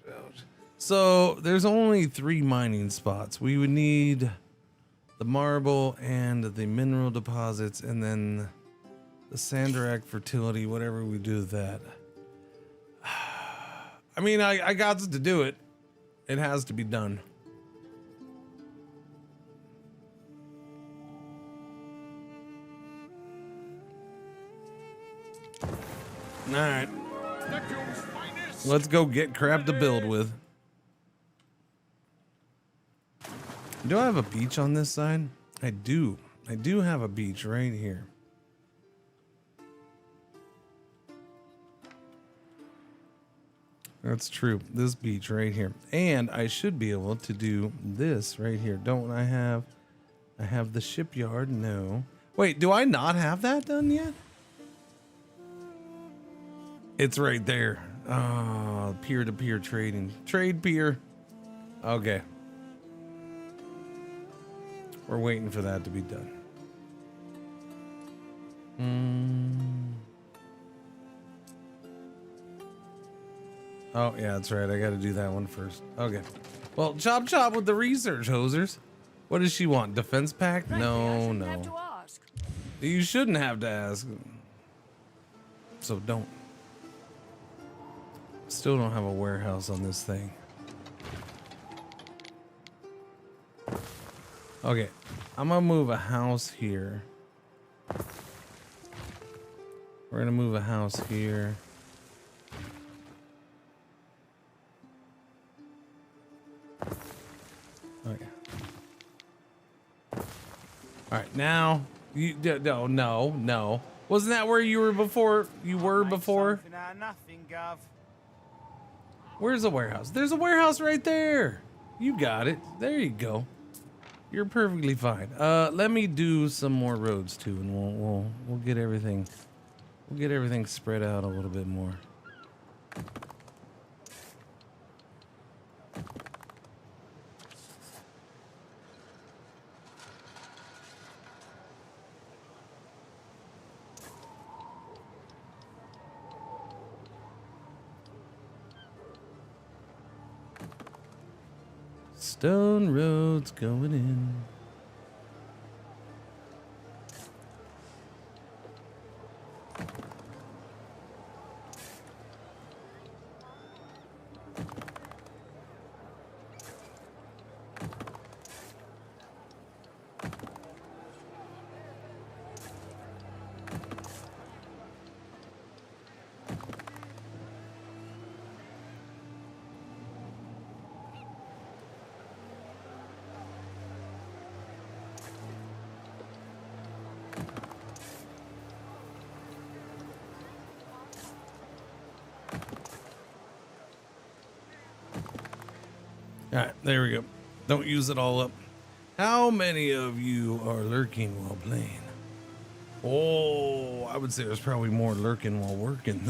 S6: ouch, ouch. So there's only 3 mining spots. We would need the marble and the mineral deposits, and then the Sanderac fertility, whatever we do with that. I mean, I got to do it. It has to be done. All right. Let's go get crap to build with. Do I have a beach on this side? I do. I do have a beach right here. That's true. This beach right here. And I should be able to do this right here. Don't I have... I have the shipyard. No. Wait, do I not have that done yet? It's right there. Oh, peer-to-peer trading. Trade peer. Okay. We're waiting for that to be done. Oh, yeah, that's right. I got to do that one first. Okay. Well, chop chop with the research, hosers. What does she want? Defense pack? No, no. You shouldn't have to ask. So don't. Still don't have a warehouse on this thing. Okay. I'm going to move a house here. We're going to move a house here. Okay. All right, now you no. Wasn't that where you were before? You were before?
S16: Nothing, Gov.
S6: Where's the warehouse? There's a warehouse right there. You got it. There you go. You're perfectly fine. Let me do some more roads too, and we'll get everything. We'll get everything spread out a little bit more. Stone roads going in. Alright, there we go. Don't use it all up. How many of you are lurking while playing? Oh, I would say there's probably more lurking while working.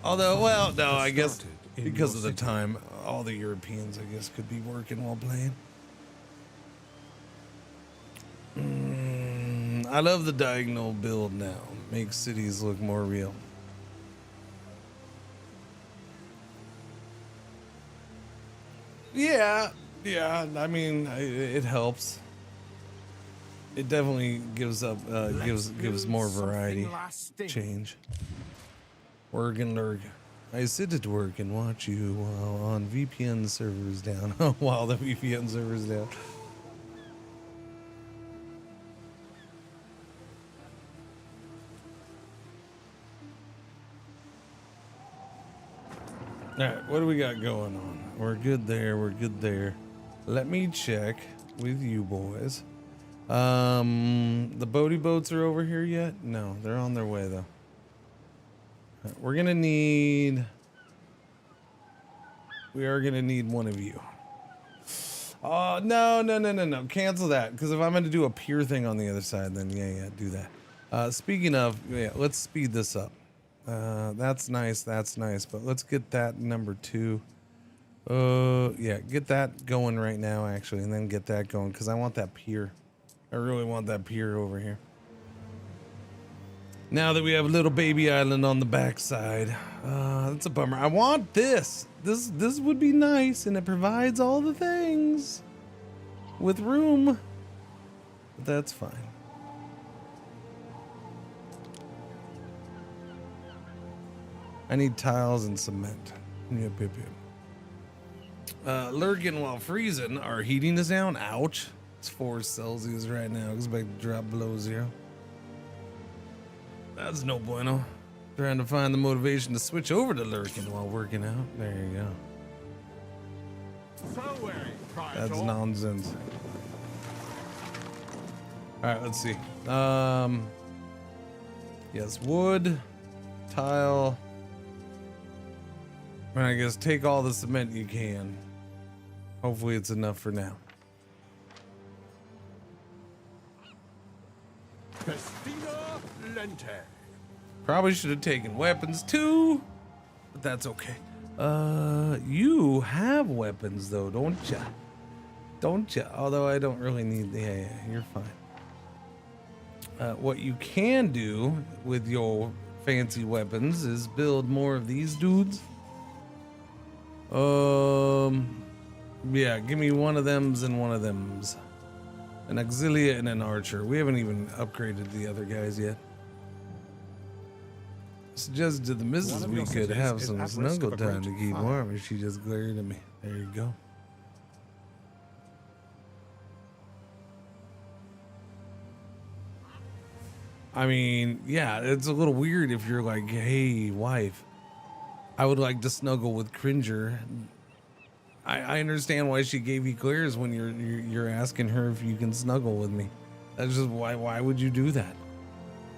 S6: Although, well, no, I guess because of the time, all the Europeans, I guess, could be working while playing. I love the diagonal build now. Makes cities look more real. Yeah, I mean, it helps. It definitely gives up, gives more variety, change. Work and lurk. I sit at work and watch you while on VPN servers down. While the VPN servers down. All right, what do we got going on? We're good there. We're good there. Let me check with you boys. The boaty boats are over here yet? No, they're on their way though. We're gonna need. We are gonna need one of you. Oh no! Cancel that. Because if I'm gonna do a pier thing on the other side, then yeah, do that. Speaking of, yeah, let's speed this up. That's nice. But let's get that number 2. Yeah, get that going right now, actually, and then get that going because I want that pier. I really want that pier over here. Now that we have a little baby island on the backside, that's a bummer. I want this. This would be nice, and it provides all the things with room. But that's fine. I need tiles and cement. Yep. Lurking while freezing. Our heating is down. Ouch. It's 4 Celsius right now. Expect to drop below 0. That's no bueno. Trying to find the motivation to switch over to lurking while working out. There you go. That's nonsense. Alright, let's see. Yes, wood, tile. I guess take all the cement you can. Hopefully it's enough for now. Probably should have taken weapons too, but that's okay. You have weapons though, don't ya? Don't ya? Although I don't really need. Yeah, you're fine. What you can do with your fancy weapons is build more of these dudes. Yeah, give me one of thems and one of thems. An auxilia and an archer. We haven't even upgraded the other guys yet. Suggested to the missus we could have some snuggle time to keep warm, and she just glared at me. There you go. I mean, yeah, it's a little weird if you're like, hey, wife, I would like to snuggle with Cringer. I understand why she gave you clears when you're asking her if you can snuggle with me. That's just why would you do that?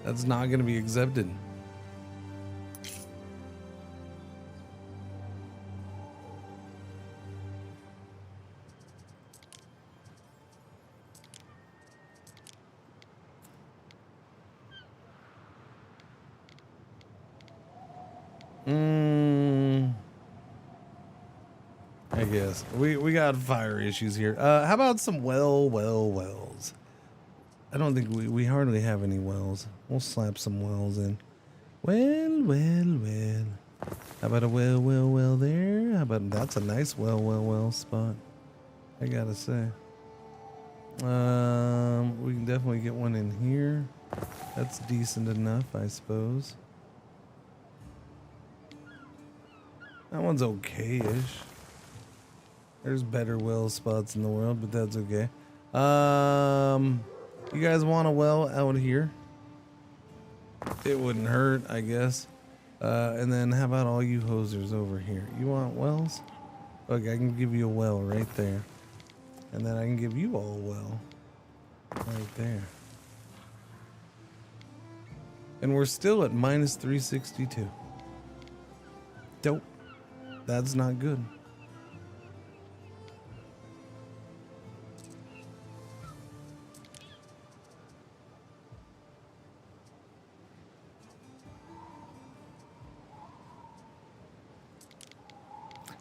S6: That's not going to be accepted. I guess we got fire issues here. How about some wells? I don't think we hardly have any wells. We'll slap some wells in. Well. How about a well there? How about that's a nice well spot. I gotta say. We can definitely get one in here. That's decent enough, I suppose. That one's okay-ish. There's better well spots in the world, but that's okay. You guys want a well out here? It wouldn't hurt, I guess. And then how about all you hosers over here? You want wells? Look, I can give you a well right there. And then I can give you all a well right there. And we're still at minus 362. Dope. That's not good.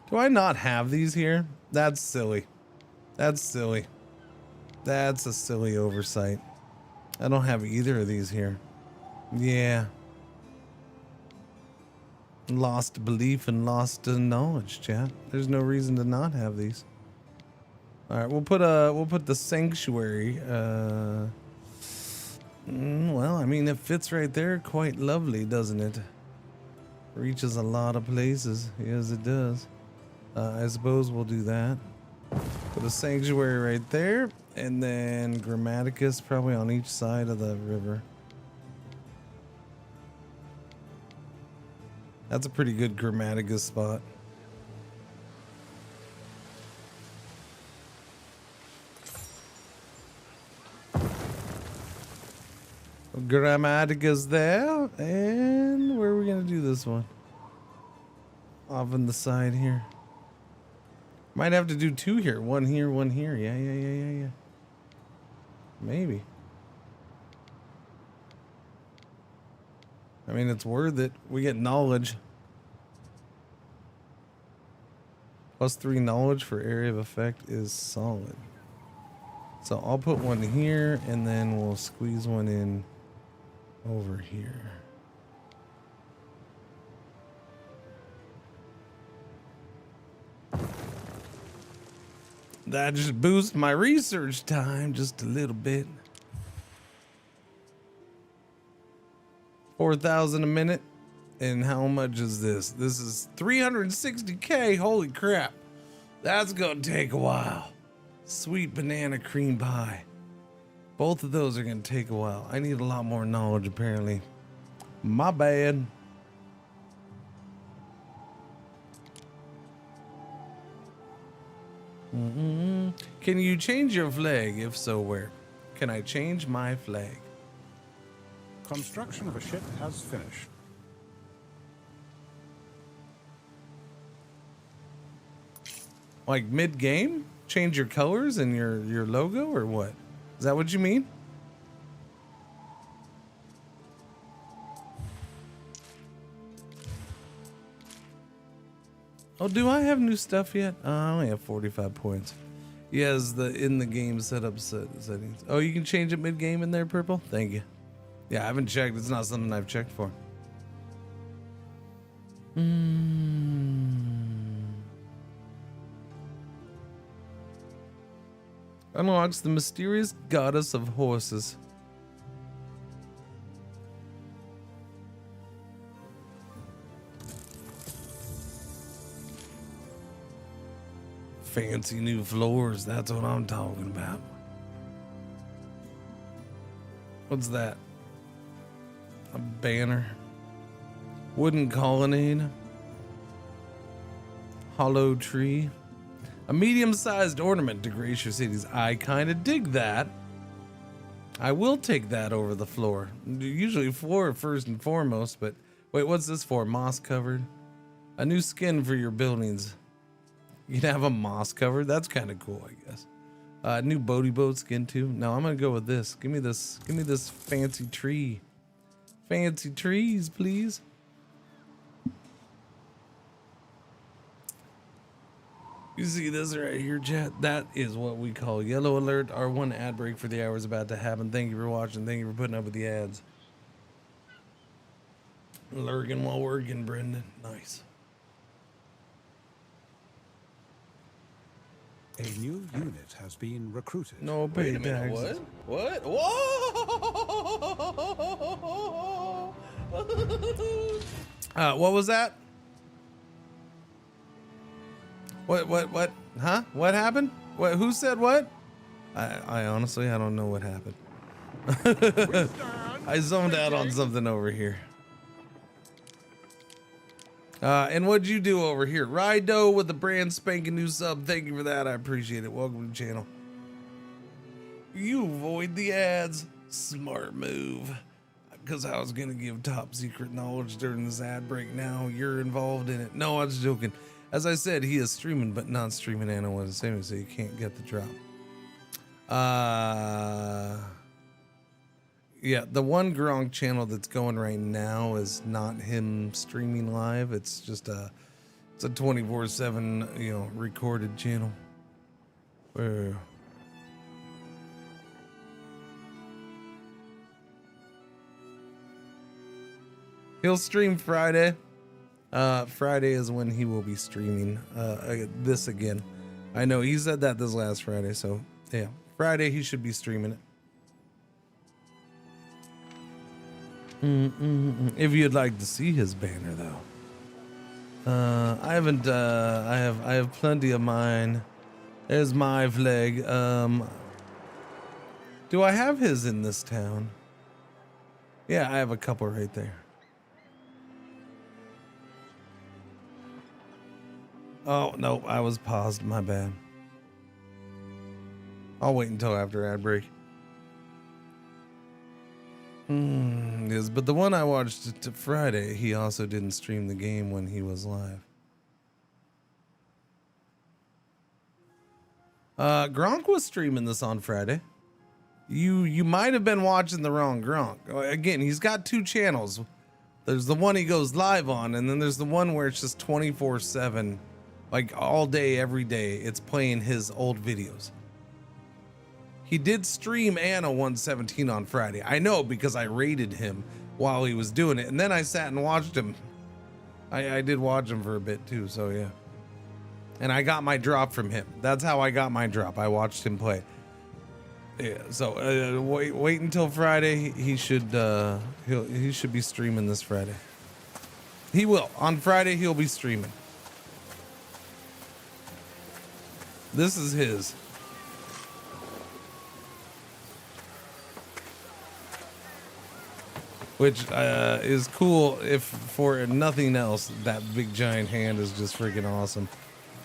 S6: Do I not have these here? That's silly. That's silly. That's a silly oversight. I don't have either of these here. Yeah. Lost belief and lost knowledge, chat. There's no reason to not have these. All right, we'll put the sanctuary. Well, I mean, it fits right there quite lovely, doesn't it? Reaches a lot of places. Yes, it does. I suppose we'll do that. Put a sanctuary right there, and then Grammaticus probably on each side of the river. That's a pretty good Grammaticus spot. Grammaticus there, and where are we gonna do this one? Off on the side here. Might have to do two here. One here, one here. Yeah. Maybe. I mean, it's worth it. We get knowledge. +3 knowledge for area of effect is solid. So I'll put one here, and then we'll squeeze one in over here. That just boosts my research time just a little bit. 4,000 a minute. And how much is this? This is 360K. Holy crap. That's gonna take a while. Sweet banana cream pie. Both of those are gonna take a while. I need a lot more knowledge, apparently. My bad. Can you change your flag? If so, where? Can I change my flag?
S17: Construction of a ship has finished.
S6: Like mid-game? Change your colors and your logo, or what? Is that what you mean? Oh, do I have new stuff yet? I only have 45 points. Yes, the in-the-game setup settings. Oh, you can change it mid-game in there, Purple? Thank you. Yeah, I haven't checked. It's not something I've checked for. Unlocks the mysterious goddess of horses. Fancy new floors, that's what I'm talking about. What's that? A banner. Wooden colonnade. Hollow tree. A medium-sized ornament to grace your cities. I kind of dig that. I will take that over the floor. Usually floor first and foremost, but wait, what's this for? Moss covered? A new skin for your buildings. You can have a moss covered. That's kind of cool, I guess. New boaty boat skin too. No, I'm gonna go with this. Give me this. Give me this fancy tree. Fancy trees, please. You see this right here, chat? That is what we call yellow alert. Our one ad break for the hour is about to happen. Thank you for watching. Thank you for putting up with the ads. Lurking while working, Brendan. Nice.
S17: A new unit has been recruited.
S6: No pay taxes.
S1: What? Whoa!
S6: What was that? What? Huh? What happened? What? Who said what? I honestly, I don't know what happened. I zoned out on something over here. And what'd you do over here? Rido with the brand spanking new sub. Thank you for that. I appreciate it. Welcome to the channel. You avoid the ads. Smart move. Because I was going to give top secret knowledge during this ad break. Now you're involved in it. No, I was joking. As I said, he is streaming, but not streaming Anno was the same, so you can't get the drop. Yeah, the one Gronk channel that's going right now is not him streaming live. It's just it's a 24/7, you know, recorded channel. He'll stream Friday. Friday is when he will be streaming this again. I know he said that this last Friday, so yeah, Friday he should be streaming it. If you'd like to see his banner, though, I haven't. I have plenty of mine. There's my flag. Do I have his in this town? Yeah, I have a couple right there. Oh no, I was paused. My bad. I'll wait until after ad break. Yes, but the one I watched to Friday, he also didn't stream the game when he was live. Gronk was streaming this on Friday. You might have been watching the wrong Gronk. Again, he's got two channels. There's the one he goes live on, and then there's the one where it's just 24/7, like all day, every day. It's playing his old videos. He did stream Anno 117 on Friday. I know because I rated him while he was doing it. And then I sat and watched him. I did watch him for a bit too, so yeah. And I got my drop from him. That's how I got my drop. I watched him play. Yeah, so wait until Friday. He should be streaming this Friday. He will. On Friday he'll be streaming. This is his. Which is cool if for nothing else. That big giant hand is just freaking awesome.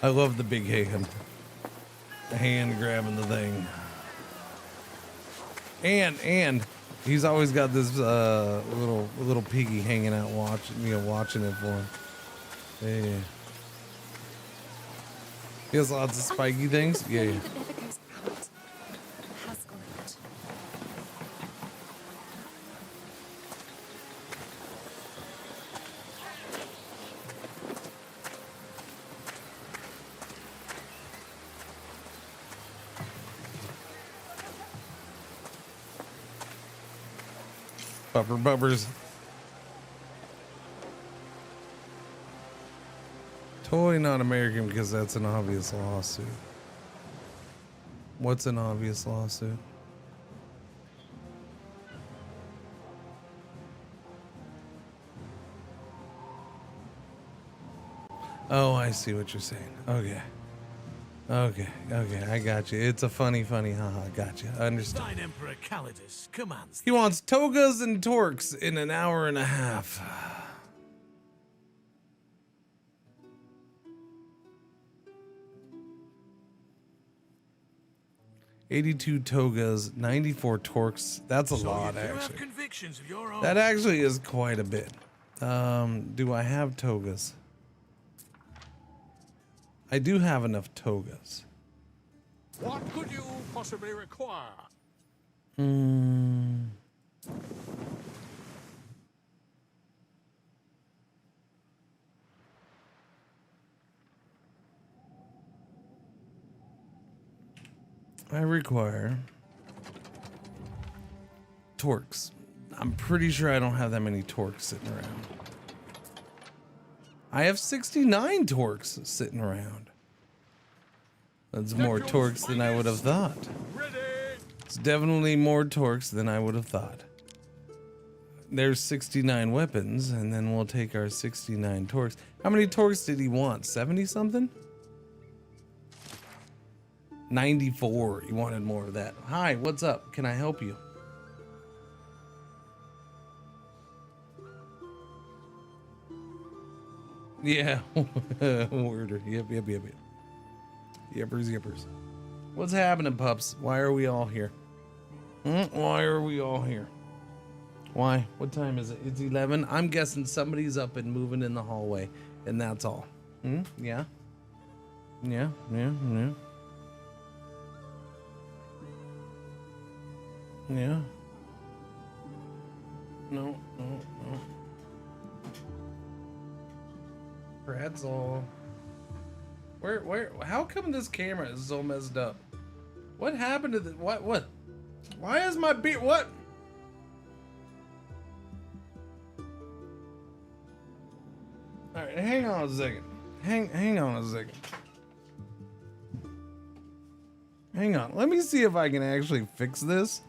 S6: I love the big hand. The hand grabbing the thing. And he's always got this little piggy hanging out watching it for him. Yeah. He has lots of spiky things. Yeah. Bubber bubbers. Totally not American because that's an obvious lawsuit. What's an obvious lawsuit? Oh, I see what you're saying. Okay, I got you. It's a funny, haha, got you. I understand.
S8: Thine Emperor Calidus commands.
S6: He wants togas and torques in an hour and a half. $82 togas, 94 torques. That's a lot, actually.
S8: Convictions of your own.
S6: That actually is quite a bit. Do I have togas? I do have enough togas.
S8: What could you possibly require?
S6: I require torques. I'm pretty sure I don't have that many torques sitting around. I have 69 torques sitting around. That's more torques than I would have thought. It's definitely more torques than I would have thought. There's 69 weapons, and then we'll take our 69 torques. How many torques did he want? 70 something? 94. He wanted more of that. Hi, what's up? Can I help you? Yeah. Order. Yep. Yippers. What's happening, pups? Why are we all here? Why are we all here? Why? What time is it? It's 11. I'm guessing somebody's up and moving in the hallway, and that's all. Yeah. Yeah. No. Pretzel. Where? How come this camera is so messed up? What happened to the what? Why is my beard? What? All right, hang on a second. Hang on a second. Hang on. Let me see if I can actually fix this.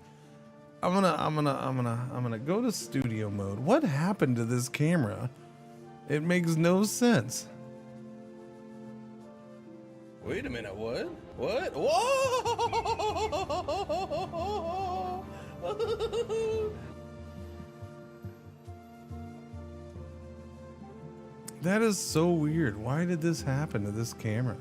S6: I'm gonna go to studio mode. What happened to this camera? It makes no sense. Wait a minute, what? What? Whoa! That is so weird. Why did this happen to this camera?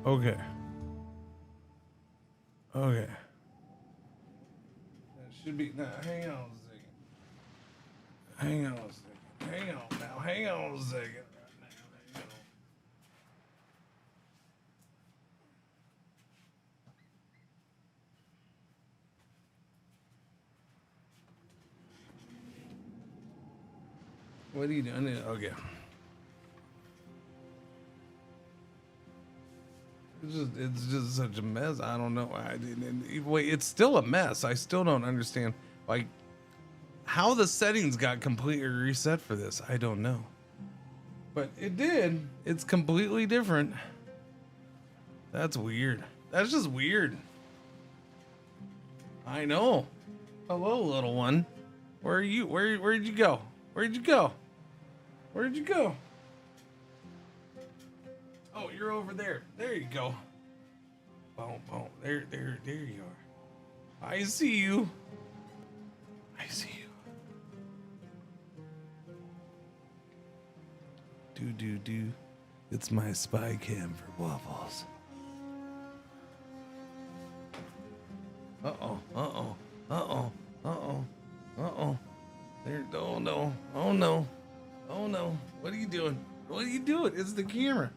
S6: Okay. That should be. Now, hang on a second. Hang on a second. Hang on a second. What are you doing? Okay. It's just such a mess. I don't know. Wait, it's still a mess. I still don't understand, like, how the settings got completely reset for this. I don't know, but it did. It's completely different. That's weird. That's just weird. I know. Hello, little one. Where are you? Where'd you go? Where'd you go? Where'd you go? Oh, you're over there. There you go. Boom. There you are. I see you. Do. It's my spy cam for waffles. Uh-oh. There. Oh no. What are you doing? It's the camera.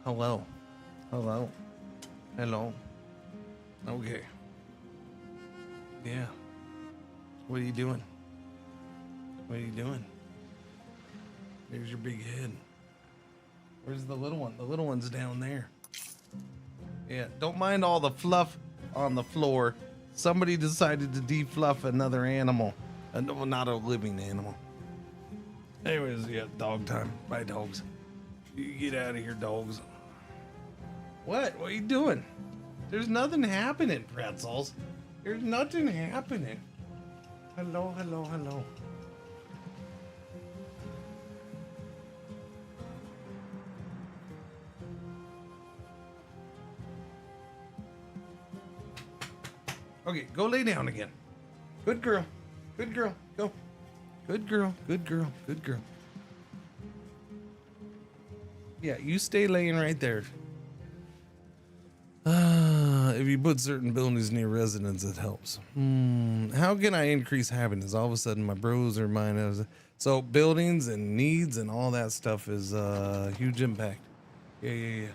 S6: Hello. Okay. Yeah. What are you doing? There's your big head. Where's the little one? The little one's down there. Yeah, don't mind all the fluff on the floor. Somebody decided to defluff another animal. Well, not a living animal. Anyways, yeah, dog time. Bye, dogs. You get out of here, dogs. What are you doing? There's nothing happening, pretzels. There's nothing happening. Hello. Okay, go lay down again. Good girl. Go. Good girl. Yeah, you stay laying right there. If if you put certain buildings near residents, it helps. How can I increase happiness? All of a sudden, my bros are mine. So buildings and needs and all that stuff is huge impact. Yeah.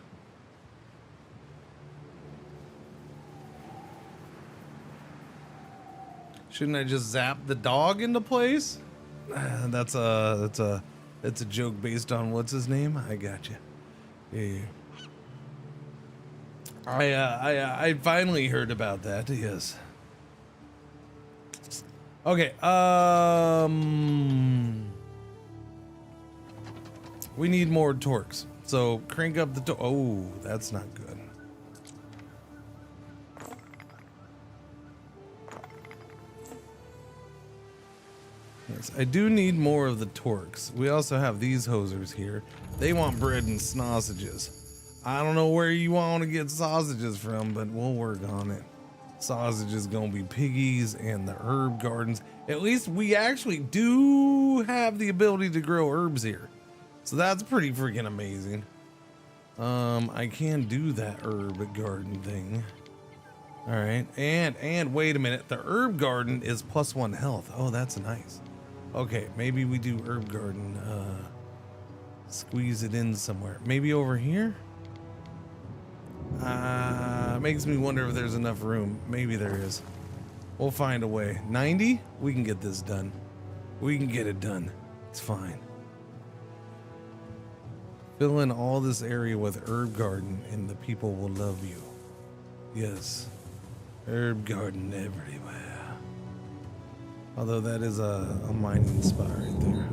S6: Shouldn't I just zap the dog into place? That's a joke based on what's his name. I got you. Yeah. I finally heard about that. Yes. Okay. We need more torques. So crank up the oh, that's not good. Yes, I do need more of the torques. We also have these hosers here. They want bread and sausages. I don't know where you want to get sausages from, but we'll work on it. Sausage is gonna be piggies and the herb gardens. At least we actually do have the ability to grow herbs here. So that's pretty freaking amazing. I can do that herb garden thing. All right, and wait a minute. The herb garden is +1 health. Oh, that's nice. Okay, maybe we do herb garden. Squeeze it in somewhere. Maybe over here? Makes me wonder if there's enough room. Maybe there is. We'll find a way. 90? We can get this done. We can get it done. It's fine. Fill in all this area with herb garden and the people will love you. Yes. Herb garden everywhere. Although that is a mining spot right there.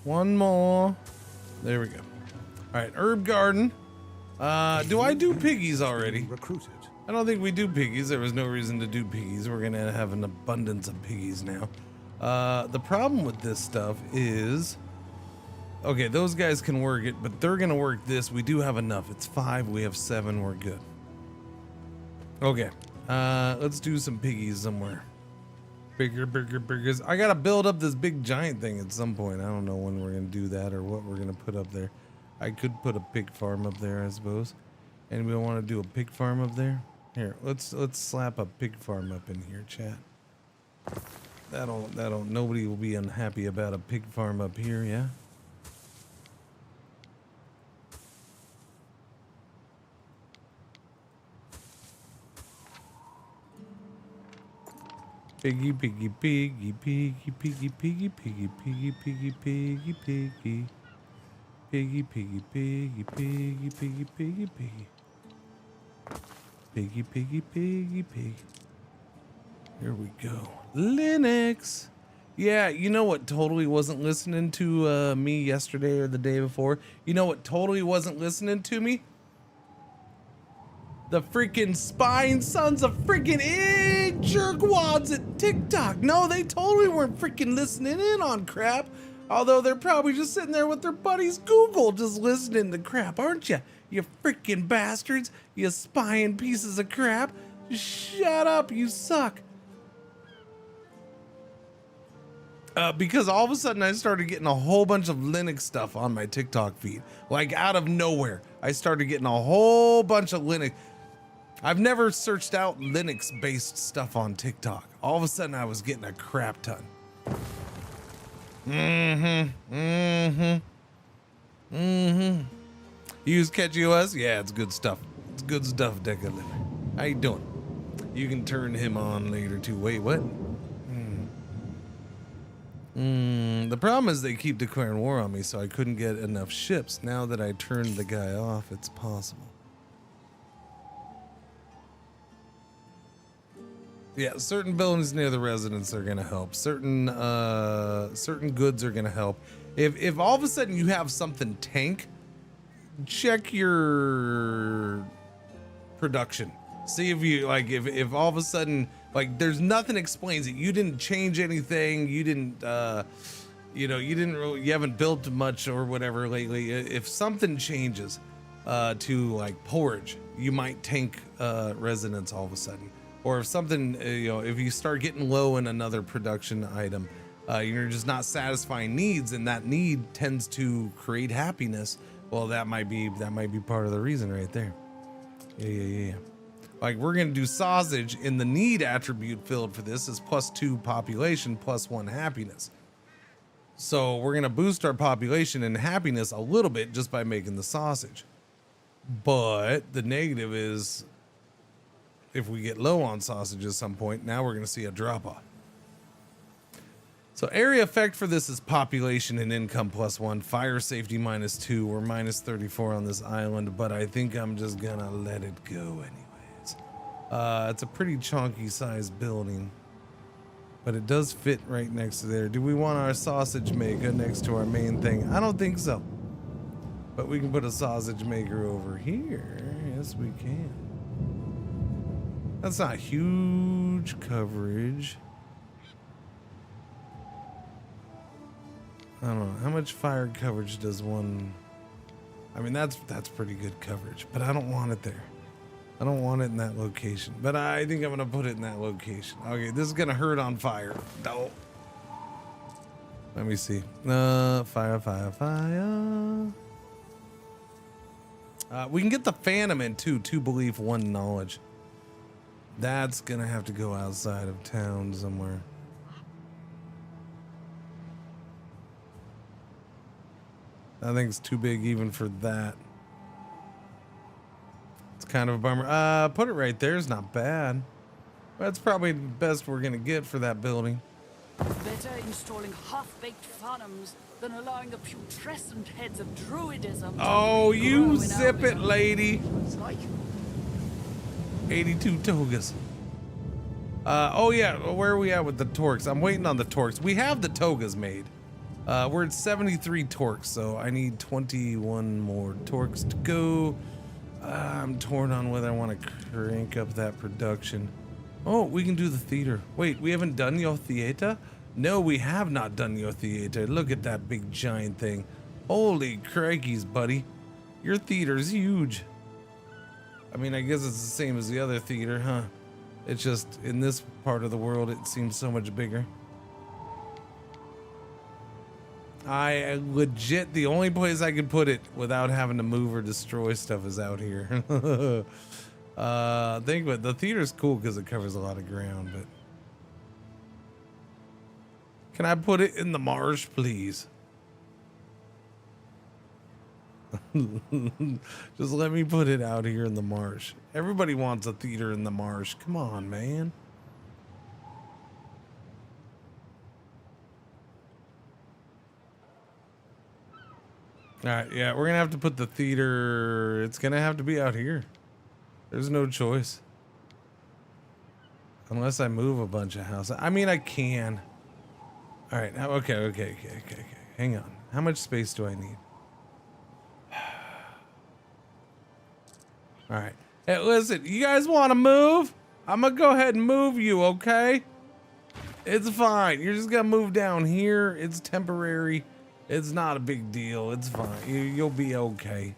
S6: One more. There we go. All right, herb garden. Do I do piggies already?
S17: Recruited.
S6: I don't think we do piggies. There was no reason to do piggies. We're gonna have an abundance of piggies now. The problem with this stuff is, okay, those guys can work it, but they're gonna work this. We do have enough. It's 5. We have 7. We're good. Okay. Let's do some piggies somewhere. Biggers. I gotta build up this big giant thing at some point. I don't know when we're gonna do that or what we're gonna put up there. I could put a pig farm up there, I suppose. Anybody want to do a pig farm up there? Here, let's slap a pig farm up in here, chat. That'll nobody will be unhappy about a pig farm up here, yeah? Piggy, piggy, piggy, piggy, piggy, piggy, piggy, piggy, piggy, piggy, piggy. Piggy, piggy, piggy, piggy, piggy, piggy, piggy. Piggy, piggy, piggy, pig. Here we go. Linux. Yeah, you know what totally wasn't listening to me yesterday or the day before? You know what totally wasn't listening to me? The freaking spying sons of freaking jerkwads at TikTok. No, they totally weren't freaking listening in on crap. Although they're probably just sitting there with their buddies Google just listening to crap, aren't you? You freaking bastards. You spying pieces of crap. Shut up, you suck. Because all of a sudden I started getting a whole bunch of Linux stuff on my TikTok feed. Like out of nowhere. I started getting a whole bunch of Linux. I've never searched out Linux-based stuff on TikTok. All of a sudden I was getting a crap ton. Use CachyOS? Yeah, it's good stuff. It's good stuff, Deca Living. How you doing? You can turn him on later too. Wait, what? The problem is they keep declaring war on me, so I couldn't get enough ships. Now that I turned the guy off, it's possible. Yeah, certain buildings near the residents are gonna help. Certain goods are gonna help. If all of a sudden you have something tank, check your production. See if you like if all of a sudden like there's nothing explains it. You didn't change anything. You didn't you haven't built much or whatever lately. If something changes, to like porridge, you might tank resonance all of a sudden. Or if something, if you start getting low in another production item, you're just not satisfying needs, and that need tends to create happiness. Well, that might be part of the reason right there. Yeah. Like we're gonna do sausage, and the need attribute filled for this is +2 population, +1 happiness. So we're gonna boost our population and happiness a little bit just by making the sausage. But the negative is, if we get low on sausage at some point, now we're gonna see a drop off. So area effect for this is population and income +1, fire safety -2. We're -34 on this island, but I think I'm just gonna let it go anyways. It's a pretty chunky sized building, but it does fit right next to there. Do we want our sausage maker next to our main thing? I don't think so, but we can put a sausage maker over here. Yes, we can. That's not huge coverage. I don't know how much fire coverage does one. I mean, that's pretty good coverage, but I don't want it there. I don't want it in that location, but I think I'm gonna put it in that location. Okay, this is gonna hurt on fire. No. Let me see. Fire. We can get the Phantom in too. 2 belief, 1 knowledge. That's gonna have to go outside of town somewhere. I think it's too big even for that. It's kind of a bummer. Put it right there is not bad. That's probably the best we're gonna get for that building.
S19: Better installing half-baked phantoms than allowing the putrescent heads of druidism.
S6: Oh, you zip it, lady. 82 togas. Oh yeah, where are we at with the torques? I'm waiting on the torques. We have the togas made. We're at 73 torques, so I need 21 more torques to go. I'm torn on whether I want to crank up that production. Oh, we can do the theater. Wait, we haven't done your theater? No, we have not done your theater. Look at that big giant thing. Holy crikeys, buddy. Your theater's huge. I mean, I guess it's the same as the other theater, huh? It's just in this part of the world, it seems so much bigger. I legit, the only place I could put it without having to move or destroy stuff is out here. Think about it, the theater's cool because it covers a lot of ground, but can I put it in the marsh, please? Just let me put it out here in the marsh. Everybody wants a theater in the marsh. Come on, man. All right, yeah, we're gonna have to put the theater. It's gonna have to be out here. There's no choice. Unless I move a bunch of houses. I mean, I can. All right, okay. Hang on. How much space do I need? All right. Hey, listen, you guys want to move? I'm gonna go ahead and move you, okay? It's fine. You're just gonna move down here. It's temporary. It's not a big deal. It's fine. You'll be okay.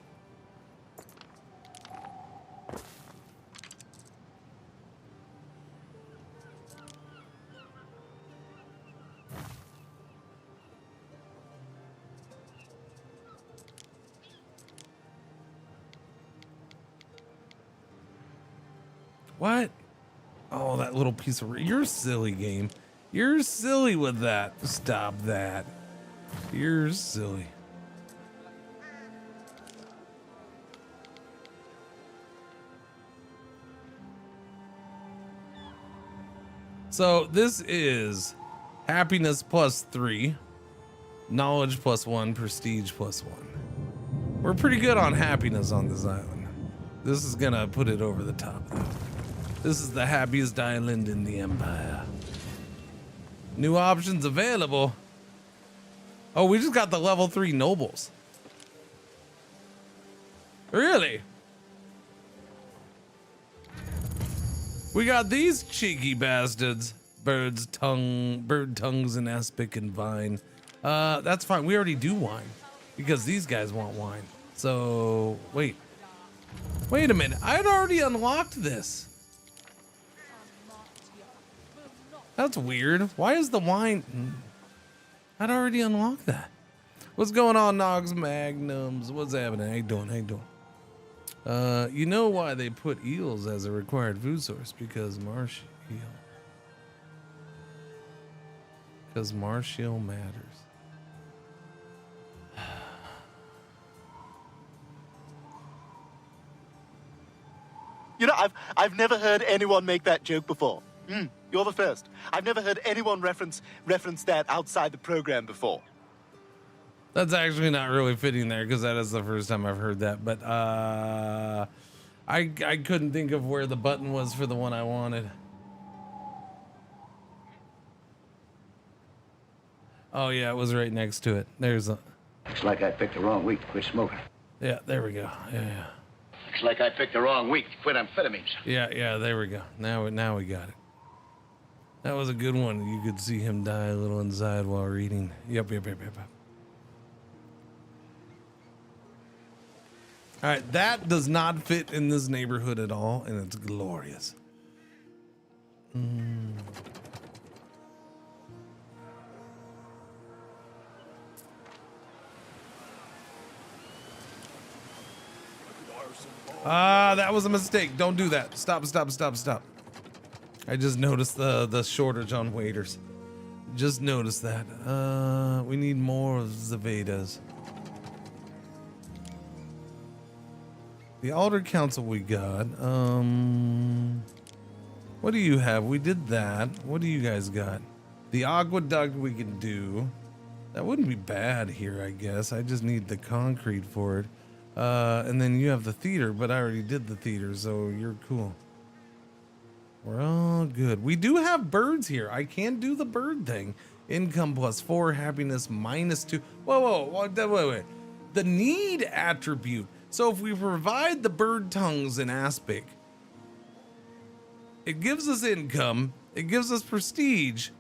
S6: What? Oh, that little piece of... You're silly, game. You're silly with that. Stop that. You're silly. So this is happiness +3, knowledge +1, prestige +1. We're pretty good on happiness on this island. This is gonna put it over the top though. This is the happiest island in the empire. New options available. Oh, we just got the level 3 nobles. Really? We got these cheeky bastards. Bird tongues and aspic and vine. That's fine. We already do wine because these guys want wine. So wait, Wait a minute, I had already unlocked this. That's weird. Why is the wine? I'd already unlocked that. What's going on, Nogs Magnums? What's happening? How you doing? How you doing? You know why they put eels as a required food source? Because marsh eel. Because marsh eel matters.
S12: You know, I've never heard anyone make that joke before. You're the first. I've never heard anyone reference that outside the program before.
S6: That's actually not really fitting there because that is the first time I've heard that. But I couldn't think of where the button was for the one I wanted. Oh yeah, it was right next to it. There's a.
S3: Looks like I picked the wrong week to quit smoking.
S6: Yeah, there we go. Yeah.
S3: Looks like I picked the wrong week to quit amphetamines.
S6: Yeah, there we go. Now we got it. That was a good one. You could see him die a little inside while reading. Yep. All right, that does not fit in this neighborhood at all, and it's glorious. That was a mistake. Don't do that. Stop. I just noticed the shortage on waiters. Just noticed that. We need more of Zevedas. The Alder Council we got. What do you have? We did that. What do you guys got? The Aqueduct we can do. That wouldn't be bad here, I guess. I just need the concrete for it. And then you have the theater, but I already did the theater, so you're cool. We're all good. We do have birds here. I can do the bird thing. Income +4, happiness -2. Whoa, wait. The need attribute. So if we provide the bird tongues in aspic, it gives us income, it gives us prestige,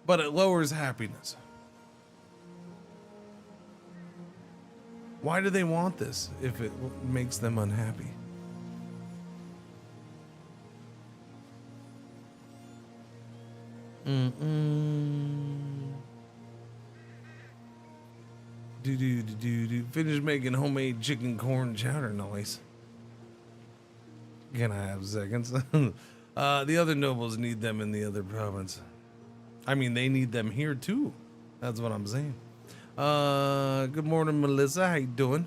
S6: but it lowers happiness. Why do they want this if it makes them unhappy? Finish making homemade chicken corn chowder. Nice. Can I have seconds? The other nobles need them in the other province. I mean, they need them here too. That's what I'm saying. Good morning, Melissa. How you doing?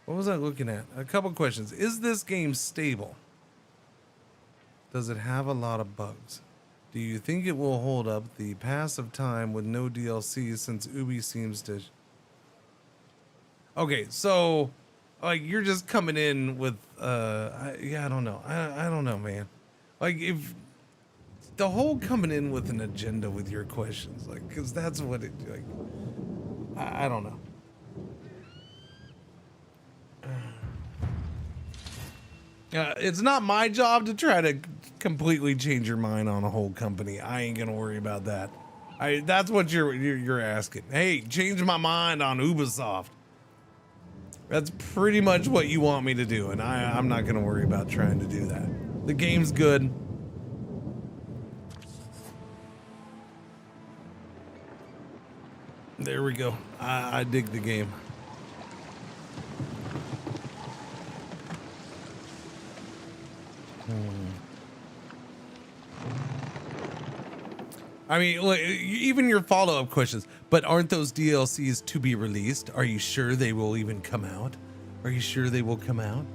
S6: What was I looking at? A couple questions. Is this game stable? Does it have a lot of bugs? Do you think it will hold up the pass of time with no DLC since Ubi seems to... Okay, so like you're just coming in with I don't know. I don't know, man. Like if the whole coming in with an agenda with your questions, like, because that's what it like. I don't know. It's not my job to try to completely change your mind on a whole company. I ain't gonna worry about that. That's what you're asking. Hey, change my mind on Ubisoft. That's pretty much what you want me to do, and I'm not gonna worry about trying to do that. The game's good. There we go. I dig the game. I mean, look, even your follow-up questions, but aren't those DLCs to be released? Are you sure they will even come out? Are you sure they will come out?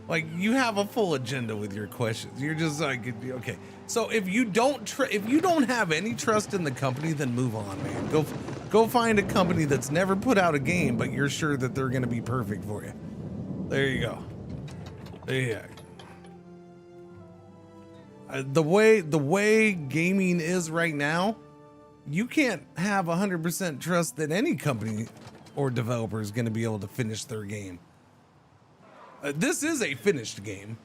S6: Like, you have a full agenda with your questions. You're just like, okay. So if you don't have any trust in the company, then move on, man. Go find a company that's never put out a game, but you're sure that they're going to be perfect for you. There you go. Yeah. The way gaming is right now, you can't have 100% trust that any company or developer is going to be able to finish their game. This is a finished game,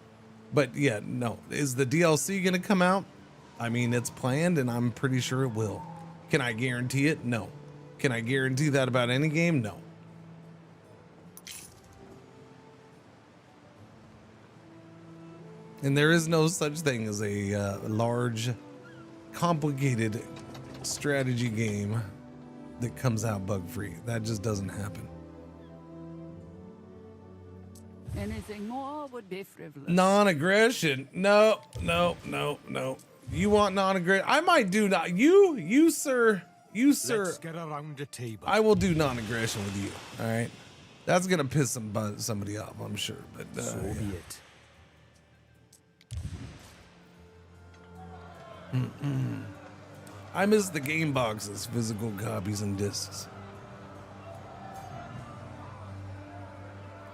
S6: but yeah, no. Is the DLC going to come out? I mean, it's planned, and I'm pretty sure it will. Can I guarantee it? No. Can I guarantee that about any game? No. And there is no such thing as a large, complicated strategy game that comes out bug-free. That just doesn't happen.
S19: Anything more would be frivolous.
S6: Non-aggression. No. You want non-aggression? I might do not. You, sir.
S8: Let's get around the table.
S6: I will do non-aggression with you. All right. That's gonna piss somebody off, I'm sure. But
S8: so be it.
S6: I miss the game boxes, physical copies and discs.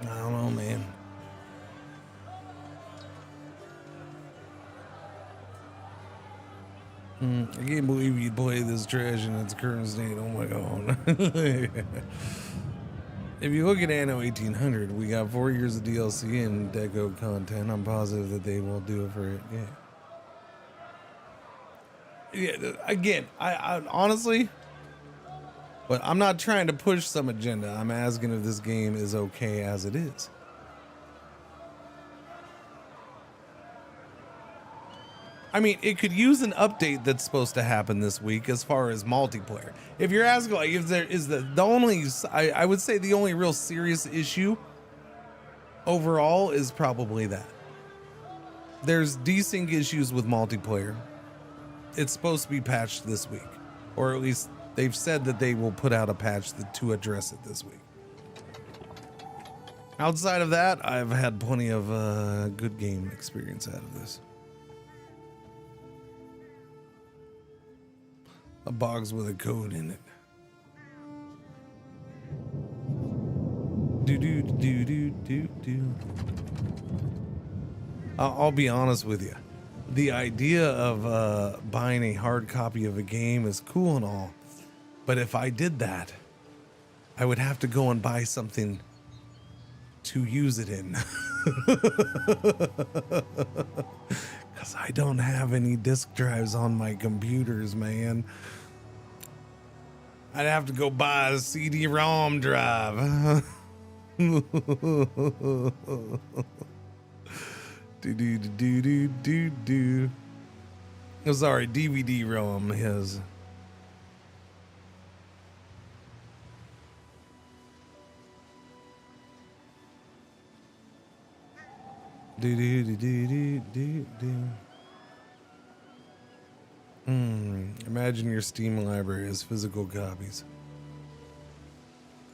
S6: I don't know, man. I can't believe you play this trash in its current state. Oh my god. If you look at Anno 1800, we got 4 years of DLC and deco content. I'm positive that they will do it for it. Yeah. Again, I honestly, but I'm not trying to push some agenda. I'm asking if this game is okay as it is. I mean, it could use an update that's supposed to happen this week as far as multiplayer. If you're asking, like, if there is the only, I would say the only real serious issue overall is probably that. There's desync issues with multiplayer. It's supposed to be patched this week, or at least they've said that they will put out a patch to address it this week. Outside of that, I've had plenty of good game experience out of this. A box with a code in it. I'll be honest with you. The idea of buying a hard copy of a game is cool and all, but if I did that, I would have to go and buy something to use it in. Because I don't have any disk drives on my computers, man. I'd have to go buy a CD-ROM drive. Oh, sorry, DVD-ROM is. Imagine your Steam library as physical copies.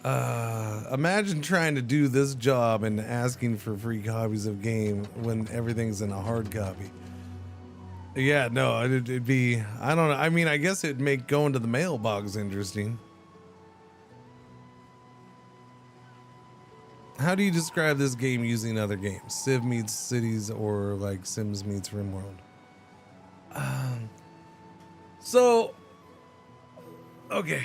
S6: Imagine trying to do this job and asking for free copies of game when everything's in a hard copy. Yeah, no, it'd be, I don't know. I mean, I guess it'd make going to the mailbox interesting. How do you describe this game using other games? Civ meets Cities or like Sims meets RimWorld? Okay,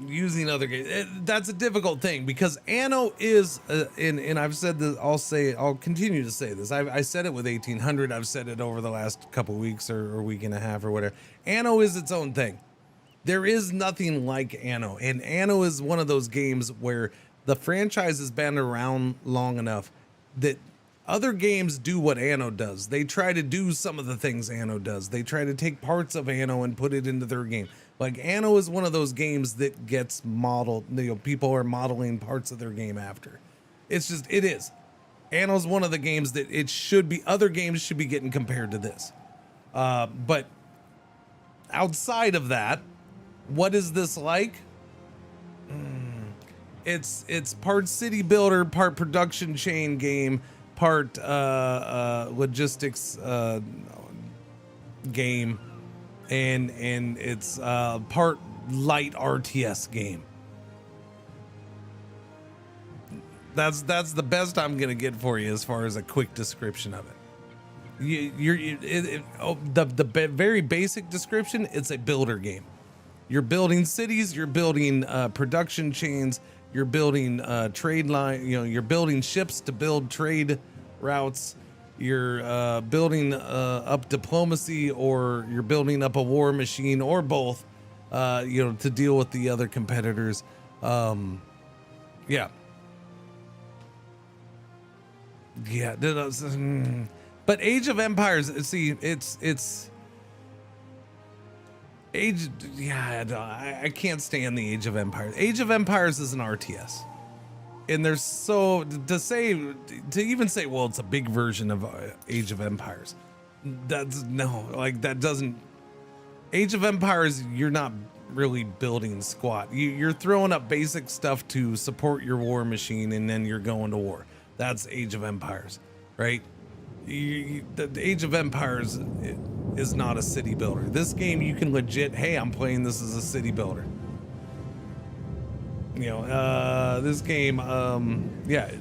S6: using other games, that's a difficult thing because Anno is, and I've said this, I'll continue to say this. I said it with 1800. I've said it over the last couple weeks or week and a half or whatever. Anno is its own thing. There is nothing like Anno, and Anno is one of those games where the franchise has been around long enough that other games do what Anno does. They try to do some of the things Anno does. They try to take parts of Anno and put it into their game. Like Anno is one of those games that gets modeled, people are modeling parts of their game after. It's just, it is. Anno's one of the games that it should be, other games should be getting compared to this. But outside of that, what is this like? It's part city builder, part production chain game, part logistics game, and it's part light RTS game. That's the best I'm gonna get for you as far as a quick description of it. The very basic description, it's a builder game. You're building cities, you're building production chains, you're building trade line, you're building ships to build trade routes, you're building up diplomacy, or you're building up a war machine, or both, to deal with the other competitors. But Age of Empires, see, it's Age. Yeah, I can't stand the Age of Empires. Age of Empires is an RTS, and there's so to even say, well, it's a big version of Age of Empires. That's no, like that doesn't. Age of Empires, you're not really building squat. You're throwing up basic stuff to support your war machine, and then you're going to war. That's Age of Empires, right? The Age of Empires is not a city builder. This game, you can legit, hey, I'm playing this as a city builder. You know, this game, yeah,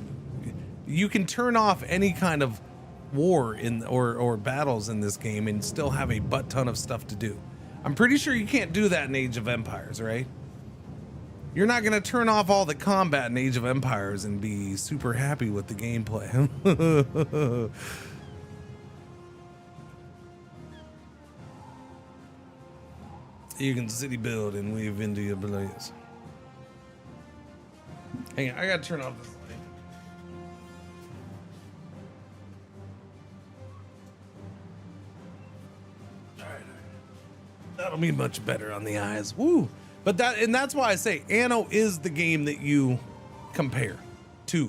S6: you can turn off any kind of war or battles in this game and still have a butt ton of stuff to do. I'm pretty sure you can't do that in Age of Empires, right? You're not gonna turn off all the combat in Age of Empires and be super happy with the gameplay. You can city build and weave into your blaze. Hang on, I gotta turn off this light. Alright. That'll be much better on the eyes. Woo! But that's why I say Anno is the game that you compare to.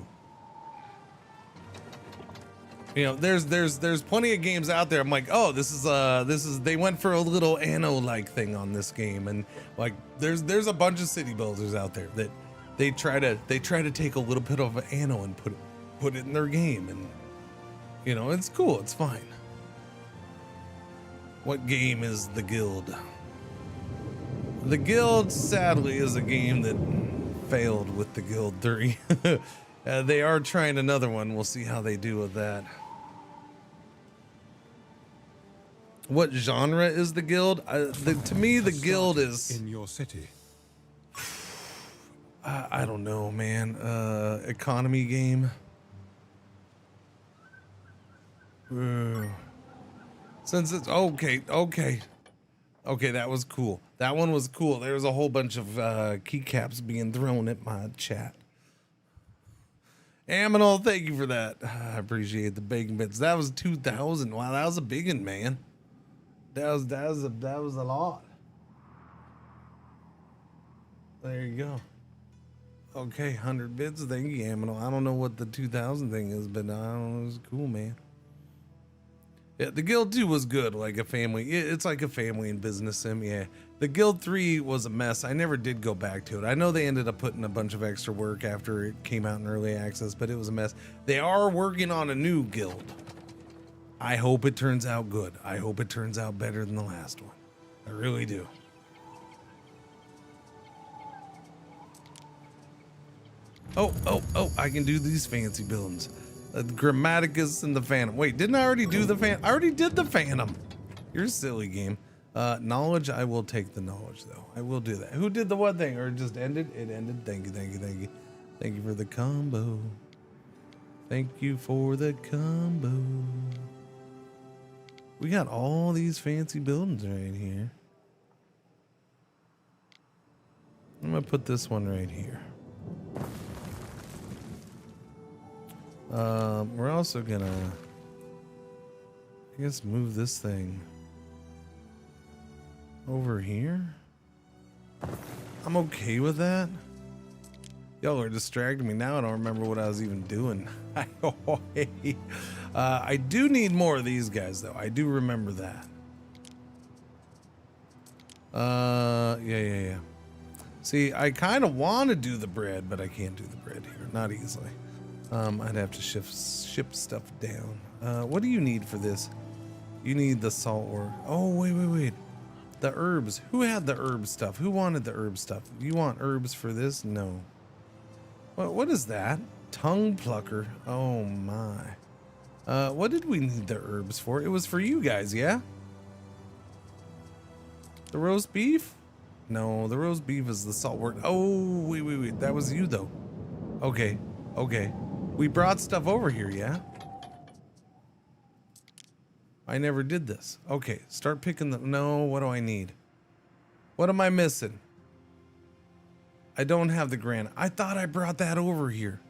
S6: You know, there's plenty of games out there. I'm like, oh, this is they went for a little Anno-like thing on this game, and like there's a bunch of city builders out there that they try to take a little bit of Anno and put it in their game, and you know, it's cool, it's fine. What game is the Guild? The Guild, sadly, is a game that failed with the Guild 3. They are trying another one. We'll see how they do with that. What genre is the Guild? To me, the Guild is
S17: in your city.
S6: I don't know, man. Economy game. Since it's okay, that was cool. That one was cool. There was a whole bunch of keycaps being thrown at my chat. Aminal, thank you for that. I appreciate the bacon bits. That was 2,000. Wow, that was a big one, man. That was a lot. There you go. Okay, 100 bits. Thank you, Aminal. I don't know what the 2,000 thing is, but I don't know. It was cool, man. Yeah, the Guild 2 was good, like a family. It's like a family and business sim, yeah. The Guild 3 was a mess. I never did go back to it. I know they ended up putting a bunch of extra work after it came out in early access, but it was a mess. They are working on a new Guild. I hope it turns out good. I hope it turns out better than the last one. I really do. Oh, I can do these fancy buildings. The Grammaticus and the Phantom. Wait, didn't I already do the Phantom? I already did the Phantom. You're a silly game. Knowledge, I will take the knowledge though. I will do that. Who did the what thing? Or it just ended? It ended. Thank you. Thank you for the combo. Thank you for the combo. We got all these fancy buildings right here. I'm gonna put this one right here. We're also gonna, I guess, move this thing over here. I'm okay with that. Y'all are distracting me now. I don't remember what I was even doing. I do need more of these guys though. I do remember that. Yeah. See, I kind of want to do the bread, but I can't do the bread here. Not easily. I'd have to ship stuff down. What do you need for this? You need the salt ore. Oh, wait. The herbs. Who had the herb stuff? Who wanted the herb stuff? You want herbs for this? No. What is that? Tongue plucker. Oh my. What did we need the herbs for? It was for you guys, yeah? The roast beef? No, the roast beef is the salt wort. Oh, wait. That was you though. Okay. We brought stuff over here, yeah? I never did this. Okay, start picking the... No, what do I need? What am I missing? I don't have the granite. I thought I brought that over here.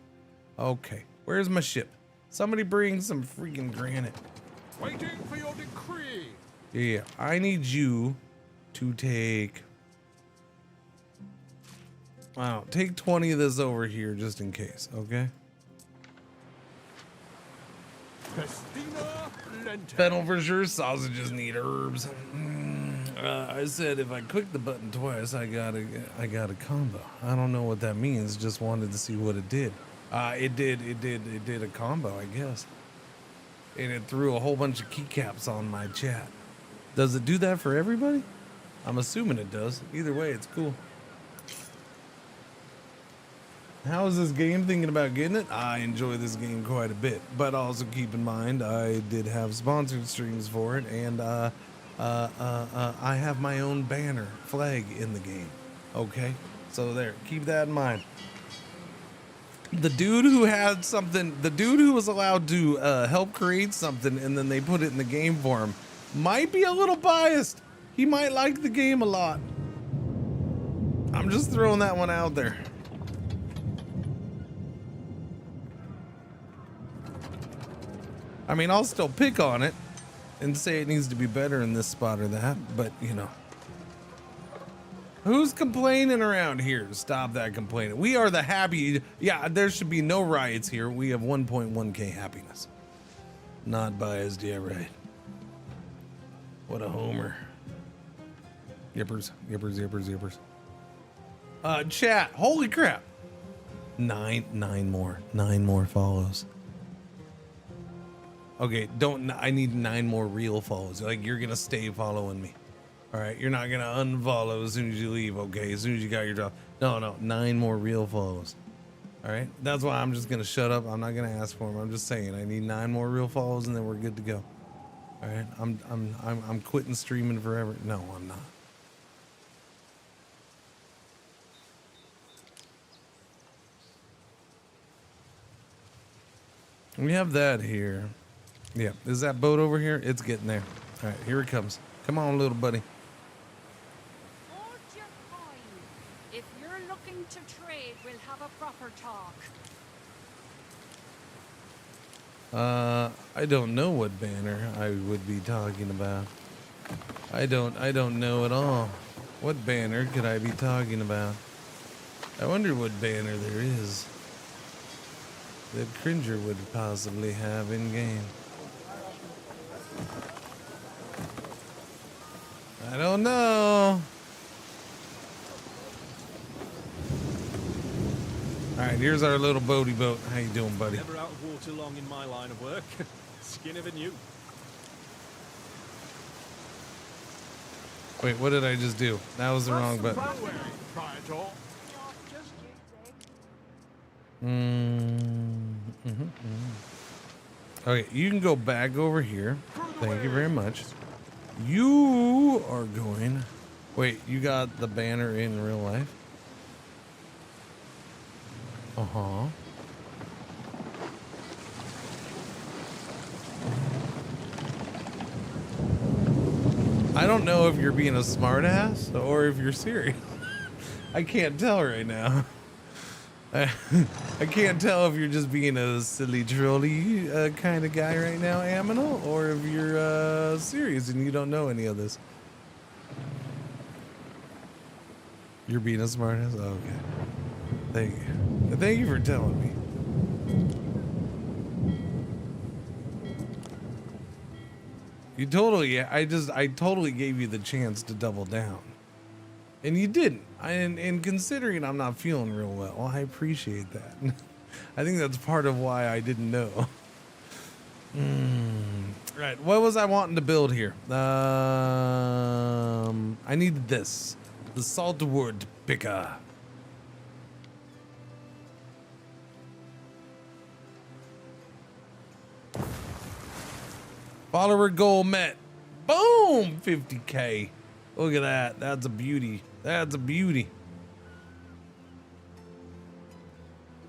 S6: Okay, where's my ship? Somebody bring some freaking granite.
S1: Waiting for your decree.
S6: Yeah, I need you to take. Wow, take 20 of this over here just in case, okay? Fennel for sure. Sausages need herbs. I said if I click the button twice, I got a combo. I don't know what that means. Just wanted to see what it did. It did a combo, I guess. And it threw a whole bunch of keycaps on my chat. Does it do that for everybody? I'm assuming it does. Either way, it's cool. How is this game? Thinking about getting it? I enjoy this game quite a bit, but also keep in mind I did have sponsored streams for it, and I have my own banner flag in the game. Okay, so there, keep that in mind. The dude who had something, the dude who was allowed to help create something, and then they put it in the game for him, might be a little biased. He might like the game a lot. I'm just throwing that one out there. I mean, I'll still pick on it and say it needs to be better in this spot or that, but you know. Who's complaining around here? Stop that complaining. We are the happy. Yeah, there should be no riots here. We have 1.1k happiness. Not biased, yeah, right. What a homer. Yippers, yippers, yippers, yippers. Chat, holy crap. Nine more follows. Okay, I need 9 more real follows. Like, you're gonna stay following me. All right, you're not gonna unfollow as soon as you leave, okay? As soon as you got your job. No, 9 more real follows. All right, that's why I'm just gonna shut up. I'm not gonna ask for them. I'm just saying I need 9 more real follows, and then we're good to go. All right, I'm quitting streaming forever. No, I'm not. We have that here. Yeah, is that boat over here? It's getting there. All right, here it comes. Come on, little buddy.
S19: Hold your coin. If you're looking to trade, we'll have a proper talk.
S6: I don't know what banner I would be talking about. I don't know at all. What banner could I be talking about? I wonder what banner there is that Cringer would possibly have in game. I don't know. All right, here's our little boaty boat. How you doing, buddy?
S14: Never out of water long in my line of work. Skin of a new.
S6: Wait, what did I just do? That was the wrong button. Okay, you can go back over here. Thank you very much. You are going. Wait, you got the banner in real life? Uh-huh. I don't know if you're being a smartass or if you're serious. I can't tell right now. I can't tell if you're just being a silly trolley kind of guy right now, Aminal, or if you're serious and you don't know any of this. You're being a smartass? Oh, okay. Thank you. Thank you for telling me. You totally, I totally gave you the chance to double down. And you didn't. And considering I'm not feeling real well, I appreciate that. I think that's part of why I didn't know. Right, what was I wanting to build here? I needed this. The saltwood picker. Follower goal met. Boom! 50K. Look at that. That's a beauty. That's a beauty.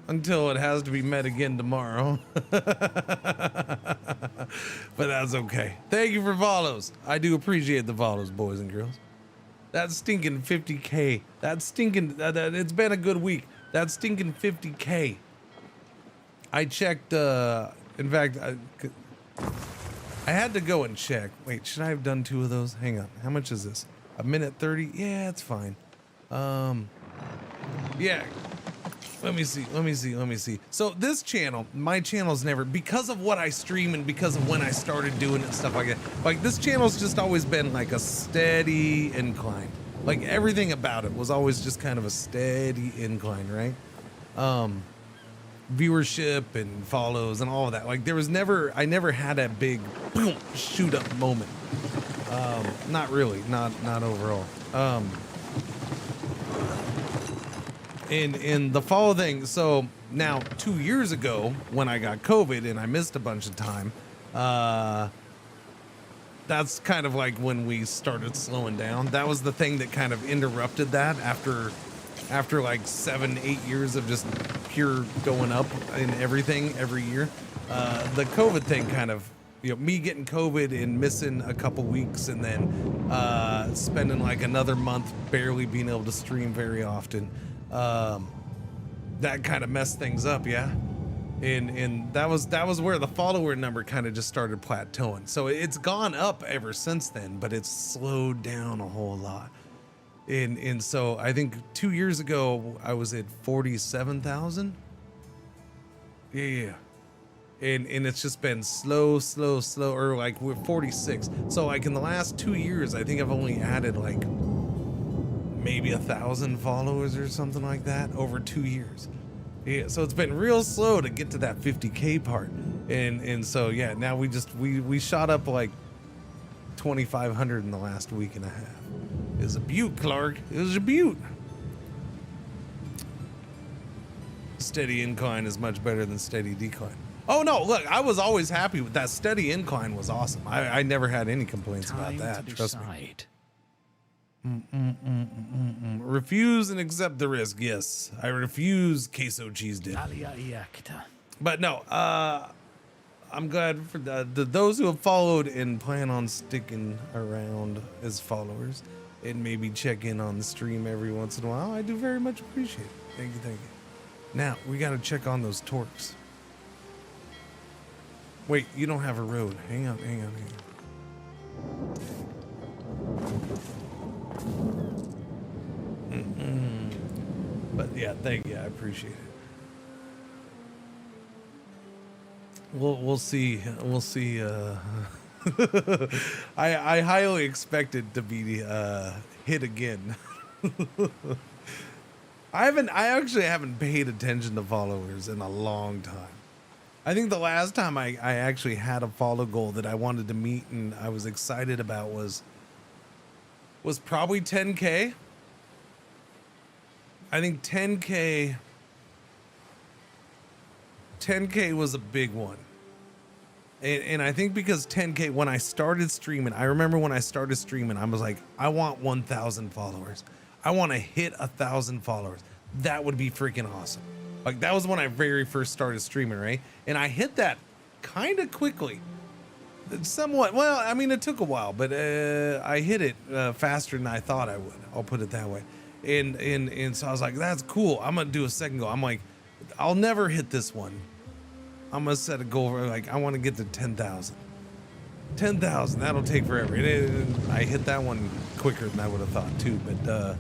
S6: Until it has to be met again tomorrow. But that's okay. Thank you for follows. I do appreciate the follows, boys and girls. That's stinking 50K. That's stinking. It's been a good week. That's stinking 50K. I checked. In fact, I had to go and check. Wait, should I have done 2 of those? Hang on. How much is this? A minute 30? Yeah, it's fine. Yeah. Let me see. So this channel, my channel's never, because of what I stream and because of when I started doing it and stuff like that, like this channel's just always been like a steady incline. Like everything about it was always just kind of a steady incline, right? Viewership and follows and all of that. Like there was never, I never had a big boom, shoot up moment. Not really, not overall. In the follow thing, so now 2 years ago when I got COVID and I missed a bunch of time, that's kind of like when we started slowing down. That was the thing that kind of interrupted that after like 7-8 years of just pure going up in everything every year. The COVID thing kind of, you know, me getting COVID and missing a couple weeks and then spending like another month barely being able to stream very often. That kind of messed things up, yeah. And that was where the follower number kind of just started plateauing. So it's gone up ever since then, but it's slowed down a whole lot. And so I think 2 years ago I was at 47,000. Yeah. And it's just been slow, or like we're 46. So like in the last 2 years, I think I've only added like maybe 1,000 followers or something like that over 2 years. Yeah, so it's been real slow to get to that 50K part. And so yeah, now we shot up like 2,500 in the last week and a half. It was a beaut, Clark. It was a beaut. Steady incline is much better than steady decline. Oh no, look, I was always happy with that. Steady incline was awesome. I never had any complaints about that. Trust me. Refuse and accept the risk. Yes, I refuse queso cheese dip. But no, I'm glad for those who have followed and plan on sticking around as followers and maybe check in on the stream every once in a while. I do very much appreciate it. Thank you. Now we got to check on those torques. Wait, you don't have a road. Hang on. But yeah, thank you. I appreciate it. We'll see. I highly expect it to be hit again. I actually haven't paid attention to followers in a long time. I think the last time I actually had a follow goal that I wanted to meet and I was excited about was probably 10K. I think 10K was a big one. And I think because 10K, when I started streaming, I remember when I started streaming, I was like, I want 1,000 followers. I want to hit 1,000 followers. That would be freaking awesome. Like that was when I very first started streaming, right? And I hit that kind of quickly. Somewhat. Well, I mean, it took a while, but I hit it faster than I thought I would. I'll put it that way. And so I was like, that's cool. I'm going to do a second goal. I'm like, I'll never hit this one. I'm going to set a goal for like, I want to get to 10,000. 10,000. That'll take forever. And I hit that one quicker than I would have thought too. But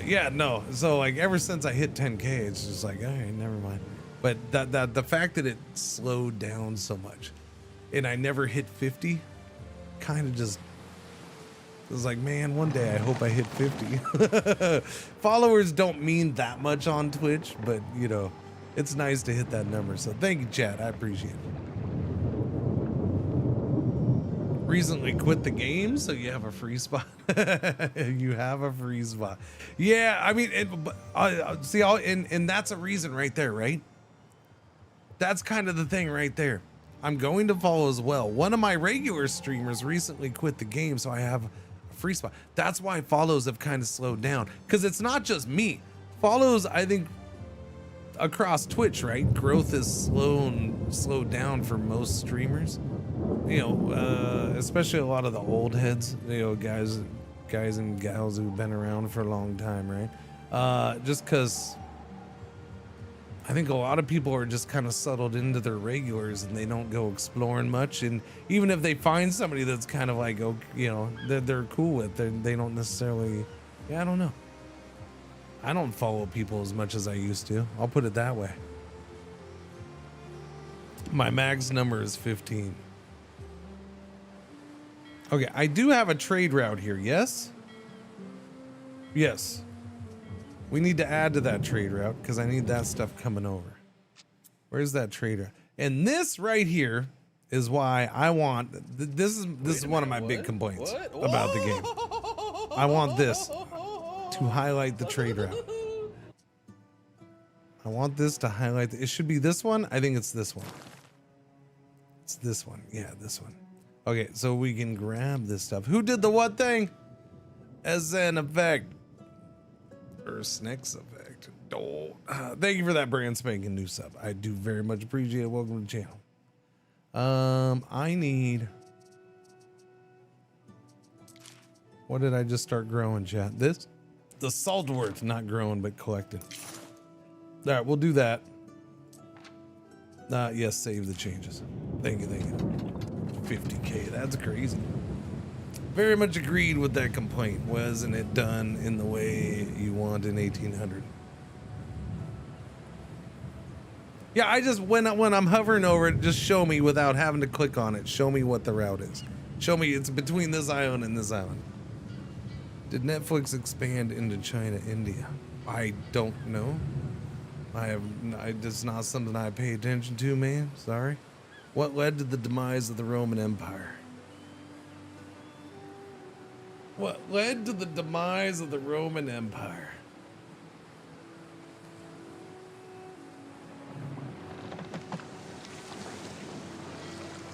S6: yeah, no. So like ever since I hit 10K, it's just like, all right, never mind. But the fact that it slowed down so much and I never hit 50 kind of just, it was like, man, one day I hope I hit 50. Followers don't mean that much on Twitch, but you know, it's nice to hit that number. So thank you, chat. I appreciate it. Recently quit the game, so you have a free spot. You have a free spot. Yeah, I mean, see, and that's a reason right there, right? That's kind of the thing right there. I'm going to follow as well. One of my regular streamers recently quit the game, so I have a free spot. That's why follows have kind of slowed down, because it's not just me. Follows, I think, across Twitch, right? Growth is slowed down for most streamers. You know, especially a lot of the old heads, you know, guys and gals who've been around for a long time, right? Just because, I think a lot of people are just kind of settled into their regulars and they don't go exploring much. And even if they find somebody that's kind of like, oh, you know, they're cool with, they don't necessarily, yeah, I don't know. I don't follow people as much as I used to. I'll put it that way. My max number is 15. Okay, I do have a trade route here, yes? Yes. We need to add to that trade route because I need that stuff coming over. Where's that trade route? And this right here is why I want, this is one of my big complaints about the game. I want this to highlight the trade route. I want this to highlight, it should be this one. I think it's this one. It's this one. Yeah, this one. Okay, so we can grab this stuff. Who did the what thing? As an effect. Or Snicks effect. Oh, thank you for that brand spanking new sub. I do very much appreciate it. Welcome to the channel. I need. What did I just start growing, chat? This? The saltwort, not growing, but collecting. All right, we'll do that. Yes, save the changes. Thank you, thank you. 50K, that's crazy. Very much agreed with that complaint. Wasn't it done in the way you want in 1800? Yeah, I just, when I'm hovering over it, just show me without having to click on it. Show me what the route is. Show me it's between this island and this island. Did Netflix expand into China, India? I don't know. It's not something I pay attention to, man. Sorry. What led to the demise of the Roman Empire? What led to the demise of the Roman Empire?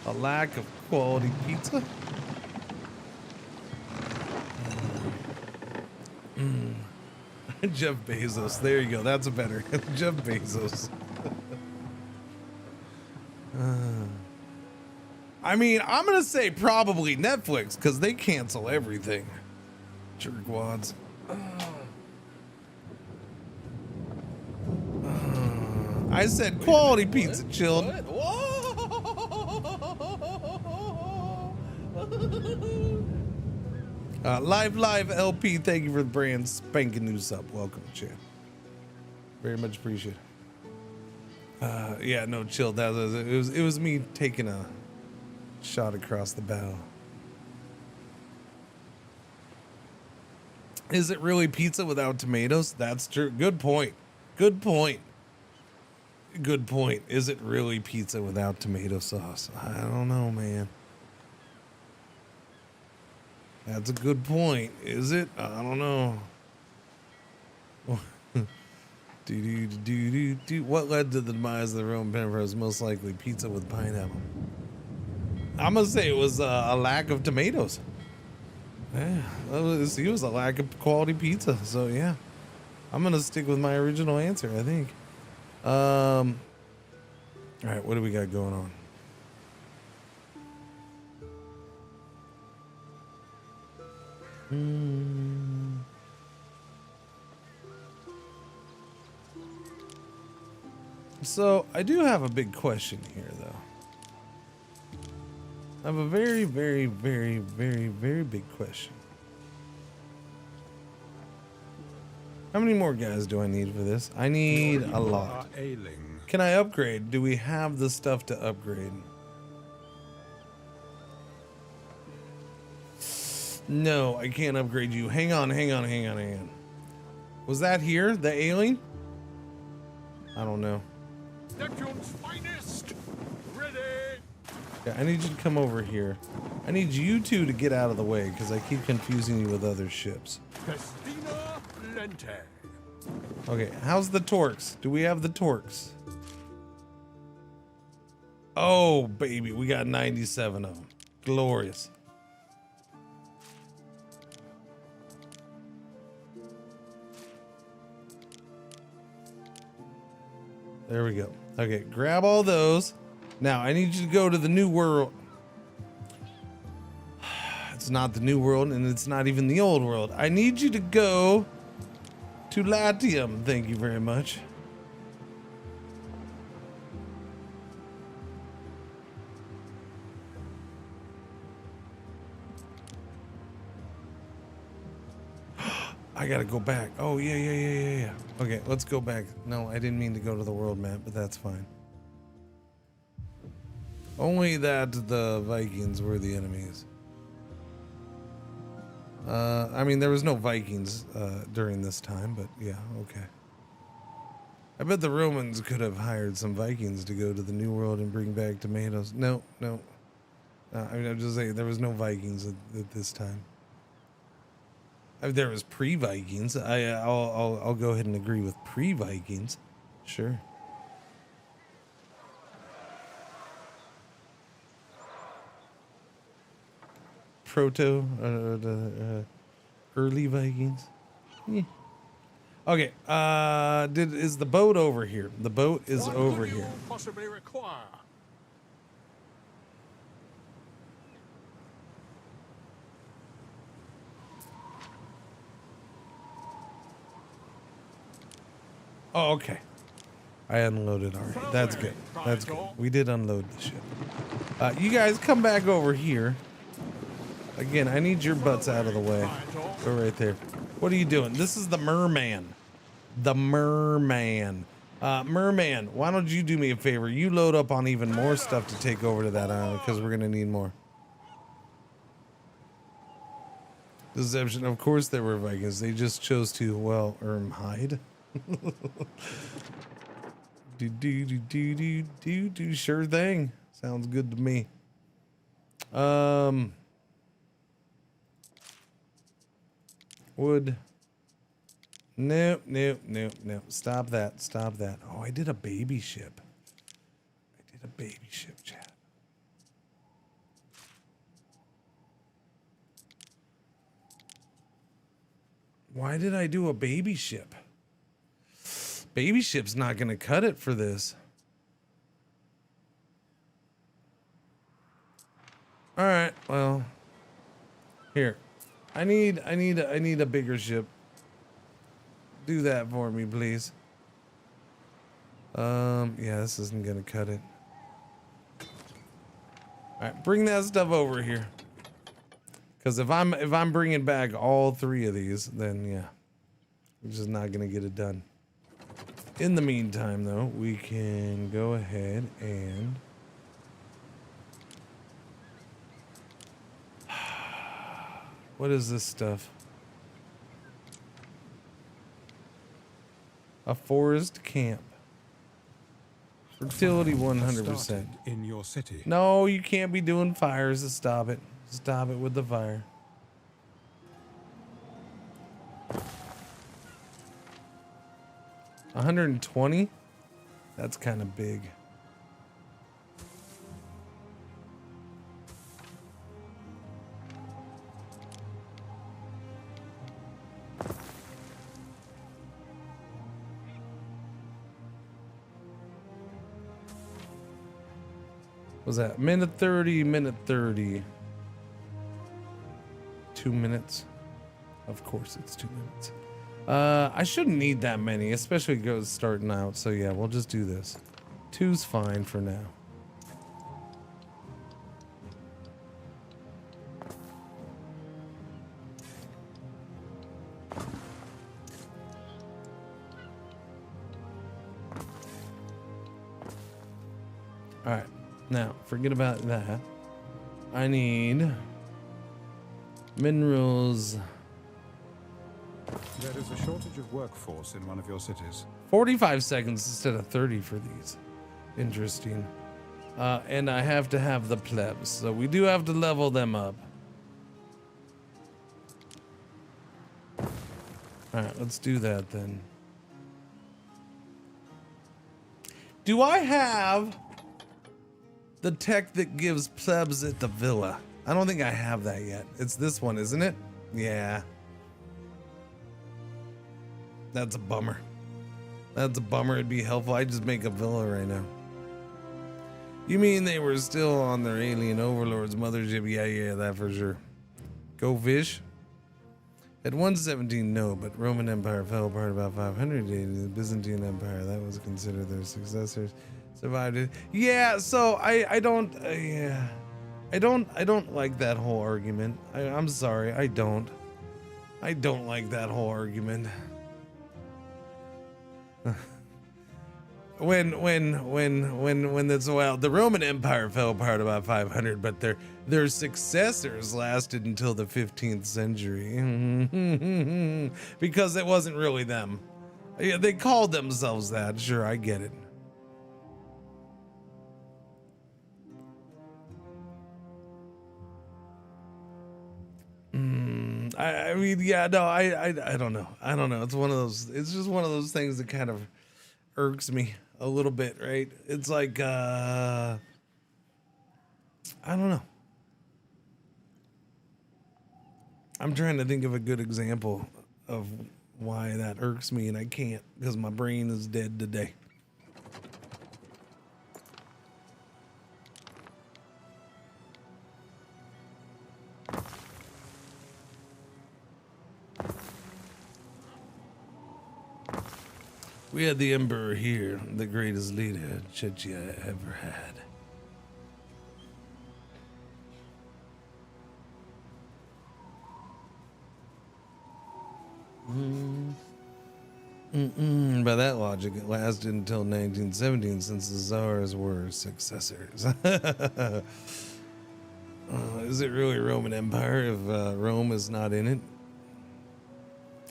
S6: A lack of quality pizza? Jeff Bezos. There you go. That's a better. Jeff Bezos. I mean, I'm going to say probably Netflix because they cancel everything. Jerkwads. I said quality pizza, chilled. Live LP, thank you for the brand spanking new sub. Welcome, chat. Very much appreciated. Yeah, no, chill. It was me taking a shot across the bow. Is it really pizza without tomatoes? That's true. Good point. Good point. Good point. Is it really pizza without tomato sauce? I don't know, man. That's a good point. Is it? I don't know. What led to the demise of the Roman Empire was most likely pizza with pineapple. I'm gonna say it was a lack of tomatoes. Yeah, it was a lack of quality pizza. So yeah, I'm gonna stick with my original answer, I think. All right, what do we got going on? So I do have a big question here, though. I have a very, very, very, very, very big question. How many more guys do I need for this? I need a lot. Can I upgrade? Do we have the stuff to upgrade? No, I can't upgrade you. Hang on. Was that here? The alien? I don't know.
S2: Neptune's finest. Ready.
S6: Yeah, I need you to come over here. I need you two to get out of the way because I keep confusing you with other ships.
S2: Festina Lente.
S6: Okay, how's the torques? Do we have the torques? Oh, baby, we got 97 of them. Glorious. There we go. Okay, grab all those. Now, I need you to go to the new world. It's not the new world, and it's not even the old world. I need you to go to Latium. Thank you very much. I gotta go back. Oh, yeah. Okay, let's go back. No, I didn't mean to go to the world map, but that's fine. Only that the Vikings were the enemies. I mean, there was no Vikings during this time, but yeah, okay. I bet the Romans could have hired some Vikings to go to the New World and bring back tomatoes. No. I mean, I'm just saying, there was no Vikings at this time. I mean, there was pre-Vikings. I'll go ahead and agree with pre-Vikings. Sure. Early Vikings. Yeah. Okay. Is the boat over here? The boat is over here.
S21: Possibly require.
S6: Oh, okay. I unloaded already. That's good. That's good. We did unload the ship. You guys come back over here. Again, I need your butts out of the way. Go right there. What are you doing? This is the merman. The merman. Merman, why don't you do me a favor? You load up on even more stuff to take over to that island, because we're going to need more. Deception. Of course there were Vikings. They just chose to, well, hide. do. Sure thing. Sounds good to me. Wood. Nope. Stop that. Oh, I did a baby ship. Chat. Why did I do a baby ship? Baby ship's not gonna cut it for this. All right, well, here. I need a bigger ship. Do that for me, please. Yeah, this isn't gonna cut it. All right, bring that stuff over here. Because if I'm bringing back all three of these, then yeah, we're just not gonna get it done. In the meantime, though, we can go ahead and what is this stuff? A forest camp. Fertility 100%.
S17: In your city.
S6: No, you can't be doing fires. Stop it. Stop it with the fire. $120? That's kind of big. Was that minute 30, minute 30? 2 minutes. Of course it's 2 minutes. I shouldn't need that many, especially goes starting out. So yeah, we'll just do this. 2's fine for now. All right, now forget about that. I need minerals.
S17: There is a shortage of workforce in one of your cities.
S6: 45 seconds instead of 30 for these. Interesting. And I have to have the plebs, so we do have to level them up. All right, let's do that then. Do I have the tech that gives plebs at the villa? I don't think I have that yet. It's this one, isn't it? Yeah. That's a bummer. That's a bummer. It'd be helpful. I just make a villa right now. You mean they were still on their alien overlord's mothership? Yeah, that for sure. Go fish. At 117, no, but Roman Empire fell apart about 500 AD. The Byzantine Empire, that was considered their successors, survived it. Yeah, so I don't like that whole argument. I'm sorry, I don't. I don't like that whole argument. When that's, well, the Roman Empire fell apart about 500, but their successors lasted until the 15th century. Because it wasn't really them. Yeah, they called themselves that. Sure, I get it. I mean, yeah, no, I don't know. I don't know. It's one of those. It's just one of those things that kind of irks me a little bit, right? It's like, I don't know. I'm trying to think of a good example of why that irks me, and I can't because my brain is dead today. We had the Emperor here, the greatest leader Chetya ever had. By that logic, it lasted until 1917, since the Tsars were successors. Is it really Roman Empire if Rome is not in it?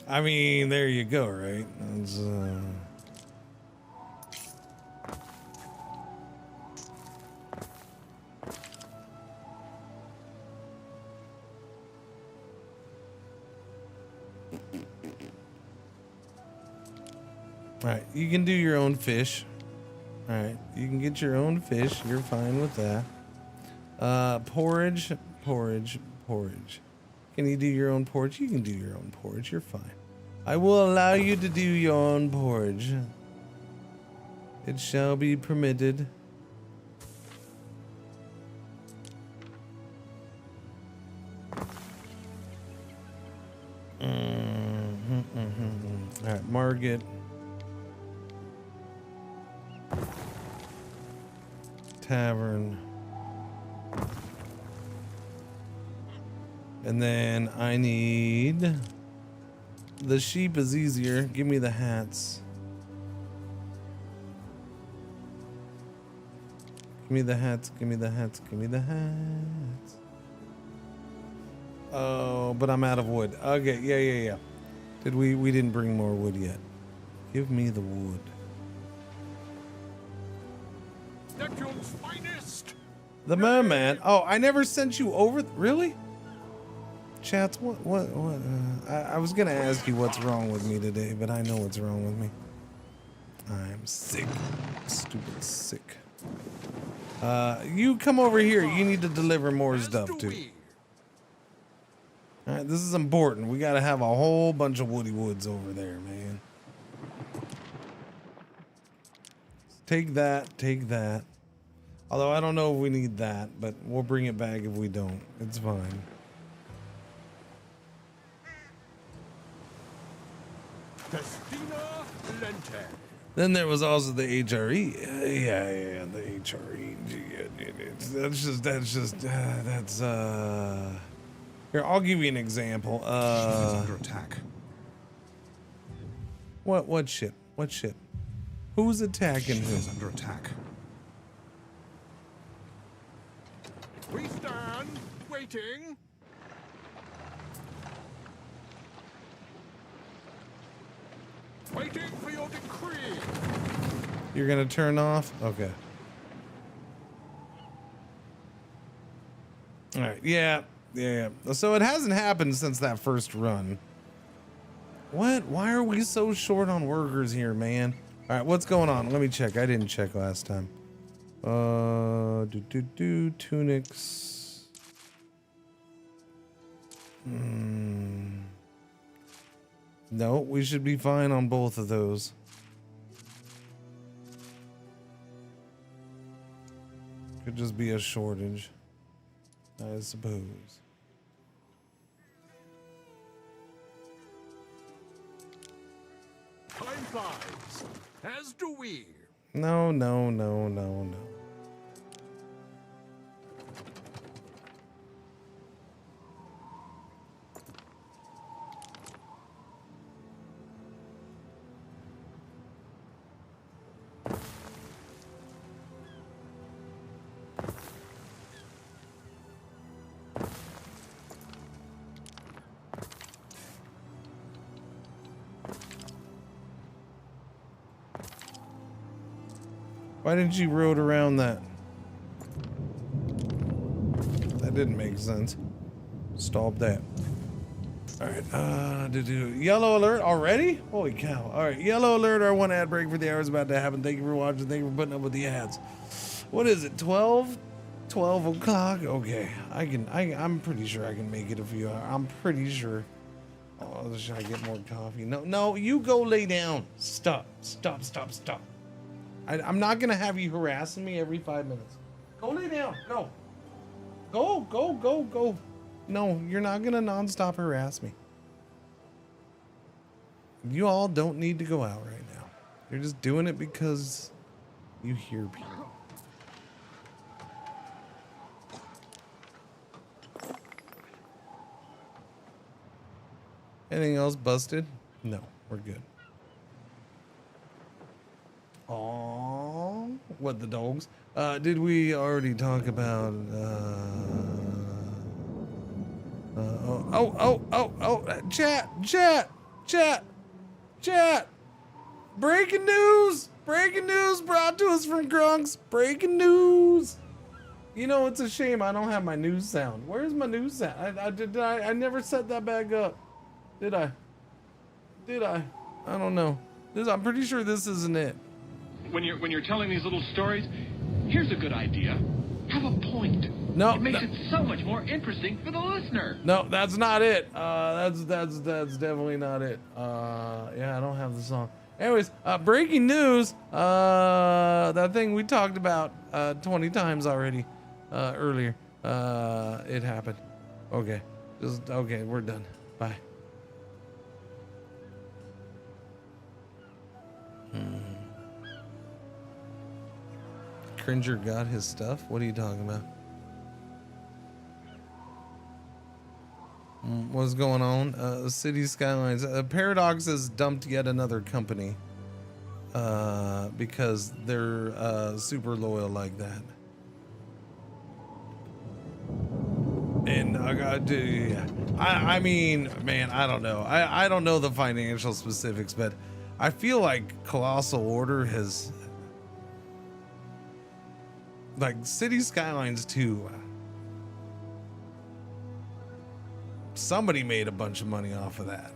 S6: I mean, there you go, right? It's, all right, you can do your own fish. All right, you can get your own fish. You're fine with that. Porridge. Can you do your own porridge? You can do your own porridge. You're fine. I will allow you to do your own porridge. It shall be permitted. All right, Margit. Tavern. And then I need... The sheep is easier. Give me the hats. Give me the hats. Give me the hats. Give me the hats. Oh, but I'm out of wood. Okay, yeah. We didn't bring more wood yet. Give me the wood.
S8: Neptune's finest.
S6: The merman. Oh, I never sent you over. Really? Chats, what? I was gonna ask you what's wrong with me today, but I know what's wrong with me. I'm sick. Stupid sick. You come over here. You need to deliver more stuff too. All right, this is important. We gotta have a whole bunch of woody woods over there, man. Take that. Take that. Although I don't know if we need that, but we'll bring it back if we don't. It's fine. Then there was also the HRE. Yeah, the HRE. That's here, I'll give you an example.
S17: Under attack.
S6: What shit? What shit? Who's attacking who?
S17: Under attack.
S8: We stand waiting. Waiting for your decree.
S6: You're gonna turn off? Okay. All right. Yeah. So it hasn't happened since that first run. What? Why are we so short on workers here, man? All right. What's going on? Let me check. I didn't check last time. Tunics. No, we should be fine on both of those. Could just be a shortage, I suppose.
S8: Time flies, as do we.
S6: No. Why didn't you road around that? That didn't make sense. Stop that. All right, yellow alert already? Holy cow. All right, yellow alert, our one ad break for the hour is about to happen. Thank you for watching. Thank you for putting up with the ads. What is it, 12? 12 o'clock? Okay, I'm pretty sure I can make it a few hours. I'm pretty sure. Oh, should I get more coffee? No, you go lay down. Stop. I'm not gonna have you harassing me every 5 minutes. Go lay down, go. Go. No, you're not gonna nonstop harass me. You all don't need to go out right now. You're just doing it because you hear people. Anything else busted? No, we're good. Aww. What, the dogs? Did we already talk about, chat. Breaking news brought to us from Grunks. Breaking news. You know, it's a shame I don't have my news sound. Where's my news sound? I never set that back up. Did I? I don't know. I'm pretty sure this isn't it.
S5: When you're telling these little stories, here's a good idea. Have a point.
S6: No,
S5: it makes it so much more interesting for the listener.
S6: No, that's not it. That's definitely not it. Yeah, I don't have the song. Anyways, breaking news. That thing we talked about 20 times already earlier. It happened. Okay, okay. We're done. Bye. Cringer got his stuff? What are you talking about? What's going on? City Skylines. Paradox has dumped yet another company because they're super loyal like that. And I mean, man, I don't know. I don't know the financial specifics, but I feel like Colossal Order has, like, City Skylines 2, somebody made a bunch of money off of that.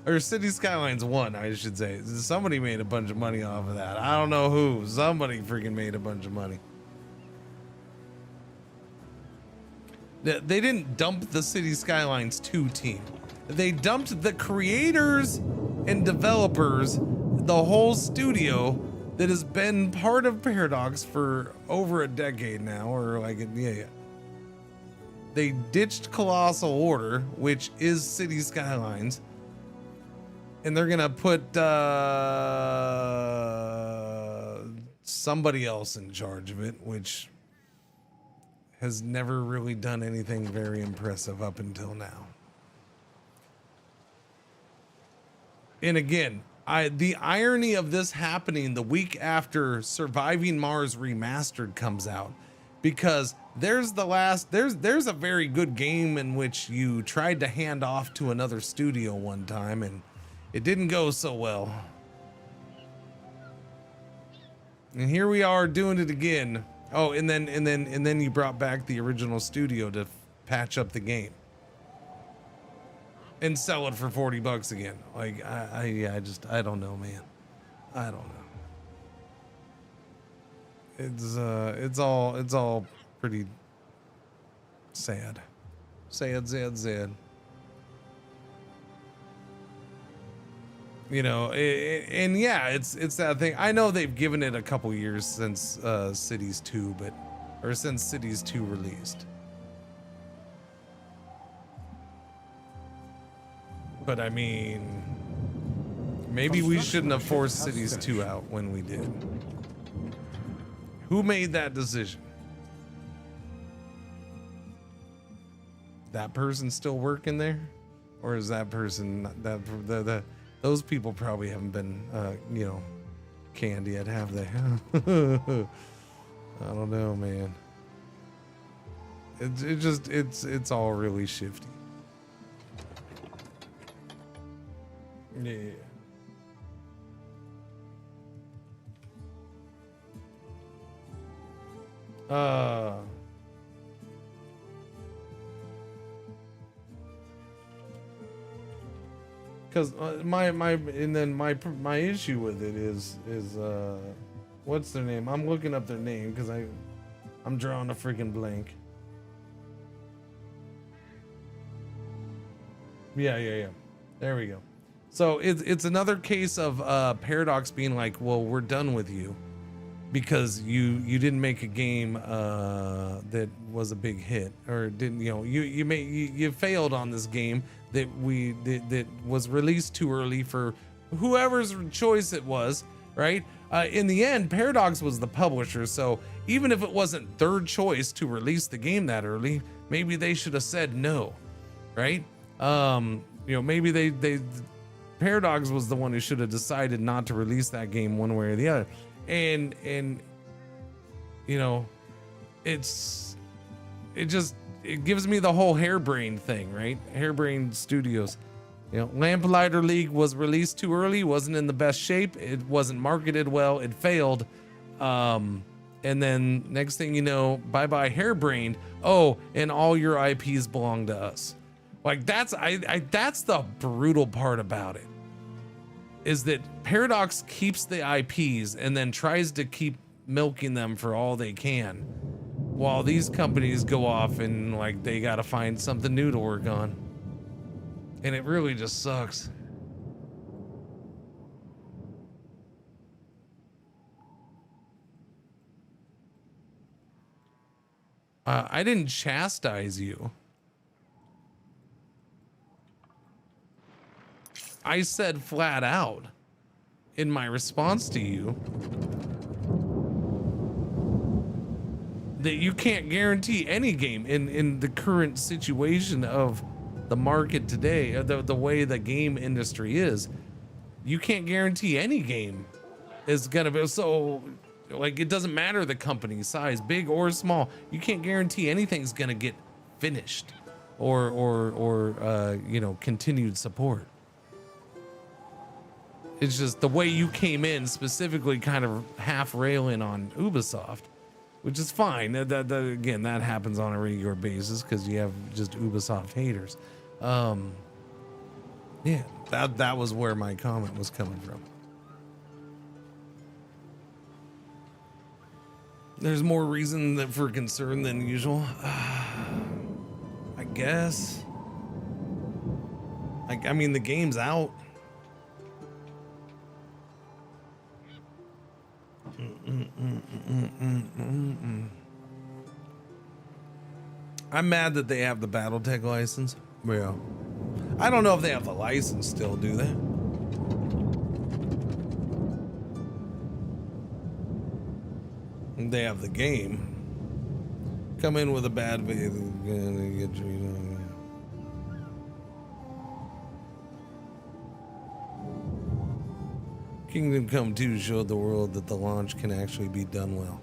S6: Or City Skylines 1, I should say. Somebody made a bunch of money off of that. I don't know who. Somebody freaking made a bunch of money. They didn't dump the City Skylines 2 team. They dumped the creators and developers, the whole studio that has been part of Paradox for over a decade now, or like, yeah. They ditched Colossal Order, which is City Skylines, and they're gonna put somebody else in charge of it, which has never really done anything very impressive up until now. And again, the irony of this happening the week after Surviving Mars Remastered comes out, because there's a very good game in which you tried to hand off to another studio one time and it didn't go so well. And here we are doing it again. Oh, and then you brought back the original studio to patch up the game and sell it for $40 again. Like, I don't know, man. I don't know. It's all pretty sad. Sad. You know, and yeah, it's that thing. I know they've given it a couple years since Cities 2, since Cities 2 released. But I mean, maybe we shouldn't have forced Cities 2 out when we did. Who made that decision? That person still working there? Or is that person, those people probably haven't been, canned yet, have they? I don't know, man. It's all really shifty. Yeah. Because my issue with it is what's their name? I'm looking up their name because I'm drawing a freaking blank. Yeah. There we go. So it's another case of Paradox being like, well, we're done with you because you didn't make a game that was a big hit, or didn't, you failed on this game that was released too early for whoever's choice it was, right? In the end, Paradox was the publisher, so even if it wasn't their choice to release the game that early, maybe they should have said no, right? Maybe they Paradox was the one who should have decided not to release that game one way or the other. And it gives me the whole Harebrained thing, right? Harebrained Studios. Lamplighter League was released too early, wasn't in the best shape, it wasn't marketed well, it failed. And then next thing you know, bye-bye Harebrained. Oh, and all your IPs belong to us. Like that's the brutal part about it, is that Paradox keeps the IPs and then tries to keep milking them for all they can, while these companies go off and like they gotta find something new to work on. And it really just sucks. I didn't chastise you. I said flat out in my response to you that you can't guarantee any game in the current situation of the market today, the way the game industry is. You can't guarantee any game is gonna be, so like it doesn't matter the company size, big or small, you can't guarantee anything's gonna get finished or continued support. It's just the way you came in, specifically kind of half railing on Ubisoft, which is fine. Again, that happens on a regular basis because you have just Ubisoft haters. Yeah, that was where my comment was coming from. There's more reason for concern than usual, I guess. I mean, the game's out. I'm mad that they have the BattleTech license. Yeah. I don't know if they have the license still, do they? They have the game. Come in with a bad video. Kingdom Come 2 showed the world that the launch can actually be done well.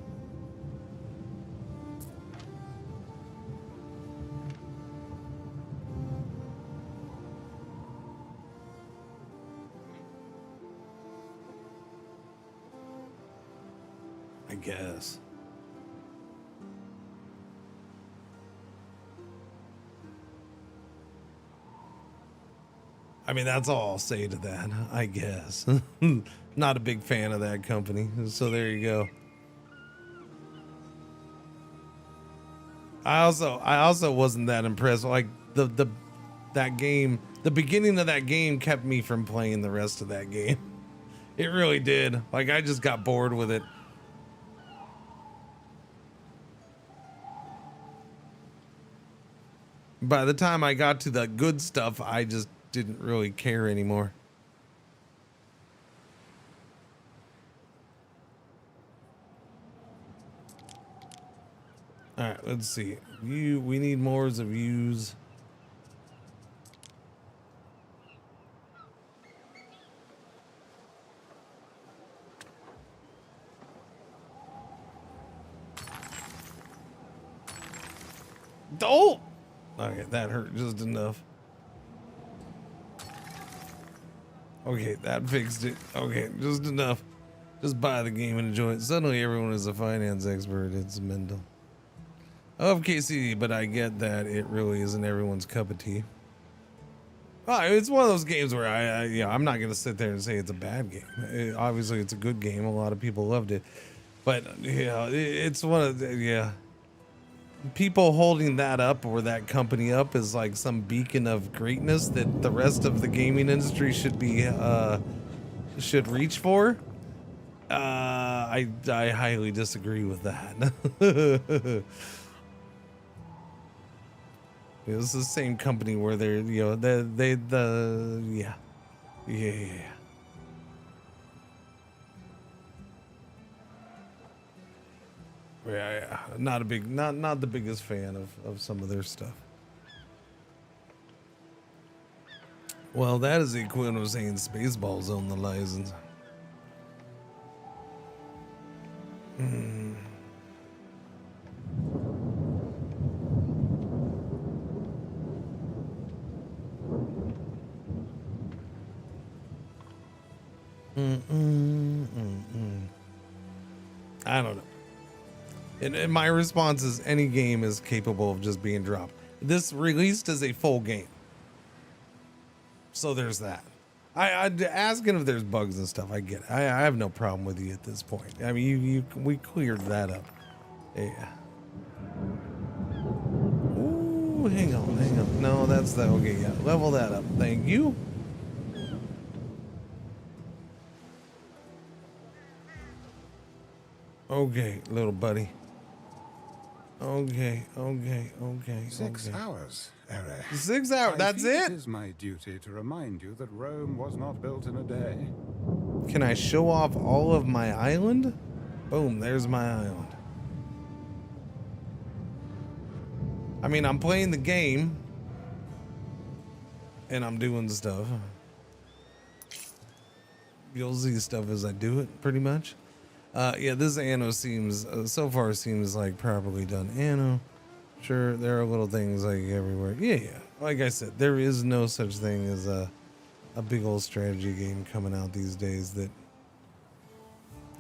S6: I guess. I mean, that's all I'll say to that, I guess. Not a big fan of that company, so there you go. I also wasn't that impressed. Like that game, the beginning of that game kept me from playing the rest of that game. It really did. Like I just got bored with it. By the time I got to the good stuff, I just didn't really care anymore. All right, let's see. We need more of views. Oh! Okay, that hurt just enough. Okay, that fixed it. Okay, just enough. Just buy the game and enjoy it. Suddenly everyone is a finance expert. It's mental. I love KCD, but I get that it really isn't everyone's cup of tea. It's one of those games where I'm not gonna sit there and say it's a bad game. Obviously, it's a good game. A lot of people loved it, but it's one of the, people holding that up or that company up is like some beacon of greatness that the rest of the gaming industry should be should reach for. I highly disagree with that. It's the same company where they're, yeah. Yeah, not the biggest fan of some of their stuff. Well, that is the equivalent of saying Spaceballs own the license. I don't know. And my response is any game is capable of just being dropped. This released as a full game. So there's that. I'd asking if there's bugs and stuff. I get it. I have no problem with you at this point. I mean, we cleared that up. Yeah. Ooh, hang on. No, that's the, okay, yeah. Level that up. Thank you. Okay, little buddy. Okay.
S17: 6 hours, Eric.
S6: 6 hours, that's it?
S17: It is my duty to remind you that Rome was not built in a day.
S6: Can I show off all of my island? Boom, there's my island. I mean, I'm playing the game. And I'm doing stuff. You'll see stuff as I do it, pretty much. Yeah, this Anno seems, so far seems like properly done Anno. Sure, there are little things like everywhere. Yeah. Like I said, there is no such thing as a big old strategy game coming out these days that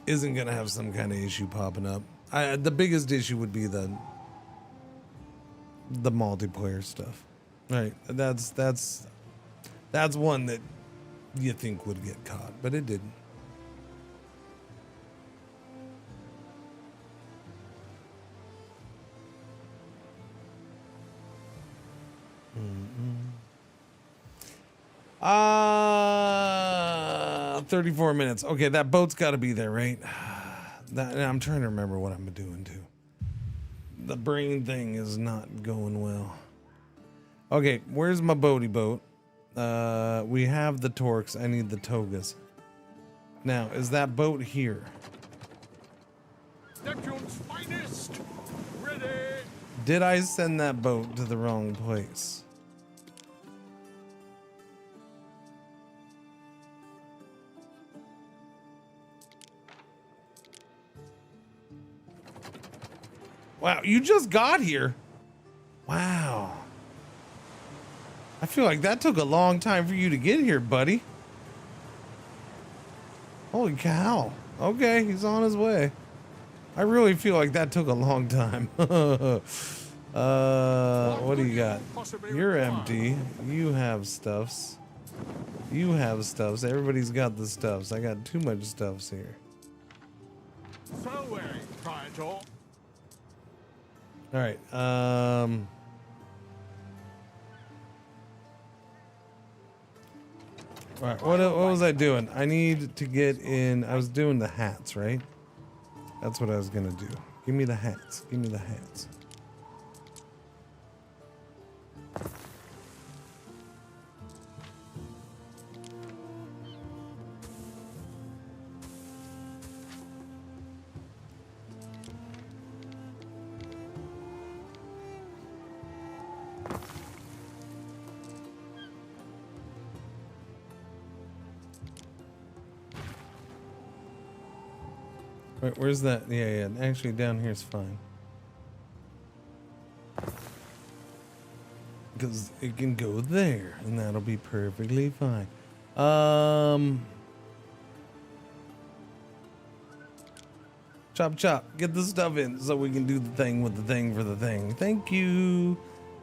S6: isn't going to have some kind of issue popping up. The biggest issue would be the multiplayer stuff. Right, that's one that you think would get caught, but it didn't. Mm-hmm. 34 minutes. Okay, that boat's got to be there, right? I'm trying to remember what I'm doing too. The brain thing is not going well. Okay, where's my boaty boat? We have the torques. I need the togas. Now, is that boat here?
S8: Neptune's finest. Ready.
S6: Did I send that boat to the wrong place? Wow, you just got here. Wow. I feel like that took a long time for you to get here, buddy. Holy cow. Okay, he's on his way. I really feel like that took a long time. What do you got? You're empty. You have stuffs. You have stuffs. Everybody's got the stuffs. I got too much stuffs here.
S8: So, Praetor.
S6: All right. All right. What was I doing? I need to get in. I was doing the hats, right? That's what I was gonna do. Give me the hats. Give me the hats. Wait, where's that? Yeah. Actually, down here is fine. Because it can go there, and that'll be perfectly fine. Chop, chop. Get the stuff in so we can do the thing with the thing for the thing. Thank you.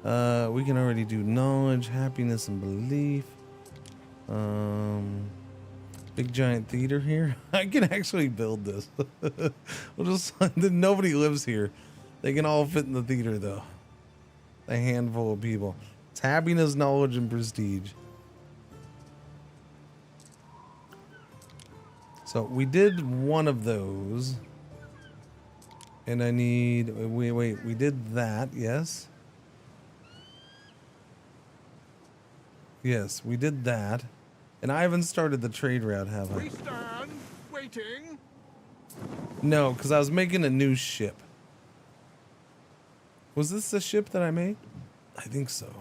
S6: We can already do knowledge, happiness, and belief. Big giant theater here. I can actually build this. We'll just nobody lives here. They can all fit in the theater though. A handful of people. It's happiness, knowledge, and prestige. So we did one of those. And I need, wait, we did that, yes. Yes, we did that. And I haven't started the trade route, have I?
S1: We stand waiting.
S6: No, because I was making a new ship. Was this the ship that I made? I think so.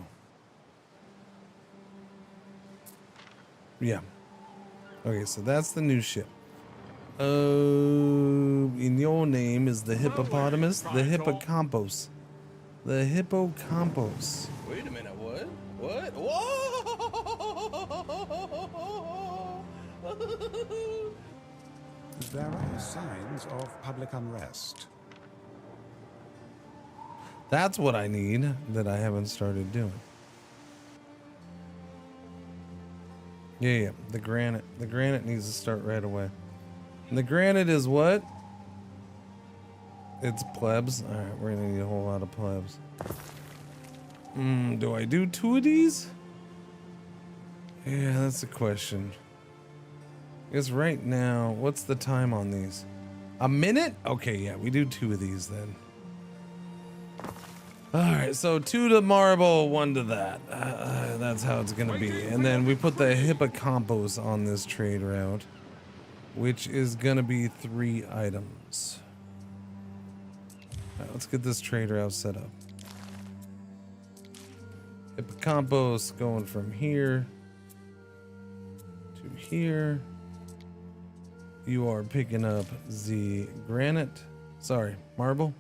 S6: Yeah. Okay, so that's the new ship. In your name is the hippopotamus, the hippocampus. The hippocampus.
S1: Wait a minute, what? What? Whoa!
S17: There are signs of public unrest.
S6: That's what I need that I haven't started doing. Yeah, the granite. The granite needs to start right away. And the granite is what? It's plebs. All right, we're gonna need a whole lot of plebs. Do I do 2 of these? Yeah, that's the question. I guess right now, what's the time on these? A minute? Okay, yeah, we do 2 of these then. All right, so 2 to marble, 1 to that. That's how it's gonna be. And then we put the hippocampus on this trade route, which is gonna be 3 items. All right, let's get this trade route set up. Hippocampus going from here to here. You are picking up the granite. Sorry, marble.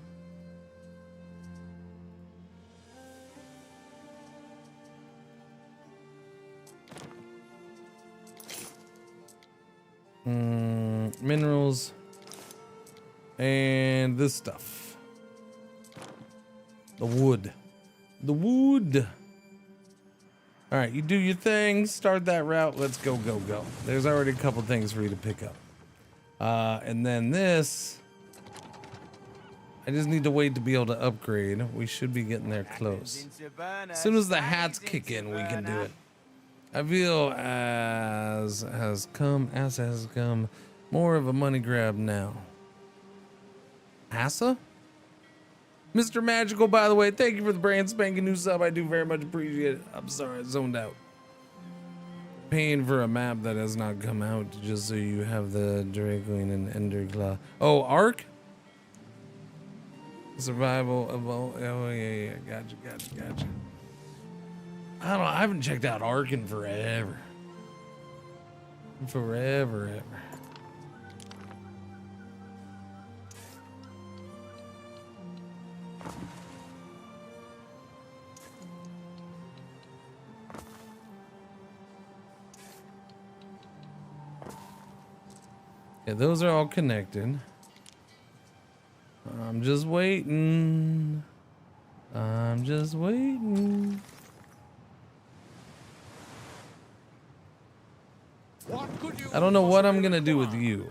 S6: Minerals and this stuff. The wood. The wood. All right, you do your thing. Start that route. Let's go, go, go. There's already a couple things for you to pick up. And then this. I just need to wait to be able to upgrade. We should be getting there close. As soon as the hats kick in, we can do it. I feel as has come more of a money grab now. Asa? Mr. Magical, by the way, thank you for the brand spanking new sub. I do very much appreciate it. I'm sorry, I zoned out. Paying for a map that has not come out just so you have the Dracoin and Enderclaw. Oh, Ark? Survival of all. Oh, yeah. Gotcha. I don't know. I haven't checked out Ark in forever. Forever. Yeah, those are all connected. I'm just waiting. I don't know what I'm gonna do with you.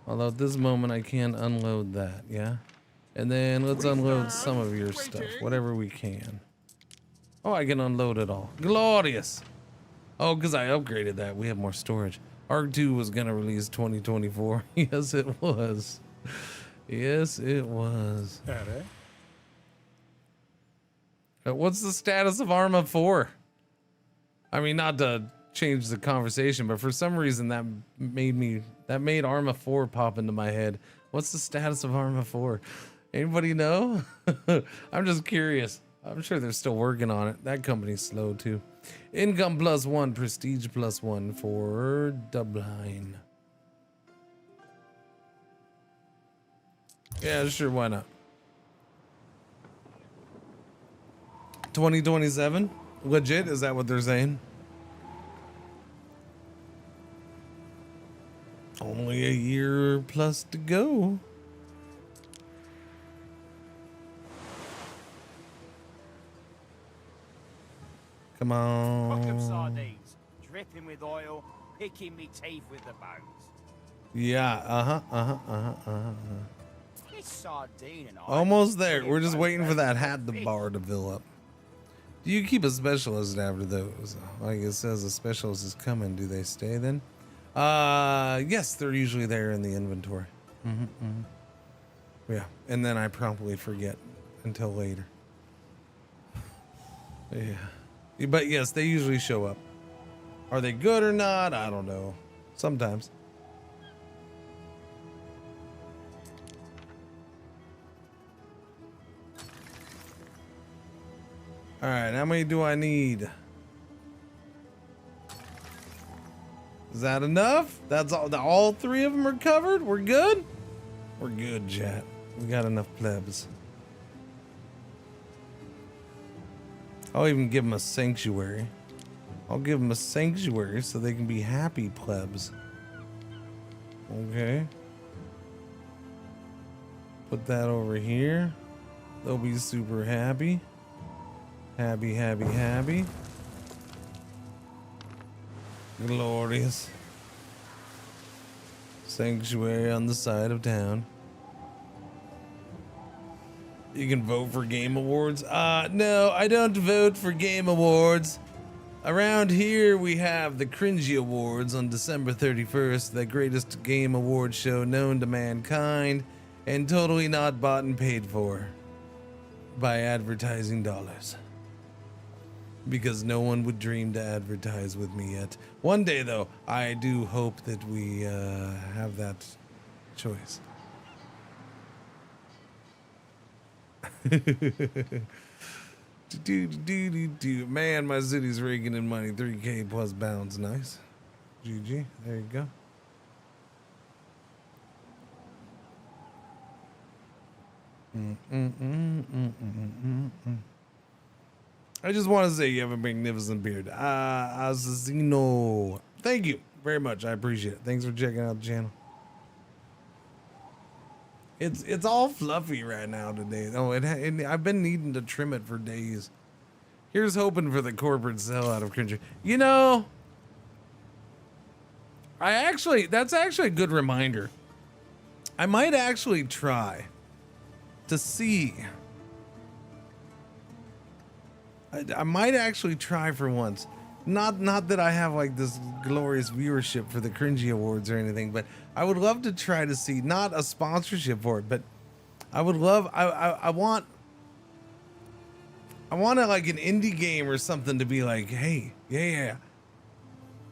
S6: Although at this moment I can unload that, yeah? And then let's unload some of your stuff, whatever we can. Oh, I can unload it all. Glorious! Oh, because I upgraded that. We have more storage. Arc 2 was gonna release 2024. Yes, it was. Yes, it was. What's the status of Arma 4? I mean, not to change the conversation, but for some reason that made Arma 4 pop into my head. What's the status of Arma 4? Anybody know? I'm just curious. I'm sure they're still working on it. That company's slow too. Income +1, prestige +1 for Dublin. Yeah, sure, why not? 2027? Legit? Is that what they're saying? Only a year plus to go. Come
S16: Cook
S6: on.
S16: of sardines, dripping with oil, picking me teeth with the bones.
S6: Yeah,
S16: This sardine and I
S6: Almost there.
S16: fully
S6: We're just waiting for that
S16: roast
S6: hat
S16: fish.
S6: bar to fill up. Do you keep a specialist after those? Like it says a specialist is coming. Do they stay then? Yes, they're usually there in the inventory. Yeah, and then I promptly forget until later. Yeah. But yes, they usually show up. Are they good or not? I don't know. Sometimes. All right, how many do I need? Is that enough? That's all three of them are covered? We're good? We're good, chat. We got enough plebs. I'll even give them a sanctuary. I'll give them a sanctuary so they can be happy plebs. Okay. Put that over here. They'll be super happy. Happy, happy, happy. Glorious. Sanctuary on the side of town. You can vote for game awards. No, I don't vote for game awards. Around here we have the Cringer Awards on December 31st, the greatest game award show known to mankind, and totally not bought and paid for by advertising dollars. Because no one would dream to advertise with me yet. One day though, I do hope that we have that choice. Man, my city's raking in money. 3K plus bounds. Nice. GG. There you go. I just want to say you have a magnificent beard. Assassino. Thank you very much. I appreciate it. Thanks for checking out the channel. It's all fluffy right now today. Oh, I've been needing to trim it for days. Here's hoping for the corporate sellout of Cringer. You know, that's actually a good reminder. I might actually try to see. I might actually try for once. Not that I have like this glorious viewership for the Cringy Awards or anything, but I would love to try to see, not a sponsorship for it, but I would love, I want like an indie game or something to be like, hey, yeah,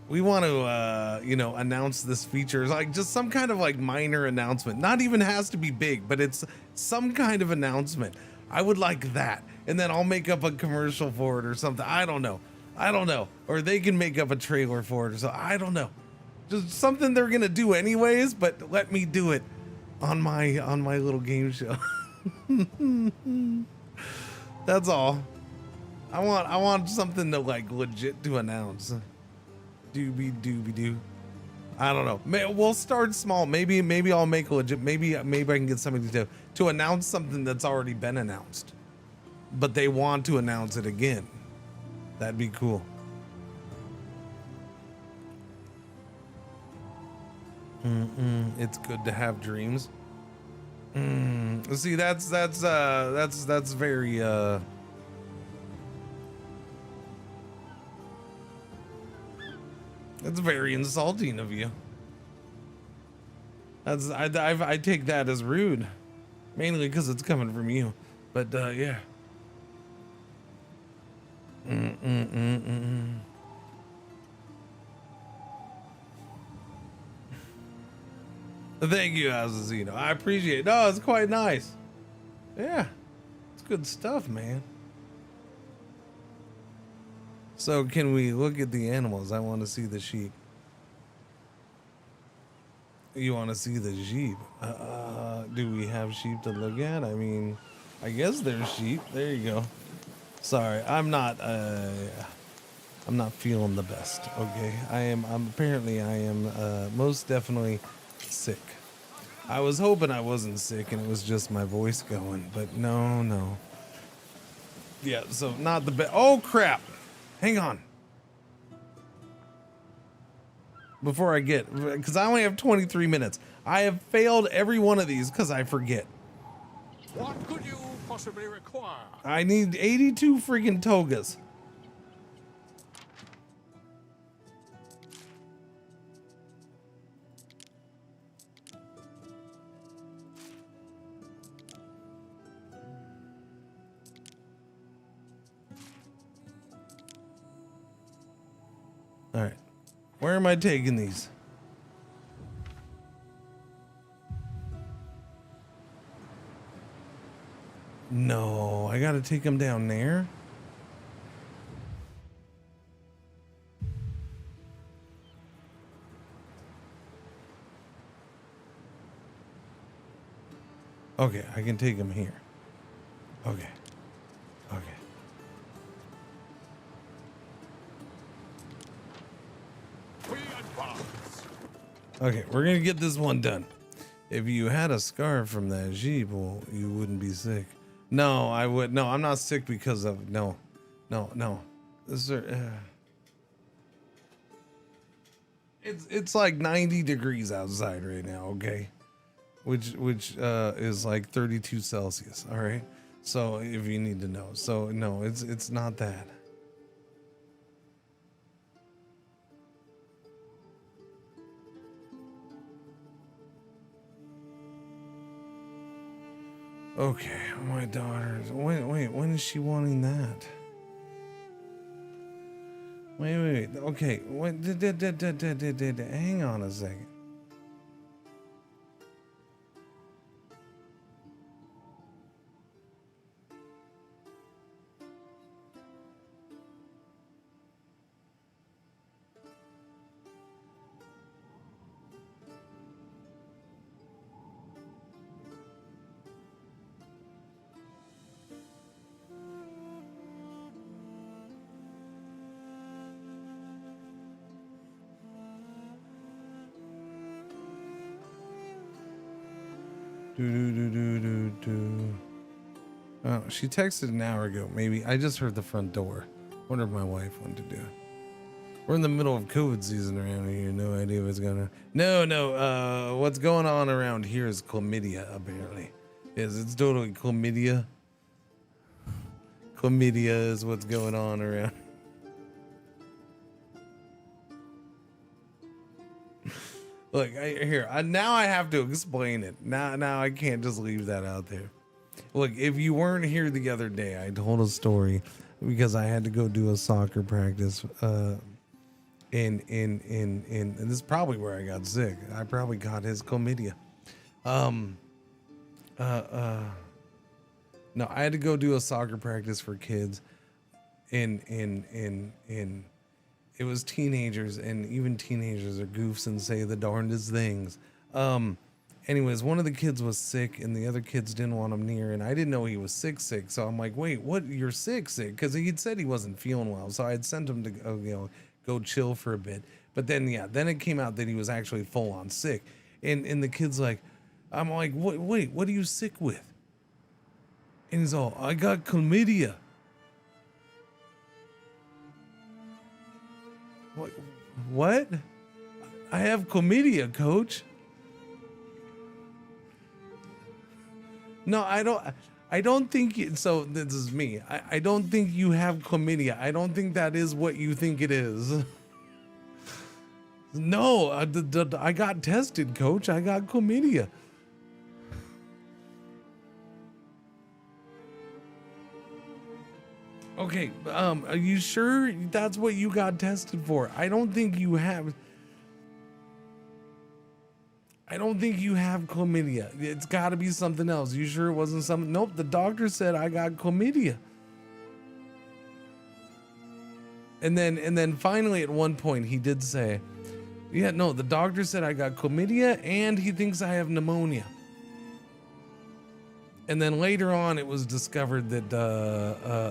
S6: we want to, announce this feature. Like just some kind of like minor announcement. Not even has to be big, but it's some kind of announcement. I would like that. And then I'll make up a commercial for it or something. I don't know. Or they can make up a trailer for it or so. I don't know. Just something they're gonna do anyways, but let me do it on my little game show. That's all. I want something to like legit to announce. Doobie doo. I don't know. We'll start small. Maybe I'll make a legit. Maybe I can get somebody to announce something that's already been announced, but they want to announce it again. That'd be cool. It's good to have dreams. See, that's very that's very insulting of you. I take that as rude, mainly because it's coming from you. But yeah. Thank you, Azazino. I appreciate it. No, it's quite nice. Yeah, it's good stuff, man. So can we look at the animals? I want to see the sheep. You want to see the sheep? Do we have sheep to look at? I mean, I guess there's sheep. There you go. Sorry, I'm not feeling the best. Okay, I am most definitely sick. I was hoping I wasn't sick and it was just my voice going, but no. Yeah, so not the best. Oh crap! Hang on. Before I get, because I only have 23 minutes. I have failed every one of these because I forget.
S21: What could you possibly require?
S6: I need 82 freaking togas. All right, where am I taking these? No, I gotta take them down there. Okay, I can take them here. Okay. Okay, we're gonna get this one done. If you had a scar from that Jeep, well, you wouldn't be sick. No, I would. No, I'm not sick because of no. It's like 90 degrees outside right now. Okay, which is like 32 Celsius. All right. So if you need to know, so no, it's not that. Okay, my daughter's. Wait, when is she wanting that? Wait. Okay, hang on a second. Oh, she texted an hour ago. Maybe I just heard the front door. Wonder if my wife wanted to do it. We're in the middle of COVID season around here. No idea what's going on. No. What's going on around here is chlamydia. Apparently, yes, it's totally chlamydia. Chlamydia is what's going on around. Look, now I have to explain it. Now I can't just leave that out there. Look, if you weren't here the other day, I told a story because I had to go do a soccer practice. And this is probably where I got sick. I probably got his chlamydia. No, I had to go do a soccer practice for kids, and it was teenagers, and even teenagers are goofs and say the darndest things. Anyways, one of the kids was sick, and the other kids didn't want him near, and I didn't know he was sick. So I'm like, wait, what? You're sick? Because he'd said he wasn't feeling well, so I had sent him to go chill for a bit. But then it came out that he was actually full on sick, and the kid's like, I'm like, wait, what are you sick with? And he's all, I got chlamydia. What? I have chlamydia, coach. No, I don't think so. This is me. I don't think you have chlamydia. I don't think that is what you think it is. No, I got tested, coach. I got chlamydia. Okay, are you sure that's what you got tested for? I don't think you have chlamydia. It's got to be something else. You sure it wasn't something? Nope, the doctor said I got chlamydia. And then finally at one point he did say, yeah, no, the doctor said I got chlamydia and he thinks I have pneumonia. And then later on, it was discovered that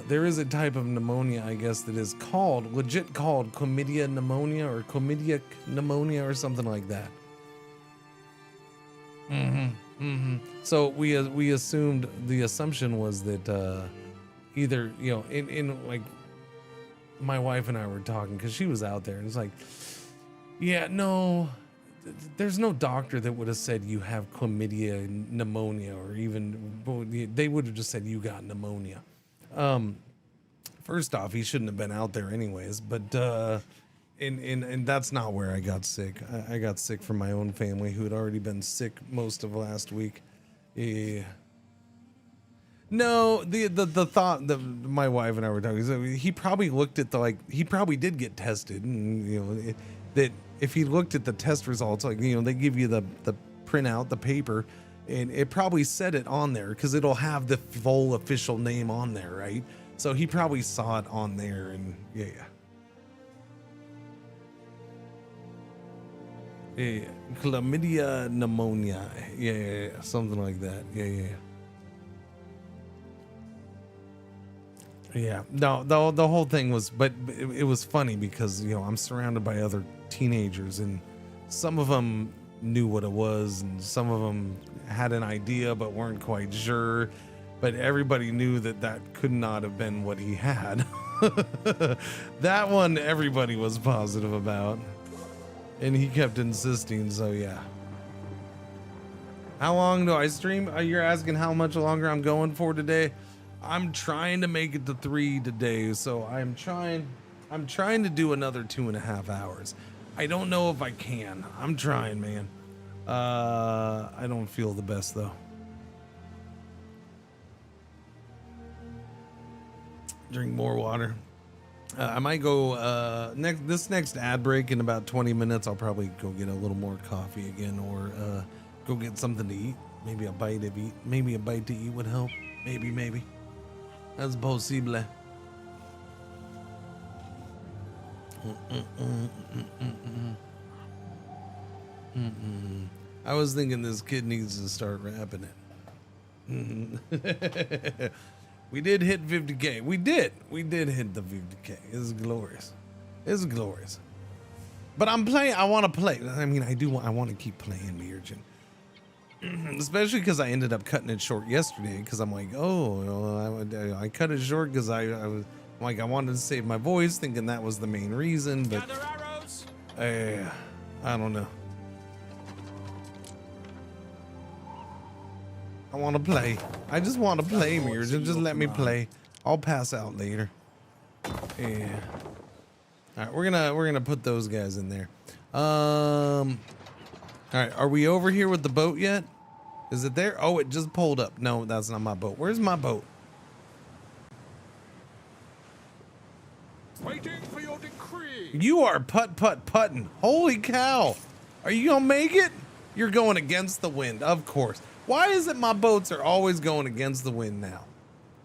S6: there is a type of pneumonia, I guess, that is legit called chlamydia pneumonia or chlamydia pneumonia or something like that. So we assumed, the assumption was that either, you know, in like my wife and I were talking because she was out there and it's like, yeah, no, there's no doctor that would have said you have chlamydia, pneumonia, or even they would have just said you got pneumonia. First off, he shouldn't have been out there anyways, but and that's not where I got sick. I got sick from my own family who had already been sick most of last week. Yeah. No, the thought that my wife and I were talking, so he probably looked at he probably did get tested, and you know that if he looked at the test results, like, you know, they give you the printout, the paper, and it probably said it on there because it'll have the full official name on there, right? So he probably saw it on there, and yeah. Chlamydia, pneumonia, yeah, something like that, yeah. No, the whole thing was, but it was funny because, you know, I'm surrounded by other teenagers, and some of them knew what it was, and some of them had an idea but weren't quite sure. But everybody knew that could not have been what he had. That one, everybody was positive about, and he kept insisting. So yeah. How long do I stream? You're asking how much longer I'm going for today? I'm trying to make it to 3 today, so I'm trying to do another 2.5 hours. I don't know if I can. I'm trying, man. I don't feel the best though. Drink more water. I might go this next ad break in about 20 minutes. I'll probably go get a little more coffee again, or go get something to eat. Maybe a bite to eat would help. Maybe. That's possible. I was thinking this kid needs to start rapping it. We did hit 50K. We did hit the 50K. It's glorious. But I'm playing. I want to play. I mean, I want to keep playing the urchin. Especially because I ended up cutting it short yesterday, because I'm like, I cut it short because I was like, I wanted to save my voice, thinking that was the main reason, but I don't know. I want to play. I just want to play, Mirjam. Just let me play. I'll pass out later. Yeah. All right, we're gonna put those guys in there. All right, are we over here with the boat yet? Is it there? Oh, it just pulled up. No, that's not my boat. Where's my boat?
S21: Waiting for your decree.
S6: You are putting. Holy cow. Are you gonna make it? You're going against the wind, of course. Why is it my boats are always going against the wind now?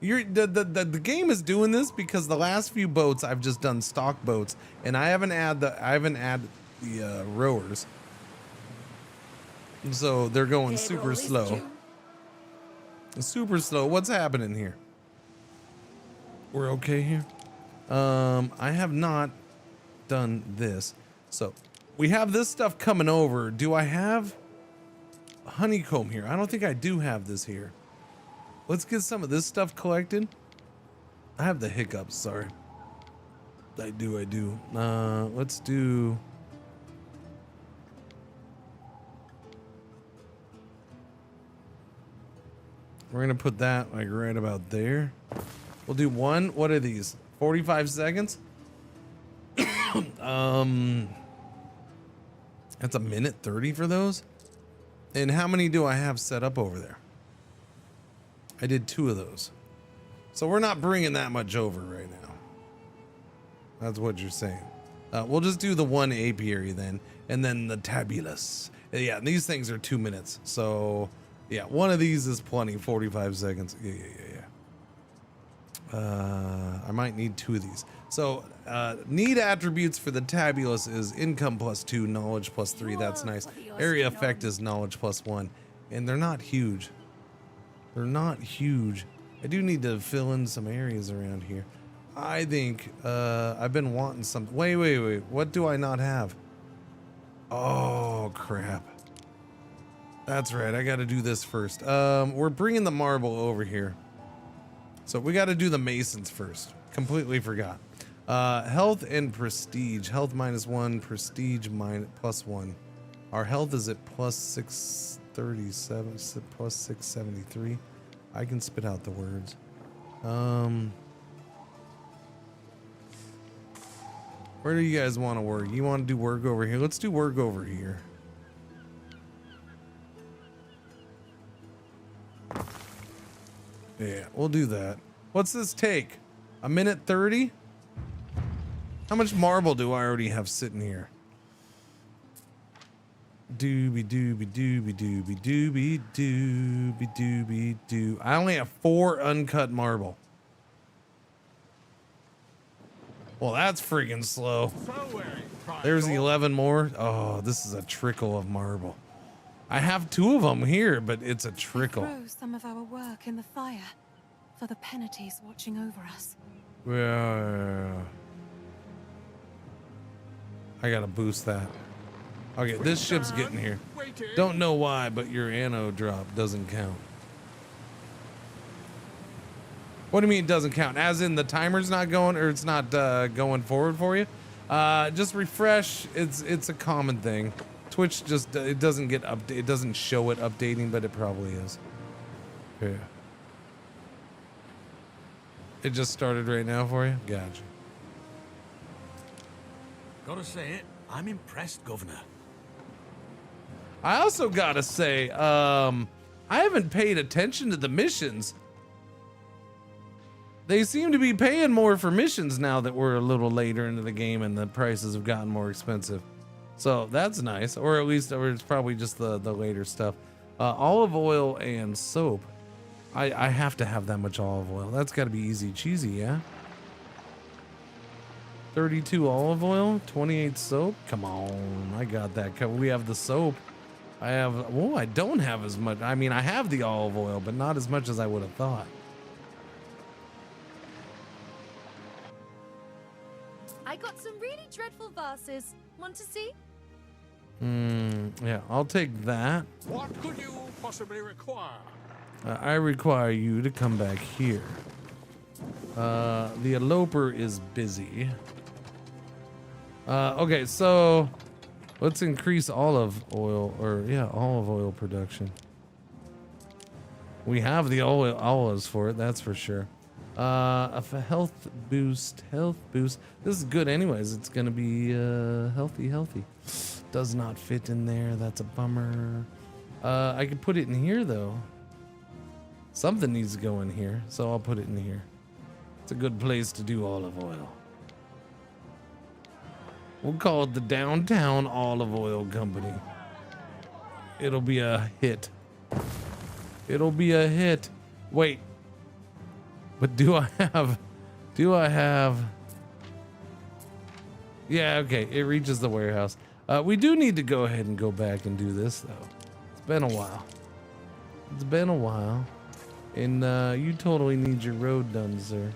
S6: The game is doing this because the last few boats I've just done stock boats, and I haven't added the rowers. So they're going super slow. Super slow. What's happening here? We're okay here. I have not done this. So we have this stuff coming over. Do I have honeycomb here? I don't think I do have this here. Let's get some of this stuff collected. I have the hiccups, sorry. I do. Let's do... We're gonna put that like right about there. We'll do one. What are these? 45 seconds? That's a minute 30 for those. And how many do I have set up over there? I did 2 of those. So we're not bringing that much over right now. That's what you're saying. We'll just do the 1 apiary then, and then the tabulous. Yeah, and these things are 2 minutes. So yeah, one of these is plenty. 45 seconds. Yeah. I might need 2 of these. So need attributes for the tabulous is income +2, knowledge +3. That's nice. Area effect is knowledge +1, and they're not huge. I do need to fill in some areas around here. I think I've been wanting some. Wait. What do I not have? Oh crap. That's right. I got to do this first. We're bringing the marble over here. So we got to do the masons first. Completely forgot. Health and prestige. Health -1, prestige +1. Our health is at +637, +673. I can spit out the words. Where do you guys want to work? You want to do work over here? Let's do work over here. Yeah, we'll do that. What's this take? 1:30? How much marble do I already have sitting here? Doobie doobie doobie doobie doobie doobie doobie doo. I only have 4 uncut marble. Well, that's freaking slow. There's 11 more. Oh, this is a trickle of marble. I have 2 of them here, but it's a trickle.
S4: Throw some of our work in the fire for the penalties watching over us.
S6: Yeah. I gotta boost that. Okay, this ship's getting here. Don't know why, but your Anno drop doesn't count. What do you mean it doesn't count? As in the timer's not going, or it's not going forward for you? Just refresh. It's a common thing. Twitch just it doesn't get it doesn't show it updating, but it probably is. Yeah. It just started right now for you? Gotcha.
S8: Gotta say it, I'm impressed, Governor.
S6: I also gotta say, I haven't paid attention to the missions. They seem to be paying more for missions now that we're a little later into the game and the prices have gotten more expensive. So that's nice, or at least or it's probably just the later stuff. Olive oil and soap. I have to have that much olive oil. That's got to be easy cheesy, yeah? 32 olive oil, 28 soap. Come on, I got that. We have the soap. I have, well, I don't have as much. I mean, I have the olive oil, but not as much as I would have thought.
S10: I got some really dreadful vases. Want to see?
S6: Yeah, I'll take that.
S21: What could you possibly require?
S6: I require you to come back here. The eloper is busy. Okay, so let's increase olive oil, or yeah, olive oil production. We have the olives for it, that's for sure. A health boost. This is good anyways. It's gonna be healthy. Does not fit in there. That's a bummer. I could put it in here though. Something needs to go in here, so I'll put it in here. It's a good place to do olive oil. We'll call it the Downtown Olive Oil Company. It'll be a hit. It'll be a hit. Wait. But do I have... Yeah, okay. It reaches the warehouse. We do need to go ahead and go back and do this, though. It's been a while. And you totally need your road done, sir.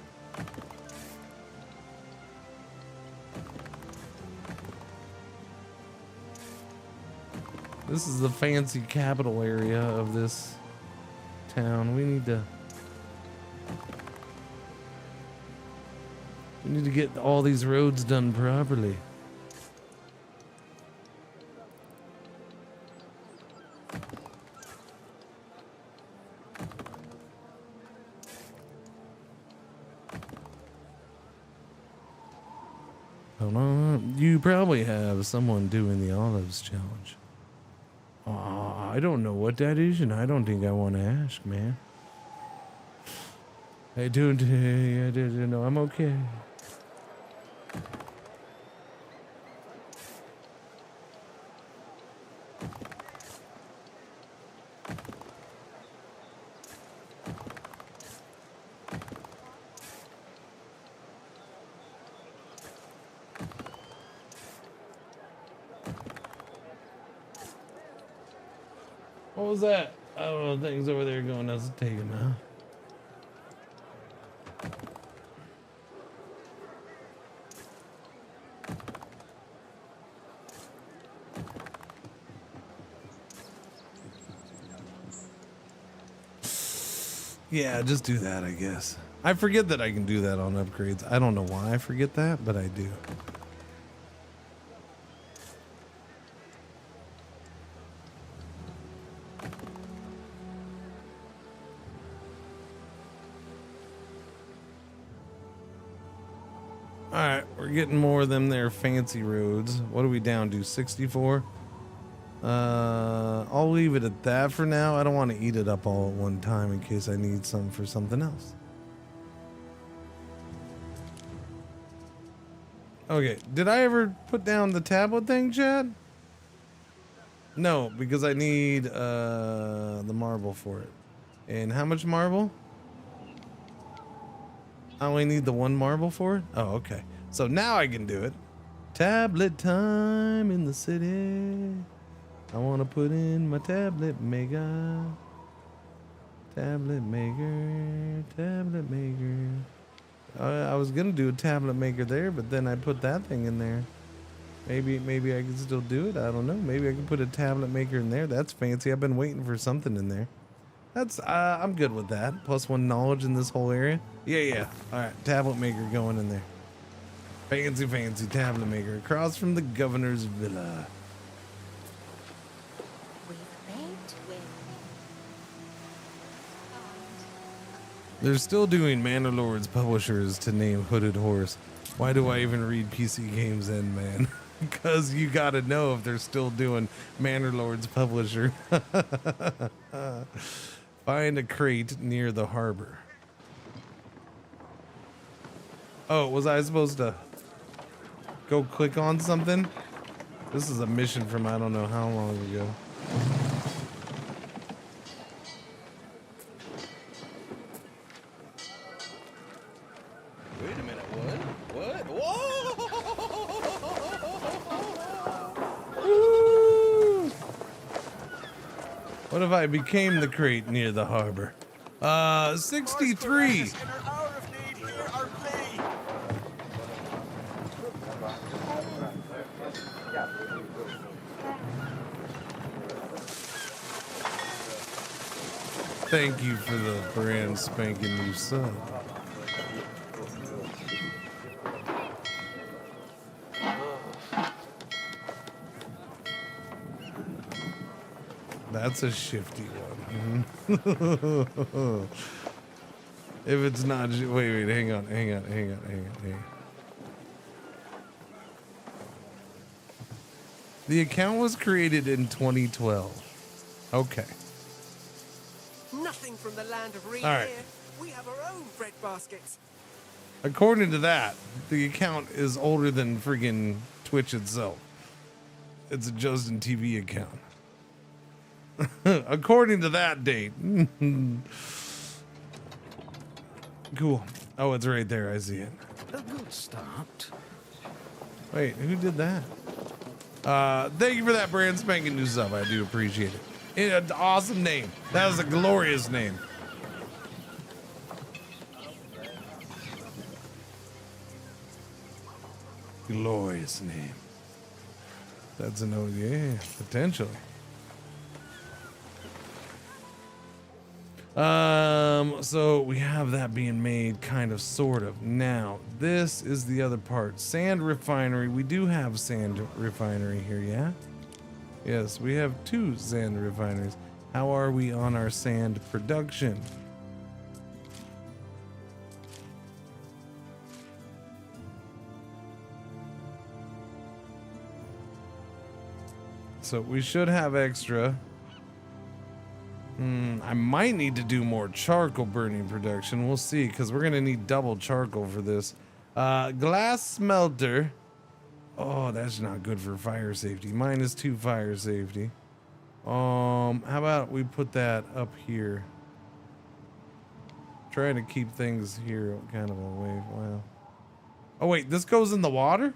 S6: This is the fancy capital area of this town. We need to get all these roads done properly. Hold on. You probably have someone doing the olives challenge. I don't know what that is, and I don't think I want to ask, man. I don't know. I'm okay. What was that? I don't know. Things over there going. Let's take them out. Yeah, just do that, I guess. I forget that I can do that on upgrades. I don't know why I forget that, but I do. Alright, we're getting more of them there fancy roads. What are we down to? 64? I'll leave it at that for now. I don't want to eat it up all at one time in case I need some for something else. Okay, did I ever put down the tablet thing, Chad? No, because I need the marble for it. And how much marble? I only need the one marble for it? Oh, okay. So now I can do it. Tablet time in the city. I want to put in my tablet maker. Tablet maker. Tablet maker. I was going to do a tablet maker there, but then I put that thing in there. Maybe I can still do it. I don't know. Maybe I can put a tablet maker in there. That's fancy. I've been waiting for something in there. That's I'm good with that. +1 knowledge in this whole area. Yeah. All right, tablet maker going in there. Fancy tablet maker across from the governor's villa. They're still doing Manor Lords publishers to name Hooded Horse. Why do I even read PC Games End, man? Because you gotta know if they're still doing Manor Lords publisher. Find a crate near the harbor. Oh, was I supposed to go click on something? This is a mission from I don't know how long ago.
S1: Wait a minute, what? Whoa!
S6: What if I became the crate near the harbor? 63. Thank you for the brand spanking new sub. That's a shifty one. If it's not, wait, hang on. The account was created in 2012. Okay.
S9: Nothing from the land of Reed
S6: All right.
S9: here. We have our own bread baskets.
S6: According to that, the account is older than friggin' Twitch itself. It's a Justin TV account. According to that date. Cool. Oh, it's right there. I see it.
S8: A good start.
S6: Wait, who did that? Thank you for that brand spanking new sub. I do appreciate it. It's an awesome name. That is a glorious name. Glorious name. That's an old, yeah, potentially. So we have that being made, kind of, sort of. Now, this is the other part. Sand refinery. We do have sand refinery here, yeah? Yes, we have 2 sand refineries. How are we on our sand production? So we should have extra. I might need to do more charcoal burning production. We'll see, because we're going to need double charcoal for this. Glass smelter. Oh, that's not good for fire safety. -2 fire safety. How about we put that up here? Trying to keep things here kind of away. Wow. Oh, wait, this goes in the water?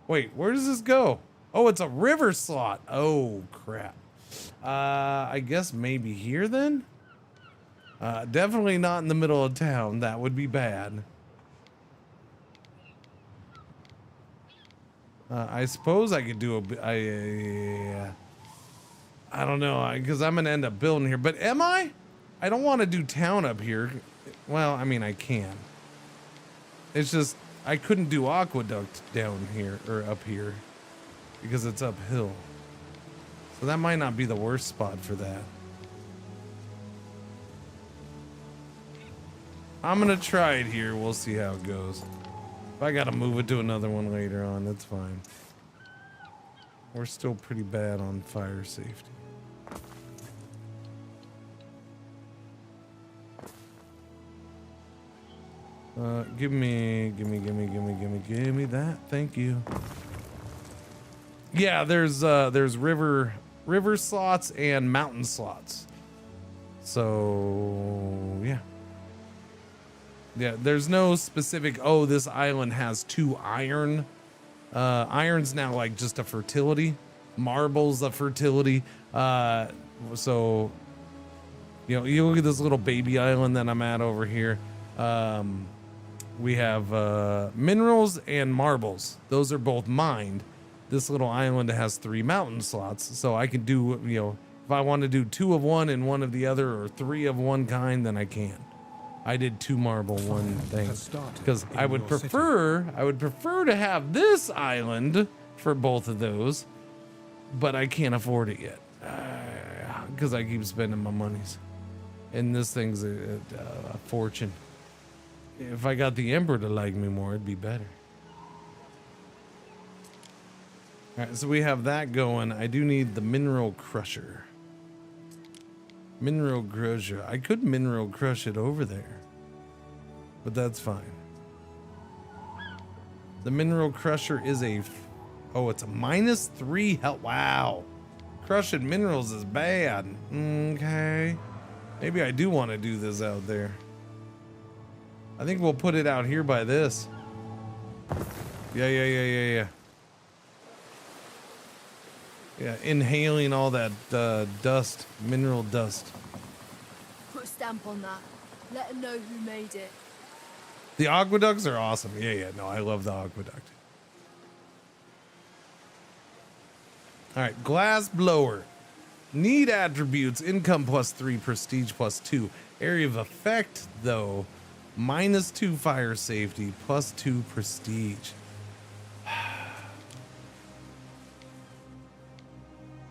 S6: Wait, where does this go? Oh, it's a river slot. Oh, crap. I guess maybe here then? Definitely not in the middle of town. That would be bad. I suppose I could do I don't know, because I'm gonna end up building here. But am I? I don't want to do town up here. Well, I mean, I can. It's just, I couldn't do aqueduct down here, or up here, because it's uphill. So that might not be the worst spot for that. I'm gonna try it here. We'll see how it goes. If I gotta move it to another one later on, that's fine. We're still pretty bad on fire safety. Give me that. Thank you. Yeah, there's river slots and mountain slots. So yeah. Yeah, there's no specific, oh, this island has 2 iron. Iron's now like just a fertility. Marble's a fertility. So, you know, you look at this little baby island that I'm at over here. We have minerals and marbles. Those are both mined. This little island has 3 mountain slots. So I can do, you know, if I want to do 2 of one and 1 of the other, or 3 of one kind, then I can. I did 2 marble, 1 thing, because I would prefer to have this island for both of those, but I can't afford it yet because I keep spending my monies, and this thing's a fortune. If I got the Emperor to like me more, it'd be better. All right, so we have that going. I do need the mineral crusher. Mineral crusher. I could mineral crush it over there, but that's fine. The mineral crusher is a, oh, it's a -3 health. Wow. Crushing minerals is bad. Okay. Maybe I do want to do this out there. I think we'll put it out here by this. Yeah. Yeah, inhaling all that dust, mineral dust.
S15: Put a stamp on that. Let them know who made it.
S6: The aqueducts are awesome. Yeah, no, I love the aqueduct. All right, glass blower. Need attributes, income +3, prestige +2. Area of effect, though, -2 fire safety, +2 prestige.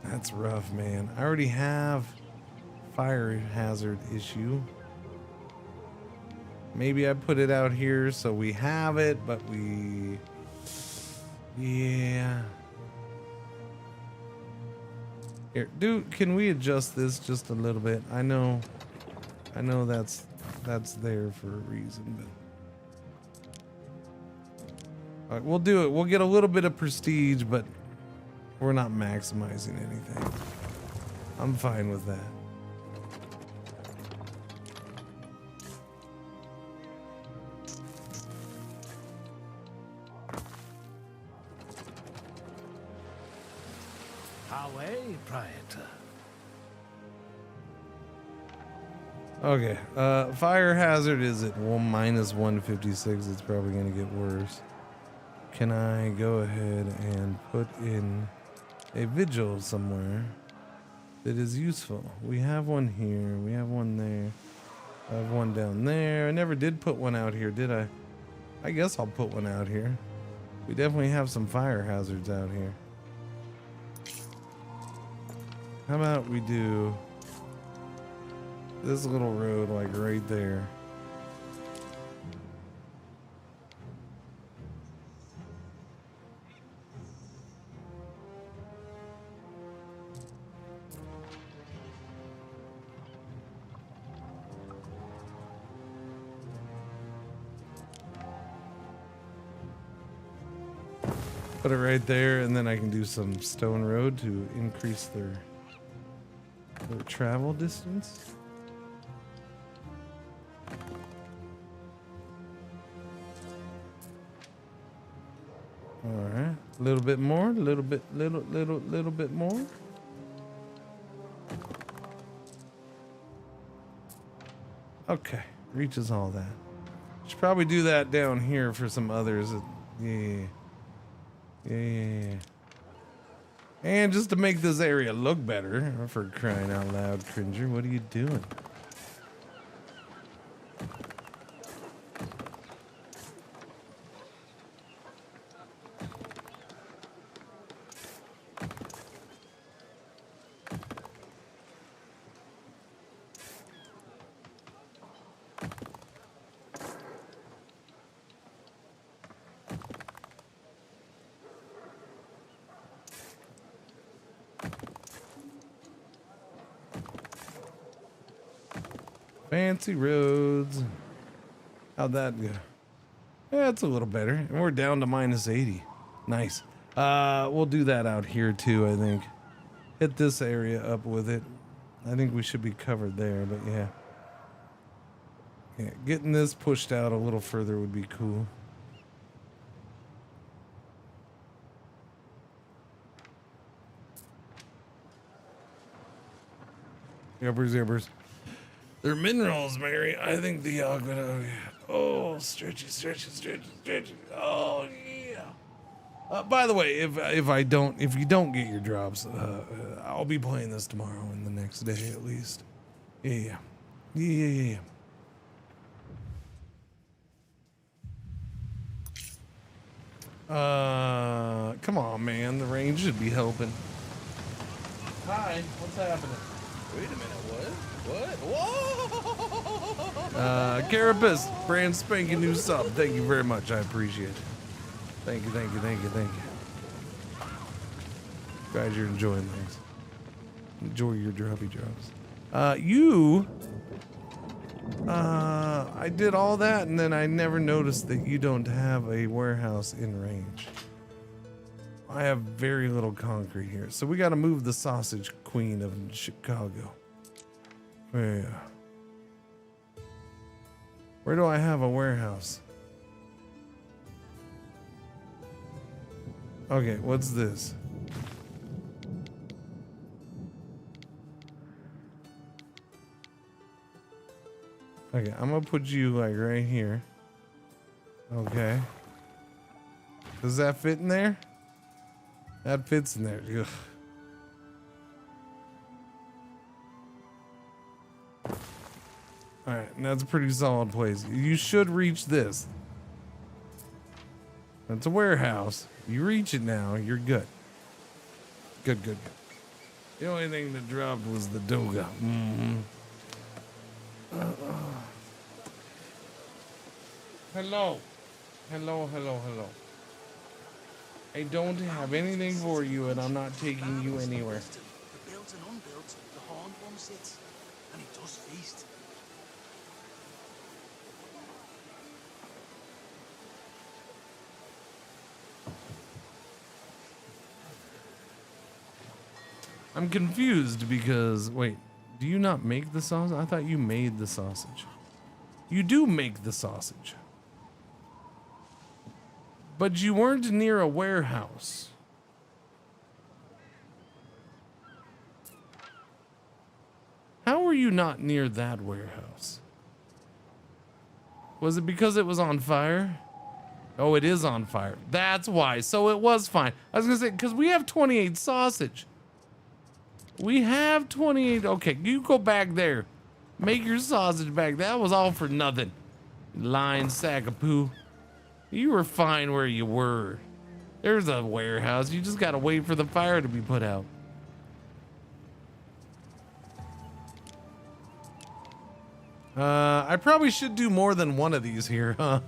S6: That's rough, man. I already have fire hazard issue. Maybe I put it out here so we have it, but we... Yeah. Here, dude, can we adjust this just a little bit? I know that's there for a reason, but... All right, we'll do it. We'll get a little bit of prestige, but we're not maximizing anything. I'm fine with that.
S8: Away, Praetor.
S6: Okay, fire hazard is at -156. It's probably gonna get worse. Can I go ahead and put in a vigil somewhere that is useful? We have one here. We have one there. I have one down there. I never did put one out here, did I? I guess I'll put one out here. We definitely have some fire hazards out here. How about we do this little road like right there? Put it right there, and then I can do some stone road to increase their travel distance. All right, a little bit more, little bit more. Okay, reaches all that. Should probably do that down here for some others. Yeah. And just to make this area look better, for crying out loud, Cringer, what are you doing? Fancy roads. How'd that go? Yeah, it's a little better. And we're down to minus 80. Nice. We'll do that out here too, I think. Hit this area up with it. I think we should be covered there, but yeah. Yeah, getting this pushed out a little further would be cool. Yubbers. They're minerals, Mary. I think the aqueduct. Oh, stretchy. Oh yeah. By the way, if you don't get your drops, I'll be playing this tomorrow and the next day at least. Yeah. Come on, man. The range should be helping. Hi, what's happening?
S1: Wait a minute, what? Whoa!
S6: Carapace, brand spanking new sub. Thank you very much. I appreciate it. Thank you. Glad you're enjoying things. Enjoy your droppy drops. I did all that and then I never noticed that you don't have a warehouse in range. I have very little concrete here. So we got to move the sausage queen of Chicago. Yeah. Where do I have a warehouse? Okay, what's this? Okay, I'm gonna put you like right here. Okay. Does that fit in there? That fits in there. Ugh. Alright, and that's a pretty solid place. You should reach this. That's a warehouse. You reach it now, you're good. Good. The only thing that dropped was the toga. Hello. I don't have anything for you, and I'm not taking you anywhere.
S13: The built and unbuilt, the horned one sits, and it does feast.
S6: I'm confused because, wait, do you not make the sausage? I thought you made the sausage. You do make the sausage. But you weren't near a warehouse. How were you not near that warehouse? Was it because it was on fire? Oh, it is on fire. That's why. So it was fine. I was gonna say, because we have 28 sausage. We have 28. Okay, you go back there. Make your sausage back. That was all for nothing. Lying sack of poo. You were fine where you were. There's a warehouse. You just gotta wait for the fire to be put out. I probably should do more than one of these here, huh?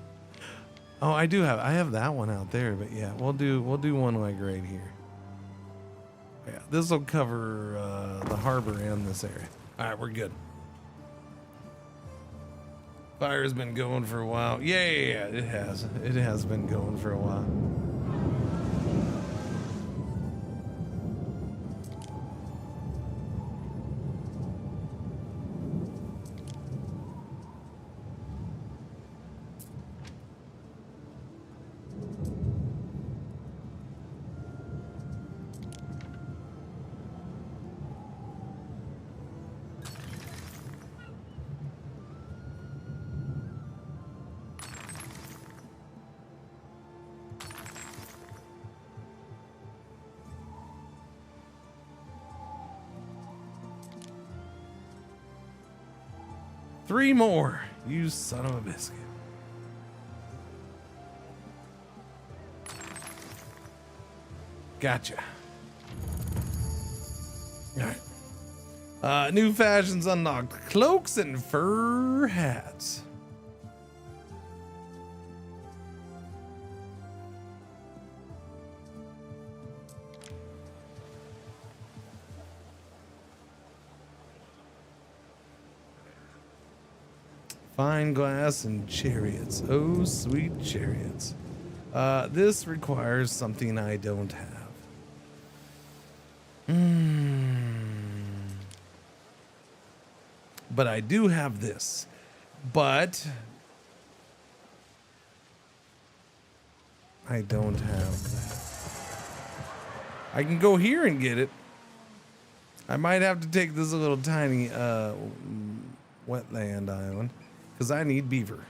S6: Oh, I have that one out there, but yeah, we'll do one like right here. Yeah, this will cover the harbor and this area. All right, we're good. Fire's been going for a while. Yeah, it has. It has been going for a while. Three more, you son of a biscuit. Gotcha. All right. New fashions unlocked. Cloaks and fur hats. Fine glass and chariots. Oh, sweet chariots. This requires something I don't have. But I do have this. But I don't have that. I can go here and get it. I might have to take this little tiny wetland island because I need beaver.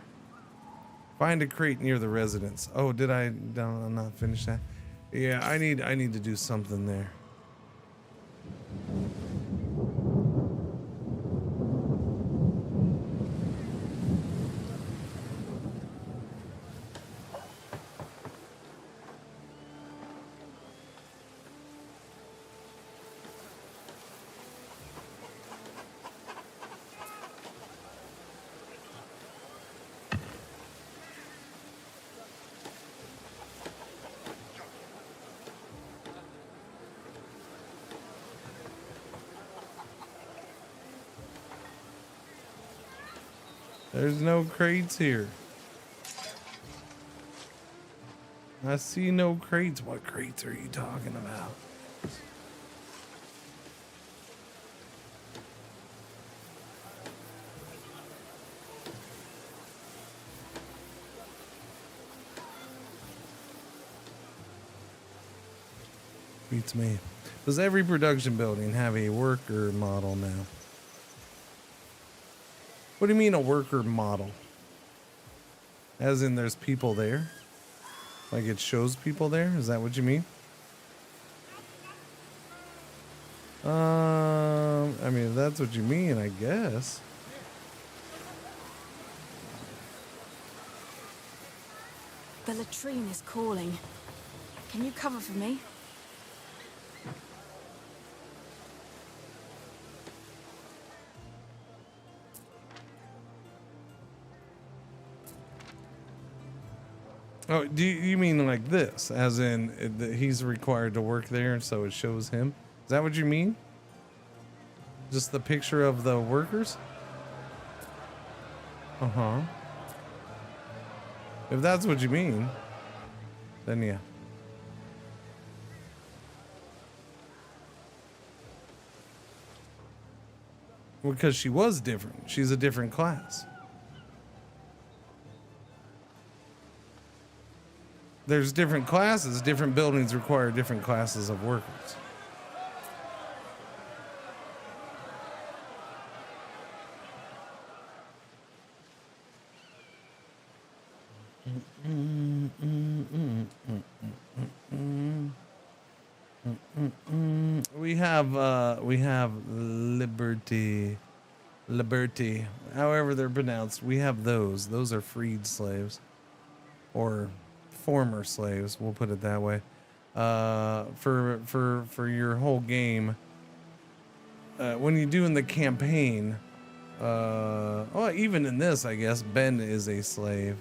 S6: Find a crate near the residence. Oh, did I not finish that? Yeah, I need to do something there. There's no crates here. I see no crates. What crates are you talking about? Beats me. Does every production building have a worker model now? What do you mean a worker model? As in there's people there? Like it shows people there? Is that what you mean? I mean, if that's what you mean, I guess.
S4: The latrine is calling. Can you cover for me?
S6: Oh, do you mean like this? As in, he's required to work there, so it shows him? Is that what you mean? Just the picture of the workers? Uh-huh. If that's what you mean, then yeah. Because she was different. She's a different class. There's different classes. Different buildings require different classes of workers. We have liberty, however they're pronounced. We have those. Those are freed slaves, or former slaves. We'll put it that way. For your whole game, when you're doing the campaign, well, even in this, I guess Ben is a slave.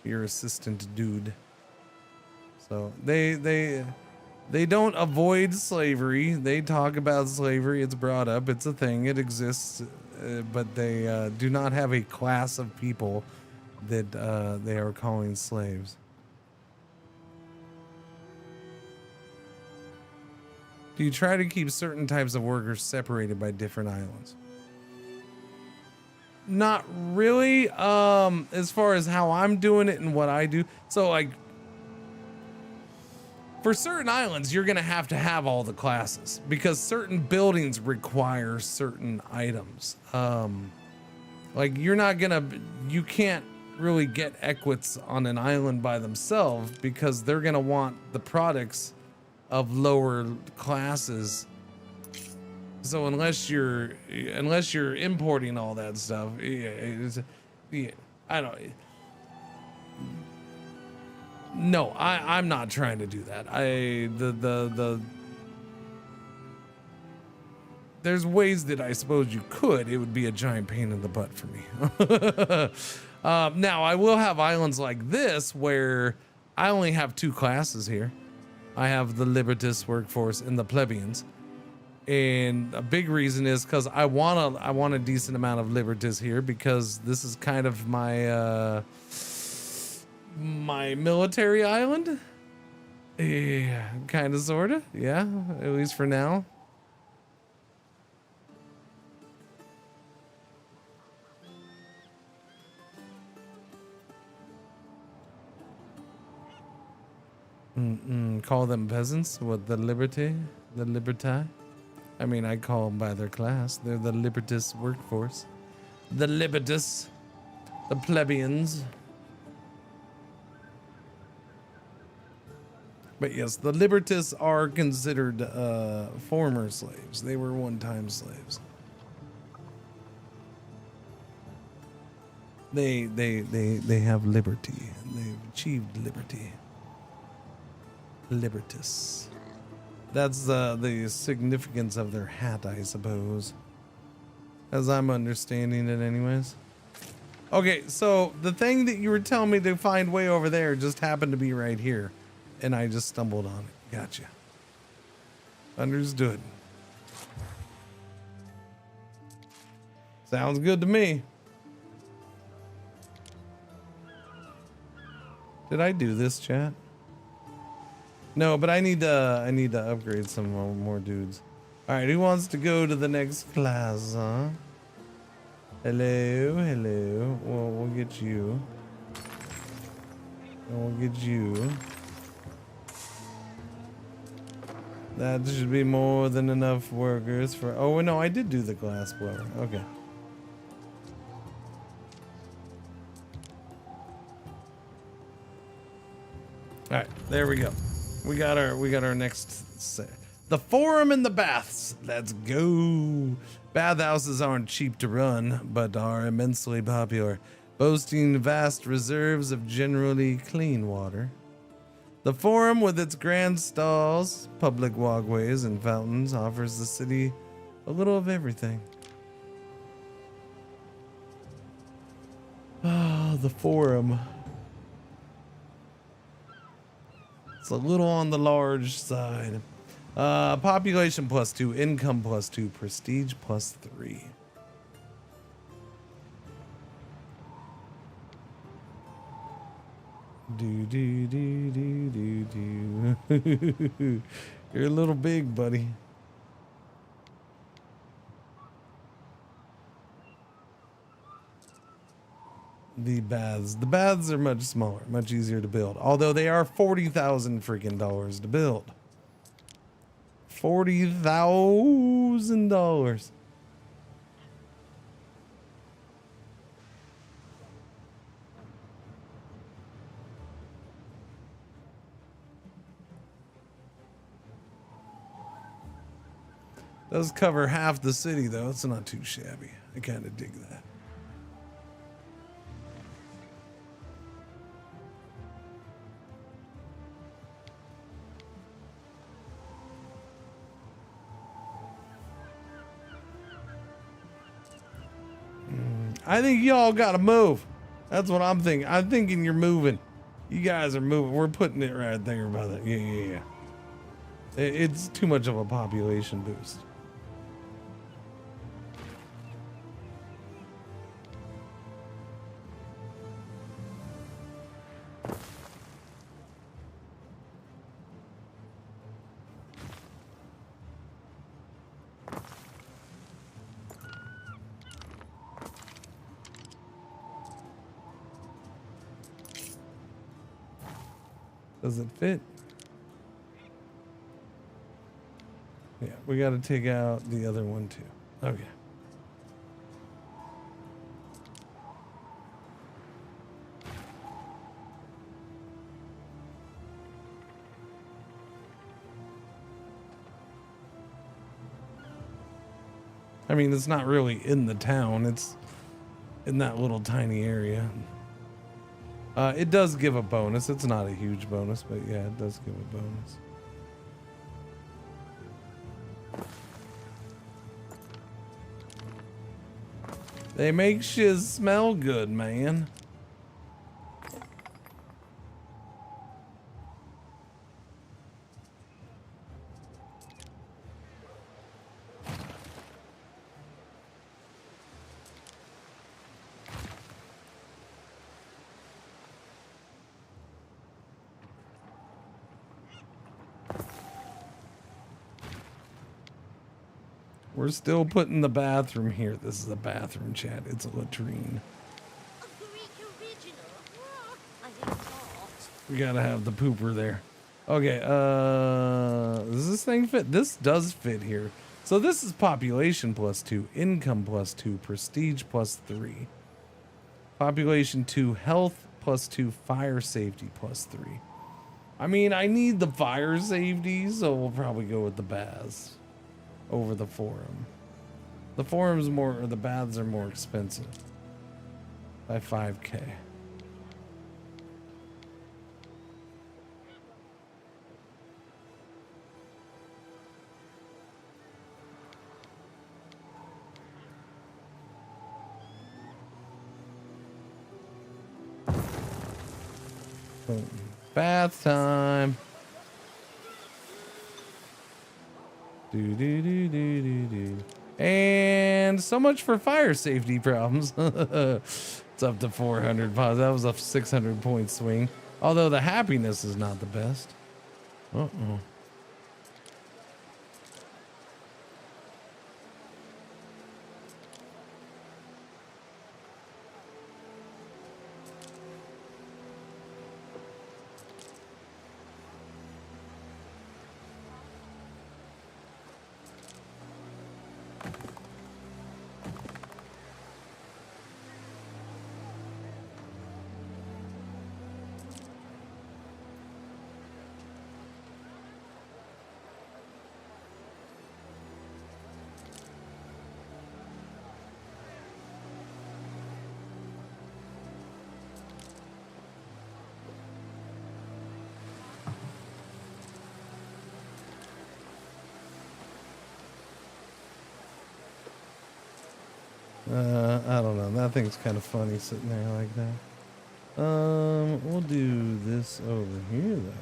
S6: Your assistant dude. So they don't avoid slavery. They talk about slavery. It's brought up. It's a thing. It exists. But they do not have a class of people that they are calling slaves. Do you try to keep certain types of workers separated by different islands? Not really. As far as how I'm doing it and what I do. So like, for certain islands, you're going to have all the classes because certain buildings require certain items. Like you can't really get equits on an island by themselves because they're going to want the products of lower classes. So unless you're importing all that stuff, I don't. No, I'm not trying to do that. There's ways that I suppose you could. It would be a giant pain in the butt for me. Now I will have islands like this where I only have two classes here. I have the Libertas workforce and the plebeians. And a big reason is because I want a decent amount of libertas here, because this is kind of my my military island. Yeah, kind of, sort of. Yeah, at least for now. Call them peasants? What, the liberty? The liberti? I mean, I call them by their class. They're the libertus workforce. The libertus. The plebeians. But yes, the libertus are considered former slaves. They were one-time slaves. They have liberty. They've achieved liberty. Libertus. That's the significance of their hat, I suppose. As I'm understanding it anyways. Okay, so the thing that you were telling me to find way over there just happened to be right here. And I just stumbled on it. Gotcha. Understood. Sounds good to me. Did I do this, chat? No, but I need to upgrade some more dudes. All right, who wants to go to the next class, huh? Hello, hello. Well, we'll get you. And we'll get you. That should be more than enough workers for... Oh, no, I did do the glass blower. Okay. All right, there we go. We got our next set. The Forum and the Baths. Let's go. Bathhouses aren't cheap to run, but are immensely popular, boasting vast reserves of generally clean water. The Forum, with its grand stalls, public walkways, and fountains, offers the city a little of everything. Ah, the Forum. It's a little on the large side. Population +2, income +2, prestige +3. Do. You're a little big, buddy. The baths. The baths are much smaller, much easier to build. Although they are $40,000 freaking dollars to build. $40,000. Does cover half the city though. It's not too shabby. I kind of dig that. I think y'all gotta move. That's what I'm thinking. I'm thinking you're moving. You guys are moving. We're putting it right there, brother. Yeah. It's too much of a population boost. Does it fit? Yeah, we got to take out the other one too. Okay. I mean, it's not really in the town. It's in that little tiny area. It does give a bonus. It's not a huge bonus, but yeah, it does give a bonus. They make shiz smell good, man. We're still putting the bathroom here. This is a bathroom, chat. It's a latrine. We gotta have the pooper there. Okay, does this thing fit? This does fit here. So this is population +2, income +2, prestige +3. Population 2, health +2, fire safety +3. I mean, I need the fire safety, so we'll probably go with the baths over the forum. The forum's more, or the baths are more expensive by 5K. Bath time. And so much for fire safety problems. It's up to 400 pounds. That was a 600 point swing. Although the happiness is not the best. Uh-oh. I don't know. That thing's kind of funny sitting there like that. We'll do this over here though.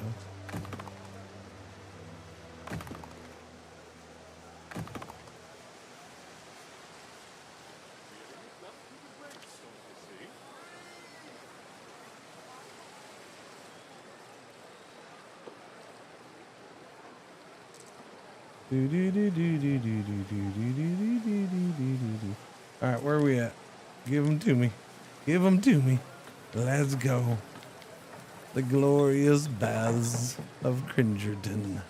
S6: All right, where are we at? Give them to me. Give them to me. Let's go. The glorious baths of Cringerton.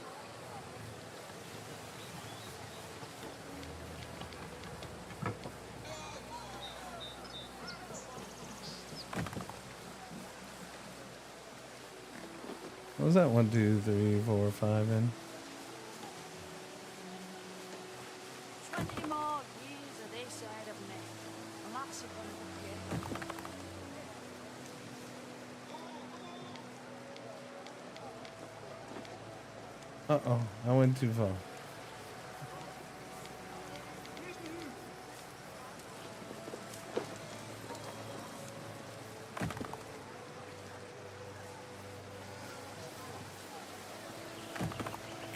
S6: What was that? 1, 2, 3, 4, 5 in?
S19: 20 more years of this side of me. And that's a
S6: Uh-oh, I went too far.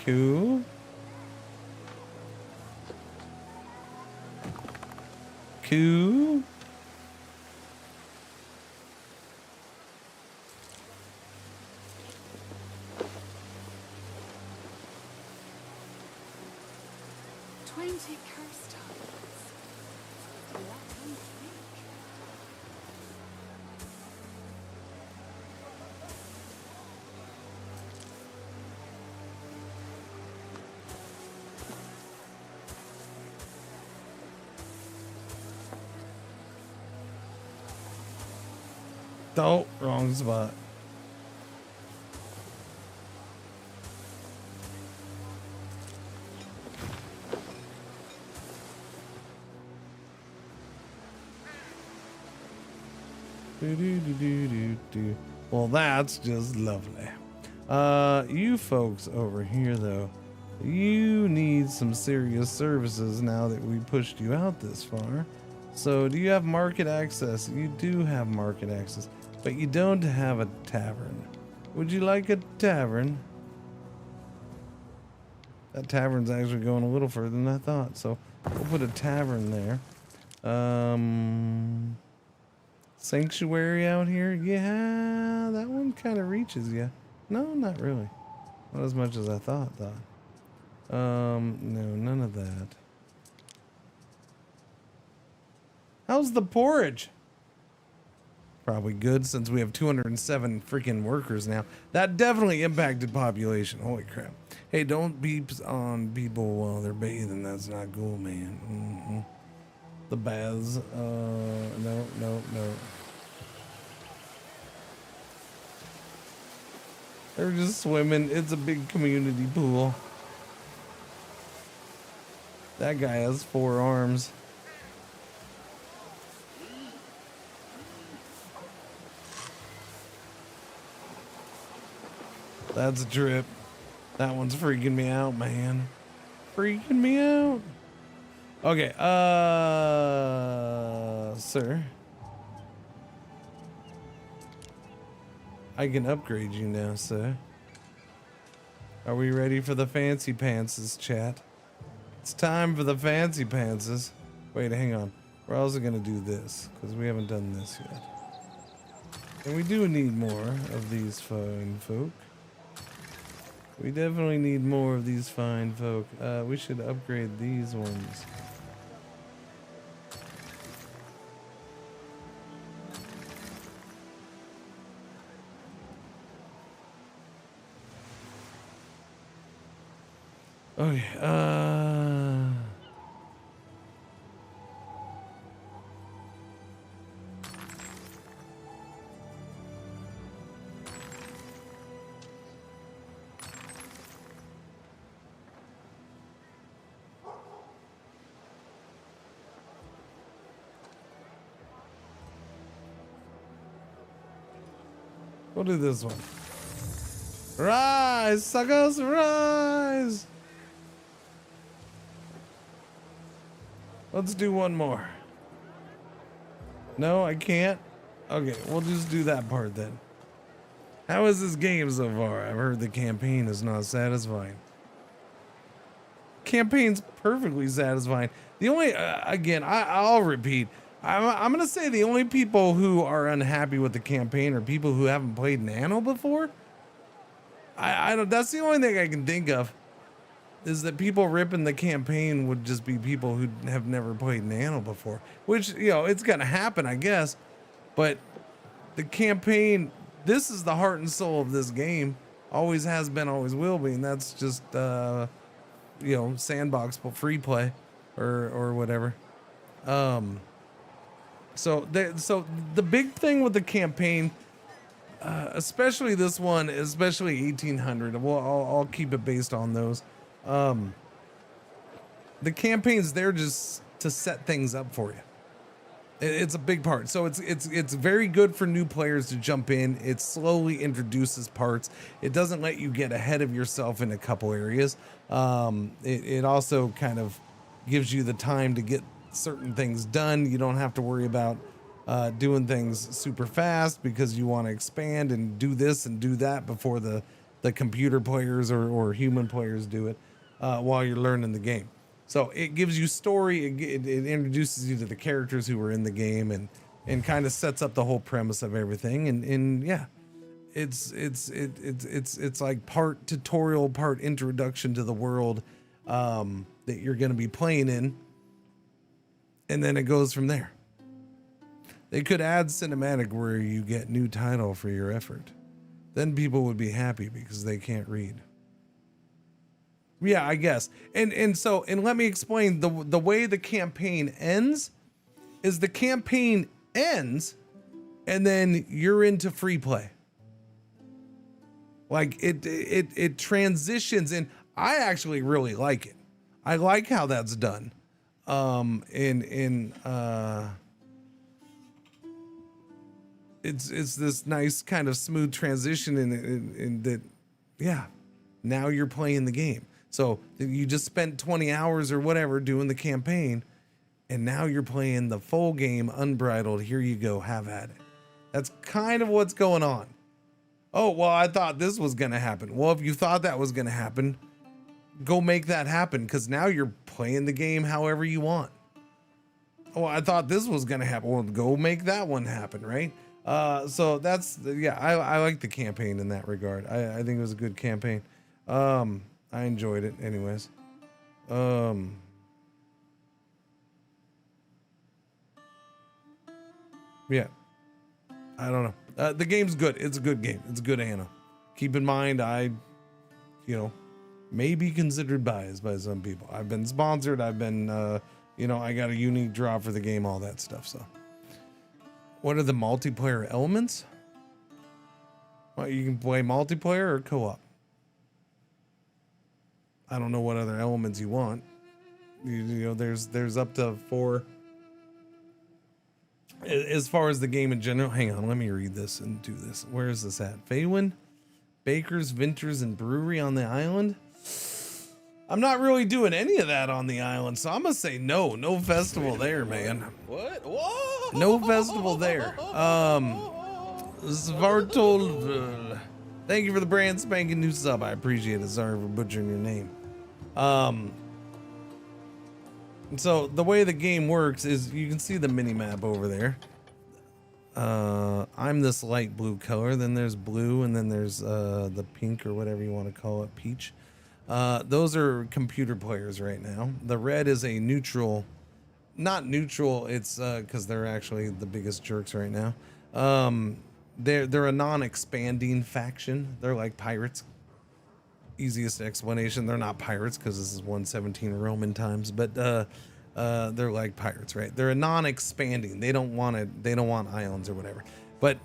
S6: Cool. Cool. Oh, wrong spot. Well, that's just lovely. You folks over here, though, you need some serious services now that we pushed you out this far. So, do you have market access? You do have market access, but you don't have a tavern. Would you like a tavern? That tavern's actually going a little further than I thought, so we'll put a tavern there. Sanctuary out here? Yeah, that one kind of reaches you. No, not really. Not as much as I thought. No, none of that. How's the porridge? Probably good since we have 207 freaking workers now. That definitely impacted population. Holy crap. Hey, don't beep on people while they're bathing. That's not cool, man. The baths. No. They're just swimming. It's a big community pool. That guy has 4 arms. That's a trip. That one's freaking me out, man. Freaking me out. Okay, sir. I can upgrade you now, sir. Are we ready for the fancy pantses, chat? It's time for the fancy pantses. Wait, hang on. We're also gonna do this, because we haven't done this yet. And we do need more of these fine folk. We definitely need more of these fine folk. We should upgrade these ones. Okay, we'll do this one. Rise, suckers, rise! Let's do one more. No, I can't? Okay, we'll just do that part then. How is this game so far? I've heard the campaign is not satisfying. Campaign's perfectly satisfying. The only, again, I'll repeat. I'm gonna say the only people who are unhappy with the campaign are people who haven't played an Anno before. I don't. That's the only thing I can think of. Is that people ripping the campaign would just be people who have never played an Anno before, which, you know, it's gonna happen, I guess. But the campaign, this is the heart and soul of this game. Always has been, always will be, and that's just you know, sandbox free play or whatever. So the big thing with the campaign, especially this one, especially 1800. Well, I'll keep it based on those. The campaign's there just to set things up for you. It's a big part. So it's very good for new players to jump in. It slowly introduces parts. It doesn't let you get ahead of yourself in a couple areas. It also kind of gives you the time to get certain things done. You don't have to worry about doing things super fast because you want to expand and do this and do that before the computer players or human players do it while you're learning the game. So it gives you story. It introduces you to the characters who were in the game and kind of sets up the whole premise of everything. And yeah, it's like part tutorial, part introduction to the world that you're going to be playing in. And then it goes from there. They could add cinematic where you get new title for your effort. Then people would be happy because they can't read. Yeah, I guess. And let me explain the way the campaign ends is the campaign ends and then you're into free play. Like it transitions, and I actually really like it. I like how that's done. It's this nice kind of smooth transition in that, yeah, now you're playing the game. So you just spent 20 hours or whatever doing the campaign, and now you're playing the full game unbridled. Here you go, have at it. That's kind of what's going on. Oh, well, I thought this was going to happen. Well, if you thought that was going to happen, go make that happen, because now you're playing the game however you want. Oh, I thought this was going to happen. Well, go make that one happen, right? So that's, yeah, I like the campaign in that regard. I think it was a good campaign. I enjoyed it anyways. Yeah. I don't know. The game's good. It's a good game. It's a good Anno. Keep in mind, may be considered biased by some people. I've been sponsored. I've been, I got a unique draw for the game, all that stuff. So, what are the multiplayer elements? Well, you can play multiplayer or co-op. I don't know what other elements you want. There's up to 4. As far as the game in general, hang on, let me read this and do this. Where is this at? Faywin, Bakers, Vintners, and Brewery on the island. I'm not really doing any of that on the island, so I'm gonna say no. No festival there, man.
S1: What? Whoa!
S6: No festival there. Svartolv, thank you for the brand spanking new sub. I appreciate it. Sorry for butchering your name. So the way the game works is you can see the mini map over there. I'm this light blue color, then there's blue, and then there's the pink or whatever you want to call it, peach. Those are computer players right now. The red is a neutral, not neutral, it's because they're actually the biggest jerks right now. They're a non-expanding faction. They're like pirates. Easiest explanation, they're not pirates because this is 117 Roman times, but they're like pirates, right? They're a non-expanding. They don't want islands or whatever. But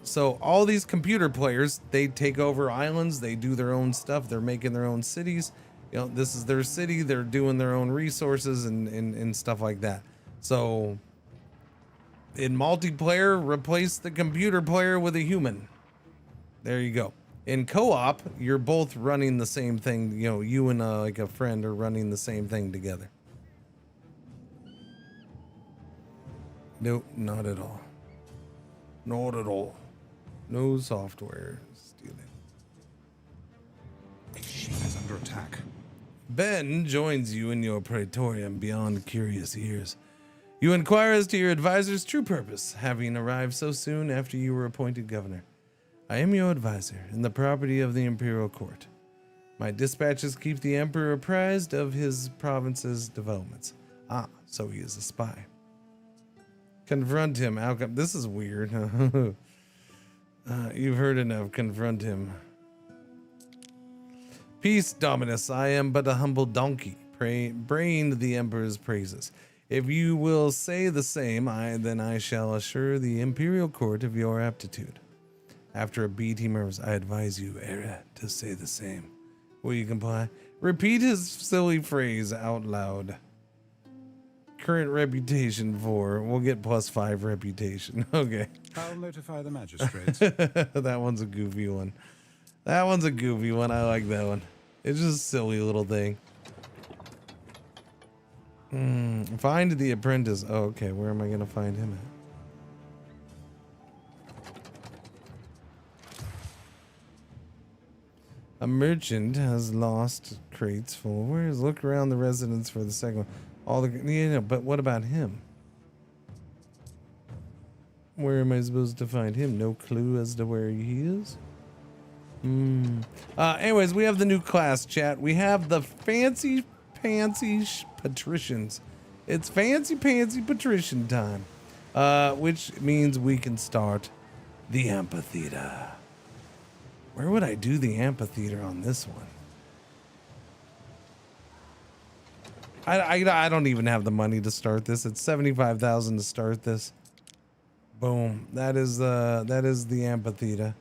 S6: so all these computer players, they take over islands, they do their own stuff, they're making their own cities. This is their city, they're doing their own resources and stuff like that. So in multiplayer, replace the computer player with a human. There you go. In co-op, you're both running the same thing. You and like a friend are running the same thing together. Nope, not at all. Not at all. No software stealing.
S17: She is under attack.
S6: Ben joins you in your praetorium beyond curious ears. You inquire as to your advisor's true purpose, having arrived so soon after you were appointed governor. I am your advisor, and the property of the imperial court. My dispatches keep the emperor apprised of his province's developments. Ah, so he is a spy. Confront him. Outcome. This is weird. You've heard enough. Confront him. Peace, Dominus. I am but a humble donkey, braying the emperor's praises. If you will say the same, then I shall assure the imperial court of your aptitude. After a beat, he murmurs, I advise you, Era, to say the same. Will you comply? Repeat his silly phrase out loud. Current reputation 4. We'll get +5 reputation. Okay.
S17: I'll notify the magistrates.
S6: That one's a goofy one. I like that one. It's just a silly little thing. Find the apprentice. Oh, okay. Where am I going to find him at? A merchant has lost crates full. Where's look around the residence for the second one. But what about him? Where am I supposed to find him? No clue as to where he is. Anyways, we have the new class, chat. We have the fancy pantsy patricians. It's fancy pantsy patrician time, which means we can start the amphitheater. Where would I do the amphitheater on this one? I don't even have the money to start this. It's 75,000 to start this. Boom. That is the amphitheater.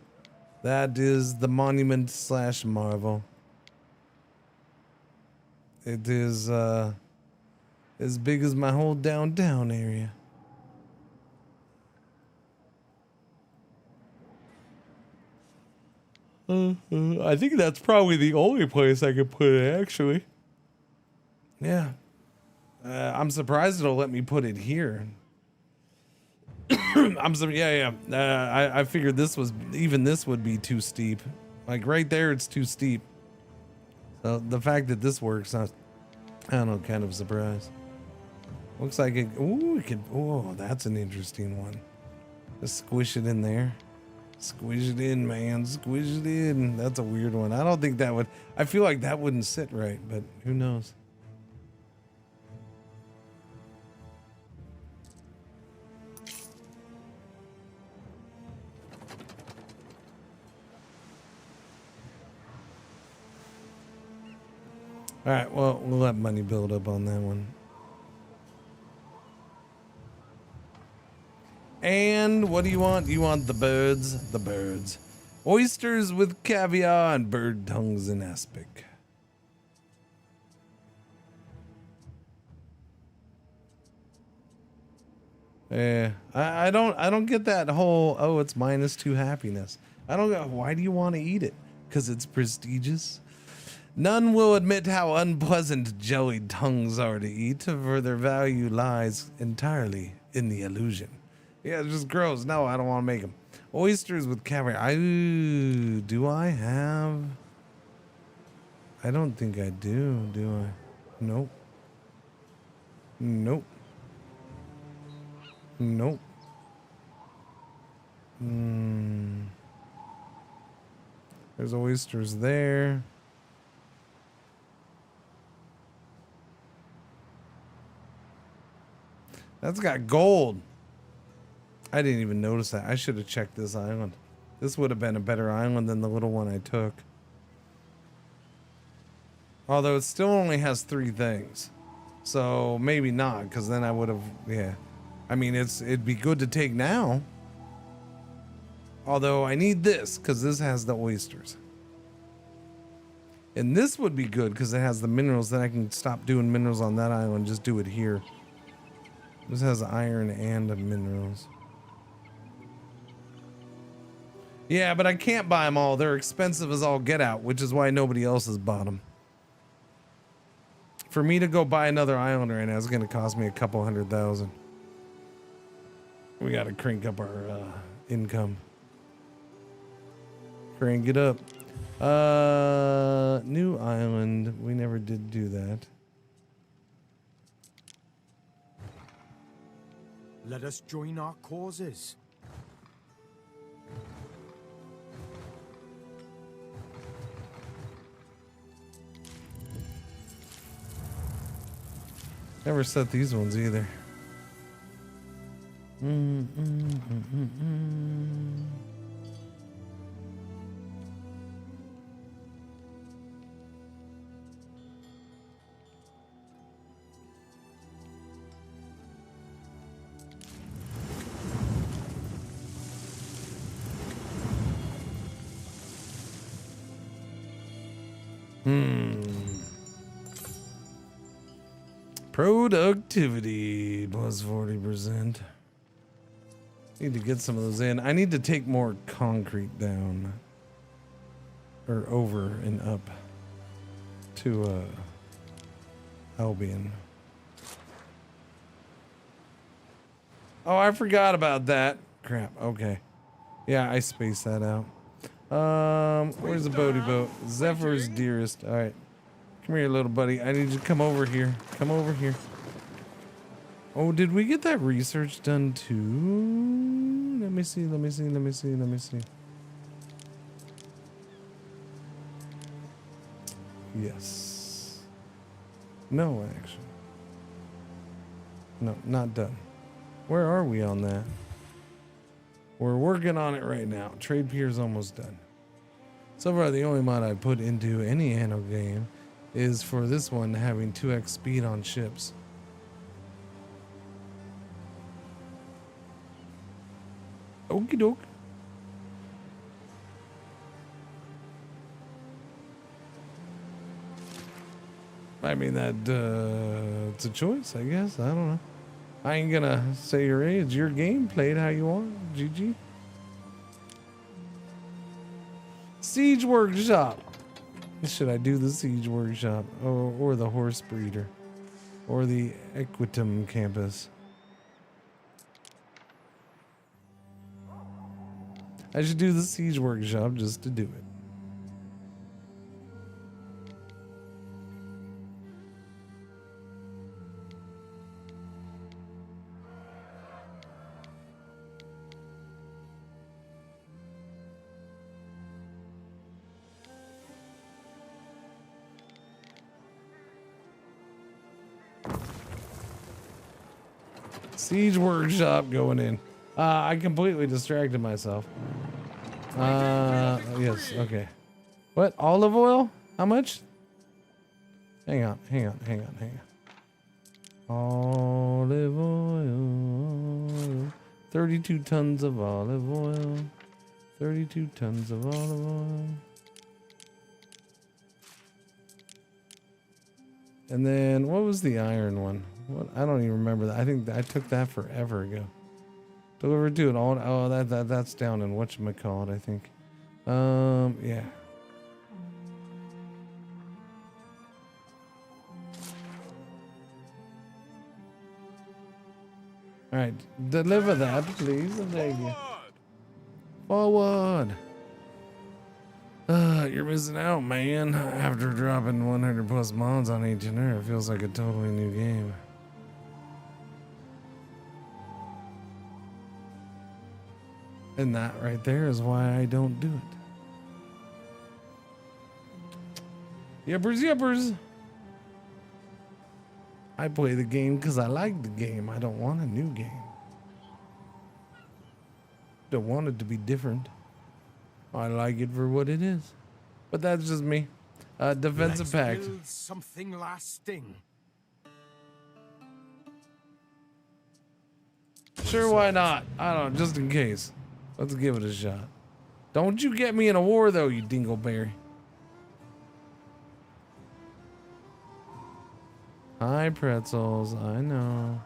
S6: That is the monument / marvel. It is as big as my whole downtown area. I think that's probably the only place I could put it, actually. Yeah. I'm surprised it'll let me put it here. I figured this would be too steep. Like right there, it's too steep. So the fact that this works, I don't know, kind of surprised. Looks like it. Ooh, it could. Oh, that's an interesting one. Just squish it in there. Squish it in, man. Squish it in. That's a weird one. I don't think that would. I feel like that wouldn't sit right, but who knows? All right, well, we'll let money build up on that one. And what do you want? You want the birds? The birds. Oysters with caviar and bird tongues in aspic. Yeah, I don't get that whole, oh, it's -2 happiness. I don't know. Why do you want to eat it? Because it's prestigious? None will admit how unpleasant jellied tongues are to eat, for their value lies entirely in the illusion. Yeah, it's just gross. No, I don't want to make them. Oysters with caviar. Do I have? I don't think I do I? Nope. Nope. Nope. There's oysters there. That's got gold. I didn't even notice that. I should have checked this island. This would have been a better island than the little one I took. Although it still only has 3 things. So maybe not, because then I would have, yeah. I mean, it'd be good to take now. Although I need this, because this has the oysters. And this would be good, because it has the minerals. Then I can stop doing minerals on that island, just do it here. This has iron and minerals. Yeah, but I can't buy them all. They're expensive as all get out, which is why nobody else has bought them. For me to go buy another island right now is going to cost me a couple $100,000. We got to crank up our income. Crank it up. New island. We never did do that.
S16: Let us join our causes.
S6: Never set these ones either. Productivity plus 40%. Need to get some of those in. I need to take more concrete down. Or over and up to Albion. Oh, I forgot about that. Crap. Okay. Yeah, I spaced that out. Where's the boaty boat? Zephyr's dearest. All right. Come here, little buddy. I need you to come over here. Come over here. Oh, did we get that research done too? Let me see. Let me see. Let me see. Let me see. Yes. No, actually. No, not done. Where are we on that? We're working on it right now. Trade Pier's almost done. So far, the only mod I put into any Anno game is for this one having 2x speed on ships. Okie doke. I mean, it's a choice, I guess. I don't know. I ain't gonna say your age. Your game. Play it how you want. GG. Siege Workshop. Should I do the Siege Workshop or the Horse Breeder or the Equitum Campus? I should do the Siege Workshop just to do it. Siege Workshop going in. I completely distracted myself. Yes, okay. What? Olive oil? How much? Hang on. Olive oil. 32 tons of olive oil. 32 tons of olive oil. And then what was the iron one? What, I don't even remember that. I think I took that forever ago. Delivered to an all. Oh, that's down in whatchamacallit, I think. Yeah. All right, deliver that, please. And thank you. Forward. You're missing out, man. After dropping 100 plus mods on H&R, it feels like a totally new game. And that right there is why I don't do it. Yuppers. I play the game because I like the game. I don't want a new game. Don't want it to be different. I like it for what it is. But that's just me. Defensive pact.
S8: Build something lasting.
S6: Sure, why not? I don't know, just in case. Let's give it a shot. Don't you get me in a war, though, you dingleberry. Hi, pretzels. I know.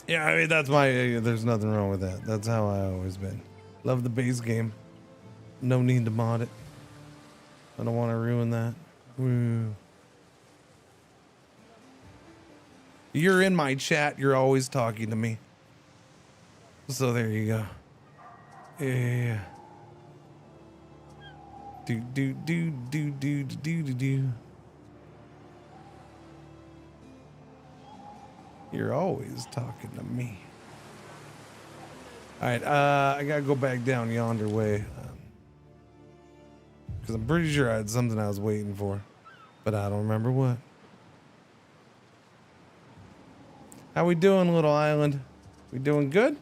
S6: Yeah, I mean, that's my... there's nothing wrong with that. That's how I always been. Love the base game. No need to mod it. I don't want to ruin that. Woo. You're in my chat. You're always talking to me. So there you go. Yeah. Do. You're always talking to me. All right, I gotta go back down yonder way. Because I'm pretty sure I had something I was waiting for. But I don't remember what. How we doing, little island? We doing good?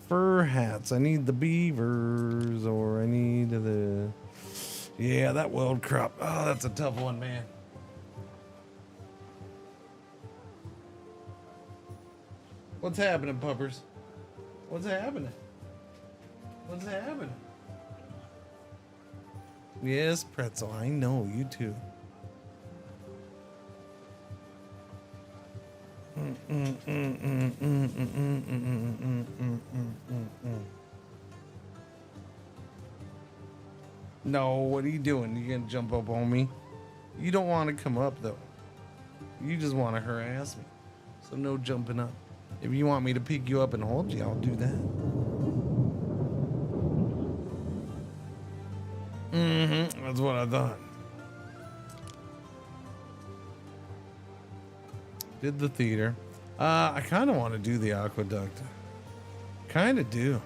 S6: Fur hats. I need the beavers, or I need the... Yeah, that wild crop. Oh, that's a tough one, man. What's happening, puppers? What's happening? What's happening? Yes, pretzel. I know, you too. No, what are you doing? You gonna jump up on me? You don't want to come up though. You just want to harass me. So no jumping up. If you want me to pick you up and hold you, I'll do that. That's what I thought. Did the theater. I kind of want to do the aqueduct. Kind of do.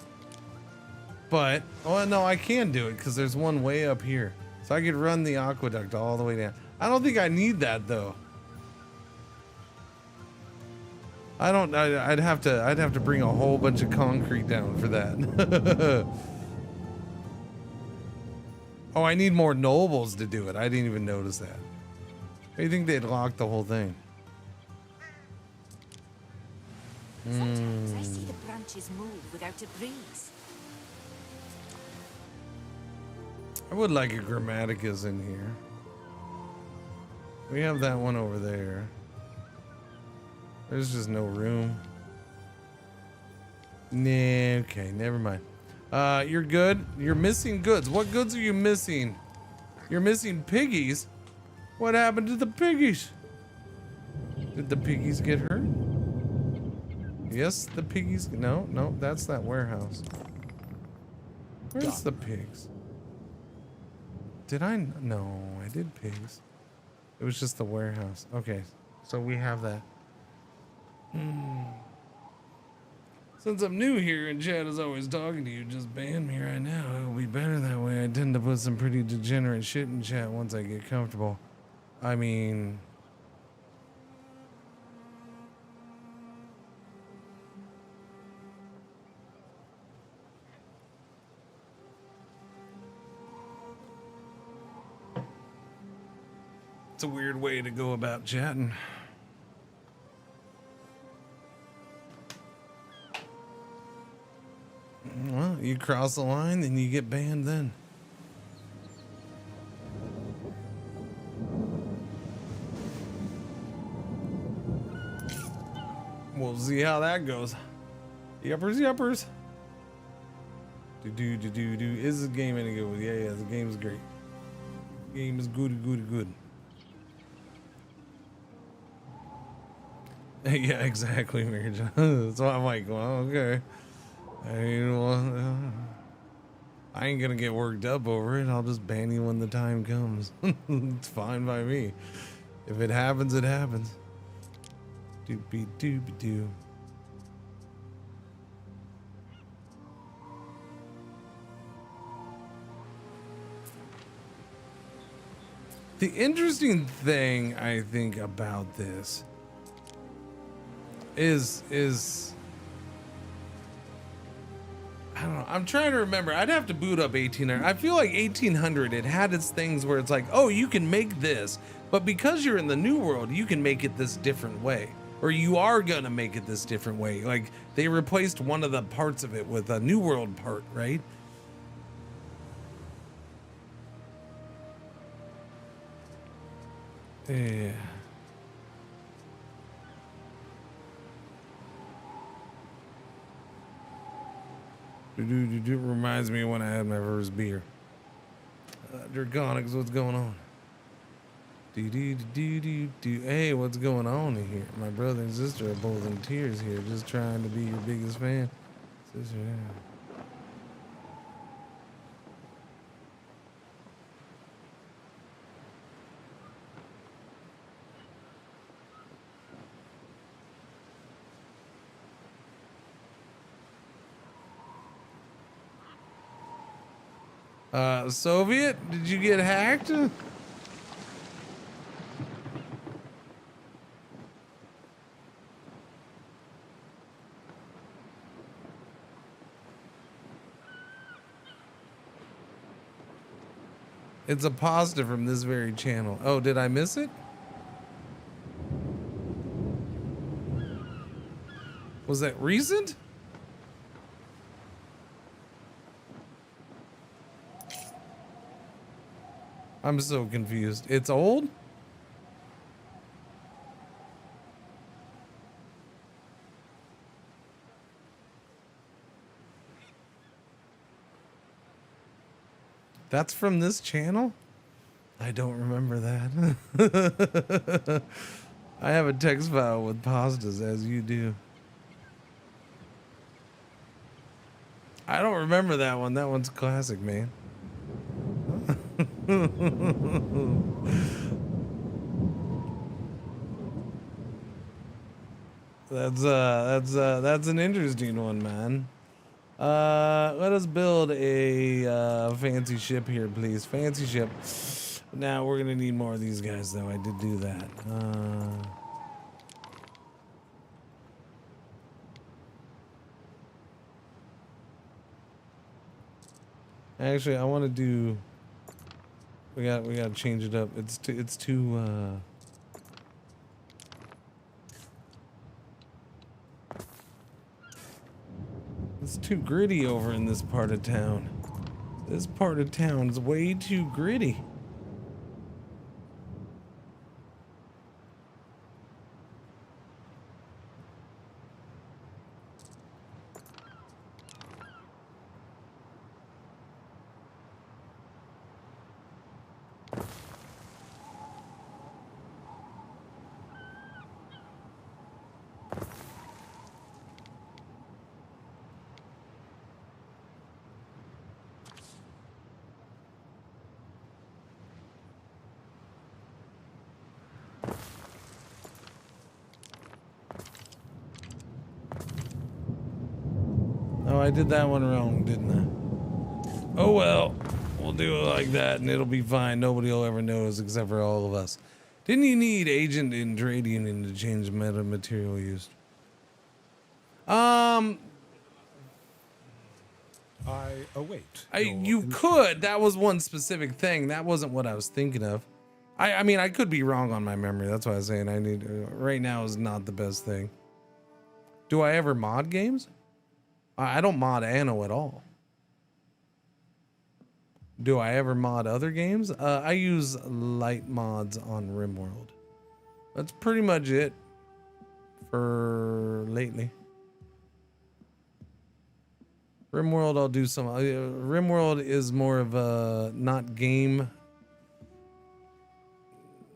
S6: But, oh no, I can do it because there's one way up here. So I could run the aqueduct all the way down. I don't think I need that though. I'd have to bring a whole bunch of concrete down for that. Oh, I need more nobles to do it. I didn't even notice that. I think they'd lock the whole thing.
S18: Sometimes I see the branches move without a breeze.
S6: I would like a Grammaticus in here. We have that one over there. There's just no room. Nah, okay, never mind. You're good? You're missing goods. What goods are you missing? You're missing piggies? What happened to the piggies? Did the piggies get hurt? Yes, the piggies. No, that's that warehouse. Where's the pigs? Did I? No, I did pigs. It was just the warehouse. Okay, so we have that. Since I'm new here and Chad is always talking to you, just ban me right now. It'll be better that way. I tend to put some pretty degenerate shit in chat once I get comfortable. I mean... a weird way to go about chatting. Well, you cross the line, then you get banned then. We'll see how that goes. Yuppers, yuppers. Do. Is the game any good? Yeah, the game's great. Game is good. Yeah, exactly, Mary Jo. That's why I'm like, well, okay. I ain't gonna get worked up over it. I'll just ban you when the time comes. It's fine by me. If it happens, it happens. Doopy-doopy-doo. The interesting thing I think about this is I don't know. I'm trying to remember. I'd have to boot up 1800. I feel like 1800 it had its things where it's like, oh, you can make this, but because you're in the new world, you can make it this different way, or you are gonna make it this different way. Like they replaced one of the parts of it with a new world part, right? Yeah. Reminds me of when I had my first beer. Draconics, what's going on? Hey, what's going on in here? My brother and sister are both in tears here, just trying to be your biggest fan. Sister, yeah. Soviet, did you get hacked? It's a positive from this very channel. Oh, did I miss it? Was that recent? I'm so confused. It's old? That's from this channel? I don't remember that. I have a text file with pastas, as you do. I don't remember that one. That one's classic, man. That's an interesting one, man. Let us build a fancy ship here, please. Fancy ship. Now we're gonna need more of these guys, though. I did do that. Actually, I want to do. We got to change it up. It's too. It's too gritty over in this part of town. This part of town's way too gritty. I did that one wrong, didn't I? Oh well, we'll do it like that and it'll be fine. Nobody will ever notice except for all of us. Didn't you need agent and trade union to change meta material used?
S17: I await.
S6: You could. That was one specific thing. That wasn't what I was thinking of. I mean, I could be wrong on my memory. That's why I was saying I need right now is not the best thing. Do I ever mod games? I don't mod Anno at all. Do I ever mod other games? I use light mods on RimWorld. That's pretty much it for lately. RimWorld, I'll do some. RimWorld is more of a not game.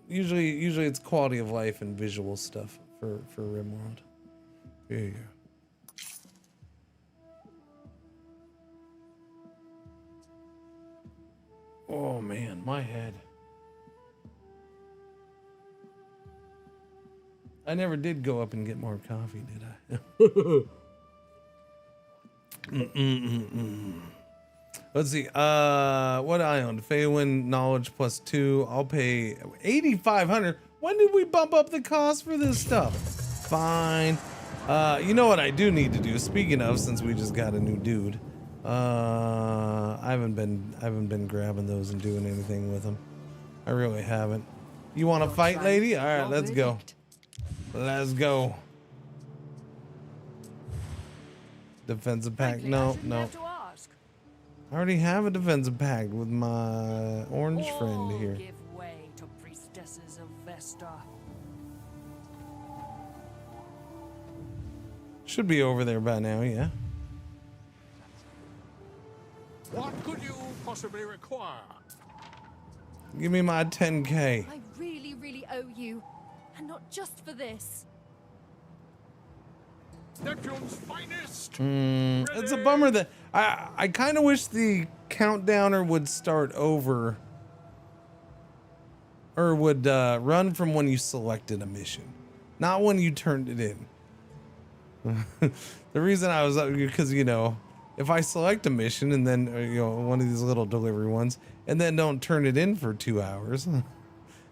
S6: Usually it's quality of life and visual stuff for RimWorld. Yeah. Oh man, my head. I never did go up and get more coffee, did I? Let's see. What I owned? Feywin Knowledge +2. I'll pay 8,500. When did we bump up the cost for this stuff? Fine. You know what I do need to do? Speaking of, since we just got a new dude, I haven't been grabbing those and doing anything with them. I really haven't. You want to fight, lady? All right, let's go. Let's go. Defensive pack? No. I already have a defensive pact with my orange friend here.
S19: Give way to priestesses of Vesta.
S6: Should be over there by now, yeah.
S21: What could you possibly require?
S6: Give me my 10K.
S15: I really, really owe you. And not just for this.
S21: Neptune's finest.
S6: It's a bummer that I kind of wish the countdowner would start over or would run from when you selected a mission, not when you turned it in. The reason I was because if I select a mission and then one of these little delivery ones and then don't turn it in for 2 hours,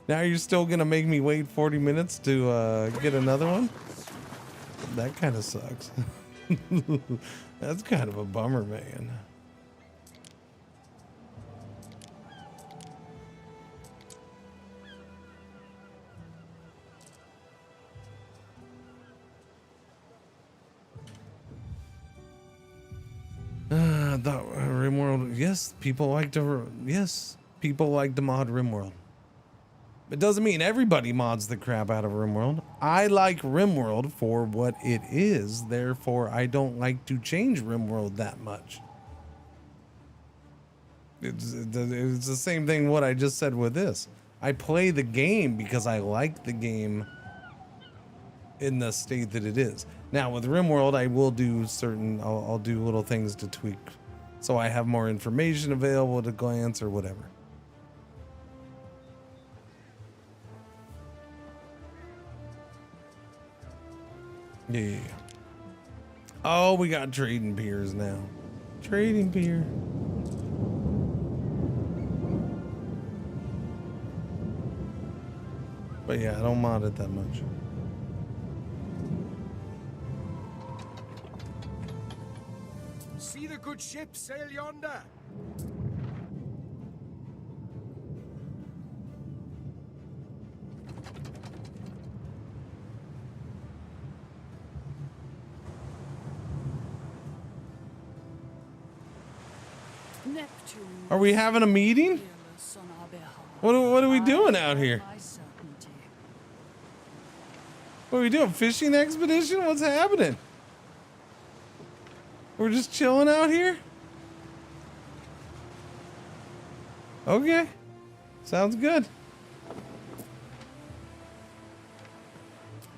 S6: now you're still gonna make me wait 40 minutes to get another one. That kind of sucks. That's kind of a bummer, man. The RimWorld, yes, people like to mod RimWorld. It doesn't mean everybody mods the crap out of RimWorld. I like RimWorld for what it is. Therefore, I don't like to change RimWorld that much. It's the same thing what I just said with this. I play the game because I like the game in the state that it is. Now with RimWorld, I will do I'll do little things to tweak so I have more information available to glance or whatever. Yeah. Oh, we got trading piers now. Trading pier. But yeah, I don't mod it that much.
S21: See the good ship sail yonder.
S19: Neptune.
S6: Are we having a meeting? What are we doing out here? What are we doing? Fishing expedition? What's happening? We're just chilling out here? Okay. Sounds good.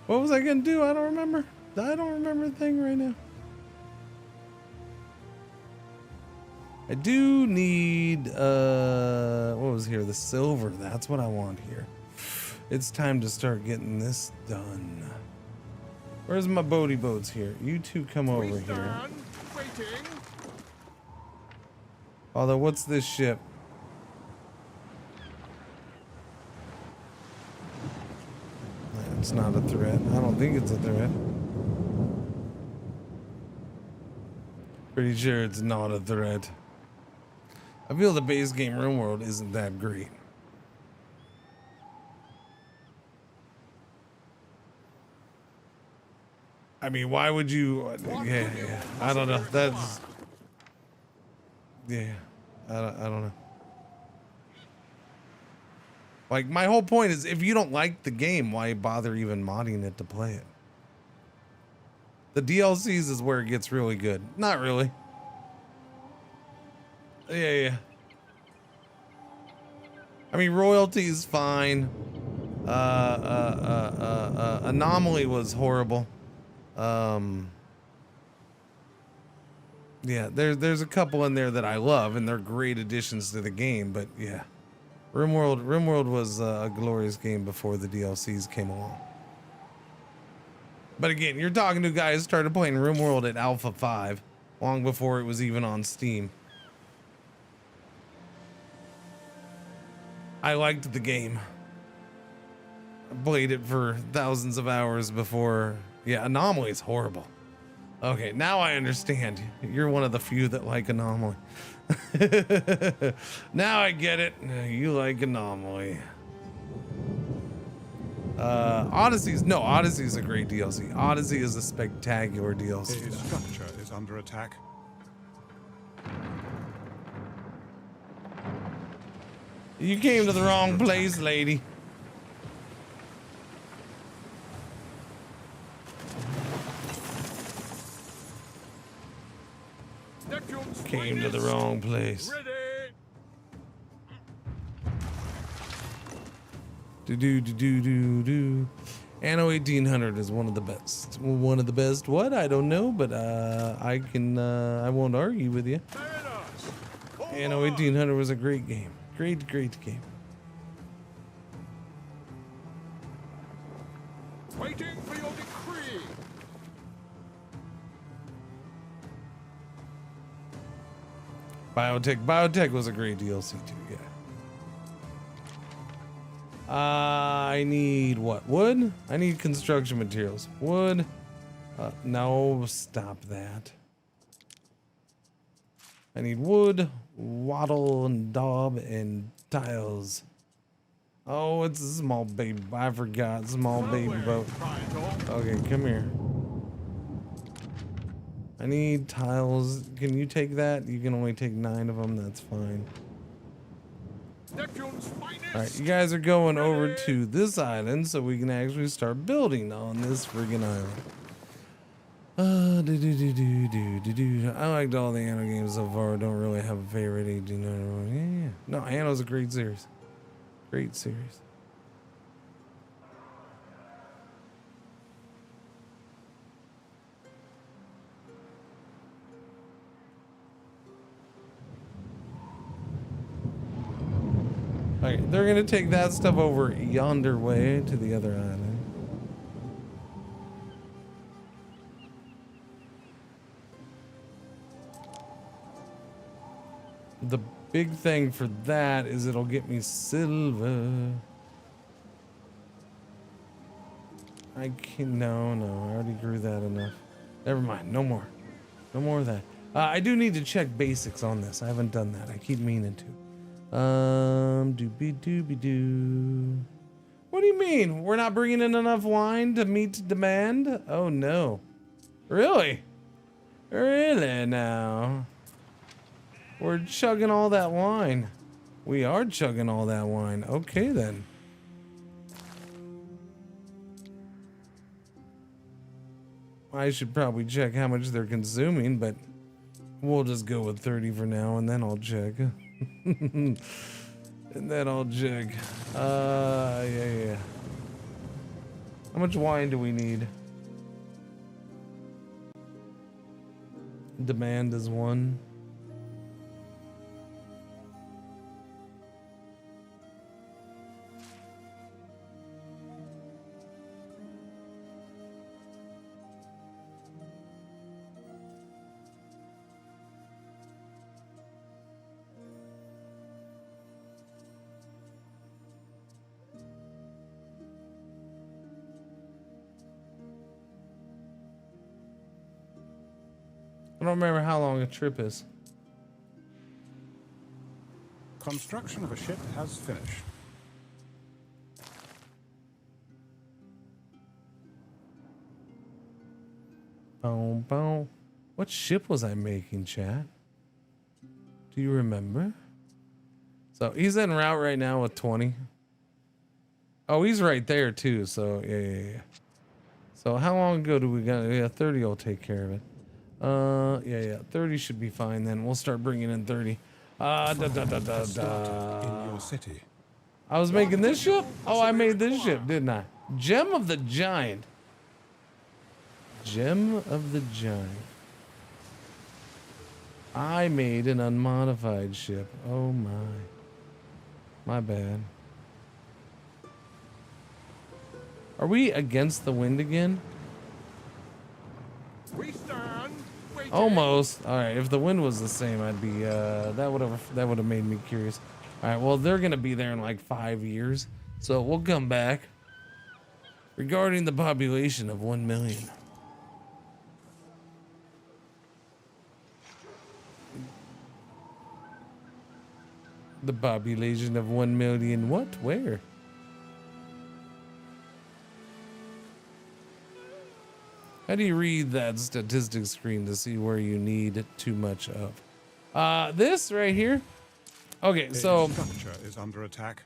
S6: What was I gonna do? I don't remember. I don't remember a thing right now. I do need, what was here? The silver. That's what I want here. It's time to start getting this done. Where's my boaty boats here? You two come over here.
S21: Waiting.
S6: Although, what's this ship? It's not a threat. I don't think it's a threat. Pretty sure it's not a threat. I feel the base game RimWorld isn't that great. I mean, why would you? Yeah, I don't know. That's yeah. I don't know. Like, my whole point is, if you don't like the game, why bother even modding it to play it? The DLCs is where it gets really good. Not really. Yeah. I mean, royalty is fine. Anomaly was horrible. Yeah, there's a couple in there that I love, and they're great additions to the game. But yeah, RimWorld was a glorious game before the DLCs came along. But again, you're talking to a guy who started playing RimWorld at Alpha 5, long before it was even on Steam. I liked the game. I played it for thousands of hours before. Yeah, Anomaly is horrible. Okay, now I understand. You're one of the few that like Anomaly. Now I get it. You like Anomaly. Odyssey's a great DLC. Odyssey is a spectacular DLC.
S17: Its structure is under attack.
S6: You came to the wrong place, lady. Came to the wrong place. Anno 1800 is one of the best. One of the best. What? I don't know, but I won't argue with you. Anno 1800 was a great game. Great game.
S21: Waiting for your decree.
S6: Biotech was a great DLC too, yeah. I need what? Wood? I need construction materials. Wood. No, stop that. I need wood, wattle, and daub, and tiles. Oh, it's a small baby. I forgot. Small baby boat. Okay, come here. I need tiles. Can you take that? You can only take 9 of them. That's fine. Alright, you guys are going over to this island so we can actually start building on this friggin' island. I liked all the Anno games so far. I don't really have a favorite 1800. Yeah. No, Anno's a great series. Great series. Okay, they're gonna take that stuff over yonder way to the other island. The big thing for that is it'll get me silver. I can no, I already grew that enough. Never mind, no more of that. I do need to check basics on this. I haven't done that. I keep meaning to. Doobie-doo. What do you mean? We're not bringing in enough wine to meet demand? Oh no. Really? Really now? We're chugging all that wine. We are chugging all that wine. Okay then. I should probably check how much they're consuming, but we'll just go with 30 for now, and then I'll check. And then I'll check. Yeah. How much wine do we need? Demand is 1. I don't remember how long a trip is.
S17: Construction of a ship has finished.
S6: Boom, boom. What ship was I making, chat? Do you remember? So he's en route right now with 20. Oh, he's right there too. So yeah. So how long ago do we got? Yeah, 30 will take care of it. Yeah. 30 should be fine then. We'll start bringing in 30.
S17: In your city.
S6: I was making this ship? Oh, I made this ship, didn't I? Gem of the Giant. Gem of the Giant. I made an unmodified ship. Oh my. My bad. Are we against the wind again?
S21: We stand.
S6: Almost. All right. If the wind was the same, I'd be. That would have made me curious. All right. Well, they're gonna be there in like 5 years, so we'll come back. Regarding the population of 1 million. The population of 1 million. What? Where? How do you read that statistics screen to see where you need too much of? This right here. Okay, so
S17: Structure is under attack.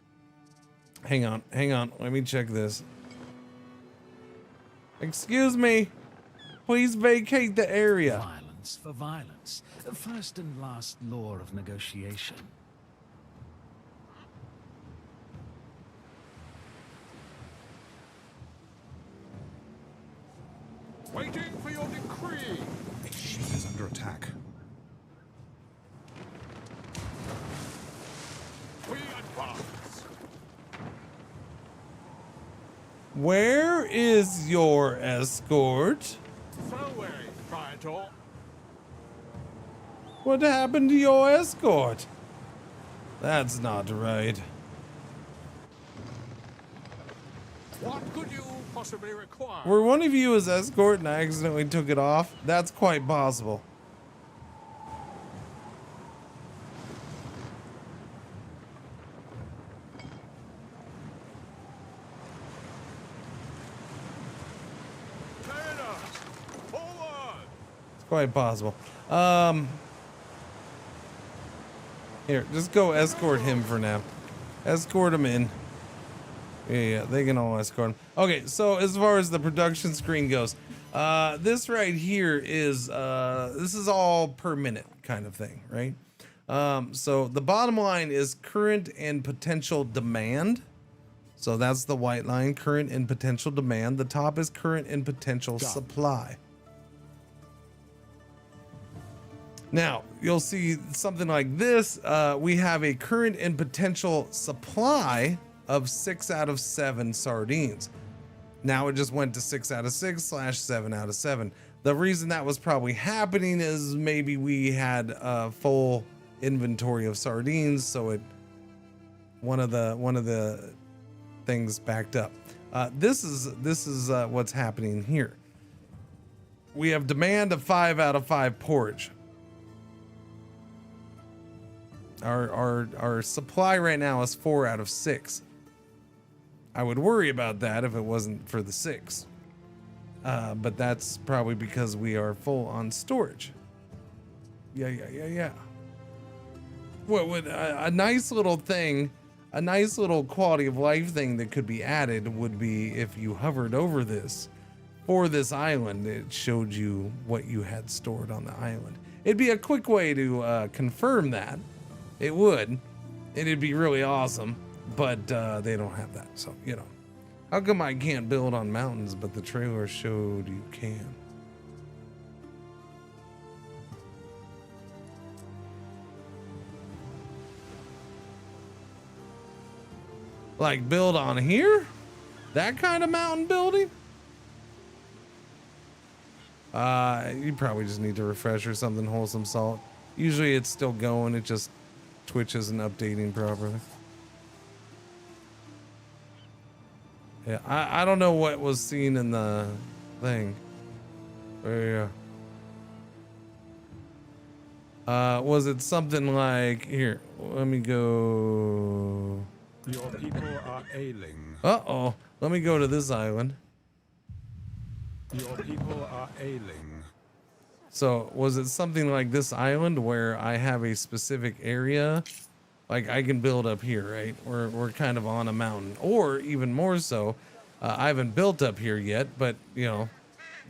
S6: hang on. Let me check this. Excuse me. Please vacate the area.
S20: Violence for violence. First and last law of negotiation.
S21: Waiting for your decree.
S17: A ship is under attack.
S21: We advance.
S6: Where is your escort?
S21: Away, Praetor.
S6: What happened to your escort? That's not right.
S21: What could you possibly require?
S6: Were one of you his escort and I accidentally took it off? That's quite possible. It's quite possible. Here, just go escort him for now. Escort him in. Yeah, they can all escort him. Okay, so as far as the production screen goes, this right here is this is all per minute kind of thing, right? So the bottom line is current and potential demand. So that's the white line, current and potential demand. The top is current and potential supply. Now, you'll see something like this. We have a current and potential supply of 6 out of 7 sardines. Now it just went to 6 out of 6 / 7 out of 7. The reason that was probably happening is maybe we had a full inventory of sardines, so it one of the things backed up. This is what's happening here. We have demand of 5 out of 5 porridge. Our supply right now is 4 out of 6. I would worry about that if it wasn't for the 6. But that's probably because we are full on storage. Yeah. What would a nice little thing, a nice little quality of life thing that could be added would be if you hovered over this for this island, it showed you what you had stored on the island. It'd be a quick way to confirm that. It would, and it'd be really awesome, but they don't have that, so, you know. How come I can't build on mountains, but the trailer showed you can? Like build on here? That kind of mountain building? You probably just need to refresh or something, wholesome salt. Usually it's still going, it just Twitch isn't updating properly. Yeah, I don't know what was seen in the thing. Yeah. Was it something like, here, let me go.
S17: Your people are ailing.
S6: Uh-oh, let me go to this island.
S17: Your people are ailing.
S6: So was it something like this island where I have a specific area? Like I can build up here, right? We're kind of on a mountain, or even more so, I haven't built up here yet, but you know,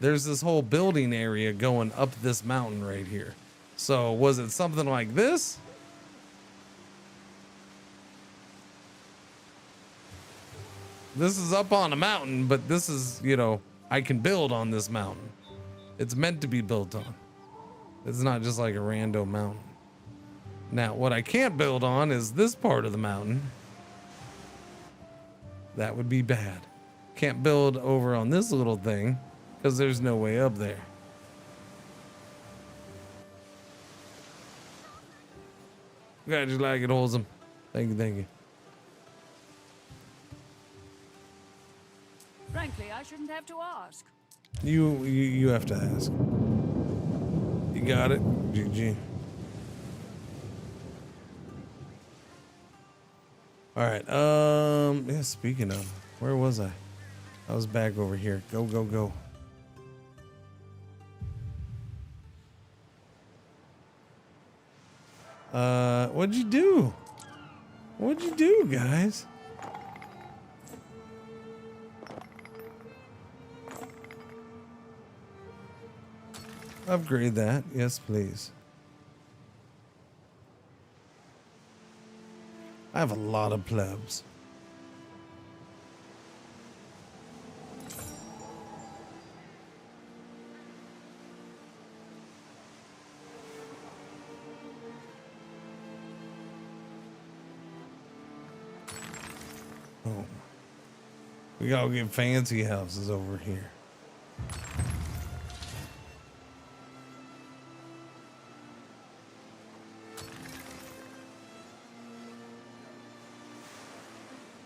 S6: there's this whole building area going up this mountain right here. So was it something like this? This is up on a mountain, but this is, you know, I can build on this mountain. It's meant to be built on. It's not just like a rando mountain. Now, what I can't build on is this part of the mountain. That would be bad. Can't build over on this little thing because there's no way up there. Glad you like it, Wholesome. Thank you, thank you.
S19: Frankly, I shouldn't have to ask.
S6: You have to ask. You got it, GG. All right. Yeah. Speaking of, where was I? I was back over here. Go, go, go. What'd you do? What'd you do, guys? Upgrade that. Yes, please. I have a lot of plebs. Oh. We gotta get fancy houses over here.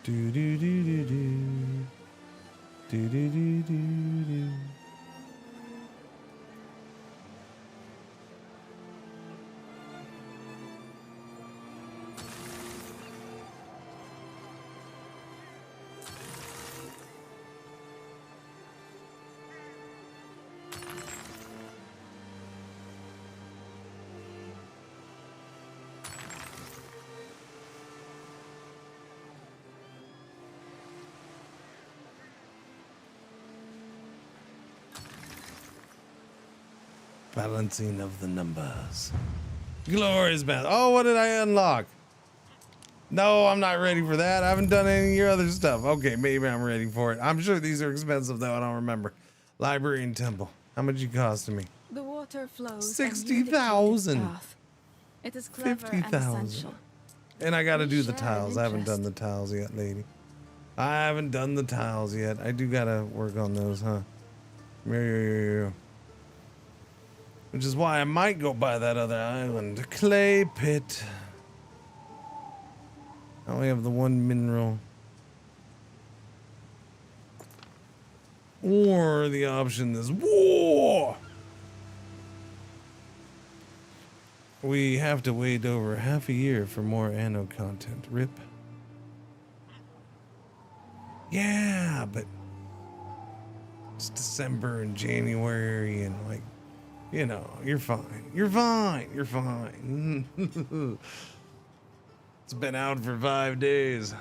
S6: Do do do do do. Do do do do do. Balancing of the numbers. Glorious balance. Oh, what did I unlock? No, I'm not ready for that. I haven't done any of your other stuff. Okay, maybe I'm ready for it. I'm sure these are expensive though. I don't remember. Library and temple. How much you costing me?
S4: The water flows.
S6: 60,000.
S4: It is clever
S6: 50,000.
S4: and essential.
S6: And I got to do the
S4: share an
S6: tiles. I haven't done the tiles yet, lady. I haven't done the tiles yet. I do got to work on those, huh? Yeah. Which is why I might go by that other island. Clay pit. I only have the one mineral. Or the option is war. We have to wait over half a year for more Anno content. Rip. Yeah, but it's December and January and like, you know, you're fine. You're fine. You're fine. It's been out for 5 days.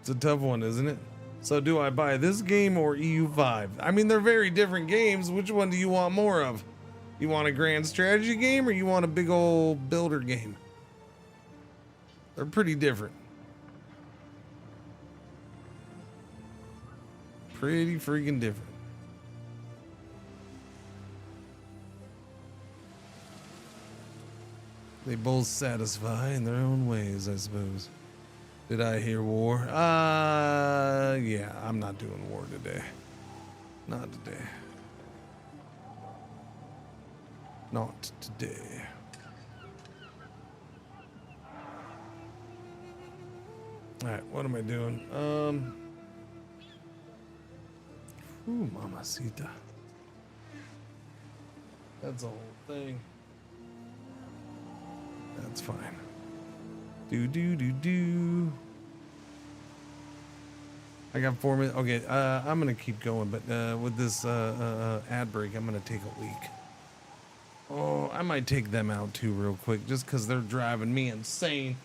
S6: It's a tough one, isn't it? So do I buy this game or EU5? I mean, they're very different games. Which one do you want more of? You want a grand strategy game or you want a big old builder game? They're pretty different. Pretty freaking different. They both satisfy in their own ways, I suppose. Did I hear war? Yeah, I'm not doing war today. Not today. Not today. Alright, what am I doing? Ooh, mamacita. That's a whole thing. That's fine. Do. I got 4 minutes. Okay, I'm gonna keep going, but with this ad break, I'm gonna take a leak. Oh, I might take them out too real quick, just because they're driving me insane.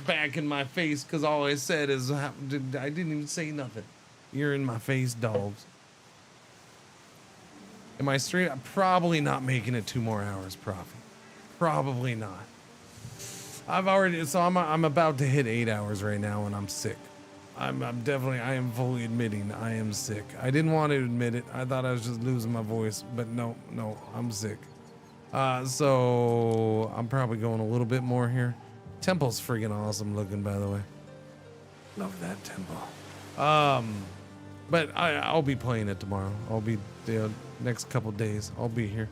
S6: Back in my face, because all I said is I didn't even say nothing. You're in my face, dogs. Am I straight? I'm probably not making it 2 more hours, Profi. Probably not. I've already, so I'm about to hit 8 hours right now, and I'm sick. I am fully admitting I am sick. I didn't want to admit it. I thought I was just losing my voice, but no, I'm sick. So I'm probably going a little bit more here. Temple's freaking awesome looking, by the way. Love that temple. But I'll be playing it tomorrow. I'll be the next couple days. I'll be here.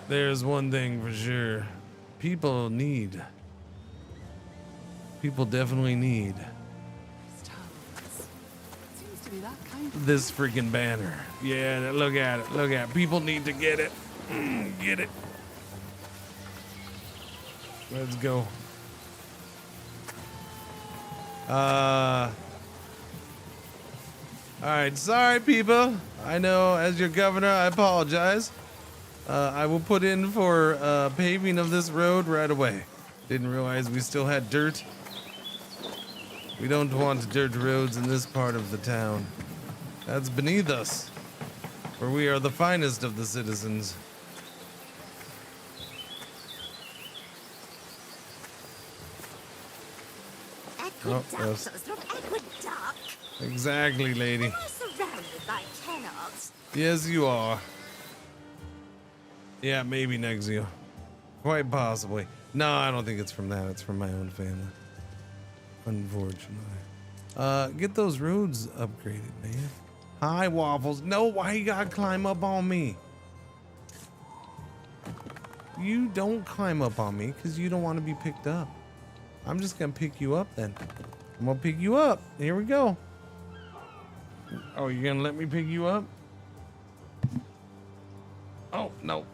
S6: There's one thing for sure. People definitely need this freaking banner. Yeah, look at it. Look at it. People need to get it. Get it. Let's go. All right, sorry people. I know as your governor, I apologize. I will put in for paving of this road right away. Didn't realize we still had dirt. We don't want dirt roads in this part of the town. That's beneath us, for we are the finest of the citizens. Exactly, lady.
S18: Am I surrounded by tenants?
S6: Yes, you are. Yeah, maybe Nexio. Quite possibly. No, I don't think it's from that. It's from my own family. Unfortunately. Get those roads upgraded, man. Hi, Waffles. No, why you gotta climb up on me? You don't climb up on me because you don't want to be picked up. I'm just gonna pick you up then. I'm gonna pick you up. Here we go. Oh, you're gonna let me pick you up? Oh, no.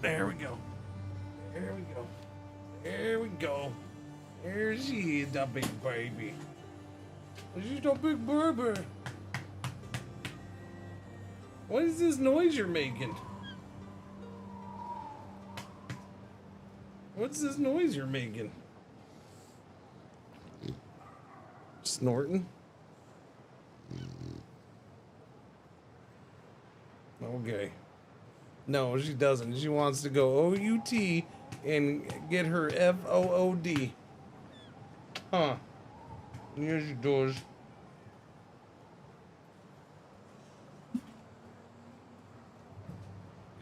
S6: There we go. There we go. There we go. There she is, the big baby. She's the big baby. What is this noise you're making? What's this noise you're making? Snorting? Okay. No, she doesn't. She wants to go OUT and get her FOOD. Huh. Yes, she does.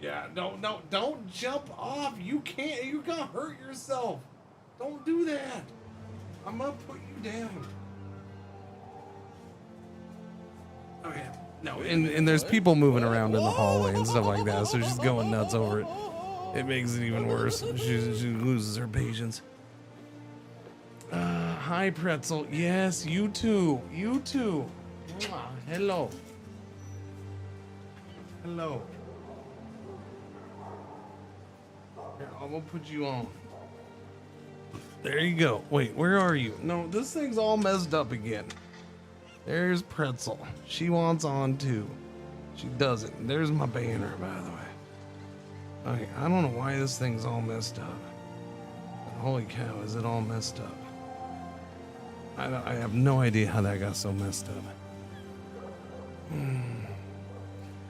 S6: Yeah, no, don't jump off. You can't. You're gonna hurt yourself. Don't do that. I'm gonna put you down. Okay. No, and there's people moving around in the hallway and stuff like that, so she's going nuts over it. It makes it even worse. She loses her patience. Hi, Pretzel. Yes, you too. You too. Mwah. Hello. Hello. Here, I'm gonna put you on. There you go. Wait, where are you? No, this thing's all messed up again. There's Pretzel. She wants on too. She doesn't. There's my banner, by the way. Okay, I don't know why this thing's all messed up. Holy cow, is it all messed up? I have no idea how that got so messed up.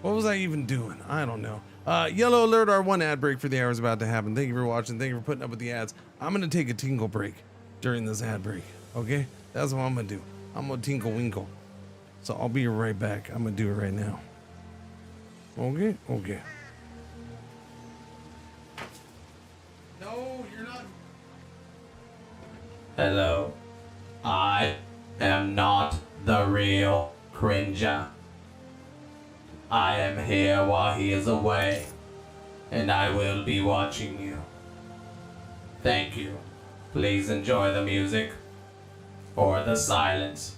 S6: What was I even doing? I don't know. Yellow alert, our one ad break for the hour is about to happen. Thank you for watching. Thank you for putting up with the ads. I'm going to take a tinkle break during this ad break. Okay? That's what I'm going to do. I'm going to tinkle winkle. So I'll be right back. I'm going to do it right now. Okay? Okay. No, you're not.
S7: Hello. I am not the real Cringer. I am here while he is away, and I will be watching you. Thank you. Please enjoy the music or the silence.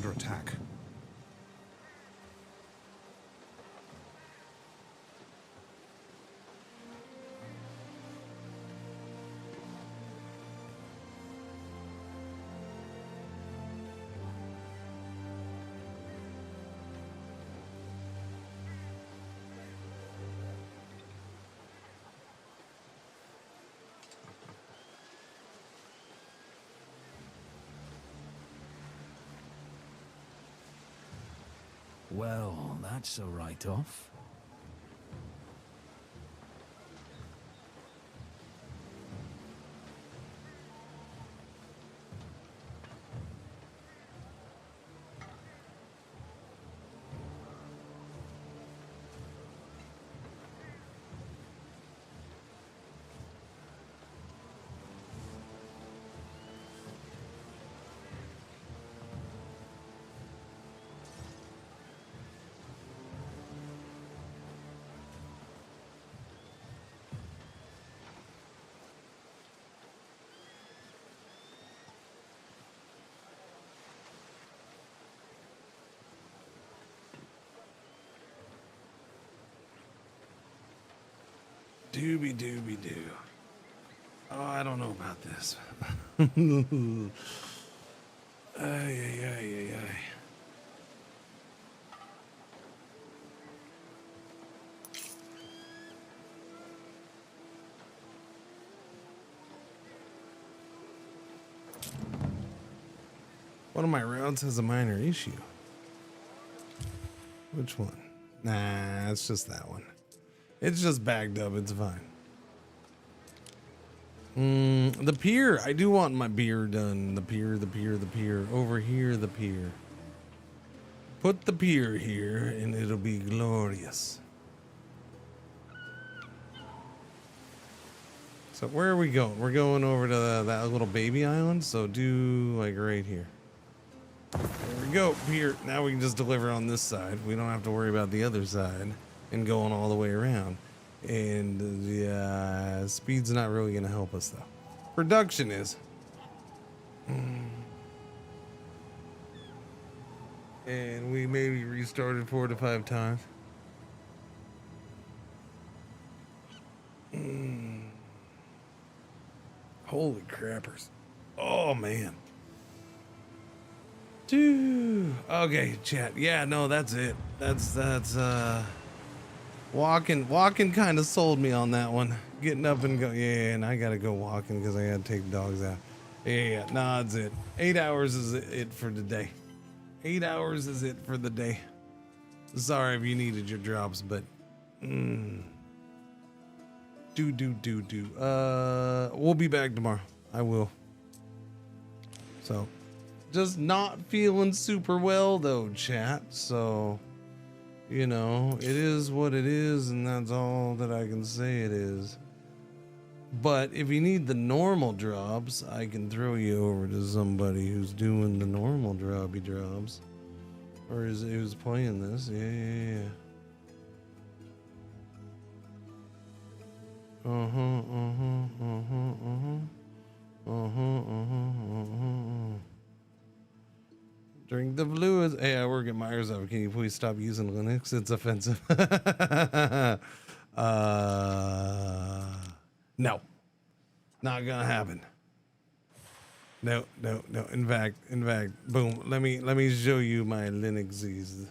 S17: under attack.
S20: Well, that's a write-off.
S6: Dooby dooby doo. Oh, I don't know about this. Ay, ay, ay, ay, ay. One of my routes has a minor issue. Which one? Nah, it's just that one. It's just backed up. It's fine. The pier. I do want my beer done. The pier, the pier, the pier. Over here, the pier. Put the pier here and it'll be glorious. So where are we going? We're going over to that little baby island. So do like right here. There we go. Pier. Now we can just deliver on this side. We don't have to worry about the other side and going all the way around. And yeah, speed's not really gonna help us though. Production is. And we maybe restarted 4 to 5 times. Holy crappers. Oh man. Dude. Okay, chat. Yeah, no, that's it. That's walking kind of sold me on that one. Getting up and go. Yeah, and I gotta go walking because I gotta take the dogs out. Yeah, nah, that's it. 8 hours is it for today. 8 hours is it for the day. Sorry if you needed your drops, but we'll be back tomorrow. I will. So just not feeling super well though, chat. So you know, it is what it is, and that's all that I can say it is. But if you need the normal drops, I can throw you over to somebody who's doing the normal dropy drops. Or who's playing this. Yeah. Drink the fluids. Hey, I work at Microsoft. Can you please stop using Linux? It's offensive. No. Not gonna happen. No. In fact, boom. Let me show you my Linuxes.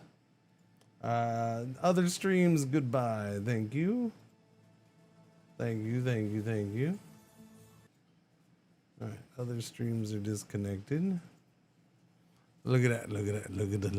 S6: Other streams, goodbye. Thank you. Thank you. All right, other streams are disconnected. Look at that. Look at the